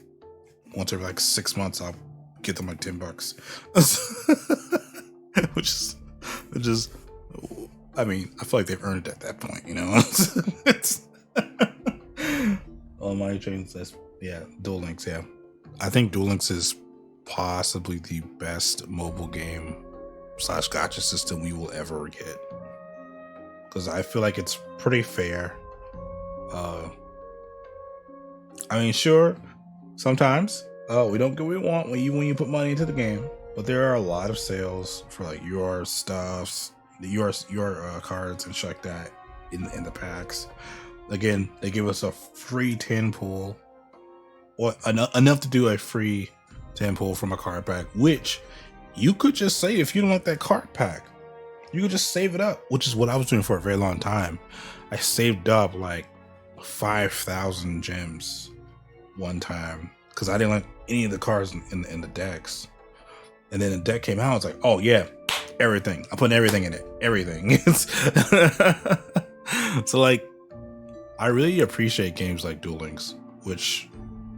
[SPEAKER 1] once every like 6 months I'll get them like $10. which is I mean, I feel like they've earned it at that point, you know. It's all my trains. Yeah, Duel Links. Yeah, I think Duel Links is possibly the best mobile game / gotcha system we will ever get, because I feel like it's pretty fair. I mean, sure, sometimes we don't get what we want when you put money into the game, but there are a lot of sales for like your stuffs, your cards and shit like that in the packs. Again, they give us a free 10 pool, or enough to do a free 10 pull from a card pack, which you could just say if you don't like that card pack, you could just save it up, which is what I was doing for a very long time. I saved up like 5,000 gems one time because I didn't like any of the cards in the decks. And then the deck came out, I was like, oh yeah, everything. I'm putting everything in it. Everything. So like, I really appreciate games like Duel Links,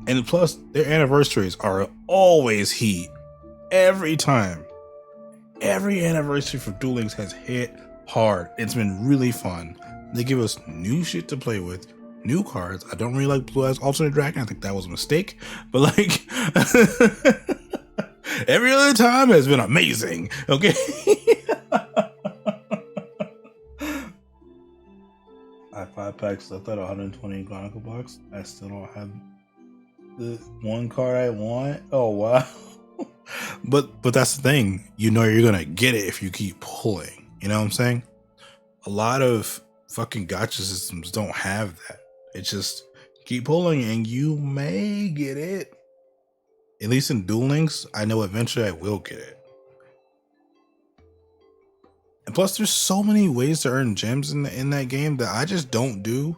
[SPEAKER 1] and plus their anniversaries are always heat. Every time. Every anniversary for Duel Links has hit hard. It's been really fun. They give us new shit to play with, new cards. I don't really like Blue Eyes Alternate Dragon. I think that was a mistake. But like every other time has been amazing. Okay. I have 5 packs left at 120 Chronicle box. I still don't have the one card I want. Oh wow. But that's the thing. You know you're gonna get it if you keep pulling. You know what I'm saying? A lot of fucking gacha systems don't have that. It's just keep pulling and you may get it. At least in Duel Links, I know eventually I will get it. And plus, there's so many ways to earn gems in that game that I just don't do.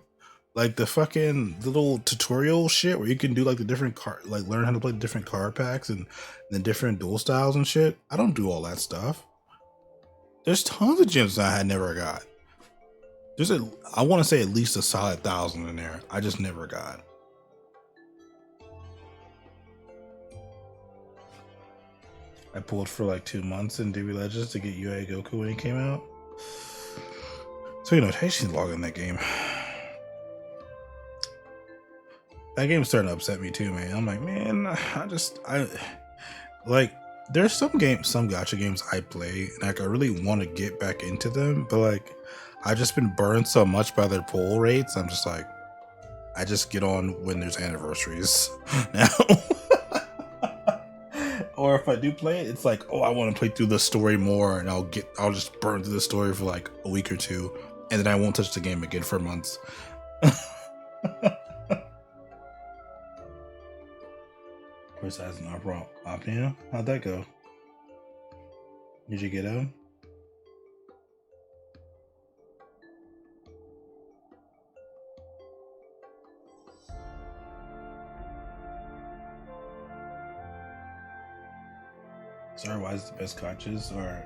[SPEAKER 1] Like the fucking little tutorial shit where you can do like the different card, like learn how to play the different card packs and the different duel styles and shit. I don't do all that stuff. There's tons of gems that I had never got. I want to say at least a solid 1,000 in there. I just never got. I pulled for like 2 months in DB Legends to get UA Goku when he came out. So you know, Taishi's logging that game. That game's starting to upset me too, man. I'm like, man, I like, there's some gacha games I play, and like I really want to get back into them, but like, I've just been burned so much by their pull rates. I'm just like, I just get on when there's anniversaries now. Or if I do play it, it's like, oh, I want to play through the story more, and I'll just burn through the story for like a week or two, and then I won't touch the game again for months. First as an opera. How'd that go? Did you get him? Story-wise, the best gachas are,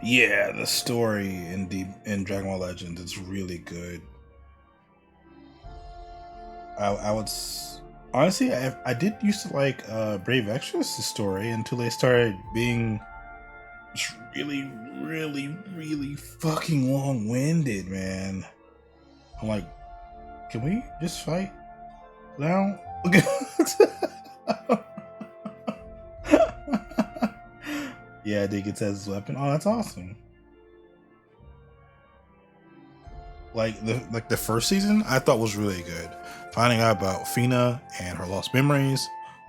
[SPEAKER 1] yeah, the story in Dragon Ball Legends, it's really good. I would honestly, I did used to like Brave Extras' story until they started being really, really, really fucking long-winded, man. I'm like, can we just fight now? Yeah, Dig gets as his weapon. Oh, that's awesome. Like the first season, I thought was really good. Finding out about Fina and her lost memories,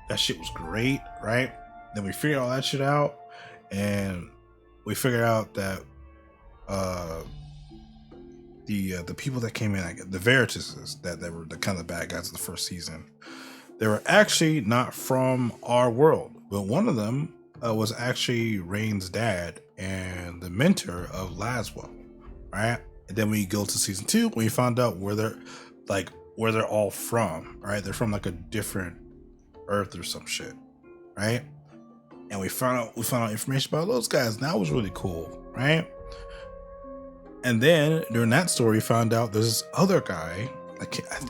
[SPEAKER 1] that shit was great, right? Then we figured all that shit out, and we figured out that the people that came in, like the Verituses, that were the kind of bad guys of the first season, they were actually not from our world, but one of them was actually Rain's dad and the mentor of Laswell, right? And then we go to season 2, when we found out where they're all from, right? They're from like a different Earth or some shit, right? And we found out information about those guys, and that was really cool, right? And then during that story, we found out there's this other guy.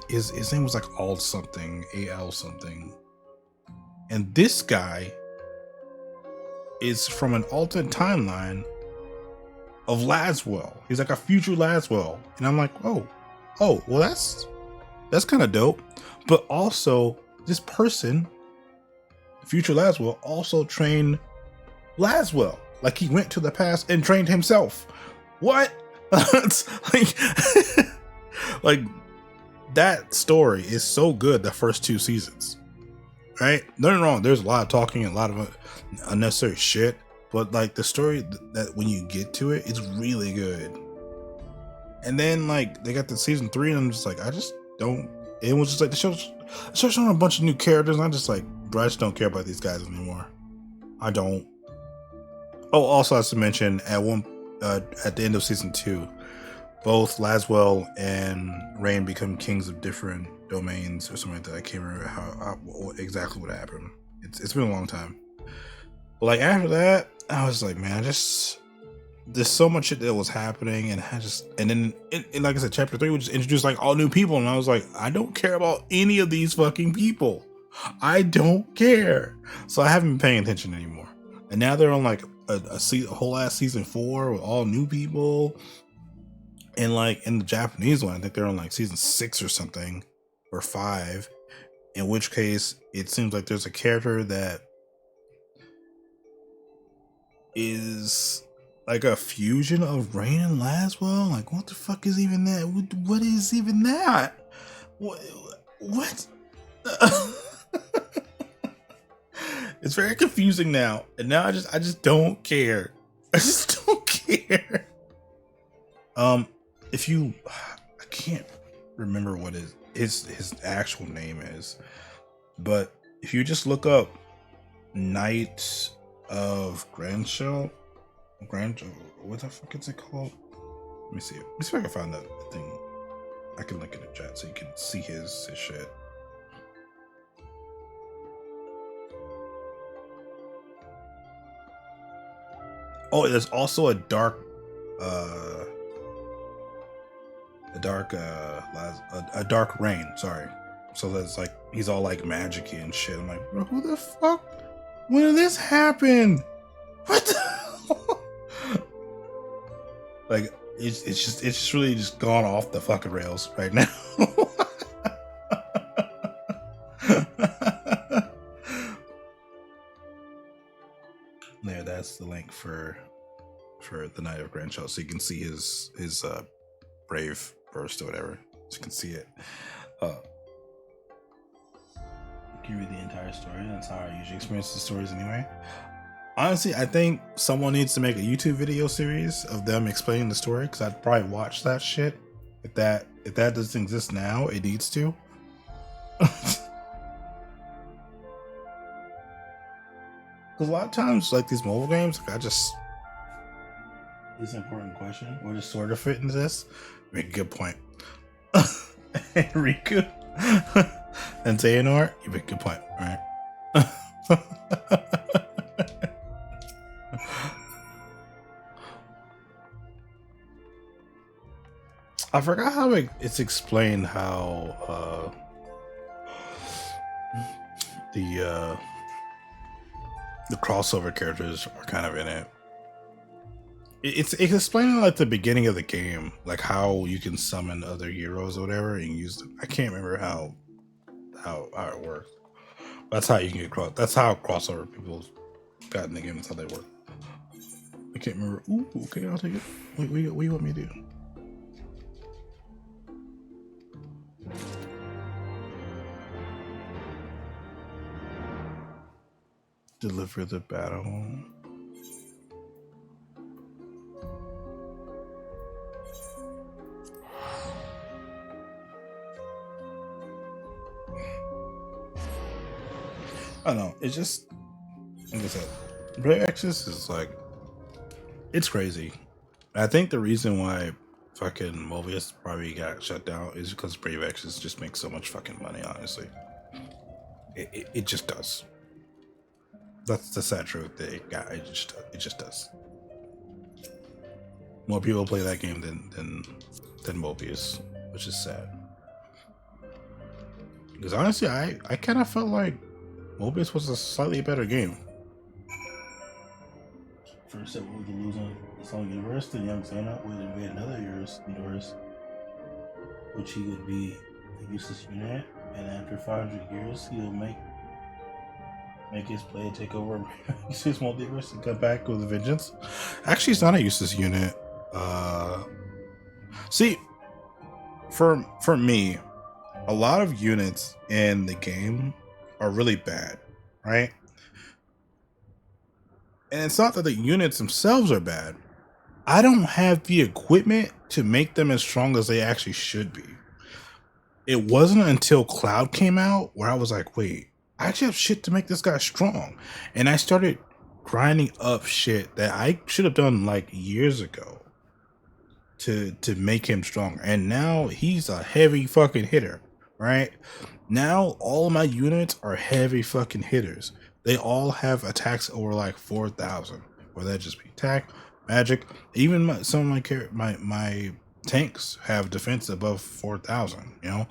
[SPEAKER 1] His name was like Al something, AL something, and this guy is from an alternate timeline of Laswell. He's like a future Laswell. And I'm like, oh, well, that's kind of dope. But also, this person, future Laswell, also trained Laswell. Like he went to the past and trained himself. What? It's like that story is so good the first 2 seasons. Right? Nothing wrong. There's a lot of talking and a lot of unnecessary shit, but like the story that when you get to it, it's really good. And then like they got the season 3, and I'm just like, I just don't. It was just like the show's showing a bunch of new characters, and I just like just don't care about these guys anymore. I don't. Oh, also has to mention at the end of season 2, both Laswell and Rain become kings of different domains or something like that. I can't remember exactly what happened. It's been a long time. But like after that, I was like, man, there's so much shit that was happening, and then like I said, chapter 3 would just introduce like all new people, and I was like, I don't care about any of these fucking people. I don't care. So I haven't been paying attention anymore. And now they're on like a whole ass season 4 with all new people. And like in the Japanese one, I think they're on like season 6 or something, or 5. In which case, it seems like there's a character that is like a fusion of Rain and Laswell. Like, what the fuck is even that? What is even that? What? It's very confusing now, and now I just don't care. I just don't care. I can't remember what his actual name is, but if you just look up Knight of Grandshell, what the fuck is it called? Let me see if I can find that thing. I can link it in the chat so you can see his shit. Oh, there's also a dark Rain. Sorry. So that's like he's all like magic-y and shit. I'm like, bro, who the fuck? When did this happen? What the hell? Like it's just really just gone off the fucking rails right now. There, that's the link for the Knight of Grandshell, so you can see his brave burst or whatever. So you can see it. You can read the entire story. That's how I usually experience the stories anyway. Honestly, I think someone needs to make a YouTube video series of them explaining the story, because I'd probably watch that shit. If that doesn't exist now, it needs to. Because a lot of times, like these mobile games, like it's an important question. Where does sort of fit into this? Make a good point. Riku and Xehanort, you make a good point, right? I forgot how it's explained how the crossover characters are kind of in it. It's explained like the beginning of the game, like how you can summon other heroes or whatever and use them. I can't remember how it works. That's how you can get that's how crossover people got in the game. That's how they work. I can't remember. Ooh, okay, I'll take it. What do you want me to do? Deliver the battle. I don't know. It's just, like I said, Brave Exodus is like, it's crazy. I think the reason why fucking Mobius probably got shut down is because Brave Exodus just makes so much fucking money, honestly. It just does. That's the sad truth. It just does. More people play that game than Mobius, which is sad. Because honestly, I kind of felt like Mobius was a slightly better game. First step was to lose on its own universe, then young Xehanort would invade another universe, which he would be a useless unit, and after 500 years, he will make his play take over his multiverse and come back with a vengeance. Actually, it's not a useless unit. See, for me, a lot of units in the game are really bad, right? And it's not that the units themselves are bad. I don't have the equipment to make them as strong as they actually should be. It wasn't until Cloud came out where I was like, wait, I actually have shit to make this guy strong. And I started grinding up shit that I should have done like years ago to make him strong. And now he's a heavy fucking hitter, right? Now all of my units are heavy fucking hitters. They all have attacks over like 4,000, or that just be attack, magic. Even some of my tanks have defense above 4,000, you know?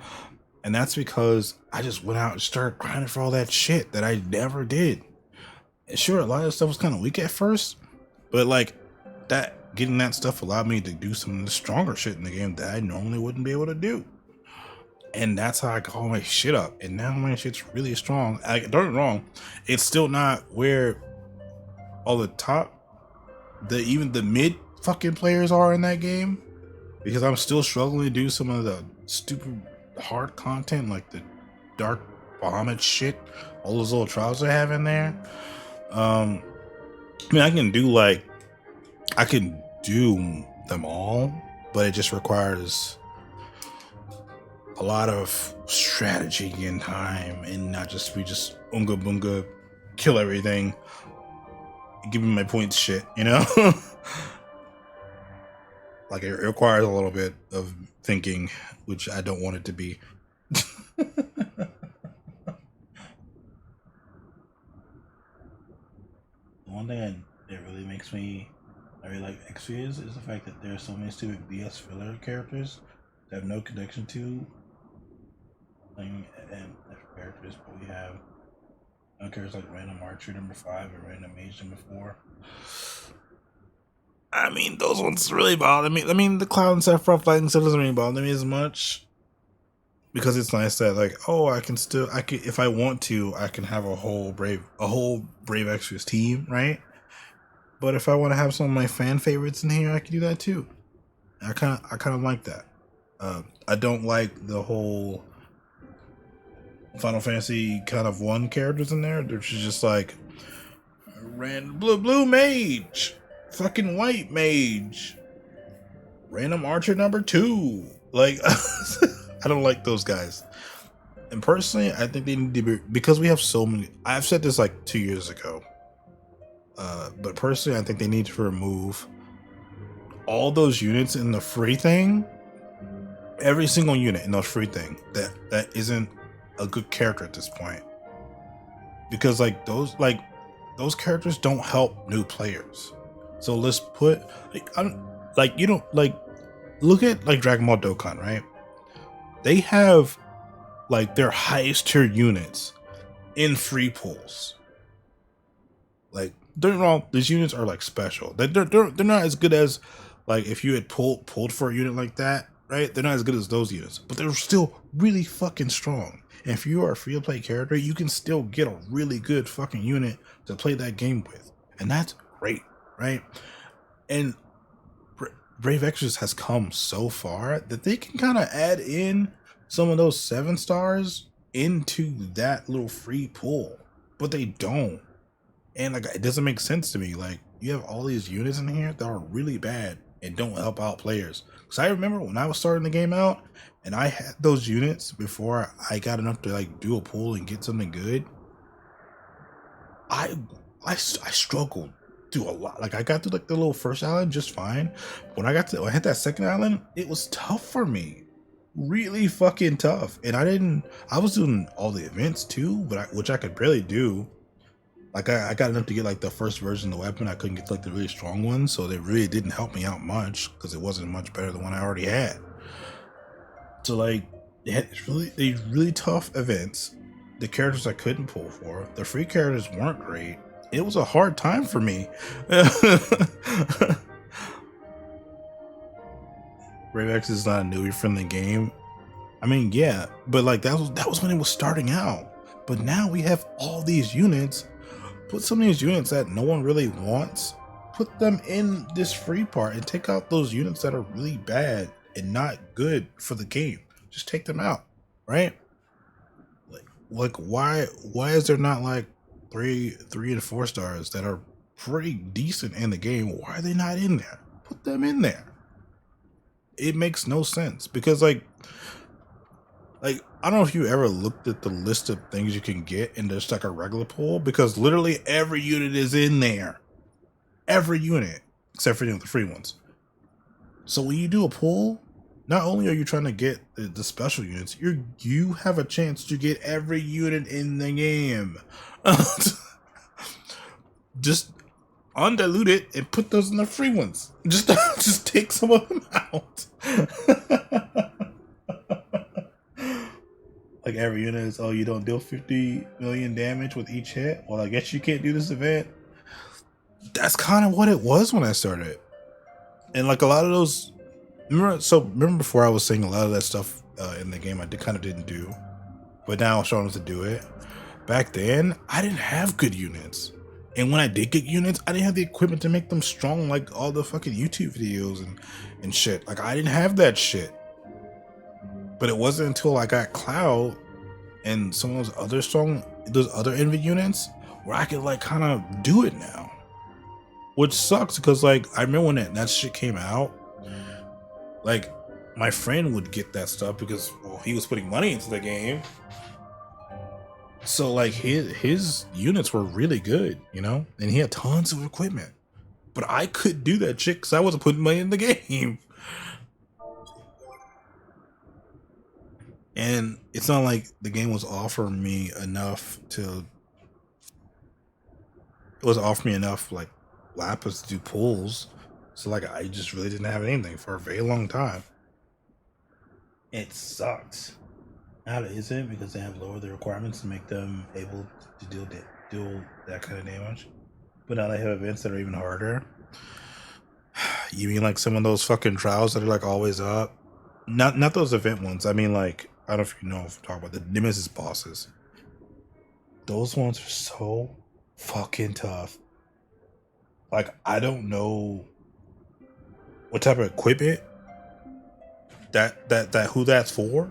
[SPEAKER 1] And that's because I just went out and started grinding for all that shit that I never did. And sure, a lot of stuff was kind of weak at first, but like that, getting that stuff allowed me to do some of the stronger shit in the game that I normally wouldn't be able to do. And that's how I got all my shit up. And now my shit's really strong. Don't get me wrong, it's still not where all the top, even the mid fucking players are in that game, because I'm still struggling to do some of the stupid hard content, like the Dark Bahamut shit, all those little trials I have in there. I mean, I can do them all, but it just requires a lot of strategy and time, and not just unga bunga, kill everything, give me my points shit, you know? Like, it requires a little bit of thinking, which I don't want it to be. One thing that really makes me, I really like X-Fizz is the fact that there are so many stupid BS filler characters that have no connection to and characters, but we have characters like Random Archer number 5 and Random Mage number 4. I mean, those ones really bother me. I mean, the Cloud and Sephiroth fighting stuff doesn't really bother me as much, because it's nice that, like, oh, I can if I want to, I can have a whole Brave Extras team, right? But if I want to have some of my fan favorites in here, I can do that too. I kind of like that. I don't like the whole Final Fantasy kind of 1 characters in there. They're just like random blue mage, fucking white mage, Random Archer number 2. Like, I don't like those guys. And personally, I think they need to be, because we have so many. I've said this like 2 years ago. But personally, I think they need to remove all those units in the free thing. Every single unit in the free thing that isn't a good character at this point. Because like those characters don't help new players. So let's put look at like Dragon Ball Dokkan, right? They have like their highest tier units in free pools. Like, don't get me wrong, these units are like special. They're not as good as, like, if you had pulled for a unit like that, right? They're not as good as those units, but they're still really fucking strong. And if you are a free to play character, you can still get a really good fucking unit to play that game with, and that's great, right? And Brave Extras has come so far that they can kind of add in some of those 7 stars into that little free pool, but they don't. And like, it doesn't make sense to me. Like, you have all these units in here that are really bad and don't help out players. Because I remember when I was starting the game out and I had those units before I got enough to like do a pool and get something good, I struggled through a lot. Like, I got through like the little first island just fine. When I hit that second island, it was tough for me. Really fucking tough. And I was doing all the events too, but which I could barely do. Like, I got enough to get like the first version of the weapon. I couldn't get like the really strong one, so they really didn't help me out much because it wasn't much better than one I already had. So like, it's really tough events. The characters I couldn't pull for, the free characters weren't great. It was a hard time for me. Brave X is not a newbie friendly game. I mean, yeah, but like that was when it was starting out. But now we have all these units. Put some of these units that no one really wants, put them in this free part and take out those units that are really bad and not good for the game. Just take them out, right? Like why is there not like 3 and 4 stars that are pretty decent in the game? Why are they not in there? Put them in there. It makes no sense, because like Like, I don't know if you ever looked at the list of things you can get in just like a regular pool, because literally every unit is in there. Every unit, except for, you know, the free ones. So when you do a pull, not only are you trying to get the special units, you have a chance to get every unit in the game. Just undilute it and put those in the free ones. Just take some of them out. Like every unit is, oh, you don't deal 50 million damage with each hit. Well, I guess you can't do this event. That's kind of what it was when I started. And like a lot of those, remember before I was saying a lot of that stuff in the game I kind of didn't do, but now I'm showing to do it. Back then, I didn't have good units. And when I did get units, I didn't have the equipment to make them strong like all the fucking YouTube videos and shit. Like, I didn't have that shit. But it wasn't until I got Cloud and some of those other Envy units where I could like kind of do it now. Which sucks because like I remember when that shit came out, like my friend would get that stuff because, well, he was putting money into the game. So like his units were really good, you know, and he had tons of equipment. But I couldn't do that shit because I wasn't putting money in the game. And it's not like the game was offering me enough like lapis to do pulls. So like I just really didn't have anything for a very long time. It sucks. Now it isn't, because they have lowered the requirements to make them able to deal that kind of damage. But now they have events that are even harder. You mean like some of those fucking trials that are like always up? Not those event ones. I mean like, I don't know if you know if I'm talking about the Nemesis bosses. Those ones are so fucking tough. Like, I don't know what type of equipment who that's for.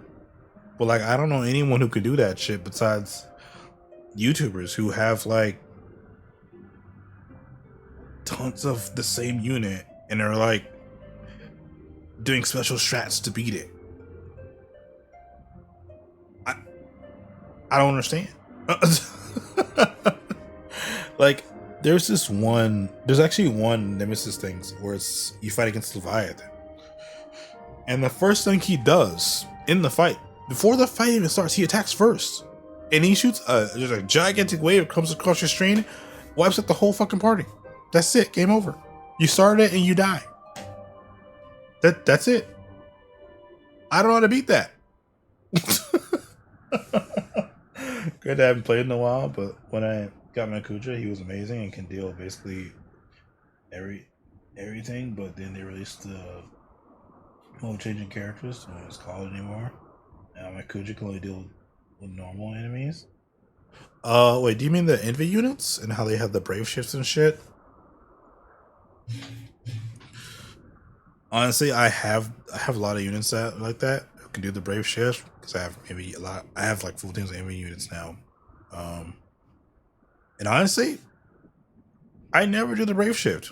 [SPEAKER 1] But like, I don't know anyone who could do that shit besides YouTubers who have like tons of the same unit and are like doing special strats to beat it. I don't understand. Like, there's actually one Nemesis things where it's you fight against Leviathan. And the first thing he does in the fight, before the fight even starts, he attacks first. And he shoots there's a gigantic wave that comes across your screen, wipes out the whole fucking party. That's it, game over. You started it and you die. That's it. I don't know how to beat that. Good, I haven't played in a while, but when I got my Kuja, he was amazing and can deal basically everything. But then they released the mode changing characters, so it's called anymore. Now my Kuja can only deal with normal enemies. Wait, do you mean the Envy units and how they have the brave shifts and shit? Honestly, I have a lot of units that like that who can do the brave shift, because I have like full teams of Envy units now. And honestly, I never do the brave shift.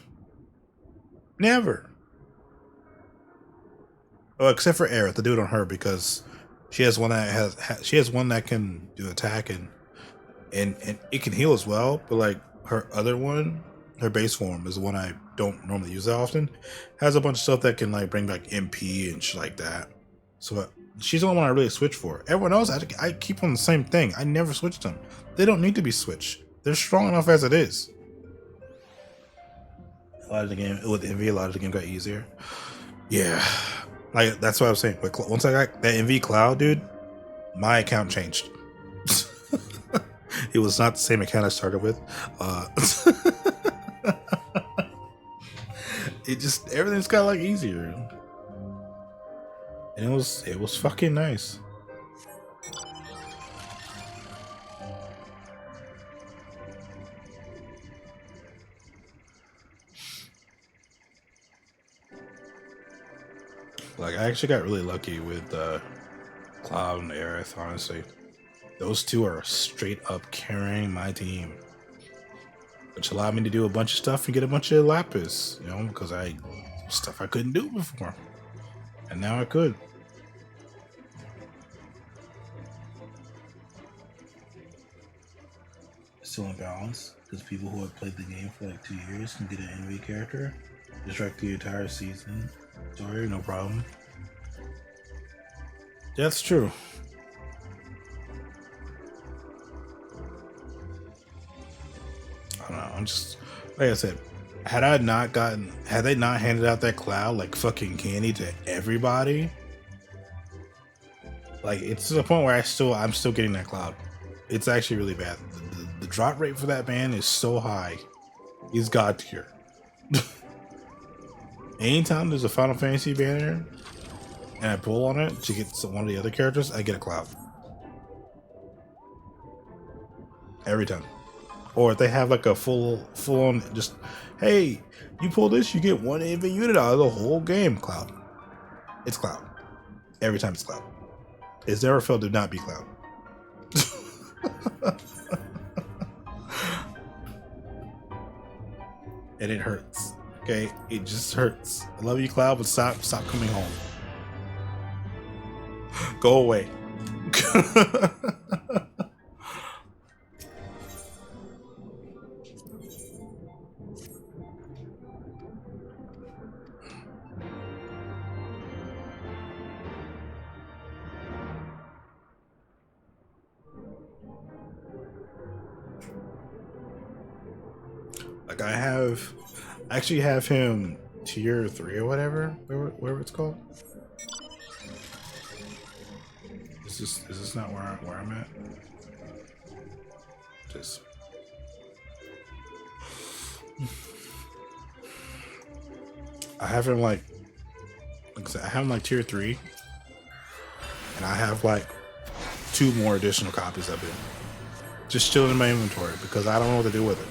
[SPEAKER 1] Never. Oh, except for Aerith, I do it on her because she has one that can do attack and it can heal as well. But like her other one, her base form is the one I don't normally use that often. Has a bunch of stuff that can like bring back MP and shit like that. So she's the only one I really switch for. Everyone else, I keep on the same thing. I never switch them. They don't need to be switched. They're strong enough as it is. A lot of the game with Envy, a lot of the game got easier. Yeah, like that's what I was saying. But once I got that Envy Cloud, dude, my account changed. It was not the same account I started with. It just everything's got like easier, and it was fucking nice. Like, I actually got really lucky with Cloud and Aerith, honestly. Those two are straight up carrying my team. Which allowed me to do a bunch of stuff and get a bunch of lapis, you know, because stuff I couldn't do before. And now I could. still in balance because people who have played the game for like 2 years can get an enemy character, distract the entire season. Sorry, no problem. That's true. I don't know. I'm just like I said. Had they not handed out that cloud like fucking candy to everybody, like it's to the point where I'm still getting that cloud. It's actually really bad. The drop rate for that man is so high. He's god tier. Anytime there's a Final Fantasy banner and I pull on it to get one of the other characters, I get a cloud. Every time. Or if they have like a full on just, hey, you pull this, you get one AV unit out of the whole game. Cloud. It's cloud. Every time it's cloud. It's never failed to not be cloud. And it hurts. Okay? It just hurts. I love you, Cloud, but stop coming home. Go away. Like I actually have him tier 3 or whatever, whatever it's called. Is this not where I'm at? Just I have him like I said, I have him like tier 3, and I have like 2 more additional copies of it just chilling in my inventory because I don't know what to do with it.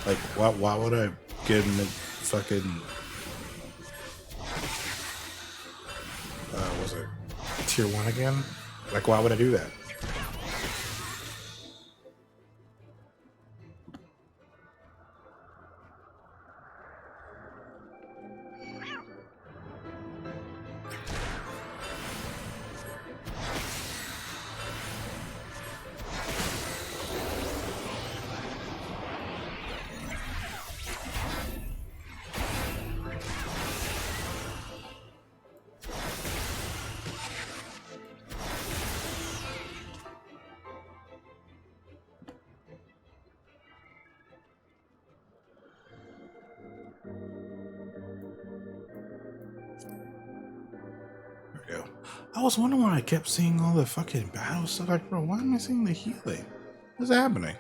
[SPEAKER 1] Like, why would I get him the fucking was it tier 1 again? Like, why would I do that? I was wondering why I kept seeing all the fucking battle stuff. Like, bro, why am I seeing the healing? What's happening?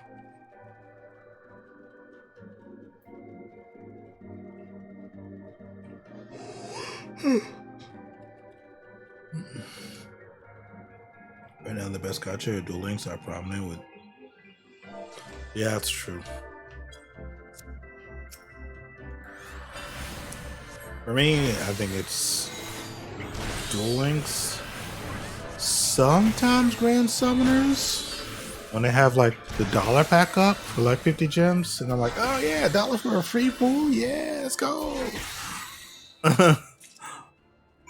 [SPEAKER 1] Right now, the best gacha Duel Links are prominent with. Yeah, that's true. For me, I think it's Duel Links. Sometimes Grand Summoners when they have like the dollar pack up for like 50 gems, and I'm like, oh yeah, $1 for a free pool, yeah, let's go. Have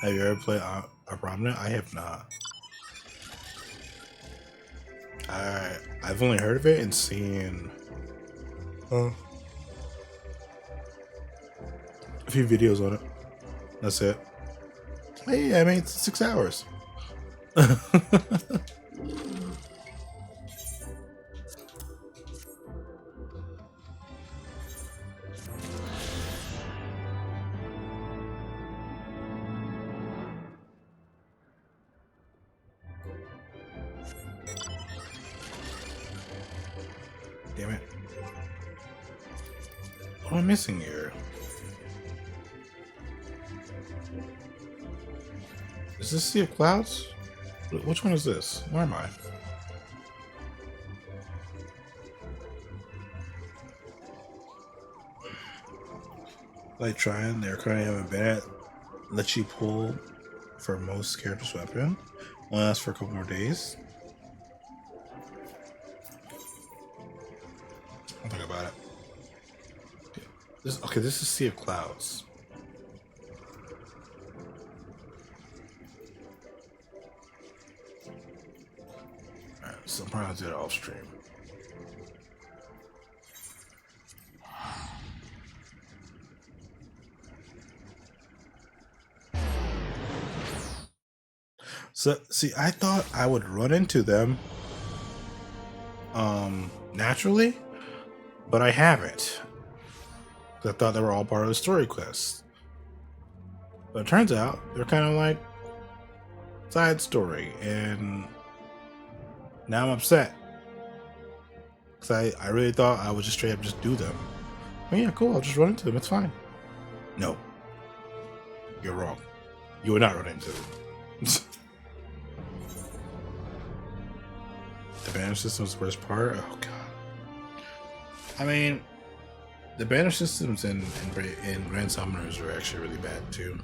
[SPEAKER 1] you ever played a Prominent? I have not. I've only heard of it and seen a few videos on it. That's it. Hey, I made 6 hours. Damn it. What am I missing here? Is this Sea of Clouds? Which one is this? Where am I? Like trying, they're currently having been at let you pull for most characters' weapon. Only lasts for a couple more days. I'll think about it. This is Sea of Clouds. So I'm I'll do it off stream. So, see, I thought I would run into them naturally, but I haven't. I thought they were all part of the story quest. But it turns out they're kind of like side story, and now I'm upset. Because I really thought I would just straight up just do them. Oh yeah, cool, I'll just run into them, it's fine. No. You're wrong. You would not run into them. The banner system was the worst part? Oh god. I mean, the banner systems in Grand Summoners are actually really bad too.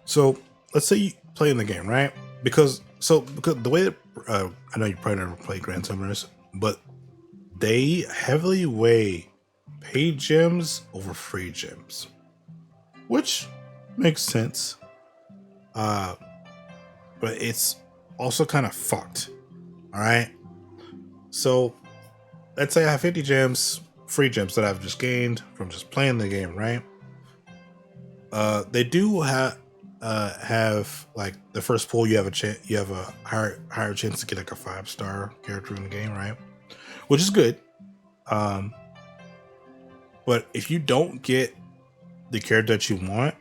[SPEAKER 1] So let's say you play in the game, right? Because the way that I know you probably never played Grand Summoners, but they heavily weigh paid gems over free gems, which makes sense. But it's also kind of fucked. All right. So let's say I have 50 gems, free gems that I've just gained from just playing the game, right? They do have like the first pull, you have a higher chance to get like a 5-star character in the game, right? Which is good. But if you don't get the character that you want,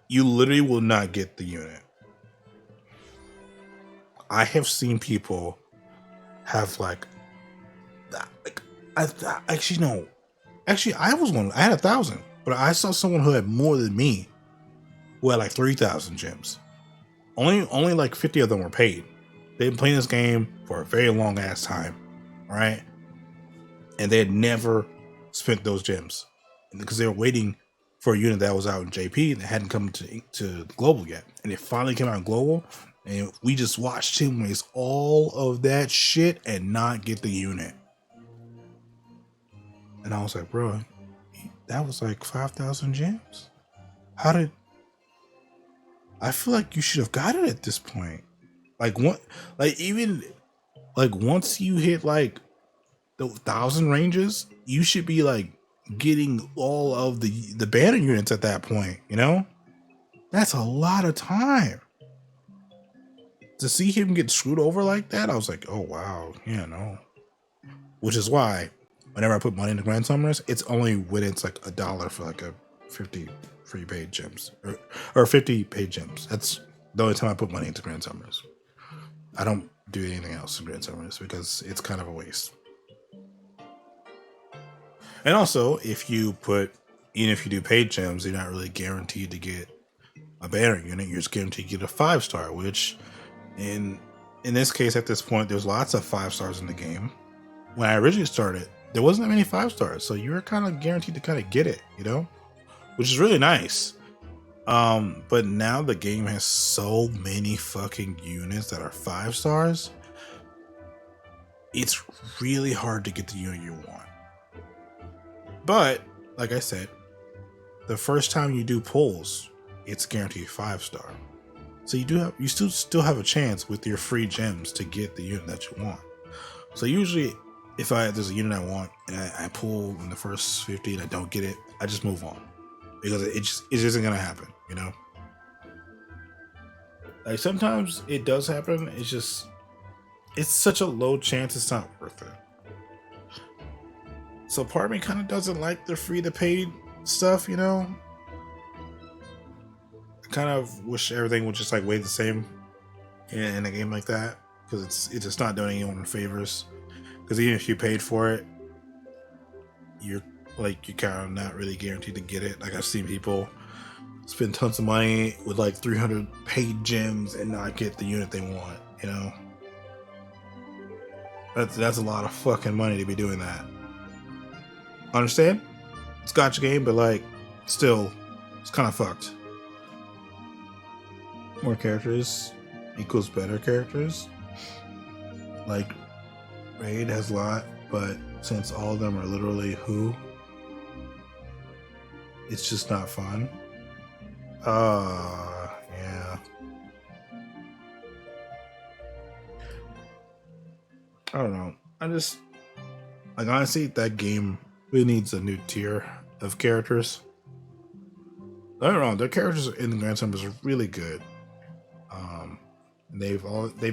[SPEAKER 1] you literally will not get the unit. I have seen people have actually I was one. I had 1,000, but I saw someone who had more than me, who had like 3,000 gems. Only like 50 of them were paid. They've been playing this game for a very long ass time, right? And they had never spent those gems because they were waiting for a unit that was out in JP and hadn't come to global yet. And it finally came out in global, and we just watched him waste all of that shit and not get the unit. And I was like, bro, that was like 5,000 gems. How did? I feel like you should have got it at this point. Even once you hit like the 1,000 ranges, you should be like getting all of the banner units at that point. You know, that's a lot of time to see him get screwed over like that. I was like, oh wow, yeah, no. Which is why whenever I put money into Grand Summoners, it's only when it's like $1 for like a 50 free paid gems or 50 paid gems. That's the only time I put money into Grand Summoners. I don't do anything else in Grand Summoners because it's kind of a waste. And also, even if you do paid gems, you're not really guaranteed to get a banner unit. You're just guaranteed to get a 5-star, which in this case, at this point, there's lots of 5-stars in the game. When I originally started, there wasn't that many 5-stars, so you were kind of guaranteed to kind of get it, you know, which is really nice. But now the game has so many fucking units that are 5-stars. It's really hard to get the unit you want. But like I said, the first time you do pulls, it's guaranteed 5-star. So you still have a chance with your free gems to get the unit that you want. So usually, if there's a unit I want and I pull in the first 50 and I don't get it, I just move on because it just isn't gonna happen, you know. Like sometimes it does happen. It's such a low chance it's not worth it. So part of me kind of doesn't like the free to paid stuff, you know. I kind of wish everything would just like weigh the same in a game like that, because it's just not doing anyone favors. Because even if you paid for it, you're kind of not really guaranteed to get it. Like I've seen people spend tons of money with like 300 paid gems and not get the unit they want, you know. That's a lot of fucking money to be doing that. Understand? It's gotcha game, but like still it's kind of fucked. More characters equals better characters. Like Raid has a lot, but since all of them are literally who. It's just not fun. Yeah. I don't know. I just, like, honestly, that game really needs a new tier of characters. I don't know. Their characters in the Grand Numbers are really good. They've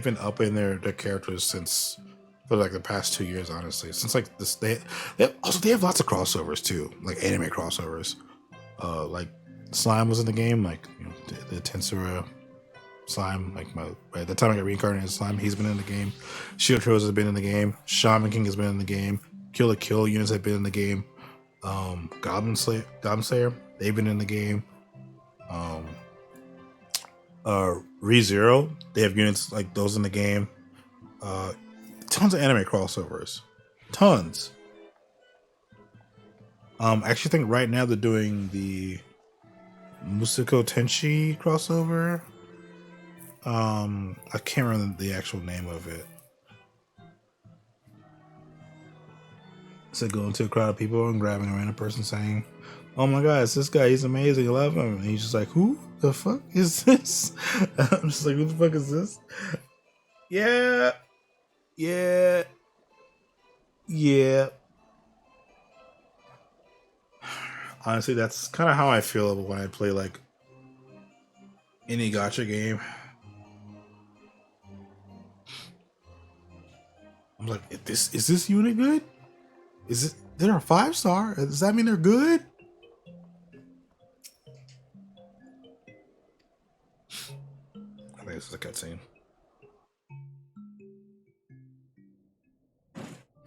[SPEAKER 1] been upping their characters since, for like the past 2 years, honestly. Since like this, they have lots of crossovers too, like anime crossovers. Like Slime was in the game, like, you know, the Tensura Slime. Like by the time I got reincarnated as Slime, he's been in the game. Shield Heroes has been in the game. Shaman King has been in the game. Kill la Kill units have been in the game. Goblin Slayer, they've been in the game. ReZero, they have units like those in the game. Tons of anime crossovers. Tons. I actually think right now they're doing the Musako Tenshi crossover. I can't remember the actual name of it. So go into a crowd of people and grabbing a random person saying, "Oh my God, it's this guy. He's amazing. I love him." And he's just like, "Who the fuck is this?" I'm just like, "Who the fuck is this?" Yeah. Honestly, that's kind of how I feel when I play like any gacha game. I'm like, is this unit good? Is it? They're a 5-star. Does that mean they're good? I think this is a cutscene.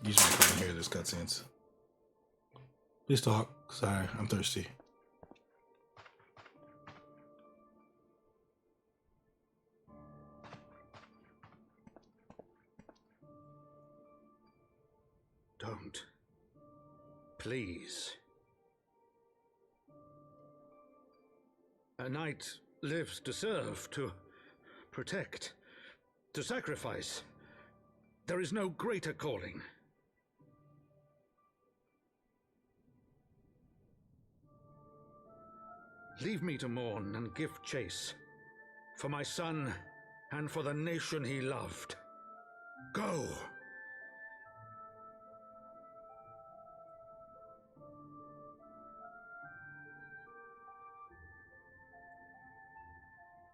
[SPEAKER 1] Usually I can't hear these cutscenes. Please talk. Sorry, I'm thirsty.
[SPEAKER 18] Don't. Please. A knight lives to serve, to protect, to sacrifice. There is no greater calling. Leave me to mourn and give chase for my son and for the nation he loved. Go!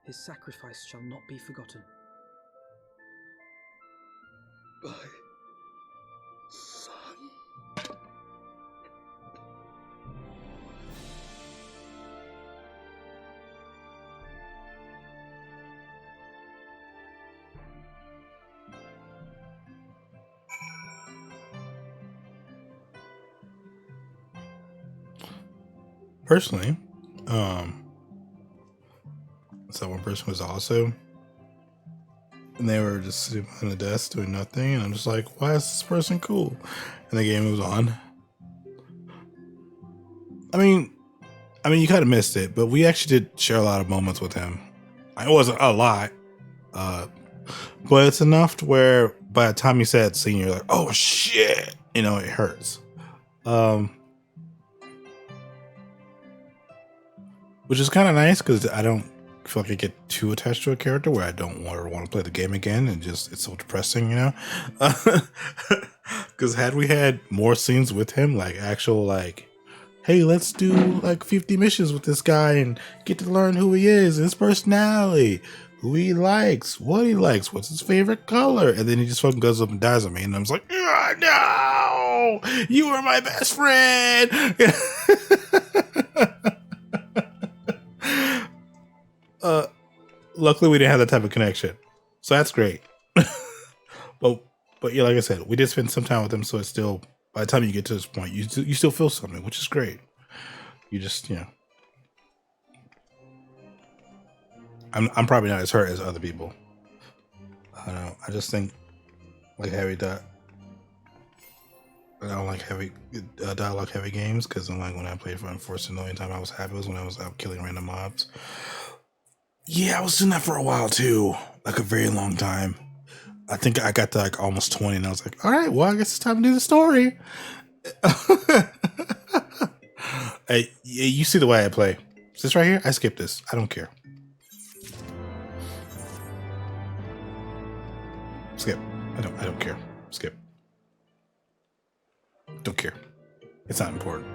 [SPEAKER 2] His sacrifice shall not be forgotten.
[SPEAKER 19] My son.
[SPEAKER 1] Personally, so one person was also, and they were just sitting behind the desk doing nothing, and I'm just like, why is this person cool? And the game moves on. I mean, you kind of missed it, but we actually did share a lot of moments with him. It wasn't a lot, but it's enough to where by the time you said scene, you're like, oh shit, it hurts. Which is kind of nice because I don't feel like I get too attached to a character where I don't want to play the game again, and just it's so depressing, Because had we had more scenes with him, like actual like, hey, let's do like 50 missions with this guy and get to learn who he is, his personality, who he likes, what he likes, what's his favorite color, and then he just fucking goes up and dies on me, and I'm just like, oh, no, you were my best friend. Luckily we didn't have that type of connection, so that's great. but yeah, like I said, we did spend some time with him, so it's still, by the time you get to this point, you still feel something, which is great. You just, I'm probably not as hurt as other people. I don't know. I just think like heavy I don't like heavy dialogue heavy games, because I'm like, when I played for Unforced, the only time I was happy was when I was out killing random mobs. Yeah, I was doing that for a while too, like a very long time. I think I got to like almost 20 and I was like, all right, well, I guess it's time to do the story. Hey, you see the way I play. Is this right here? I skipped this. I don't care. Skip. I don't care. Skip. Don't care. It's not important.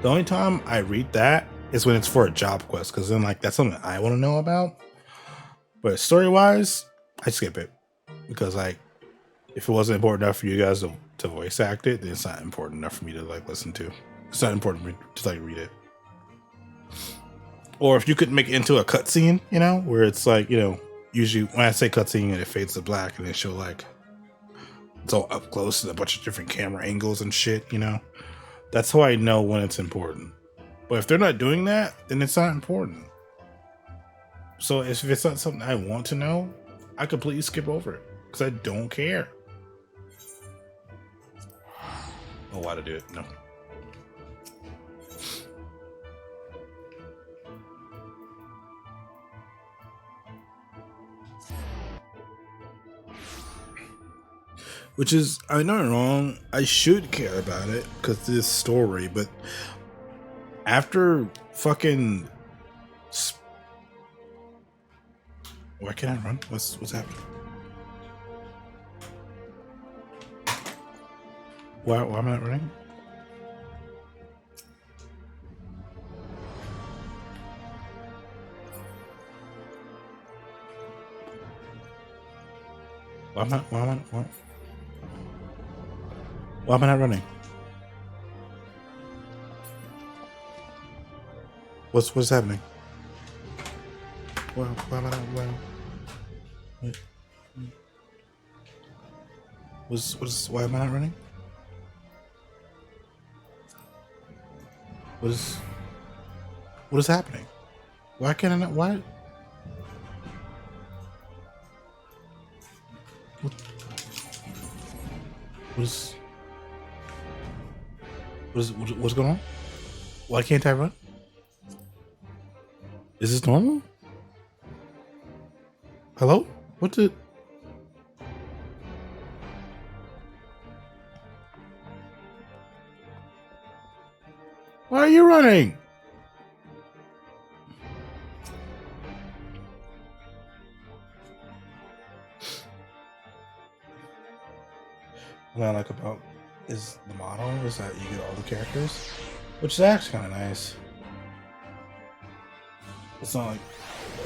[SPEAKER 1] The only time I read that is when it's for a job quest, because then like that's something I want to know about. But story wise, I skip it. Because like if it wasn't important enough for you guys to voice act it, then it's not important enough for me to like listen to. It's not important for me to like read it. Or if you could make it into a cutscene, you know, where it's like, you know, usually when I say cutscene and it fades to black and they show like it's all up close and a bunch of different camera angles and shit, you know. That's how I know when it's important. But if they're not doing that, then it's not important. So if it's not something I want to know, I completely skip over it because I don't care. Oh, why to do it? No. Which is, I'm not wrong, I should care about it because this story, but after fucking why can't I run? What's happening? Why am I not running? Why am I not running? What's happening? Why am I not running? Why am I not running? What is happening? Why can't I not? Why? What's going on? Why can't I run? Is this normal? Hello? What the? Why are you running? What I like about is the model is that you get all the characters, which is actually kind of nice. It's not like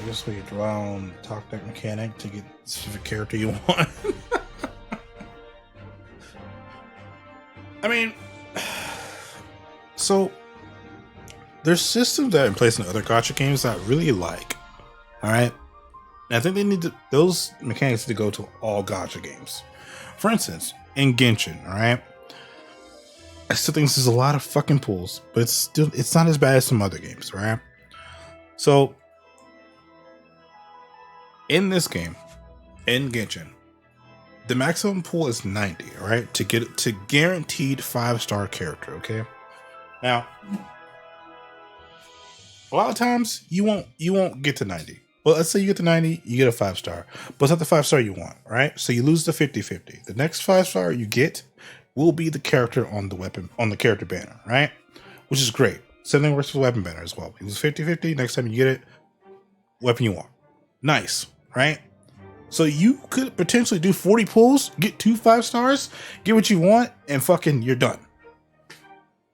[SPEAKER 1] I guess where you draw on talk deck mechanic to get the specific character you want. I mean, so there's systems that are in place in other gacha games that I really like. All right, and I think they need to, those mechanics to go to all gacha games. For instance, in Genshin, all right, I still think this is a lot of fucking pulls, but it's not as bad as some other games, right? So in this game, in Genshin, the maximum pool is 90, all right, to get to guaranteed 5-star character. Okay, now a lot of times you won't get to 90. Well, let's say you get to 90, you get a 5-star, but it's not the 5-star you want, right? So you lose the 50-50. The next 5-star you get will be the character on the weapon, on the character banner, right? Which is great. Same thing works for the weapon banner as well. You lose 50-50, next time you get it, weapon you want. Nice, right? So you could potentially do 40 pulls, get 2 5-stars, get what you want, and fucking you're done.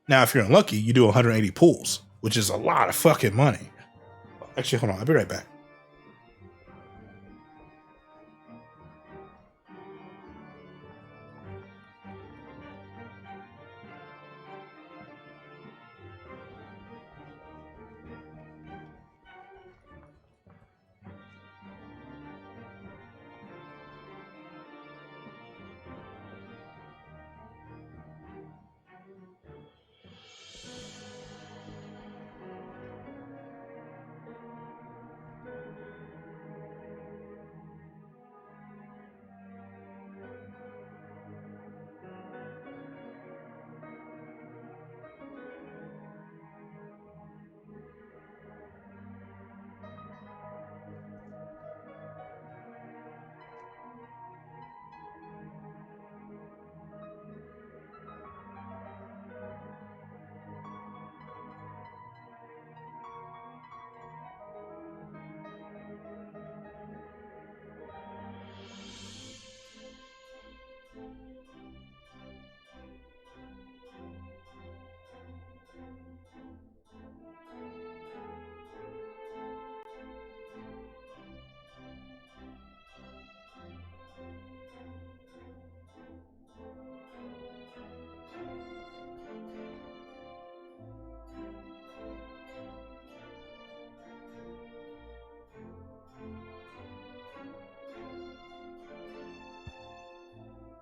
[SPEAKER 1] Now, if you're unlucky, you do 180 pulls, which is a lot of fucking money. Actually, hold on, I'll be right back.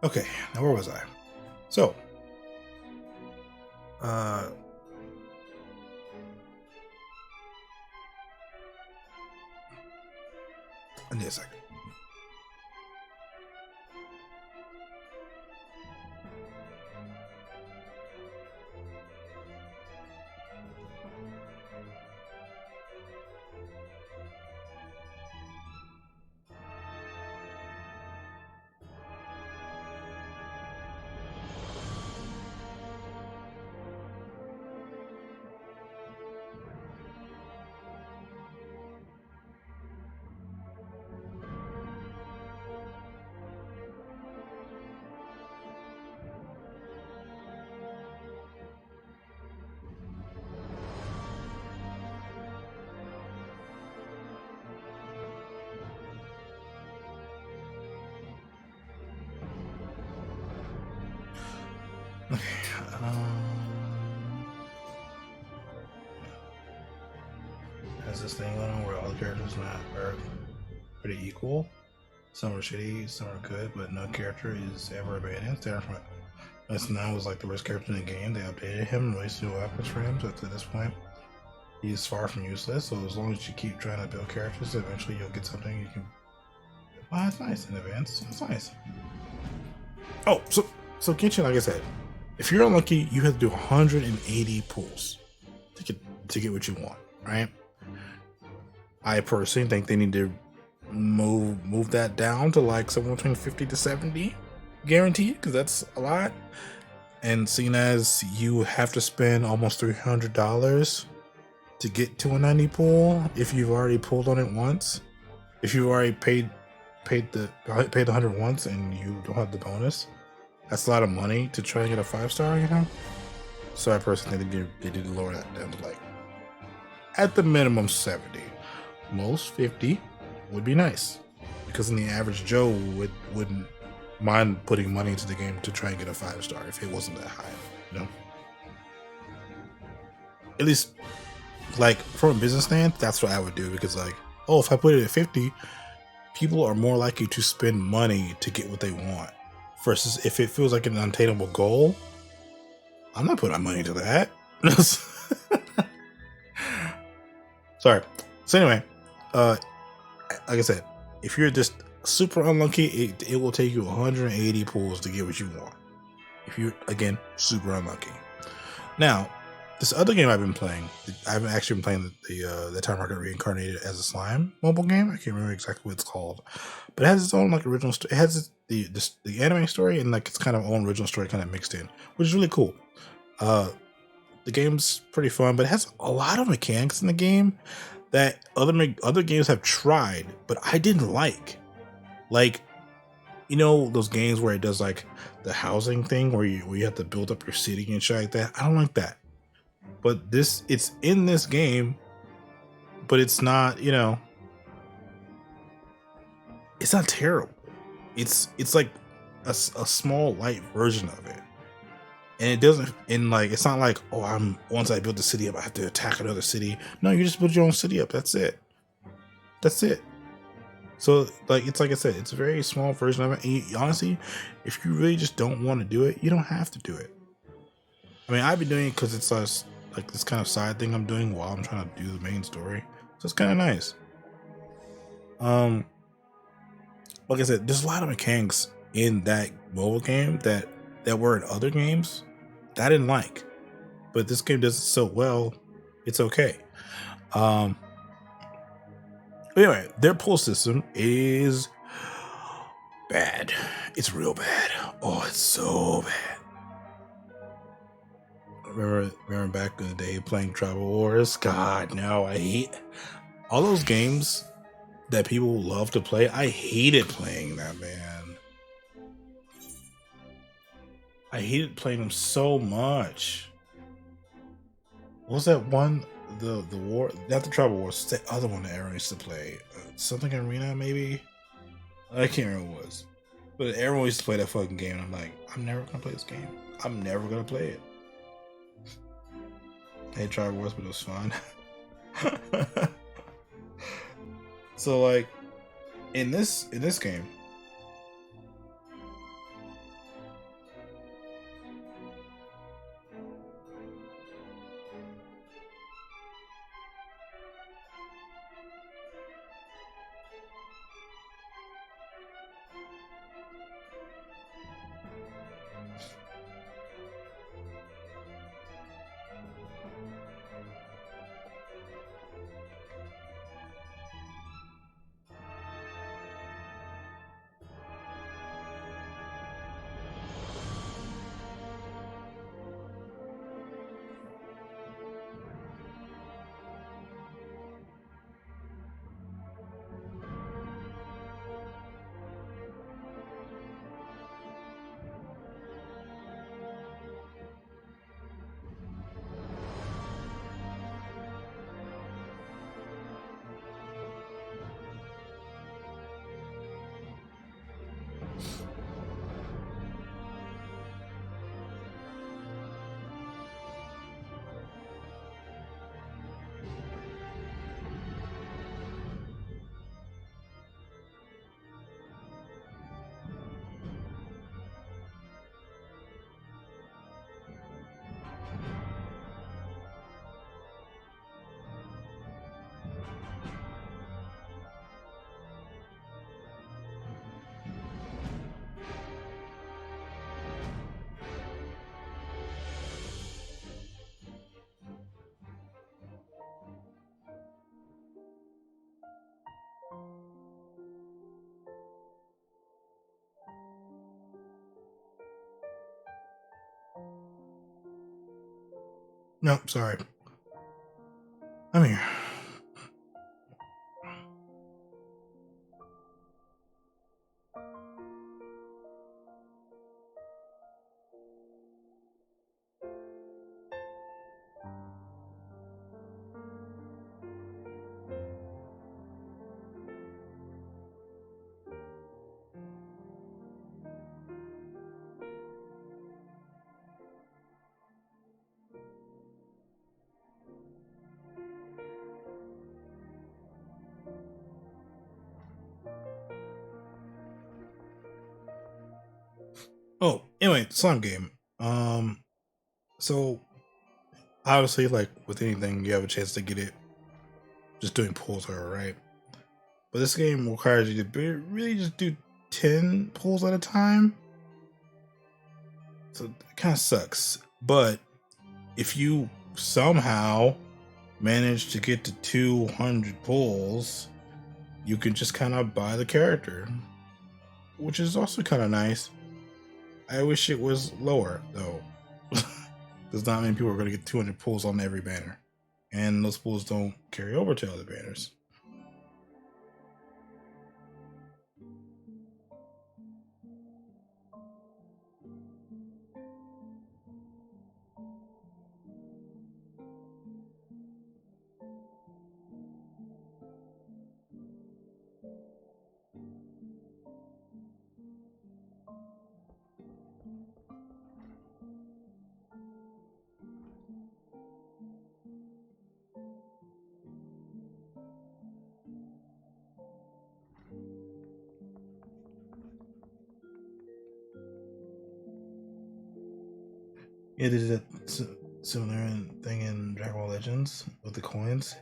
[SPEAKER 1] Okay, now where was I? So, I need a second. Okay, has this thing going on where all the characters are pretty equal. Some are shitty, some are good, but no character is ever abandoned. This now was like the worst character in the game. They updated him, released new weapons for him, so to this point, he's far from useless. So as long as you keep trying to build characters, eventually you'll get something you can. Wow, that's nice in advance. That's nice. Oh, so Genshin, like I said, if you're unlucky, you have to do 180 pulls to get what you want, right? I personally think they need to move that down to like somewhere between 50 to 70, guaranteed, because that's a lot. And seeing as you have to spend almost $300 to get to a 90 pull, if you've already pulled on it once, if you've already paid the 100 once and you don't have the bonus, that's a lot of money to try and get a 5-star, you know? So I personally think they did lower that down to like, at the minimum 70. Most 50 would be nice. Because then the average Joe wouldn't mind putting money into the game to try and get a 5-star if it wasn't that high, you know? At least, like, from a business stand, that's what I would do. Because like, oh, if I put it at 50, people are more likely to spend money to get what they want. Versus if it feels like an unattainable goal, I'm not putting money to that. Sorry. So anyway, like I said, if you're just super unlucky, it will take you 180 pulls to get what you want. If you're, again, super unlucky. Now, this other game I've been playing, I've actually been playing the Time I Got Reincarnated as a Slime mobile game. I can't remember exactly what it's called, but it has its own like original story. It has the anime story and like its kind of own original story kind of mixed in, which is really cool. The game's pretty fun, but it has a lot of mechanics in the game that other games have tried, but I didn't like. Like, you know, those games where it does like the housing thing where you have to build up your city and shit like that. I don't like that. But it's in this game, but it's not, you know, it's not terrible. It's like a small light version of it. And it doesn't, and like, it's not like, oh, once I build the city up, I have to attack another city. No, you just build your own city up. That's it. That's it. So like, it's like I said, it's a very small version of it. And honestly, if you really just don't want to do it, you don't have to do it. I mean, I've been doing it because it's like this kind of side thing I'm doing while I'm trying to do the main story. So it's kind of nice. Like I said, there's a lot of mechanics in that mobile game that were in other games that I didn't like. But this game does it so well, it's okay. Anyway, their pull system is bad. It's real bad. Oh, it's so bad. Remember back in the day playing Tribal Wars? God, no, I hate all those games that people love to play. I hated playing that, man. I hated playing them so much. What was that one? The war, not the Tribal Wars, the other one that everyone used to play. Something Arena, maybe? I can't remember what it was. But everyone used to play that fucking game, and I'm like, I'm never gonna play this game. I'm never gonna play it. I hate Tribal Wars, but it was fun. So like, in this game, No, sorry. I'm here. Oh, anyway, slime game. So obviously, like with anything, you have a chance to get it just doing pulls are right. But this game requires you to really just do 10 pulls at a time. So it kind of sucks. But if you somehow manage to get to 200 pulls, you can just kind of buy the character, which is also kind of nice. I wish it was lower, though. There's not many people are going to get 200 pulls on every banner. And those pulls don't carry over to other banners. Yeah, they did a similar thing in Dragon Ball Legends with the coins.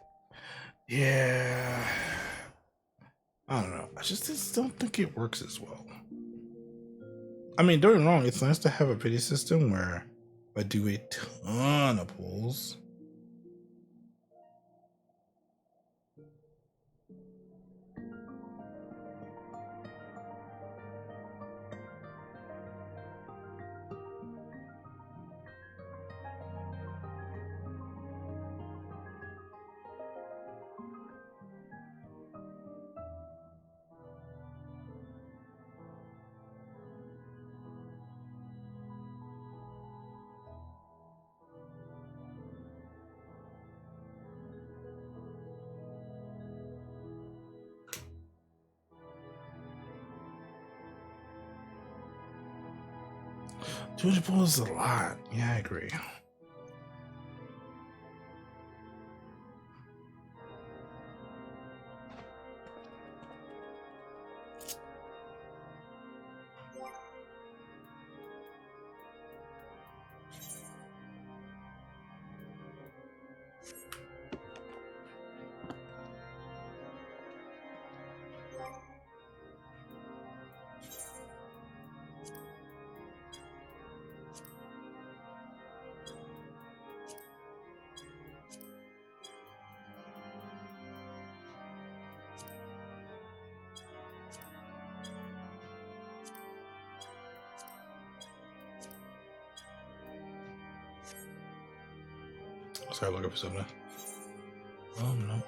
[SPEAKER 1] Yeah, I don't know. I just don't think it works as well. I mean, don't get me wrong. It's nice to have a pity system where I do a ton of pulls. $200 pulls is a lot. Yeah, I agree. Sorry, looking for something. Oh no.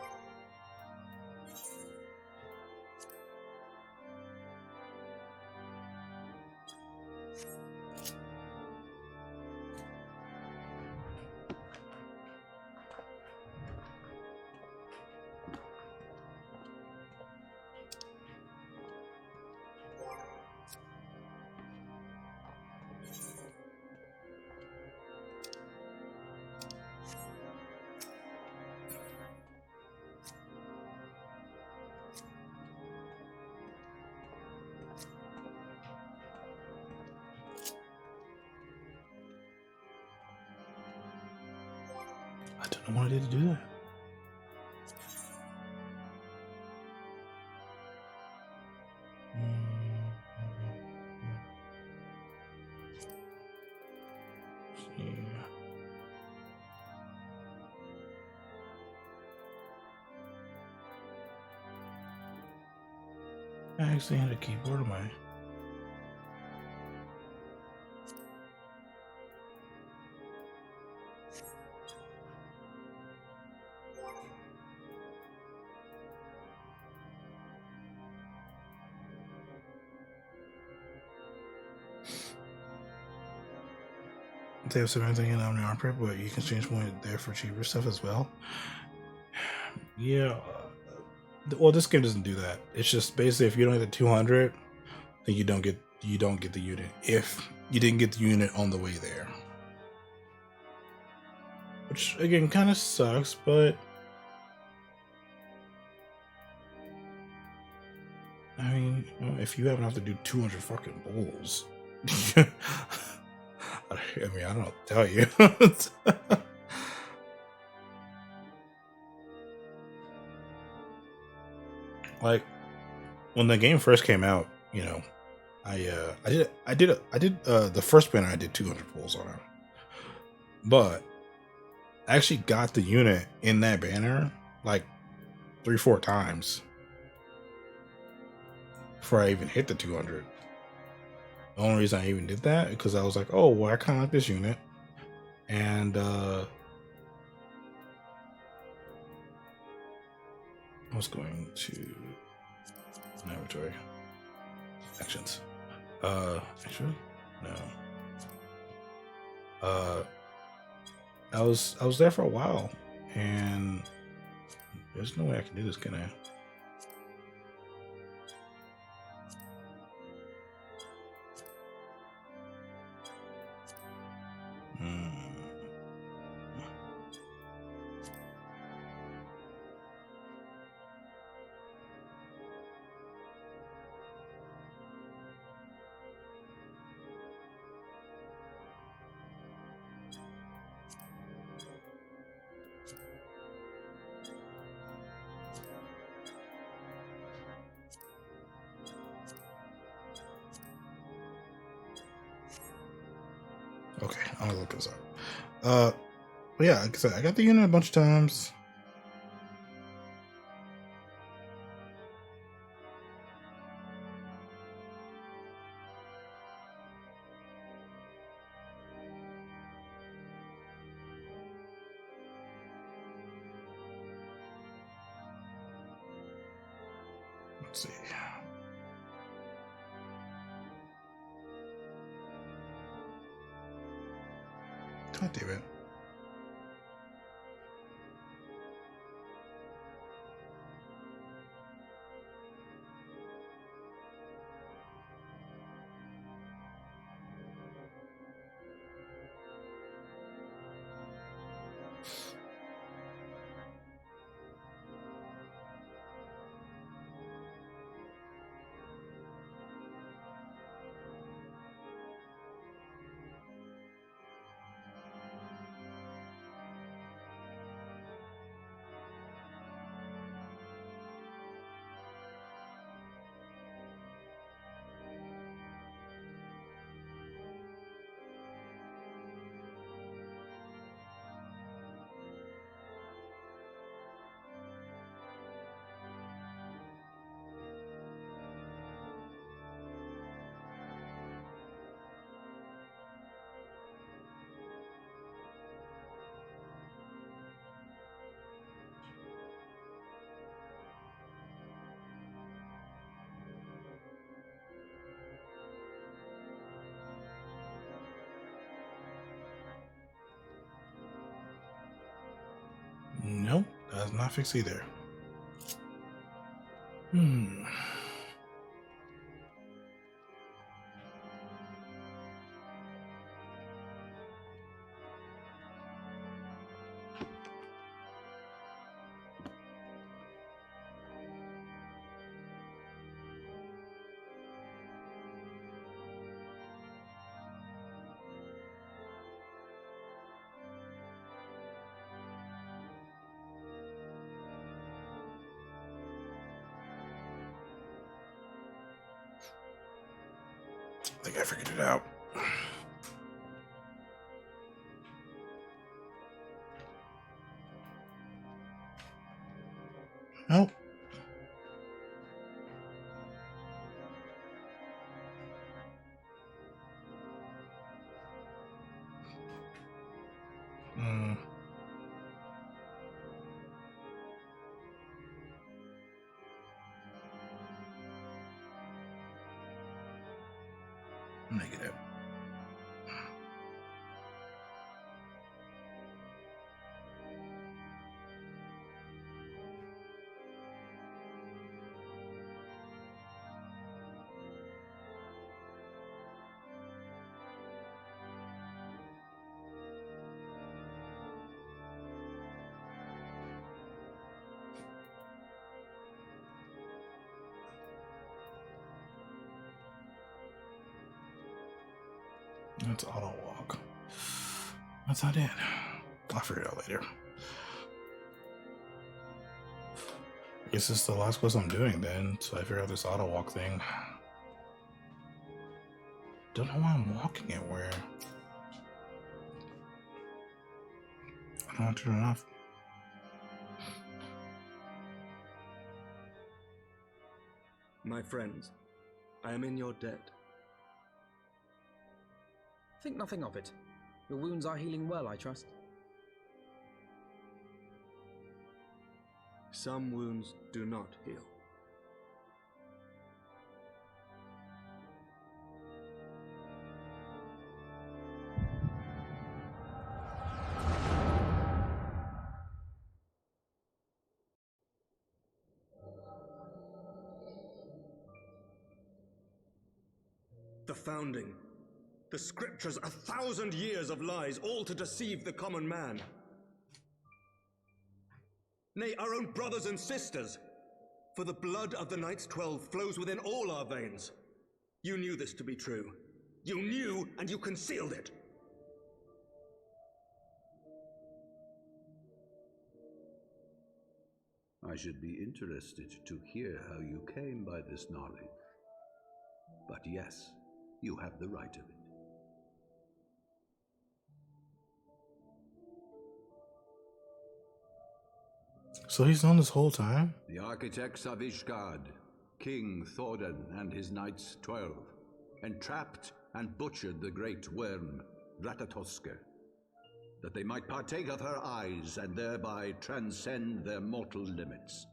[SPEAKER 1] I don't know what I did to do that. I actually had a keyboard of mine. They have everything in Omni Armor, but you can change point there for cheaper stuff as well. Yeah. Well, this game doesn't do that. It's just basically if you don't get the 200, then you don't get the unit. If you didn't get the unit on the way there, which again kind of sucks, but I mean, you know, if you happen to have to do 200 fucking bulls, I mean, I don't know what to tell you. Like when the game first came out, you know, I did the first banner I did 200 pulls on him, but I actually got the unit in that banner like 3-4 times before I even hit the 200. The only reason I even did that because I was like, oh well, I kind of like this unit, and I was going to inventory actions. Actually, no. I was there for a while, and there's no way I can do this, can I? Okay, I'm gonna look this up. But yeah, like I said, I got the unit a bunch of times. Let's see. God damn it. Nope, that's not fixed either. I think I figured it out. Nope. Negative. Let's auto walk. That's not it. I'll figure it out later. I guess this is the last quest I'm doing then, so I figure out this auto walk thing. Don't know why I'm walking it where. I don't want to turn it off.
[SPEAKER 21] My friends, I am in your debt.
[SPEAKER 2] Think nothing of it. Your wounds are healing well, I trust.
[SPEAKER 21] Some wounds do not heal. The founding. The scriptures, 1,000 years of lies, all to deceive the common man. Nay, our own brothers and sisters. For the blood of the Knights 12 flows within all our veins. You knew this to be true. You knew, and you concealed it.
[SPEAKER 7] I should be interested to hear how you came by this knowledge. But yes, you have the right of it.
[SPEAKER 1] So he's known this whole time?
[SPEAKER 7] The architects of Ishgard, King Thordan and his Knights 12, entrapped and butchered the great worm, Ratatoskr, that they might partake of her eyes and thereby transcend their mortal limits.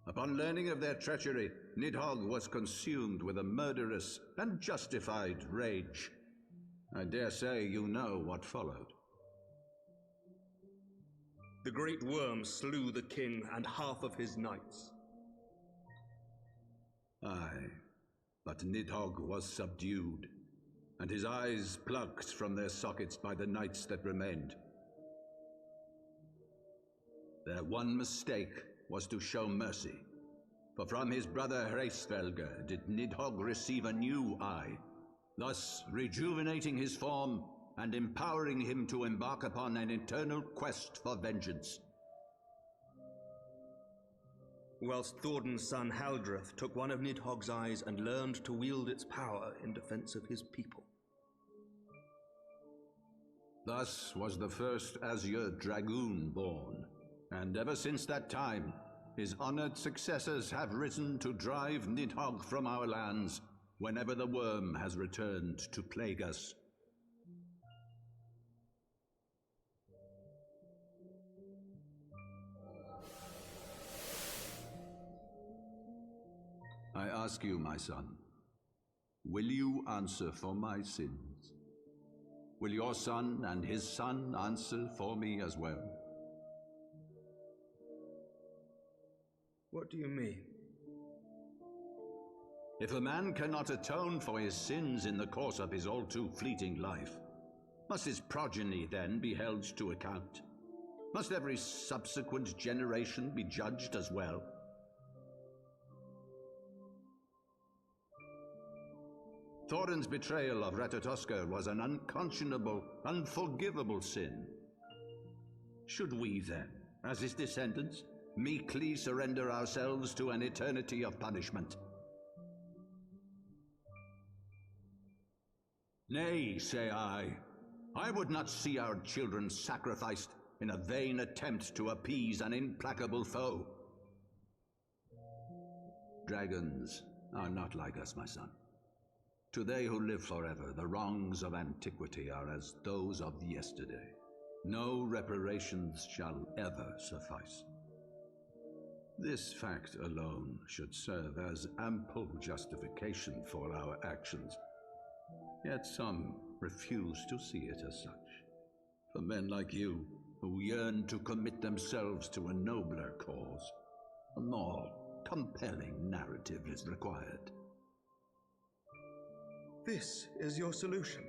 [SPEAKER 7] Upon learning of their treachery, Nidhogg was consumed with a murderous and justified rage. I dare say you know what followed.
[SPEAKER 21] The great worm slew the king and half of his knights.
[SPEAKER 7] Aye, but Nidhogg was subdued, and his eyes plucked from their sockets by the knights that remained. Their one mistake was to show mercy, for from his brother Hreysvelgr did Nidhogg receive a new eye, thus rejuvenating his form and empowering him to embark upon an eternal quest for vengeance.
[SPEAKER 21] Whilst Thordan's son Haldreth took one of Nidhogg's eyes and learned to wield its power in defense of his people.
[SPEAKER 7] Thus was the first Azure Dragoon born, and ever since that time, his honored successors have risen to drive Nidhogg from our lands whenever the worm has returned to plague us. I ask you, my son, will you answer for my sins? Will your son and his son answer for me as well?
[SPEAKER 21] What do you mean?
[SPEAKER 7] If a man cannot atone for his sins in the course of his all too fleeting life, must his progeny then be held to account? Must every subsequent generation be judged as well? Thordan's betrayal of Ratatoskr was an unconscionable, unforgivable sin. Should we then, as his descendants, meekly surrender ourselves to an eternity of punishment? Nay, say I would not see our children sacrificed in a vain attempt to appease an implacable foe. Dragons are not like us, my son. To they who live forever, the wrongs of antiquity are as those of yesterday. No reparations shall ever suffice. This fact alone should serve as ample justification for our actions. Yet some refuse to see it as such. For men like you, who yearn to commit themselves to a nobler cause, a more compelling narrative is required.
[SPEAKER 21] This is your solution.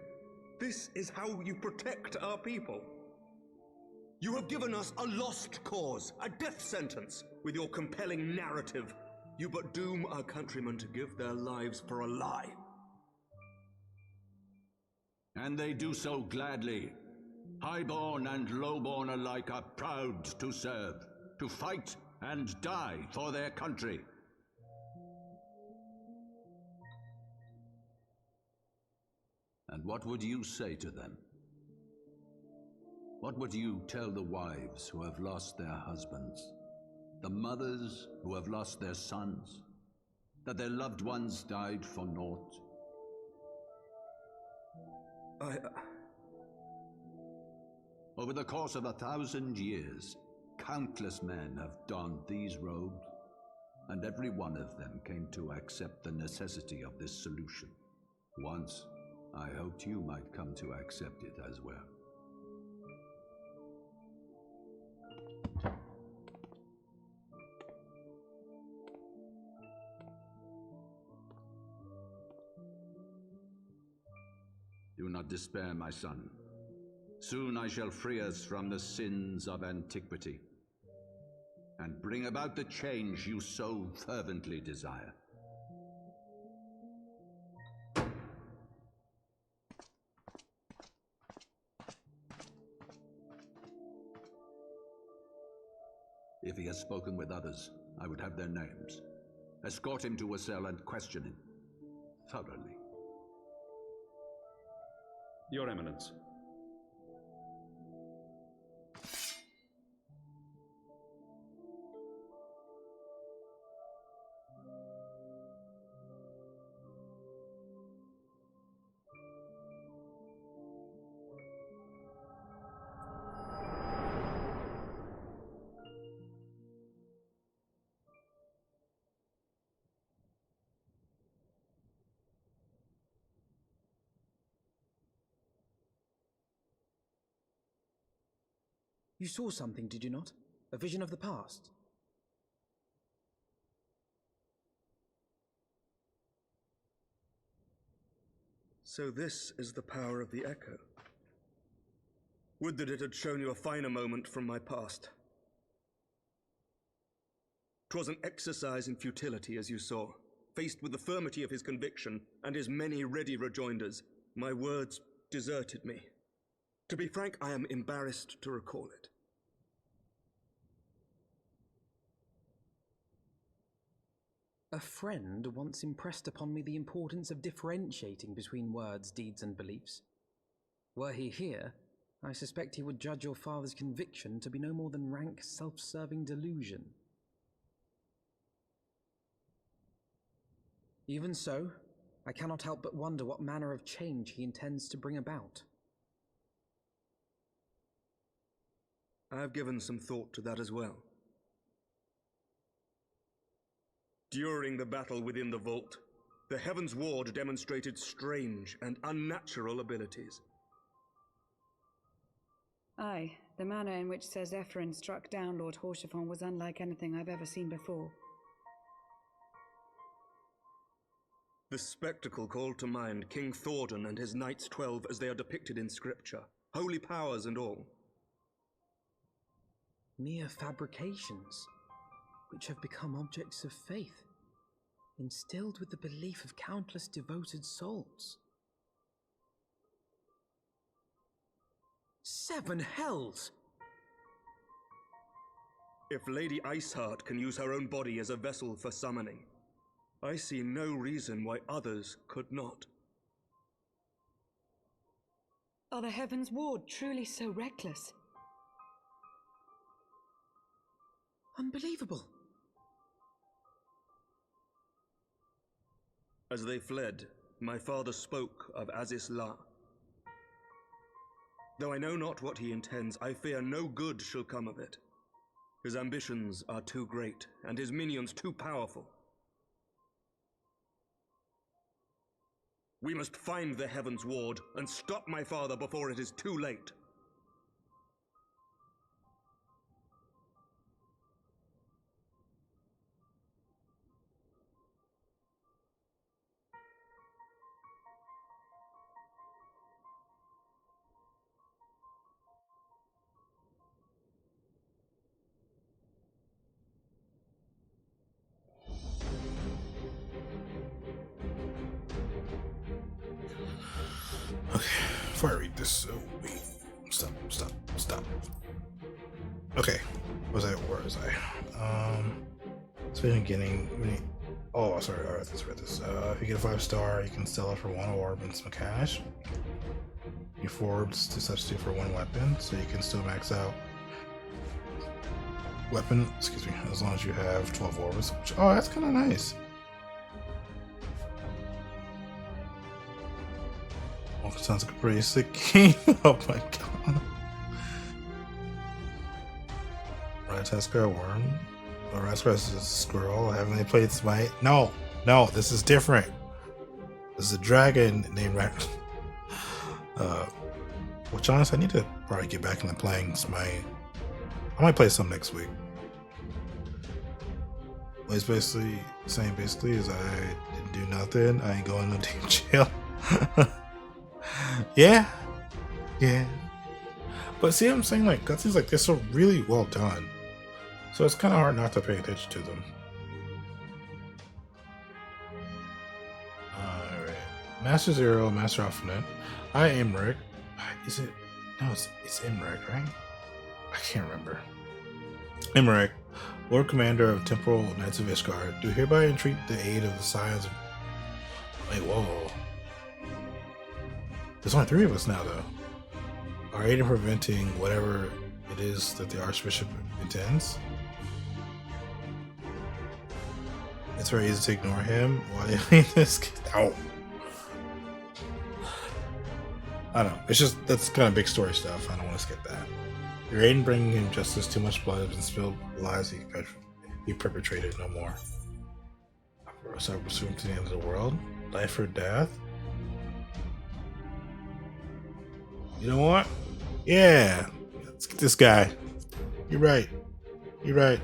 [SPEAKER 21] This is how you protect our people. You have given us a lost cause, a death sentence. With your compelling narrative, you but doom our countrymen to give their lives for a lie.
[SPEAKER 7] And they do so gladly. Highborn and lowborn alike are proud to serve, to fight and die for their country. And what would you say to them? What would you tell the wives who have lost their husbands? The mothers who have lost their sons? That their loved ones died for naught? Over the course of 1,000 years, countless men have donned these robes, and every one of them came to accept the necessity of this solution. Once, I hoped you might come to accept it as well. Do not despair, my son. Soon I shall free us from the sins of antiquity and bring about the change you so fervently desire. If he has spoken with others, I would have their names. Escort him to a cell and question him thoroughly.
[SPEAKER 13] Your Eminence.
[SPEAKER 2] You saw something, did you not? A vision of the past?
[SPEAKER 21] So this is the power of the Echo. Would that it had shown you a finer moment from my past. 'Twas an exercise in futility, as you saw. Faced with the firmity of his conviction and his many ready rejoinders, my words deserted me. To be frank, I am embarrassed to recall it.
[SPEAKER 2] A friend once impressed upon me the importance of differentiating between words, deeds, and beliefs. Were he here, I suspect he would judge your father's conviction to be no more than rank, self-serving delusion. Even so, I cannot help but wonder what manner of change he intends to bring about.
[SPEAKER 21] I have given some thought to that as well. During the battle within the vault, the Heavensward demonstrated strange and unnatural abilities.
[SPEAKER 6] Aye, the manner in which Sir Zephyrin struck down Lord Horschiffon was unlike anything I've ever seen before.
[SPEAKER 21] The spectacle called to mind King Thordan and his Knights 12 as they are depicted in scripture, holy powers and all.
[SPEAKER 2] Mere fabrications, which have become objects of faith, instilled with the belief of countless devoted souls. 7 hells!
[SPEAKER 21] If Lady Iceheart can use her own body as a vessel for summoning, I see no reason why others could not.
[SPEAKER 6] Are the Heavensward truly so reckless?
[SPEAKER 2] Unbelievable!
[SPEAKER 21] As they fled, my father spoke of Aziz La. Though I know not what he intends, I fear no good shall come of it. His ambitions are too great, and his minions too powerful. We must find the Heavensward and stop my father before it is too late.
[SPEAKER 1] Okay. before I read this, wait, stop. Okay, where was I? So in the beginning, oh, sorry, alright, let's read this. If you get a 5-star, you can sell it for 1 orb and some cash. You 4 orbs to substitute for 1 weapon, so you can still max out weapon, as long as you have 12 orbs. Oh, that's kind of nice. Well, it sounds like a pretty sick game. Oh my god. Ratatasker worm. Oh, Ratatasker is a squirrel. Haven't they played Smite? No, this is different. This is a dragon named Rat. Which honestly, I need to probably get back into playing Smite. I might play some next week. What he's basically saying is I didn't do nothing. I ain't going to jail. Yeah. But see what I'm saying? Like, cutscenes like this are really well done. So it's kind of hard not to pay attention to them. Alright. Master Zero, Master Alphabet. I am Rick. Is it? No, it's Imric, right? I can't remember. Imric, Lord Commander of Temporal Knights of Ishgard, do hereby entreat the aid of the Scions of... Wait, whoa. There's only 3 of us now, though. Our aid in preventing whatever it is that the Archbishop intends. It's very easy to ignore him. Why do you need this? Ow. I don't know. It's just, that's kind of big story stuff. I don't want to skip that. Your aid in bringing him justice, too much blood has been spilled, lies he perpetrated no more. So I presume to the end of the world. Life or death? You know what? Yeah. Let's get this guy. You're right. You're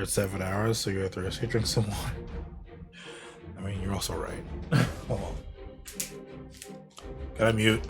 [SPEAKER 1] 7 hours, so you're thirsty. Drink some water. I mean, you're also right. Hold on. Gotta mute.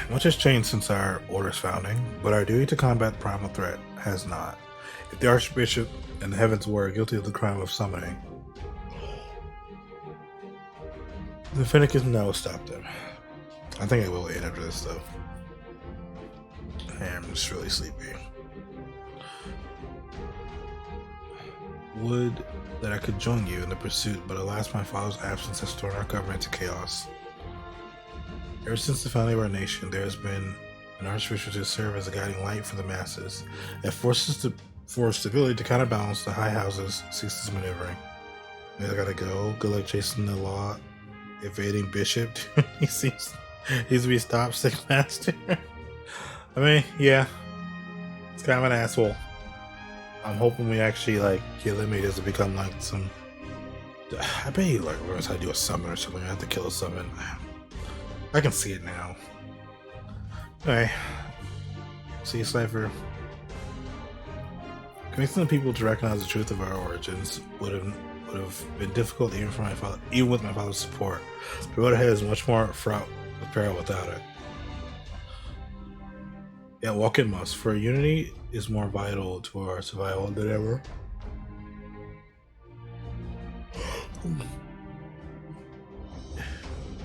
[SPEAKER 1] Much has changed since our order's founding, but our duty to combat the primal threat has not. If the Archbishop and the Heavensward are guilty of the crime of summoning, the Infinikyz will stop them. I think I will end after this, though. I'm just really sleepy. Would that I could join you in the pursuit, but alas, my father's absence has thrown our government to chaos. Ever since the founding of our nation, there has been an archbishop to serve as a guiding light for the masses. It forces for stability to counterbalance the high houses ceases maneuvering. I gotta go. Good luck chasing the law, evading bishop. He seems to be stopped, sick master. I mean, yeah, it's kind of an asshole. I'm hoping we actually kill him. He doesn't become like some. I bet he learns how to do a summon or something. I have to kill a summon. I can see it now. Okay. See you, Cypher. Convincing the people to recognize the truth of our origins would have been difficult even for my father, even with my father's support. The road ahead is much more fraught with peril without it. Yeah, walk in must. For unity is more vital to our survival than ever.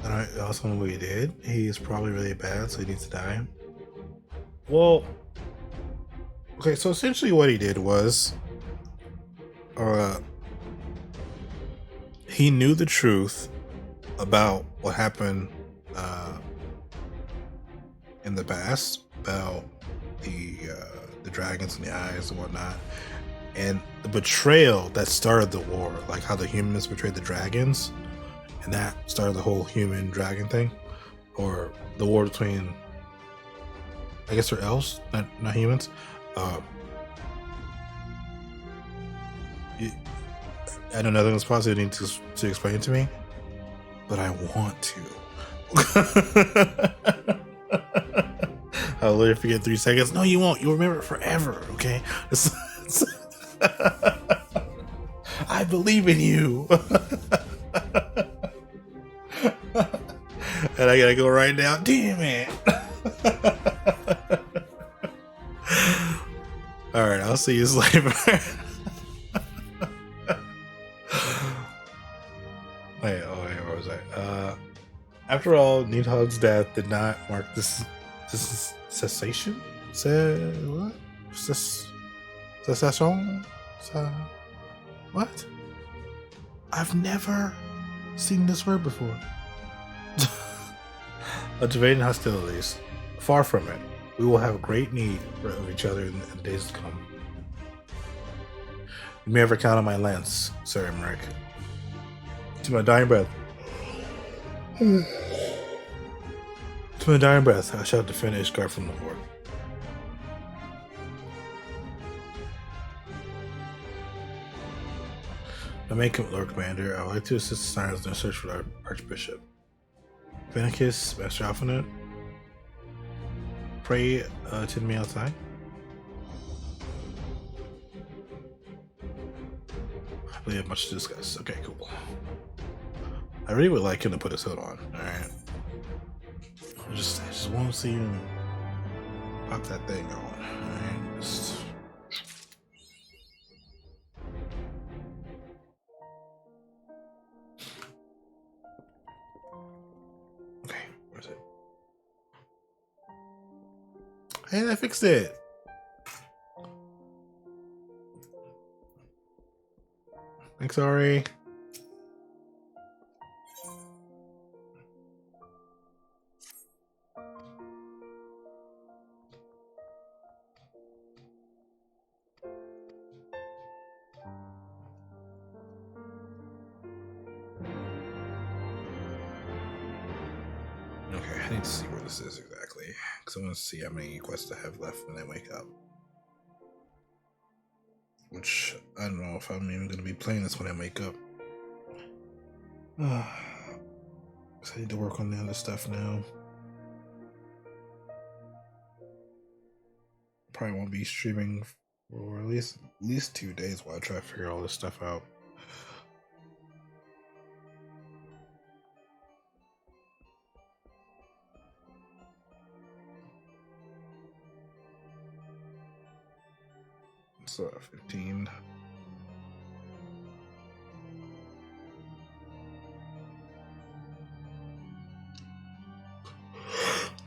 [SPEAKER 1] And I also know what he did. He's probably really bad, so he needs to die. Well, okay, so essentially what he did was, he knew the truth about what happened in the past about the dragons and the eyes and whatnot, and the betrayal that started the war, like how the humans betrayed the dragons. And that started the whole human dragon thing, or the war between, I guess they're elves, not humans. I know nothing was positive need to explain to me, but I want to. I'll literally forget 3 seconds. No, you won't. You'll remember it forever, okay? I believe in you. And I gotta go right now. Damn it. Alright, I'll see you later. Wait, where was I? After all, Nidhogg's death did not mark this cessation? What? Cessation? What? I've never seen this word before. Of invading hostilities. Far from it. We will have great need of each other in the days to come. You may ever count on my lance, Sir Emmerich. To my dying breath. To my dying breath, I shall defend Ishgard from the Horde. My main Lord Commander, I would like to assist the Sirens in their search for our Archbishop. Infinikyz, Master Alphanet, pray to me outside. We have much to discuss. Okay, cool. I really would like him to put his hood on. Alright. I just want to see him pop that thing on. Alright. Just... Okay, where's it? Hey, I fixed it! Thanks, Ari. Okay, I need to see where this is exactly, because I want to see how many quests I have left when I wake up. Which, I don't know if I'm even going to be playing this when I wake up. Because I need to work on the other stuff now. Probably won't be streaming for at least 2 days while I try to figure all this stuff out. So 15.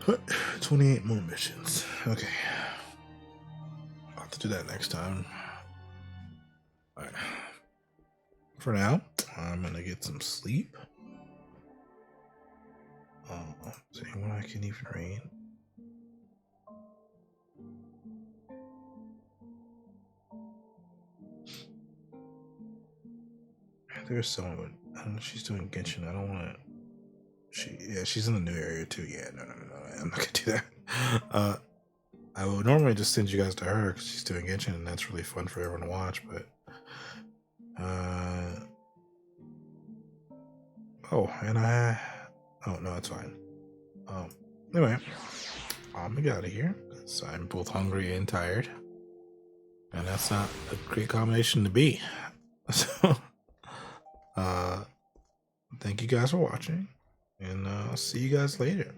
[SPEAKER 1] What? 28 more missions. Okay. I'll have to do that next time. Alright. For now, I'm gonna get some sleep. See when I can even read. There's someone, but I don't know, she's doing Genshin. I don't want to. She's in the new area too. Yeah, no, I'm not gonna do that. I would normally just send you guys to her because she's doing Genshin, and that's really fun for everyone to watch. But, oh no, it's fine. Anyway, I'm gonna get out of here because I'm both hungry and tired, and that's not a great combination to be. So. Thank you guys for watching, and I'll see you guys later.